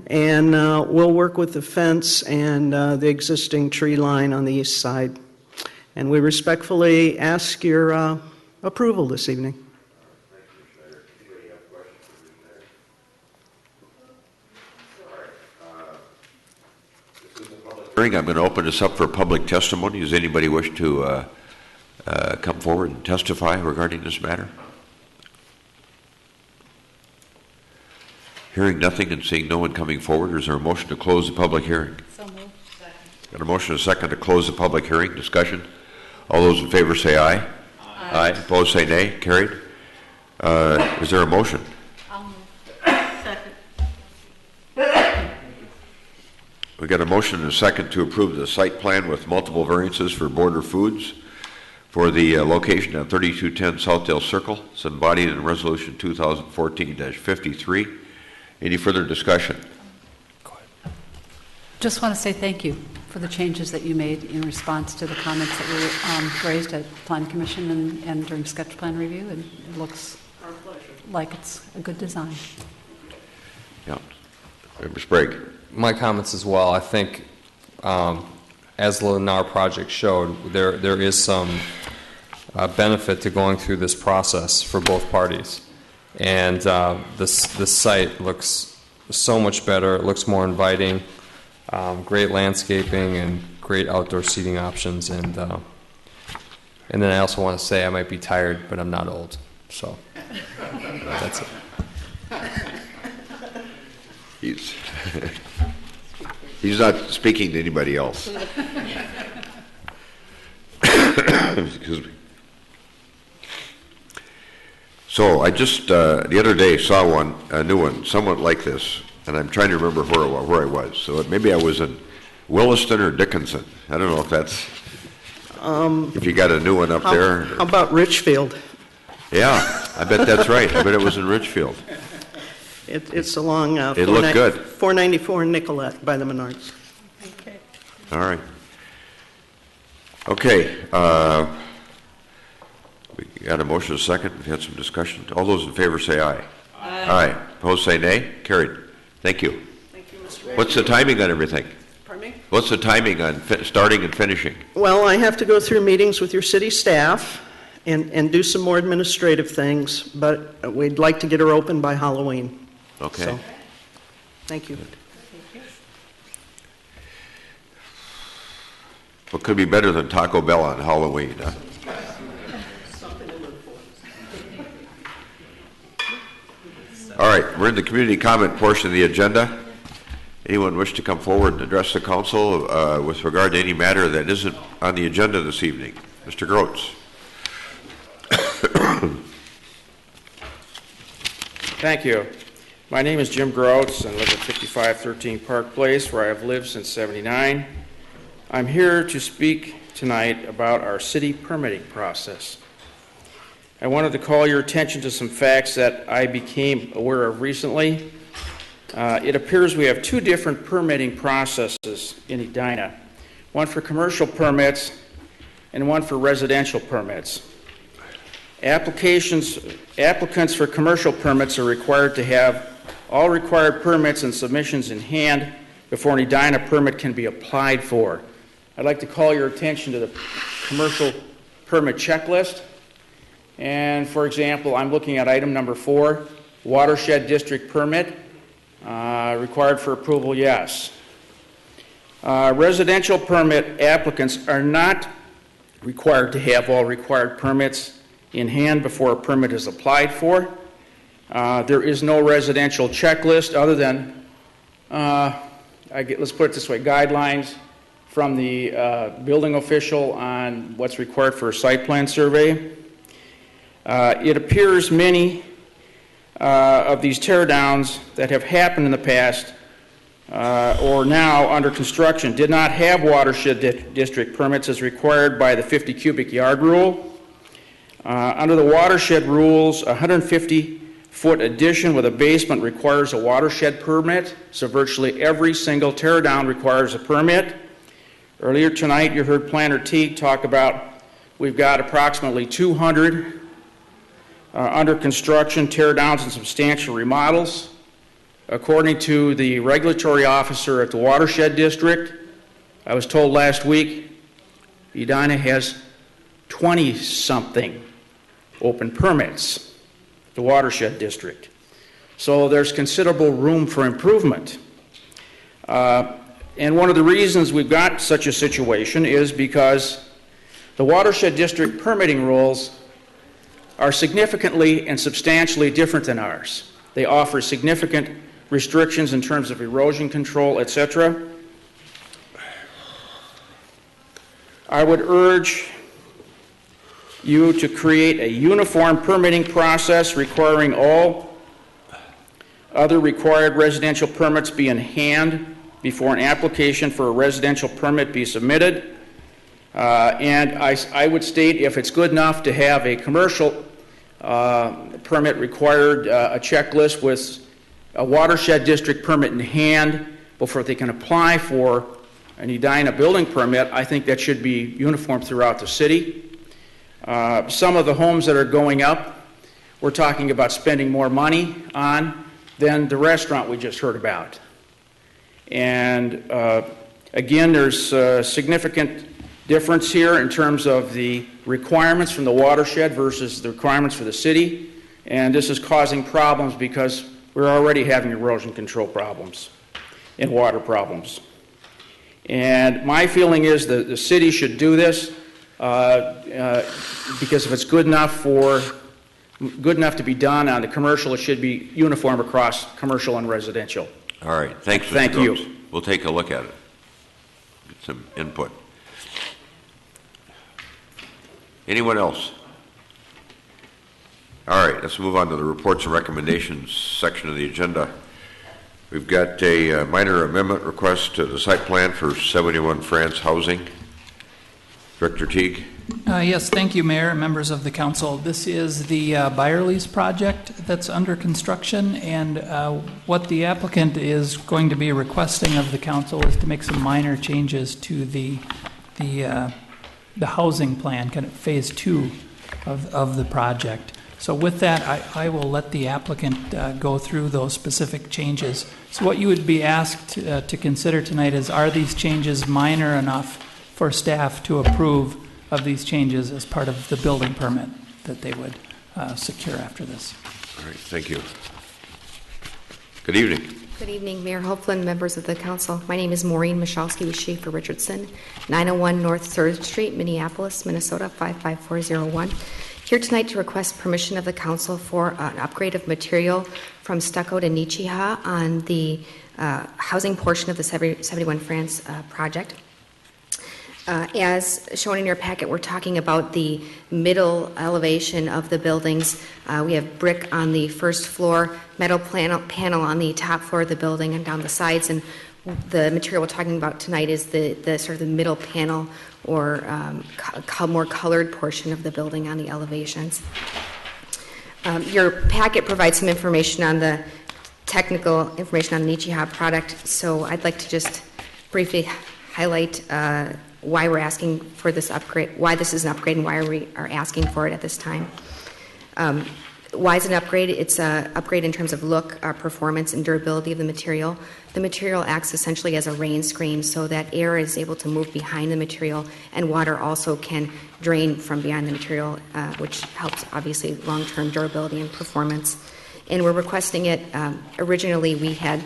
Speaker 6: And we'll work with the fence and the existing tree line on the east side. And we respectfully ask your approval this evening.
Speaker 1: I'm going to open this up for public testimony. Does anybody wish to come forward and testify regarding this matter? Hearing nothing and seeing no one coming forward, is there a motion to close the public hearing?
Speaker 2: So moved.
Speaker 1: Got a motion and a second to close the public hearing. Discussion? All those in favor say aye. Aye. Opposed say nay. Carried. Is there a motion?
Speaker 20: I'll move. Second.
Speaker 1: We got a motion and a second to approve the site plan with multiple variances for Border Foods for the location at 3210 Southdale Circle. It's embodied in Resolution 2014-53. Any further discussion?
Speaker 2: Just want to say thank you for the changes that you made in response to the comments that were raised at Planning Commission and during sketch plan review, and it looks like it's a good design.
Speaker 1: Yeah. Member Sprague.
Speaker 19: My comments as well. I think, as the Lennar project showed, there is some benefit to going through this process for both parties. And this site looks so much better. It looks more inviting. Great landscaping and great outdoor seating options. And then I also want to say I might be tired, but I'm not old. So that's it.
Speaker 1: He's not speaking to anybody else. Excuse me. So I just the other day saw a new one, somewhat like this, and I'm trying to remember where I was. So maybe I was in Williston or Dickinson. I don't know if that's if you got a new one up there.
Speaker 6: How about Richfield?
Speaker 1: Yeah, I bet that's right. I bet it was in Richfield.
Speaker 6: It's along
Speaker 1: it looked good.
Speaker 6: 494 Nicollet by the Menards.
Speaker 3: Okay.
Speaker 1: All right. Okay. We got a motion, a second. We've had some discussion. All those in favor say aye.
Speaker 20: Aye.
Speaker 1: Aye. Opposed say nay. Carried. Thank you.
Speaker 6: Thank you, Mr. Mayor.
Speaker 1: What's the timing on everything?
Speaker 6: Pardon me?
Speaker 1: What's the timing on starting and finishing?
Speaker 6: Well, I have to go through meetings with your city staff and do some more administrative things, but we'd like to get her open by Halloween.
Speaker 1: Okay.
Speaker 6: So, thank you.
Speaker 1: What could be better than Taco Bell on Halloween? Huh? All right, we're in the community comment portion of the agenda. Anyone wish to come forward and address the council with regard to any matter that isn't on the agenda this evening? Mr. Groats.
Speaker 21: Thank you. My name is Jim Groats and live at 5513 Park Place, where I have lived since '79. I'm here to speak tonight about our city permitting process. I wanted to call your attention to some facts that I became aware of recently. It appears we have two different permitting processes in Edina, one for commercial permits and one for residential permits. Applicants for commercial permits are required to have all required permits and submissions in hand before an Edina permit can be applied for. I'd like to call your attention to the commercial permit checklist. And for example, I'm looking at item number 4, watershed district permit, required for approval, yes. Residential permit applicants are not required to have all required permits in hand before a permit is applied for. There is no residential checklist other than, let's put it this way, guidelines from the building official on what's required for a site plan survey. It appears many of these tear downs that have happened in the past or now under construction did not have watershed district permits as required by the 50 cubic yard rule. Under the watershed rules, a 150-foot addition with a basement requires a watershed permit, so virtually every single tear down requires a permit. Earlier tonight, you heard Planner Teague talk about we've got approximately 200 under construction tear downs and substantial remodels. According to the regulatory officer at the Watershed District, I was told last week Edina has 20-something open permits, the Watershed District. So there's considerable room for improvement. And one of the reasons we've got such a situation is because the Watershed District permitting rules are significantly and substantially different than ours. They offer significant restrictions in terms of erosion control, etc. I would urge you to create a uniform permitting process requiring all other required residential permits be in hand before an application for a residential permit be submitted. And I would state if it's good enough to have a commercial permit required a checklist with a watershed district permit in hand before they can apply for an Edina building permit, I think that should be uniform throughout the city. Some of the homes that are going up, we're talking about spending more money on than the restaurant we just heard about. And again, there's a significant difference here in terms of the requirements from the watershed versus the requirements for the city. And this is causing problems because we're already having erosion control problems and water problems. And my feeling is that the city should do this because if it's good enough to be done on the commercial, it should be uniform across commercial and residential.
Speaker 1: All right. Thanks, Mr.
Speaker 21: Thank
Speaker 1: Groves.
Speaker 21: you.
Speaker 1: We'll take a look at it. Get some input. Anyone else? All right, let's move on to the reports and recommendations section of the agenda. We've got a minor amendment request to the site plan for 71 France Housing. Director Teague.
Speaker 18: Yes, thank you, Mayor, members of the council. This is the Byerly's project that's under construction, and what the applicant is going to be requesting of the council is to make some minor changes to the housing plan, kind of phase 2 of the project. So with that, I will let the applicant go through those specific changes. So what you would be asked to consider tonight is, are these changes minor enough for staff to approve of these changes as part of the building permit that they would secure after this?
Speaker 1: All right, thank you. Good evening.
Speaker 7: Good evening, Mayor Hopland, members of the council. My name is Maureen Michalski with Schaefer Richardson, 901 North 3rd Street, Minneapolis, Minnesota, 55401. Here tonight to request permission of the council for an upgrade of material from stucco to Nichiha on the housing portion of the 71 France project. As shown in your packet, we're talking about the middle elevation of the buildings. We have brick on the first floor, metal panel on the top floor of the building and down the sides, and The material we're talking about tonight is the sort of the middle panel or more colored portion of the building on the elevations. Your packet provides some information on the technical information on the Nichiha product, so I'd like to just briefly highlight why we're asking for this upgrade, why this is an upgrade, and why we are asking for it at this time. Why is it an upgrade? It's an upgrade in terms of look, performance, and durability of the material. The material acts essentially as a rain screen so that air is able to move behind the material and water also can drain from behind the material, which helps obviously long-term durability and performance. And we're requesting it. Originally, we had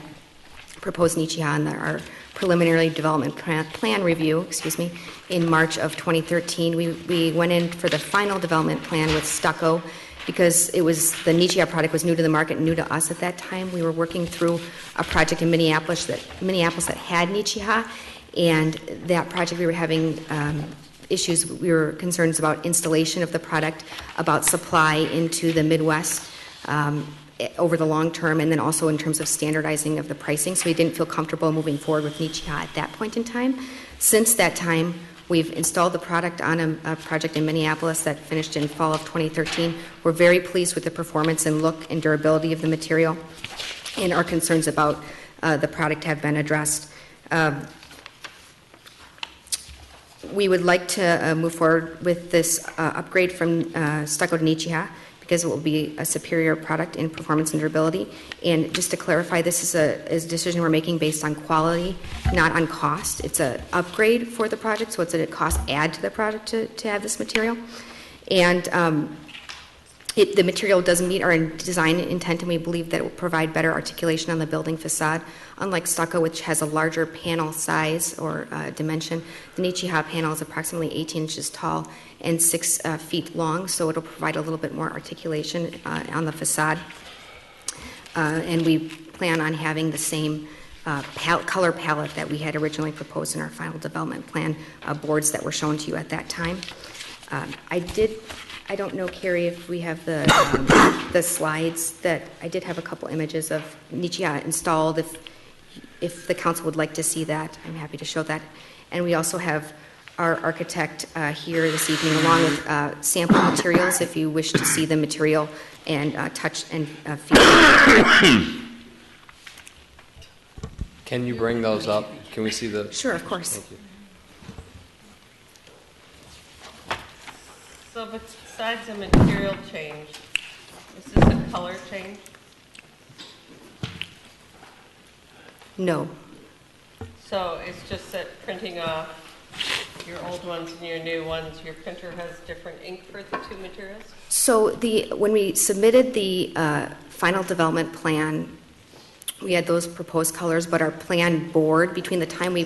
Speaker 7: proposed Nichiha on our preliminary development plan review, in March of 2013. We went in for the final development plan with stucco because the Nichiha product was new to the market, new to us at that time. We were working through a project in Minneapolis that had Nichiha, and that project we were having issues. We were concerned about installation of the product, about supply into the Midwest over the long term, and then also in terms of standardizing of the pricing. So we didn't feel comfortable moving forward with Nichiha at that point in time. Since that time, we've installed the product on a project in Minneapolis that finished in fall of 2013. We're very pleased with the performance and look and durability of the material, and our concerns about the product have been addressed. We would like to move forward with this upgrade from stucco to Nichiha because it will be a superior product in performance and durability. And just to clarify, this is a decision we're making based on quality, not on cost. It's an upgrade for the project, so it's a cost add to the project to have this material. And the material doesn't meet our design intent, and we believe that it will provide better articulation on the building facade. Unlike stucco, which has a larger panel size or dimension, the Nichiha panel is approximately 18 inches tall and 6 feet long, so it'll provide a little bit more articulation on the facade. And we plan on having the same color palette that we had originally proposed in our final development plan, boards that were shown to you at that time. I don't know, Carrie, if we have the slides that I did have a couple images of Nichiha installed. If the council would like to see that, I'm happy to show that. And we also have our architect here this evening, along with sample materials, if you wish to see the material and touch and feel.
Speaker 19: Can you bring those up? Can we see the?
Speaker 7: Sure, of course.
Speaker 19: Thank you.
Speaker 3: So besides the material change, is this a color change?
Speaker 7: No.
Speaker 3: So it's just that printing off your old ones and your new ones, your printer has different ink for the two materials?
Speaker 7: So when we submitted the final development plan, we had those proposed colors, but our plan board, between the time we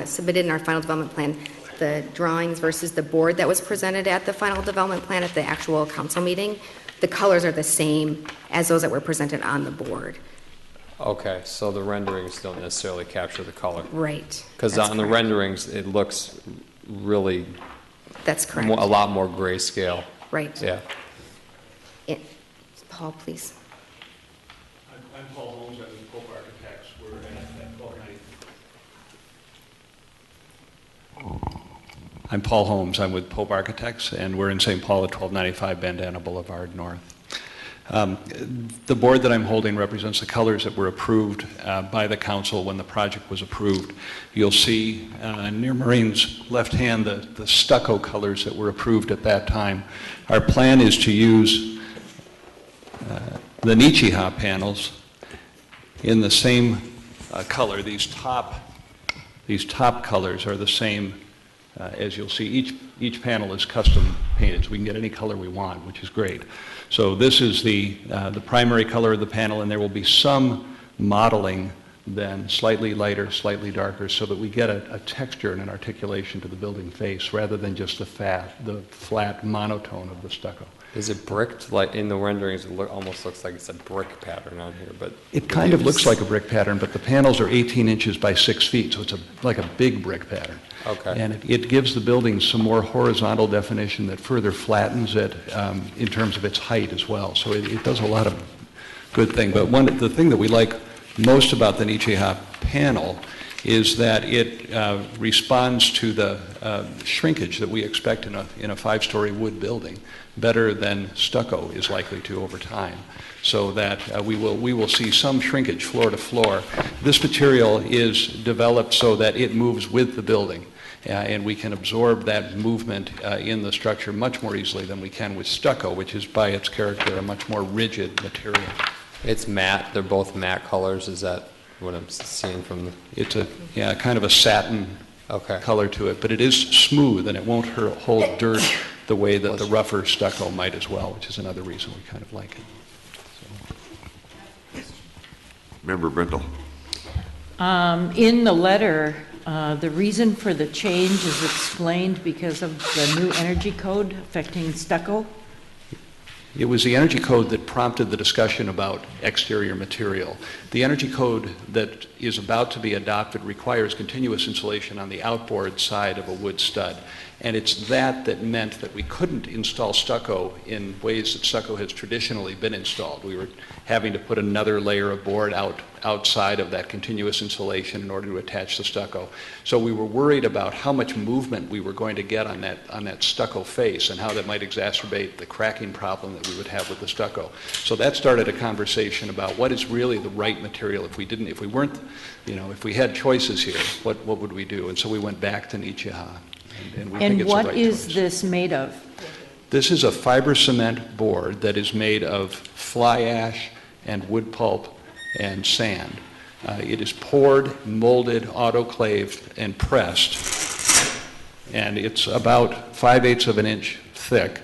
Speaker 7: submitted in our final development plan, the drawings versus the board that was presented at the final development plan at the actual council meeting, the colors are the same as those that were presented on the board.
Speaker 19: Okay, so the renderings don't necessarily capture the color.
Speaker 7: Right.
Speaker 19: Because on the renderings, it looks really...
Speaker 7: That's correct.
Speaker 19: A lot more grayscale.
Speaker 7: Right.
Speaker 19: Yeah.
Speaker 7: Paul, please.
Speaker 11: I'm Paul Holmes. I'm with Pope Architects. We're at 1290. I'm Paul Holmes. I'm with Pope Architects, and we're in St. Paul at 1295 Bandana Boulevard North. The board that I'm holding represents the colors that were approved by the council when the project was approved. You'll see near Maureen's left hand the stucco colors that were approved at that time. Our plan is to use the Nichiha panels in the same color. These top colors are the same as you'll see. Each panel is custom painted, so we can get any color we want, which is great. So this is the primary color of the panel, and there will be some modeling then, slightly lighter, slightly darker, so that we get a texture and an articulation to the building face rather than just the flat monotone of the stucco.
Speaker 19: Is it bricked? Like in the renderings, it almost looks like it's a brick pattern on here, but
Speaker 11: it kind of looks like a brick pattern, but the panels are 18 inches by 6 feet, so it's like a big brick pattern.
Speaker 19: Okay.
Speaker 11: And it gives the building some more horizontal definition that further flattens it in terms of its height as well. So it does a lot of good thing. But the thing that we like most about the Nichiha panel is that it responds to the shrinkage that we expect in a 5-story wood building better than stucco is likely to over time. So that we will see some shrinkage floor to floor. This material is developed so that it moves with the building. And we can absorb that movement in the structure much more easily than we can with stucco, which is by its character a much more rigid material.
Speaker 19: It's matte. They're both matte colors. Is that what I'm seeing from the...
Speaker 11: It's kind of a satin color to it, but it is smooth and it won't hold dirt the way that the rougher stucco might as well, which is another reason we kind of like it.
Speaker 1: Member Brindle.
Speaker 10: In the letter, the reason for the change is explained because of the new energy code affecting stucco.
Speaker 11: It was the energy code that prompted the discussion about exterior material. The energy code that is about to be adopted requires continuous insulation on the outboard side of a wood stud. And it's that meant that we couldn't install stucco in ways that stucco has traditionally been installed. We were having to put another layer of board outside of that continuous insulation in order to attach the stucco. So we were worried about how much movement we were going to get on that stucco face and how that might exacerbate the cracking problem that we would have with the stucco. So that started a conversation about what is really the right material if we had choices here, what would we do? And so we went back to Nichiha. And we think it's the right
Speaker 10: what is
Speaker 11: choice.
Speaker 10: this made of?
Speaker 11: This is a fiber cement board that is made of fly ash and wood pulp and sand. It is poured, molded, autoclaved, and pressed. And it's about 5/8 of an inch thick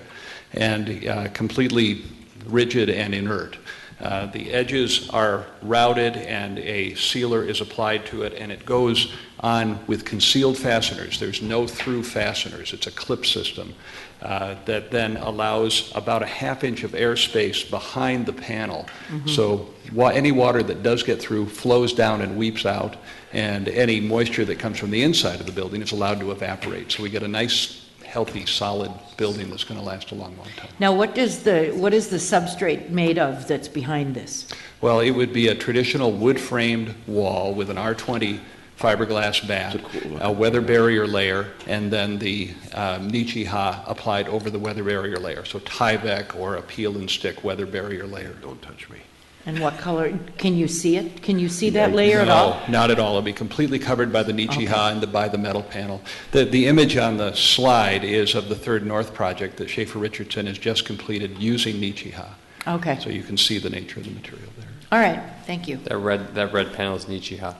Speaker 11: and completely rigid and inert. The edges are routed and a sealer is applied to it, and it goes on with concealed fasteners. There's no through fasteners. It's a clip system that then allows about a 1/2 inch of airspace behind the panel.
Speaker 10: Mm-hmm.
Speaker 11: So any water that does get through flows down and weeps out, and any moisture that comes from the inside of the building is allowed to evaporate. So we get a nice, healthy, solid building that's going to last a long, long time.
Speaker 10: Now, what is the substrate made of that's behind this?
Speaker 11: Well, it would be a traditional wood-framed wall with an R20 fiberglass bat, a weather barrier layer, and then the Nichiha applied over the weather barrier layer. So Tyvek or a peel and stick weather barrier layer.
Speaker 1: Don't touch me.
Speaker 10: And what color? Can you see it? Can you see that layer at all?
Speaker 11: No, not at all. It'll be completely covered by the Nichiha and by the metal panel. The image on the slide is of the Third North project that Schaefer Richardson has just completed using Nichiha.
Speaker 10: Okay.
Speaker 11: So you can see the nature of the material there.
Speaker 10: All right. Thank you.
Speaker 19: That red panel is Nichiha.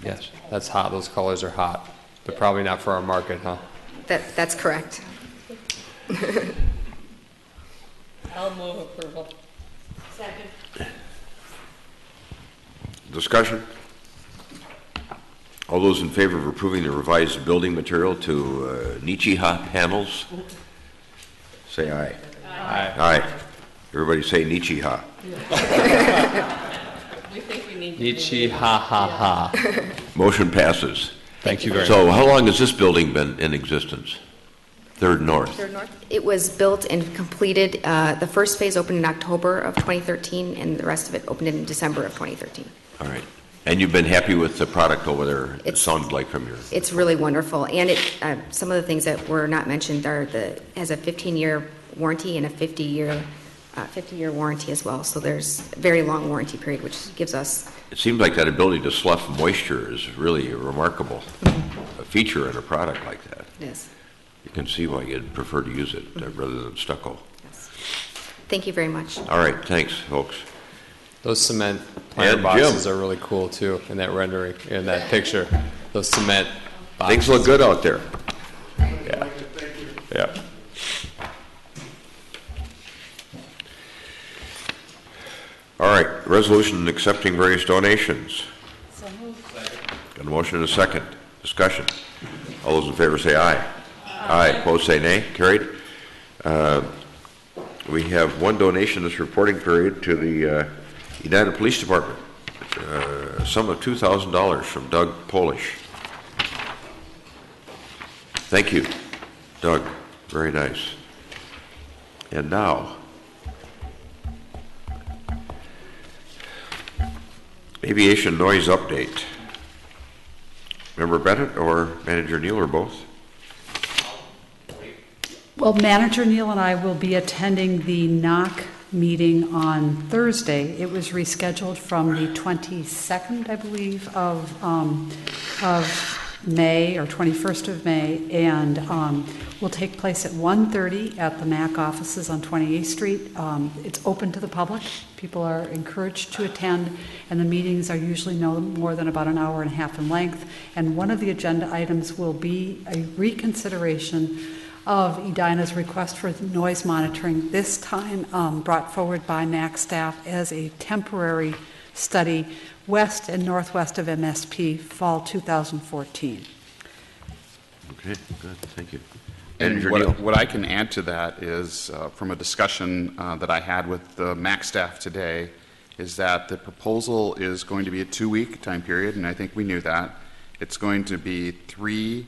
Speaker 11: Yes.
Speaker 19: That's hot. Those colors are hot. But probably not for our market, huh?
Speaker 7: That's correct.
Speaker 3: I'll move approval. Second.
Speaker 1: Discussion? All those in favor of approving the revised building material to Nichiha panels, say aye.
Speaker 19: Aye.
Speaker 1: Aye. Everybody say Nichiha.
Speaker 3: We think we need
Speaker 19: Nichiha ha ha.
Speaker 1: Motion passes.
Speaker 11: Thank you very much.
Speaker 1: So how long has this building been in existence? Third North.
Speaker 7: Third North. It was built and completed, the first phase opened in October of 2013, and the rest of it opened in December of 2013.
Speaker 1: All right. And you've been happy with the product over there, it sounded like from your...
Speaker 7: It's really wonderful, and some of the things that were not mentioned are has a 15-year warranty and a 50-year warranty as well, so there's a very long warranty period, which gives us...
Speaker 1: It seems like that ability to slough moisture is really a remarkable feature in a product like that.
Speaker 7: Yes.
Speaker 1: You can see why you'd prefer to use it rather than stucco.
Speaker 7: Yes. Thank you very much.
Speaker 1: All right, thanks, folks.
Speaker 19: Those cement planter boxes are really cool too in that rendering, in that picture. Those cement boxes.
Speaker 1: Things look good out there.
Speaker 19: Yeah. Yeah.
Speaker 1: All right, resolution accepting various donations.
Speaker 3: So moved.
Speaker 1: Got a motion and a second. Discussion. All those in favor say aye. Aye. Opposed say nay. Carried. We have one donation this reporting period to the Edina Police Department. A sum of $2,000 from Doug Polish. Thank you, Doug. Very nice. And now, aviation noise update. Member Bennett or Manager Neal or both?
Speaker 2: Well, Manager Neal and I will be attending the NOC meeting on Thursday. It was rescheduled from the 22nd, I believe, of May, or 21st of May, and will take place at 1:30 at the MAC offices on 28th Street. It's open to the public. People are encouraged to attend, and the meetings are usually no more than about an hour and a half in length. And one of the agenda items will be a reconsideration of Edina's request for noise monitoring, this time brought forward by MAC staff as a temporary study west and northwest of MSP, fall 2014.
Speaker 1: Okay, good, thank you.
Speaker 8: And what I can add to that is, from a discussion that I had with the MAC staff today, is that the proposal is going to be a 2-week time period, and I think we knew that. It's going to be 3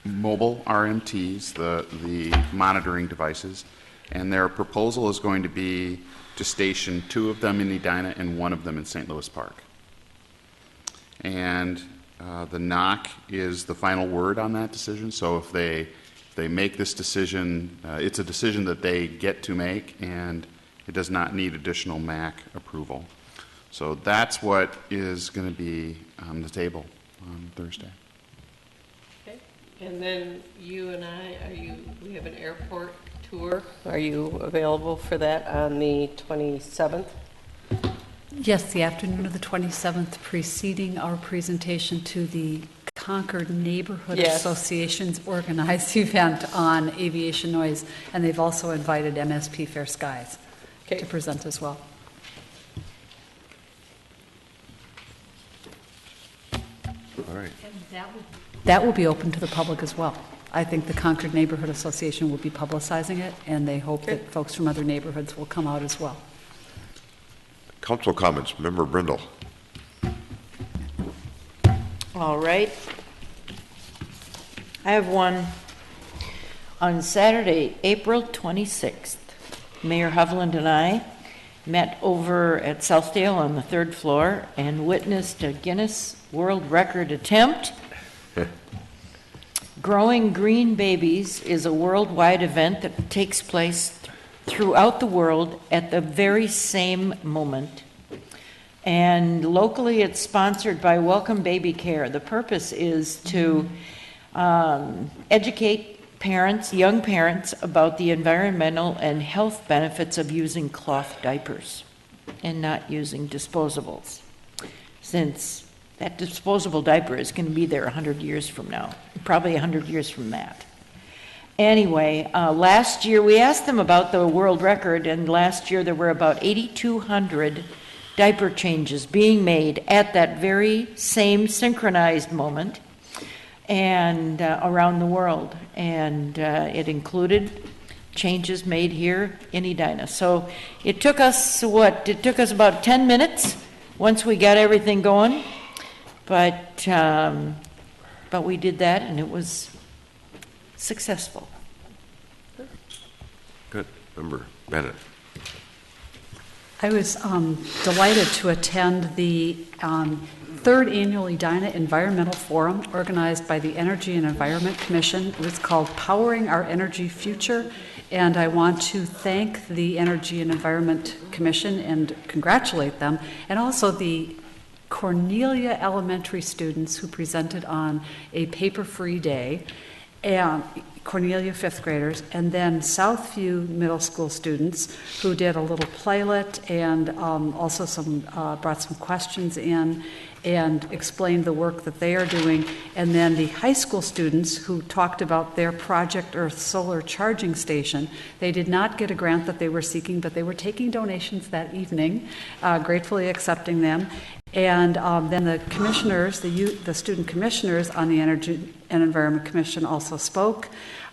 Speaker 8: mobile RMTs, the monitoring devices, and their proposal is going to be to station 2 of them in Edina and 1 of them in St. Louis Park. And the NOC is the final word on that decision, so if they make this decision, it's a decision that they get to make, and it does not need additional MAC approval. So that's what is going to be on the table on Thursday.
Speaker 3: And then you and I, we have an airport tour. Are you available for that on the 27th?
Speaker 2: Yes, the afternoon of the 27th, preceding our presentation to the Concord Neighborhood Association's organized event on aviation noise, and they've also invited MSP Fair Skies to present as well.
Speaker 1: All right.
Speaker 2: And that will be open to the public as well. I think the Concord Neighborhood Association will be publicizing it, and they hope that folks from other neighborhoods will come out as well.
Speaker 1: Council comments, Member Brindle.
Speaker 10: All right. I have one. On Saturday, April 26th, Mayor Hovland and I met over at Southdale on the 3rd floor and witnessed a Guinness World Record attempt. Growing Green Babies is a worldwide event that takes place throughout the world at the very same moment. And locally, it's sponsored by Welcome Baby Care. The purpose is to educate parents, young parents, about the environmental and health benefits of using cloth diapers and not using disposables, since that disposable diaper is going to be there 100 years from now, probably 100 years from that. Anyway, last year we asked them about the world record, and last year there were about 8,200 diaper changes being made at that very same synchronized moment and around the world. And it included changes made here in Edina. So it took us, it took us about 10 minutes once we got everything going. But we did that, and it was successful.
Speaker 1: Good. Member Bennett.
Speaker 2: I was delighted to attend the 3rd Annual Edina Environmental Forum organized by the Energy and Environment Commission. It was called Powering Our Energy Future, and I want to thank the Energy and Environment Commission and congratulate them, and also the Cornelia Elementary students who presented on a paper-free day, and Cornelia 5th graders, and then Southview Middle School students who did a little playlet and also brought some questions in and explained the work that they are doing, and then the high school students who talked about their Project Earth solar charging station. They did not get a grant that they were seeking, but they were taking donations that evening, gratefully accepting them. And then the commissioners, the student commissioners on the Energy and Environment Commission also spoke,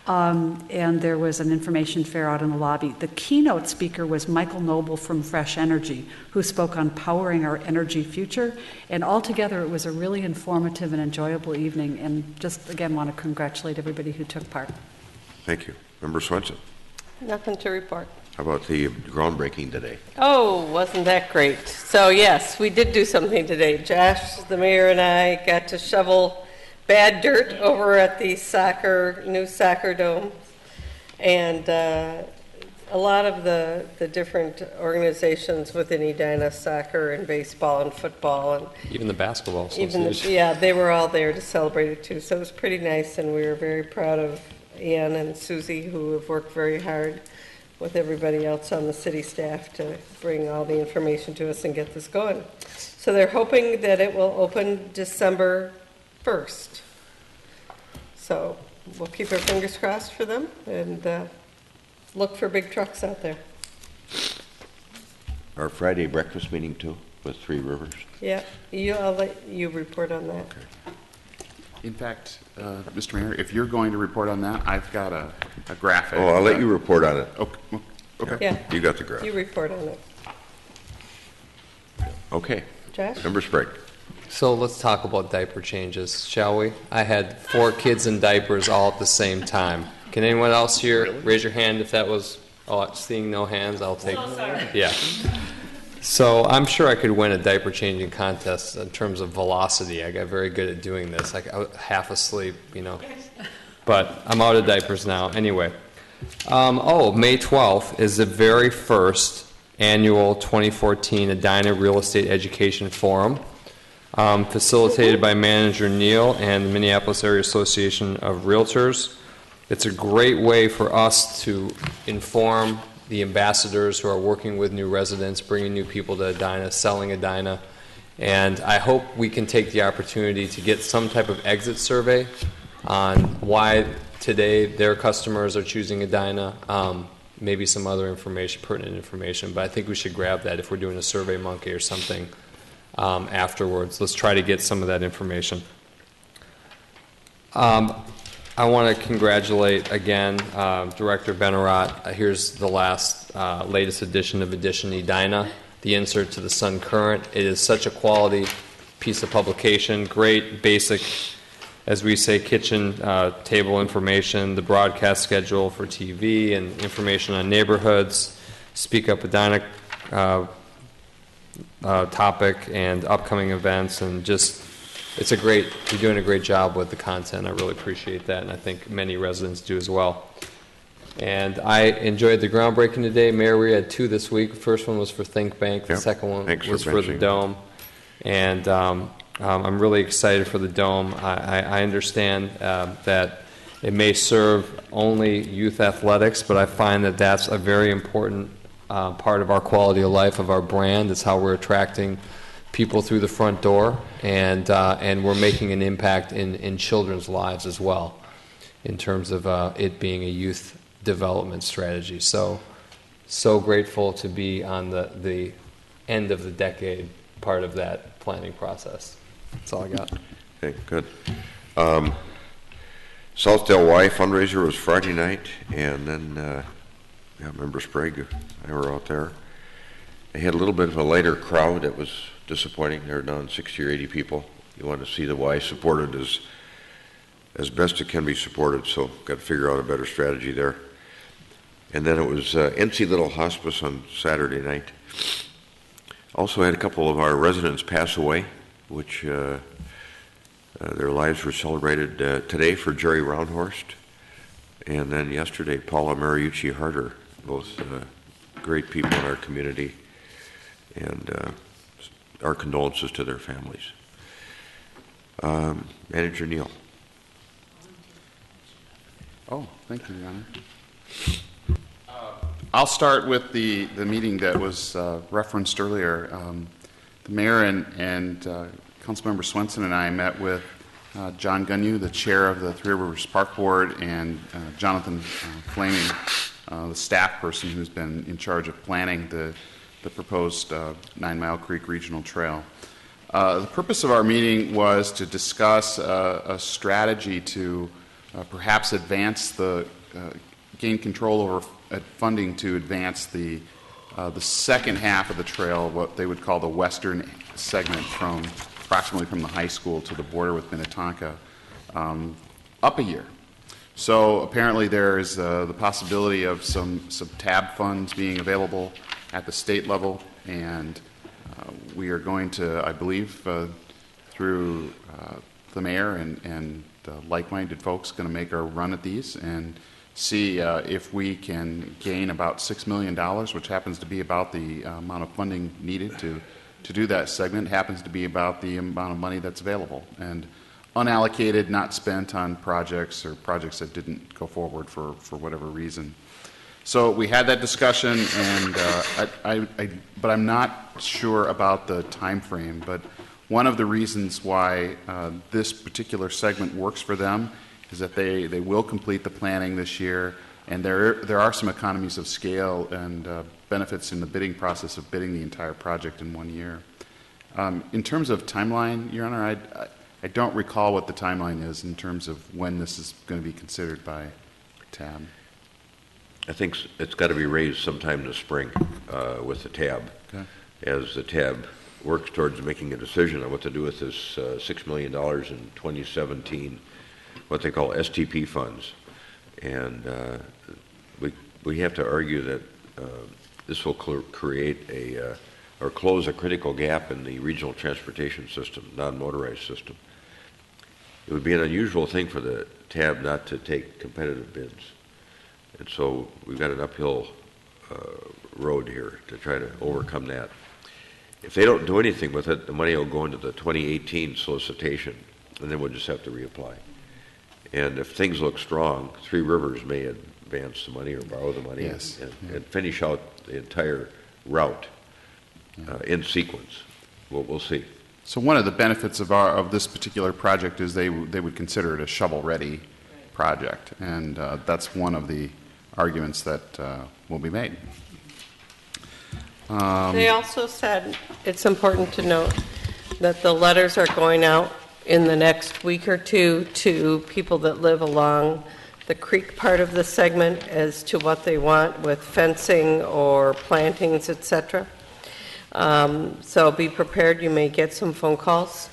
Speaker 2: and there was an information fair out in the lobby. The keynote speaker was Michael Noble from Fresh Energy, who spoke on powering our energy future, and altogether it was a really informative and enjoyable evening, and just again want to congratulate everybody who took part.
Speaker 1: Thank you. Member Swenson.
Speaker 3: Nothing to report.
Speaker 1: How about the groundbreaking today?
Speaker 3: Oh, wasn't that great? So yes, we did do something today. Josh, the mayor, and I got to shovel bad dirt over at the new soccer dome. And a lot of the different organizations within Edina, soccer and baseball and football and
Speaker 19: Even the basketball association.
Speaker 3: yeah, they were all there to celebrate it too. So it was pretty nice, and we were very proud of Ann and Susie, who have worked very hard with everybody else on the city staff to bring all the information to us and get this going. So they're hoping that it will open December 1st. So we'll keep our fingers crossed for them and look for big trucks out there.
Speaker 1: Our Friday breakfast meeting too, with Three Rivers.
Speaker 3: Yeah, I'll let you report on that.
Speaker 8: In fact, Mr. Mayor, if you're going to report on that, I've got a graphic.
Speaker 1: Oh, I'll let you report on it.
Speaker 8: Okay.
Speaker 3: Yeah.
Speaker 1: You got the graph.
Speaker 3: You report on it.
Speaker 1: Okay.
Speaker 3: Josh?
Speaker 1: Member Sprague.
Speaker 19: So let's talk about diaper changes, shall we? I had 4 kids in diapers all at the same time. Can anyone else here raise your hand if that was, seeing no hands, I'll take.
Speaker 20: So sorry.
Speaker 19: Yeah. So I'm sure I could win a diaper changing contest in terms of velocity. I got very good at doing this. I was half asleep, But I'm out of diapers now. Anyway. May 12th is the very first annual 2014 Edina Real Estate Education Forum, facilitated by Manager Neal and the Minneapolis Area Association of Realtors. It's a great way for us to inform the ambassadors who are working with new residents, bringing new people to Edina, selling Edina. And I hope we can take the opportunity to get some type of exit survey on why today their customers are choosing Edina, maybe some other information, pertinent information. But I think we should grab that if we're doing a Survey Monkey or something afterwards. Let's try to get some of that information. I want to congratulate again Director Benarat. Here's the latest edition of Edition Edina, the insert to the Sun Current. It is such a quality piece of publication, great basic, as we say, kitchen table information, the broadcast schedule for TV and information on neighborhoods, Speak Up Edina topic and upcoming events, and just you're doing a great job with the content. I really appreciate that, and I think many residents do as well. And I enjoyed the groundbreaking today. Mayor, we had 2 this week. The first one was for Think Bank. The second one was for the Dome. And I'm really excited for the Dome. I understand that it may serve only youth athletics, but I find that that's a very important part of our quality of life, of our brand. It's how we're attracting people through the front door, and we're making an impact in children's lives as well, in terms of it being a youth development strategy. So grateful to be on the end of the decade part of that planning process. That's all I got.
Speaker 1: Okay, good. Southdale Y fundraiser was Friday night, and then Member Sprague and I were out there. They had a little bit of a lighter crowd. It was disappointing. They were down 60 or 80 people. You want to see the Y supported as best it can be supported, so got to figure out a better strategy there. And then it was NC Little Hospice on Saturday night. Also had a couple of our residents pass away, which their lives were celebrated today for Jerry Roundhorst, and then yesterday Paula Mariucci Harder, both great people in our community, and our condolences to their families. Manager Neal.
Speaker 8: Oh, thank you, Your Honor. I'll start with the meeting that was referenced earlier. The mayor and Councilmember Swenson and I met with John Gunyu, the chair of the Three Rivers Park Board, and Jonathan Flaming, the staff person who's been in charge of planning the proposed 9 Mile Creek Regional Trail. The purpose of our meeting was to discuss a strategy to perhaps advance gain control over funding to advance the second half of the trail, what they would call the western segment approximately from the high school to the border with Minnetonka, up a year. So apparently there is the possibility of some TAB funds being available at the state level, and we are going to, I believe, through the mayor and like-minded folks, going to make our run at these and see if we can gain about $6 million, which happens to be about the amount of funding needed to do that segment, happens to be about the amount of money that's available. And unallocated, not spent on projects or projects that didn't go forward for whatever reason. So we had that discussion, and but I'm not sure about the time frame. But one of the reasons why this particular segment works for them is that they will complete the planning this year, and there are some economies of scale and benefits in the bidding process of bidding the entire project in 1 year. In terms of timeline, Your Honor, I don't recall what the timeline is in terms of when this is going to be considered by TAB.
Speaker 1: I think it's got to be raised sometime in the spring with the TAB.
Speaker 8: Okay.
Speaker 1: As the TAB works towards making a decision on what to do with this $6 million in 2017, what they call STP funds. And we have to argue that this will create or close a critical gap in the regional transportation system, non-motorized system. It would be an unusual thing for the TAB not to take competitive bids. And so we've got an uphill road here to try to overcome that. If they don't do anything with it, the money will go into the 2018 solicitation, and then we'll just have to reapply. And if things look strong, Three Rivers may advance the money or borrow the money.
Speaker 8: Yes.
Speaker 1: and finish out the entire route in sequence. We'll see.
Speaker 8: So one of the benefits of this particular project is they would consider it a shovel-ready project, and that's one of the arguments that will be made.
Speaker 3: They also said it's important to note that the letters are going out in the next week or two to people that live along the creek part of the segment as to what they want with fencing or plantings, etc. So be prepared, you may get some phone calls.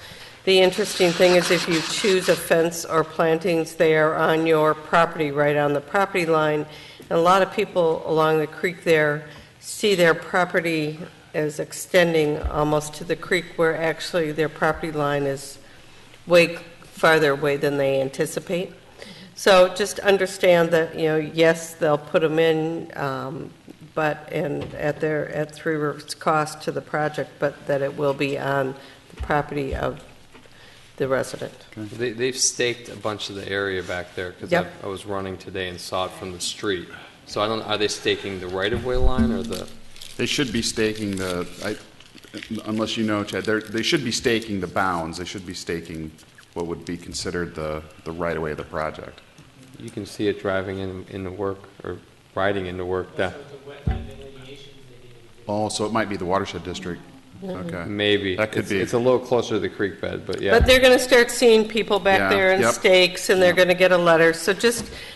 Speaker 3: The interesting thing is if you choose a fence or plantings, they are on your property, right on the property line. And a lot of people along the creek there see their property as extending almost to the creek, where actually their property line is way farther away than they anticipate. So just understand that, yes, they'll put them in, but at Three Rivers cost to the project, but that it will be on the property of the resident.
Speaker 19: Okay. They've staked a bunch of the area back there because I was running today and saw it from the street. So I don't know, are they staking the right-of-way line or the?
Speaker 8: They should be staking unless you know, Chad, they should be staking the bounds. They should be staking what would be considered the right-of-way of the project.
Speaker 19: You can see it driving into work or riding into work.
Speaker 8: Oh, so it might be the watershed district. Okay.
Speaker 19: Maybe.
Speaker 8: That could be.
Speaker 19: It's a little closer to the creek bed, but yeah.
Speaker 3: But they're going to start seeing people back there in
Speaker 8: Yep.
Speaker 3: stakes, and they're going to get a letter. So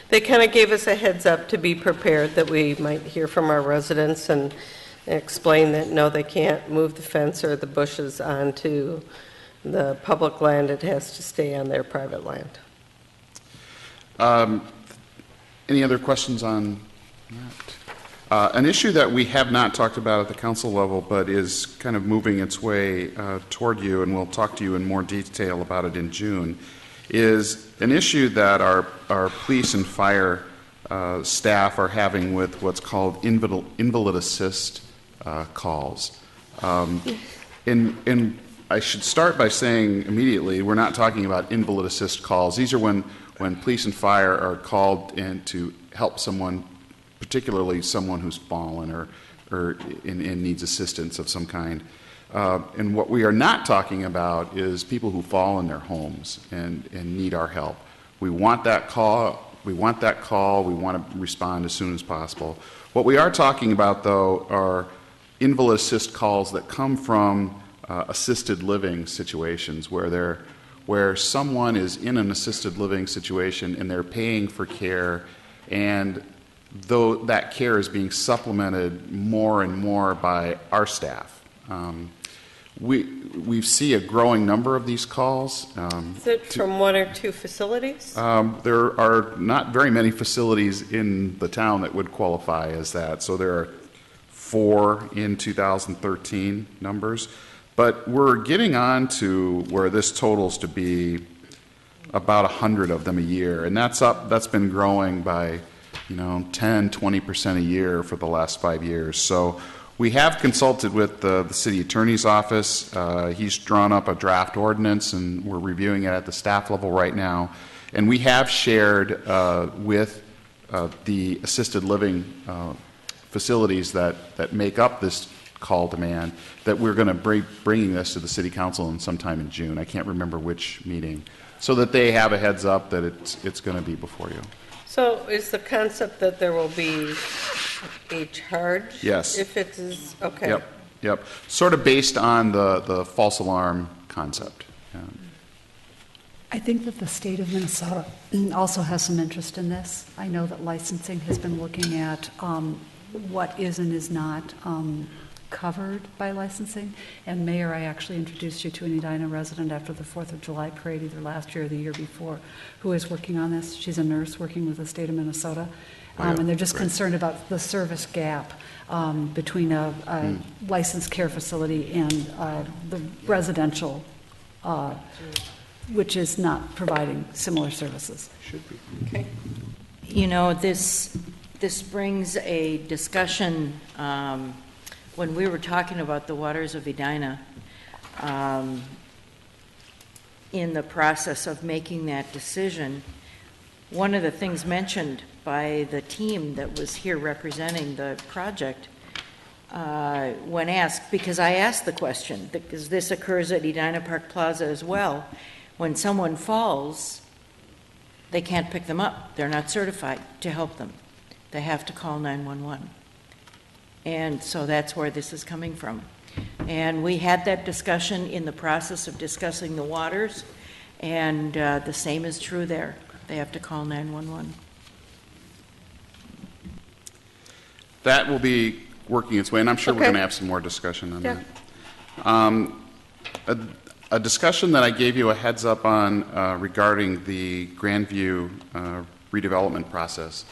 Speaker 3: they kind of gave us a heads up to be prepared that we might hear from our residents and explain that, no, they can't move the fence or the bushes onto the public land. It has to stay on their private land.
Speaker 8: Any other questions on that? An issue that we have not talked about at the council level, but is kind of moving its way toward you, and we'll talk to you in more detail about it in June, is an issue that our police and fire staff are having with what's called invalid assist calls. And I should start by saying immediately, we're not talking about invalid assist calls. These are when police and fire are called in to help someone, particularly someone who's fallen or needs assistance of some kind. And what we are not talking about is people who fall in their homes and need our help. We want that call. We want to respond as soon as possible. What we are talking about, though, are invalid assist calls that come from assisted living situations where someone is in an assisted living situation and they're paying for care, and though that care is being supplemented more and more by our staff. we see a growing number of these calls.
Speaker 3: Is it from one or two facilities?
Speaker 8: There are not very many facilities in the town that would qualify as that. So there are 4 in 2013 numbers. But we're getting on to where this totals to be about 100 of them a year. And that's been growing by, 10, 20% a year for the last 5 years. So we have consulted with the city attorney's office. He's drawn up a draft ordinance, and we're reviewing it at the staff level right now. And we have shared with the assisted living facilities that make up this call demand that we're going to bringing this to the city council in sometime in June. I can't remember which meeting, so that they have a heads up that it's going to be before you.
Speaker 3: So is the concept that there will be a charge?
Speaker 8: Yes.
Speaker 3: If it is, okay.
Speaker 8: Yep. Sort of based on the false alarm concept. Yeah.
Speaker 2: I think that the state of Minnesota also has some interest in this. I know that licensing has been looking at what is and is not covered by licensing. And Mayor, I actually introduced you to an Edina resident after the 4th of July parade, either last year or the year before, who is working on this. She's a nurse working with the state of Minnesota. And they're just concerned about the service gap between a licensed care facility and the residential, which is not providing similar services.
Speaker 8: Should be.
Speaker 3: Okay.
Speaker 10: This brings a discussion when we were talking about the waters of Edina, in the process of making that decision. One of the things mentioned by the team that was here representing the project, when asked, because I asked the question, because this occurs at Edina Park Plaza as well, when someone falls, they can't pick them up. They're not certified to help them. They have to call 911. And so that's where this is coming from. And we had that discussion in the process of discussing the waters, and the same is true there. They have to call 911.
Speaker 8: That will be working its way, and I'm sure we're going to have some more discussion on that. A discussion that I gave you a heads up on regarding the Grandview redevelopment process.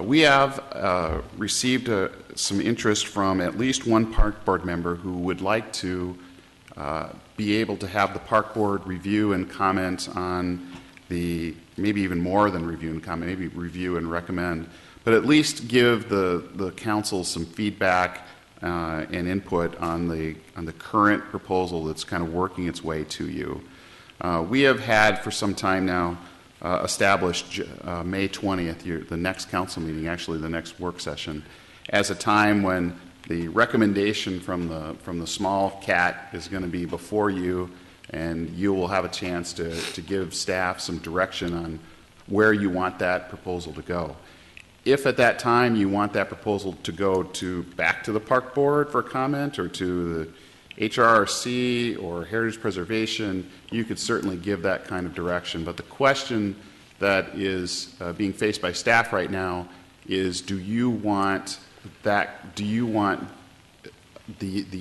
Speaker 8: We have received some interest from at least one park board member who would like to be able to have the park board review and comment on maybe even more than review and comment, maybe review and recommend, but at least give the council some feedback and input on the current proposal that's kind of working its way to you. We have had for some time now established May 20th, the next council meeting, actually the next work session, as a time when the recommendation from the small cat is going to be before you, and you will have a chance to give staff some direction on where you want that proposal to go. If at that time you want that proposal to go back to the park board for comment, or to the HRRC or Heritage Preservation, you could certainly give that kind of direction. But the question that is being faced by staff right now is, do you want the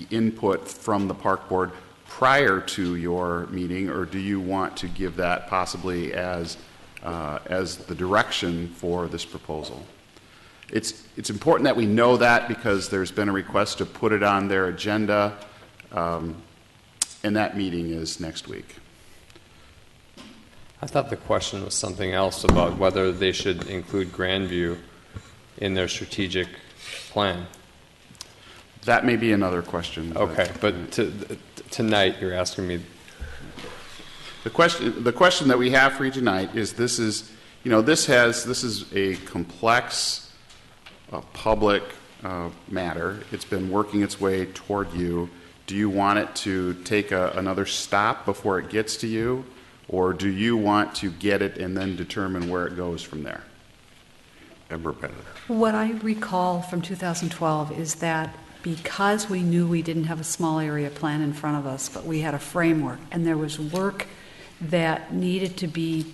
Speaker 8: input from the park board prior to your meeting, or do you want to give that possibly as the direction for this proposal? It's important that we know that, because there's been a request to put it on their agenda, and that meeting is next week.
Speaker 19: I thought the question was something else about whether they should include Grandview in their strategic plan.
Speaker 8: That may be another question.
Speaker 19: Okay, but tonight you're asking me.
Speaker 8: The question that we have for you tonight is, this is a complex public matter. It's been working its way toward you. Do you want it to take another stop before it gets to you, or do you want to get it and then determine where it goes from there? Member Bennett.
Speaker 2: What I recall from 2012 is that because we knew we didn't have a small area plan in front of us, but we had a framework, and there was work that needed to be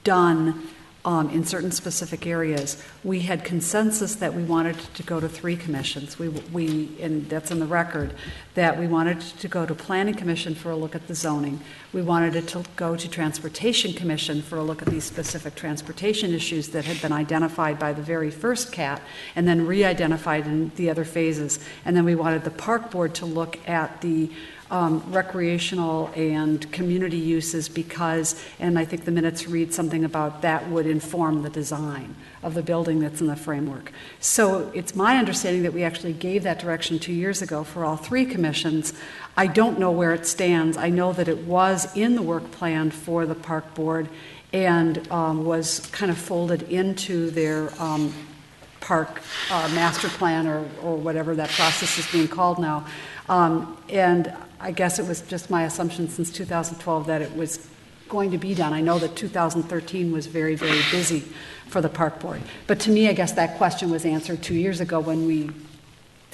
Speaker 2: done in certain specific areas. We had consensus that we wanted to go to 3 commissions. And that's in the record, that we wanted to go to Planning Commission for a look at the zoning. We wanted it to go to Transportation Commission for a look at these specific transportation issues that had been identified by the very first CAT and then re-identified in the other phases. And then we wanted the Park Board to look at the recreational and community uses because, and I think the minutes read something about that would inform the design of the building that's in the framework. So it's my understanding that we actually gave that direction 2 years ago for all 3 commissions. I don't know where it stands. I know that it was in the work plan for the Park Board and was kind of folded into their park master plan or whatever that process is being called now. And I guess it was just my assumption since 2012 that it was going to be done. I know that 2013 was very, very busy for the Park Board. But to me, I guess that question was answered 2 years ago when we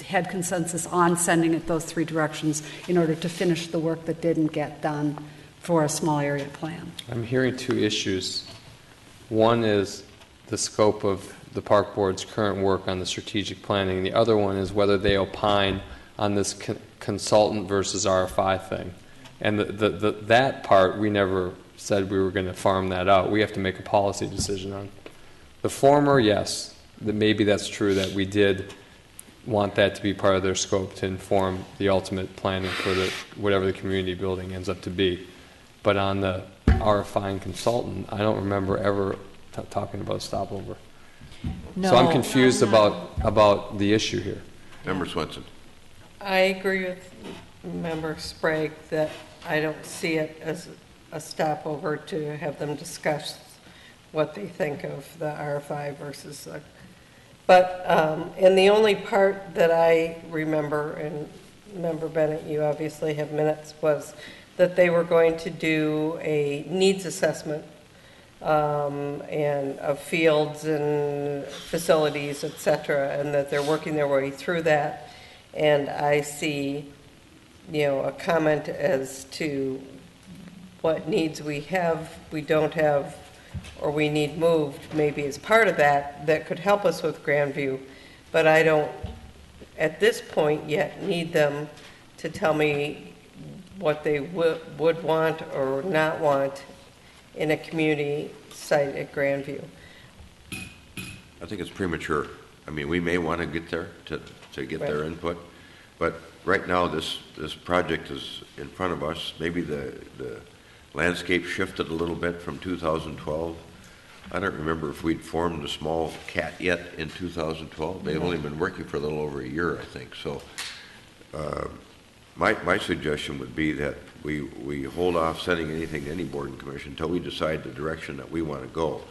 Speaker 2: had consensus on sending it those 3 directions in order to finish the work that didn't get done for a small area plan.
Speaker 19: I'm hearing 2 issues. One is the scope of the Park Board's current work on the strategic planning. The other one is whether they opine on this consultant versus RFI thing. And that part, we never said we were going to farm that out. We have to make a policy decision on. The former, yes, maybe that's true that we did want that to be part of their scope to inform the ultimate planning for whatever the community building ends up to be. But on the RFI and consultant, I don't remember ever talking about a stopover.
Speaker 3: No,
Speaker 19: so I'm confused about the issue here.
Speaker 1: Member Swenson.
Speaker 3: I agree with Member Sprague that I don't see it as a stopover to have them discuss what they think of the RFI versus the... But, and the only part that I remember, and Member Bennett, you obviously have minutes, was that they were going to do a needs assessment and of fields and facilities, et cetera, and that they're working their way through that. And I see, a comment as to what needs we have, we don't have, or we need moved, maybe as part of that could help us with Grandview. But I don't, at this point yet, need them to tell me what they would want or not want in a community site at Grandview.
Speaker 1: I think it's premature. I mean, we may want to get there to get their input, but right now this project is in front of us. Maybe the landscape shifted a little bit from 2012. I don't remember if we'd formed a small CAT yet in 2012. They've only been working for a little over a year, I think. So my suggestion would be that we hold off sending anything to any board and commission until we decide the direction that we want to go.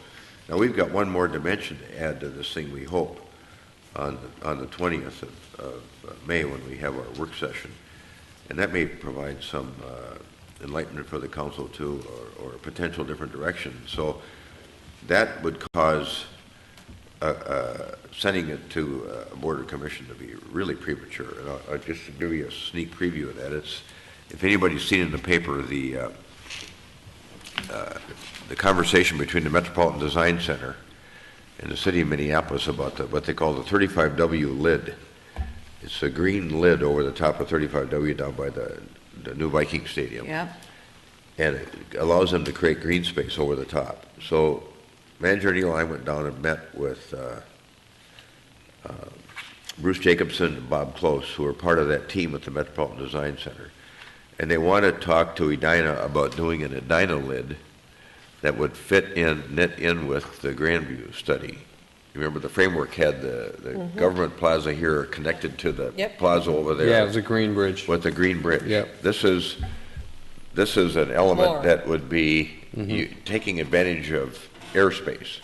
Speaker 1: Now, we've got one more dimension to add to this thing, we hope, on the 20th of May when we have our work session. And that may provide some enlightenment for the council too, or potential different directions. So that would cause sending it to a board or commission to be really premature. And I'll just give you a sneak preview of that. If anybody's seen in the paper the conversation between the Metropolitan Design Center and the city of Minneapolis about what they call the 35W lid. It's a green lid over the top of 35W down by the new Viking Stadium.
Speaker 10: Yeah.
Speaker 1: And it allows them to create green space over the top. So Manager Neal and I went down and met with Bruce Jacobson and Bob Close, who are part of that team at the Metropolitan Design Center. And they want to talk to Edina about doing an Edina lid that would knit in with the Grandview study. You remember the framework had the government plaza here connected to the plaza over there.
Speaker 19: Yeah, it was a green bridge.
Speaker 1: With the green bridge.
Speaker 19: Yep.
Speaker 1: This is an element that would be taking advantage of airspace.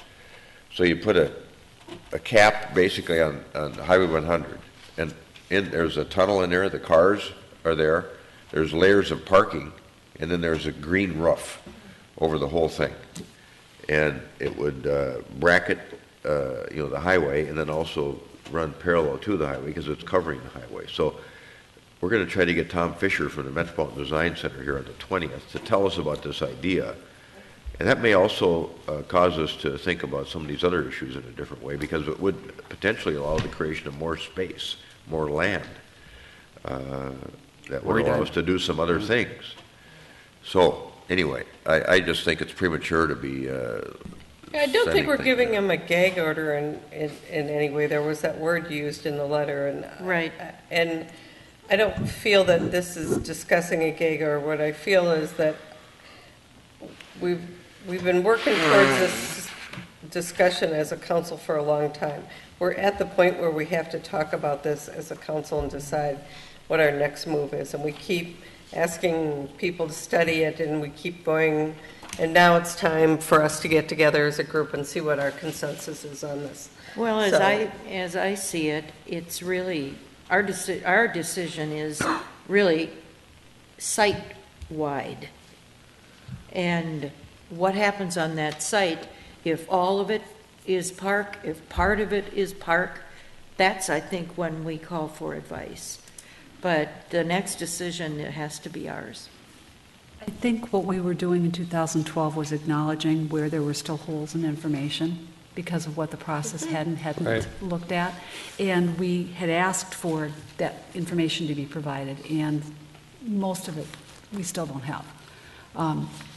Speaker 1: So you put a cap basically on Highway 100, and there's a tunnel in there, the cars are there, there's layers of parking, and then there's a green roof over the whole thing. And it would bracket the highway and then also run parallel to the highway because it's covering the highway. So we're going to try to get Tom Fisher from the Metropolitan Design Center here on the 20th to tell us about this idea And that may also cause us to think about some of these other issues in a different way, because it would potentially allow the creation of more space, more land, that would allow us to do some other things. So, anyway, I just think it's premature to be
Speaker 3: I don't think we're
Speaker 1: things
Speaker 3: giving him a gag order in any way. There was that word used in the letter, and
Speaker 10: Right.
Speaker 3: And I don't feel that this is discussing a gag order. What I feel is that we've been working towards this discussion as a council for a long time. We're at the point where we have to talk about this as a council and decide what our next move is, and we keep asking people to study it, and we keep going. And now it's time for us to get together as a group and see what our consensus is on this.
Speaker 10: Well,
Speaker 3: So-
Speaker 10: as I see it, it's really, our decision is really site-wide. And what happens on that site, if all of it is park, if part of it is park, that's, I think, when we call for advice. But the next decision, it has to be ours.
Speaker 2: I think what we were doing in 2012 was acknowledging where there were still holes in information because of what the process hadn't
Speaker 19: Right.
Speaker 2: looked at. And we had asked for that information to be provided, and most of it we still don't have.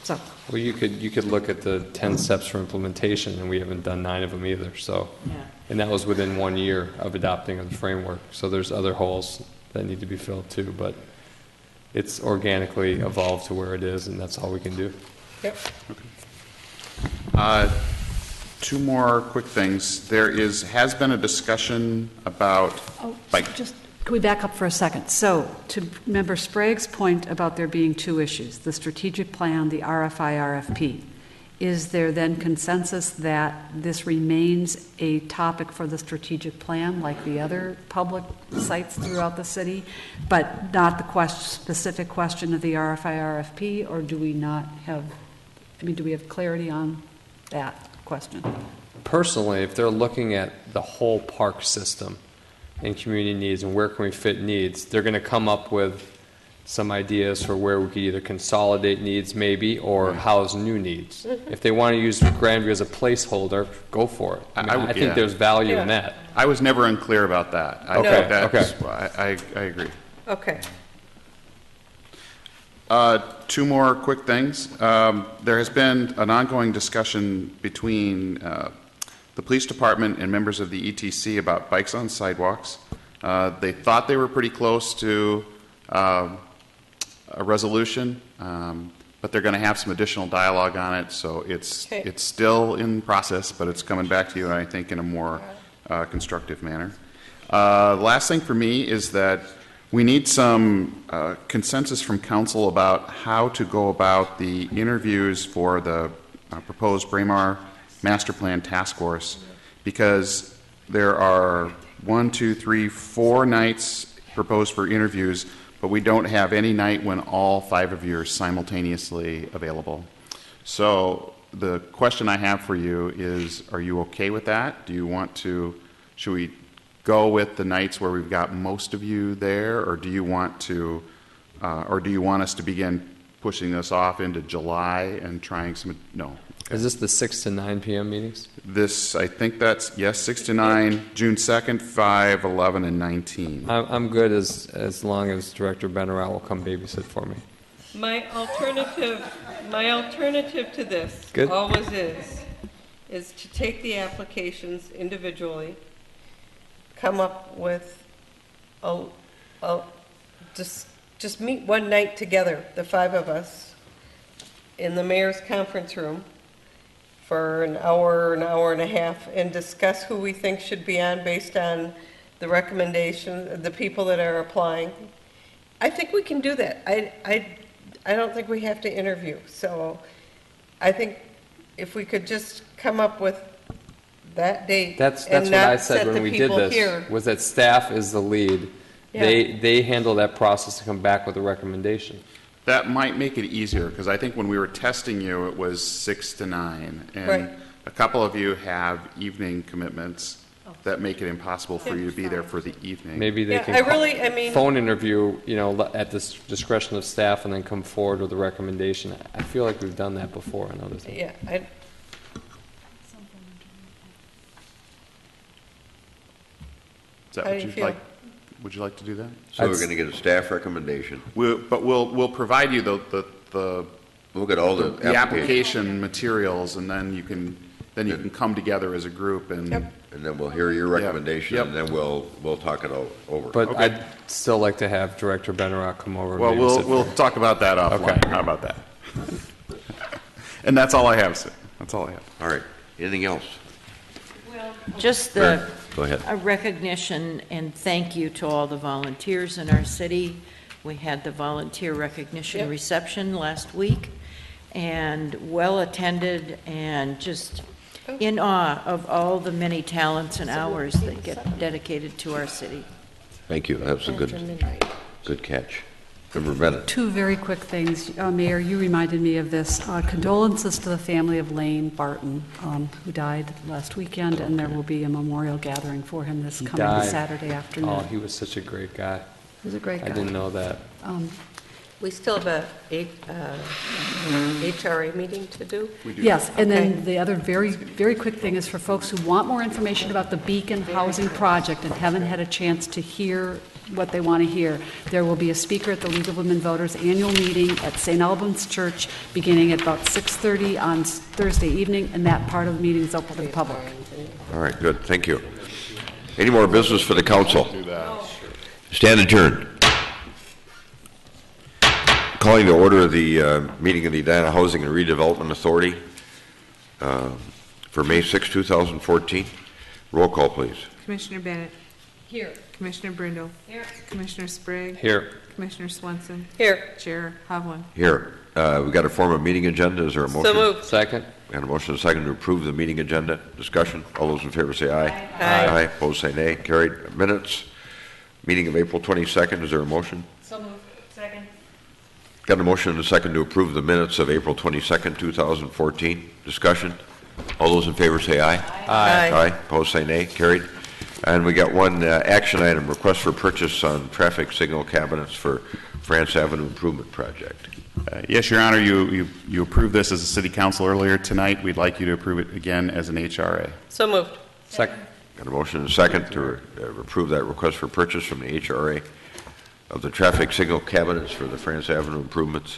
Speaker 2: So,
Speaker 19: Well, you could look at the 10 steps for implementation, and we haven't done 9 of them either, so.
Speaker 10: Yeah.
Speaker 19: And that was within 1 year of adopting of the framework, so there's other holes that need to be filled too, but it's organically evolved to where it is, and that's all we can do.
Speaker 3: Yep.
Speaker 8: Two more quick things. There has been a discussion about
Speaker 2: just, can we back up for a second? So, to Member Sprague's point about there being 2 issues, the strategic plan, the RFI, RFP, is there then consensus that this remains a topic for the strategic plan, like the other public sites throughout the city, but not the specific question of the RFI, RFP, or do we not have, do we have clarity on that question?
Speaker 19: Personally, if they're looking at the whole park system and community needs and where can we fit needs, they're going to come up with some ideas for where we could either consolidate needs maybe or house new needs. If they want to use Grandview as a placeholder, go for it. I think there's value in that.
Speaker 8: I was never unclear about that. I agree.
Speaker 3: Okay.
Speaker 8: 2 more quick things. There has been an ongoing discussion between the police department and members of the ETC about bikes on sidewalks. They thought they were pretty close to a resolution, but they're going to have some additional dialogue on it, so it's still in process, but it's coming back to you, I think, in a more constructive manner. The last thing for me is that we need some consensus from council about how to go about the interviews for the proposed Braemar Master Plan Task Force, because there are 4 nights proposed for interviews, but we don't have any night when all 5 of you are simultaneously available. So the question I have for you is, are you okay with that? Do you want to, should we go with the nights where we've got most of you there, or do you want to, or do you want us to begin pushing this off into July and trying some, no.
Speaker 19: Is this the 6 to 9 p.m. meetings?
Speaker 8: This, I think that's, yes, 6 to 9, June 2nd, 5, 11, and 19.
Speaker 19: I'm good as long as Director Benarell will come babysit for me.
Speaker 3: My alternative to this
Speaker 19: Good.
Speaker 3: always is to take the applications individually, come up with just meet one night together, the 5 of us, in the mayor's conference room for an hour and a half, and discuss who we think should be on based on the recommendation, the people that are applying. I think we can do that. I don't think we have to interview. So I think if we could just come up with that date.
Speaker 19: That's
Speaker 3: and
Speaker 19: what
Speaker 3: not
Speaker 19: I said
Speaker 3: set
Speaker 19: when
Speaker 3: the
Speaker 19: we did
Speaker 3: people
Speaker 19: this,
Speaker 3: here.
Speaker 19: was that staff is the lead.
Speaker 3: Yeah.
Speaker 19: They handle that process to come back with a recommendation.
Speaker 8: That might make it easier, because I think when we were testing you, it was 6 to 9. And
Speaker 3: Right.
Speaker 8: a couple of you have evening commitments. that make it impossible for you to be there for the evening.
Speaker 19: Maybe they
Speaker 3: Yeah,
Speaker 19: can
Speaker 3: I mean,
Speaker 19: phone interview, at the discretion of staff and then come forward with a recommendation. I feel like we've done that before on other things.
Speaker 3: yeah,
Speaker 8: Is that
Speaker 3: How
Speaker 8: what
Speaker 3: do you
Speaker 8: you'd
Speaker 3: feel?
Speaker 8: like? Would you like to do that?
Speaker 1: So we're going to get a staff recommendation.
Speaker 8: We'll provide you the
Speaker 1: Look at all the
Speaker 8: application materials, and then you can come together as a group and.
Speaker 1: And then we'll hear your recommendation, and then we'll talk it over.
Speaker 19: But I'd still like to have Director Benrock come over. and
Speaker 8: Well,
Speaker 19: maybe sit
Speaker 8: we'll
Speaker 19: for-
Speaker 8: talk about that offline.
Speaker 19: Okay.
Speaker 8: How about that? And that's all I have, sir. That's all I have.
Speaker 1: All right. Anything else?
Speaker 10: Just
Speaker 1: Go ahead.
Speaker 10: a recognition and thank you to all the volunteers in our city. We had the volunteer recognition reception last week, and well-attended, and just in awe of all the many talents and hours that get dedicated to our city.
Speaker 1: Thank you. That was a good catch. Member Bennett.
Speaker 2: Two very quick things. Mayor, you reminded me of this. Condolences to the family of Lane Barton, who died last weekend, and there will be a memorial gathering for him this coming
Speaker 19: died.
Speaker 2: Saturday afternoon.
Speaker 19: Oh, he was such a great guy.
Speaker 2: He was a great guy.
Speaker 19: I didn't know that.
Speaker 3: we still have a HRA meeting to do?
Speaker 2: Yes, and
Speaker 3: Okay.
Speaker 2: then the other very, very quick thing is for folks who want more information about the Beacon Housing Project and haven't had a chance to hear what they want to hear, there will be a speaker at the League of Women Voters annual meeting at St. Albans Church beginning at about 6:30 on Thursday evening, and that part of the meeting is open to the public.
Speaker 1: All right, good. Thank you. Any more business for the council? Stand adjourned. Calling to order the meeting of the Edina Housing and Redevelopment Authority for May 6, 2014. Roll call, please.
Speaker 12: Commissioner Bennett.
Speaker 3: Here.
Speaker 12: Commissioner Brindle.
Speaker 3: Here.
Speaker 12: Commissioner Sprague.
Speaker 19: Here.
Speaker 12: Commissioner Swenson.
Speaker 3: Here.
Speaker 12: Chair Hovland.
Speaker 1: Here. We've got to form a meeting agenda. Is there a motion?
Speaker 3: So moved.
Speaker 19: Second.
Speaker 1: Got a motion and a second to approve the meeting agenda. Discussion. All those in favor say aye.
Speaker 3: Aye.
Speaker 1: Aye. Opposed say nay. Carried. Minutes. Meeting of April 22nd. Is there a motion?
Speaker 3: So moved. Second.
Speaker 1: Got a motion and a second to approve the minutes of April 22nd, 2014. Discussion. All those in favor say aye.
Speaker 3: Aye.
Speaker 1: Aye. Opposed say nay. Carried. And we got one action item, request for purchase on traffic signal cabinets for France Avenue Improvement Project.
Speaker 8: Yes, Your Honor, you approved this as a city council earlier tonight. We'd like you to approve it again as an HRA.
Speaker 3: So moved.
Speaker 19: Second.
Speaker 1: Got a motion and a second to approve that request for purchase from the HRA of the traffic signal cabinets for the France Avenue improvements.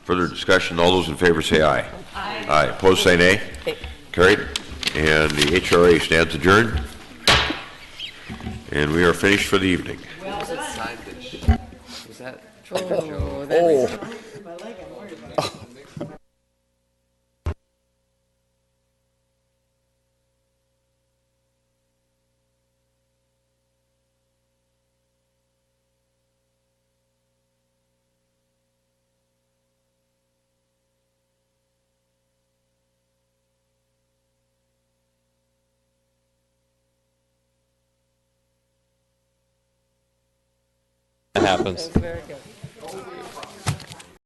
Speaker 1: Further discussion, all those in favor say aye.
Speaker 3: Aye.
Speaker 1: Aye. Opposed say nay. Carried. And the HRA stands adjourned. And we are finished for the evening.
Speaker 19: Was that?
Speaker 3: Oh, that's...
Speaker 19: That happens.
Speaker 3: That's very good.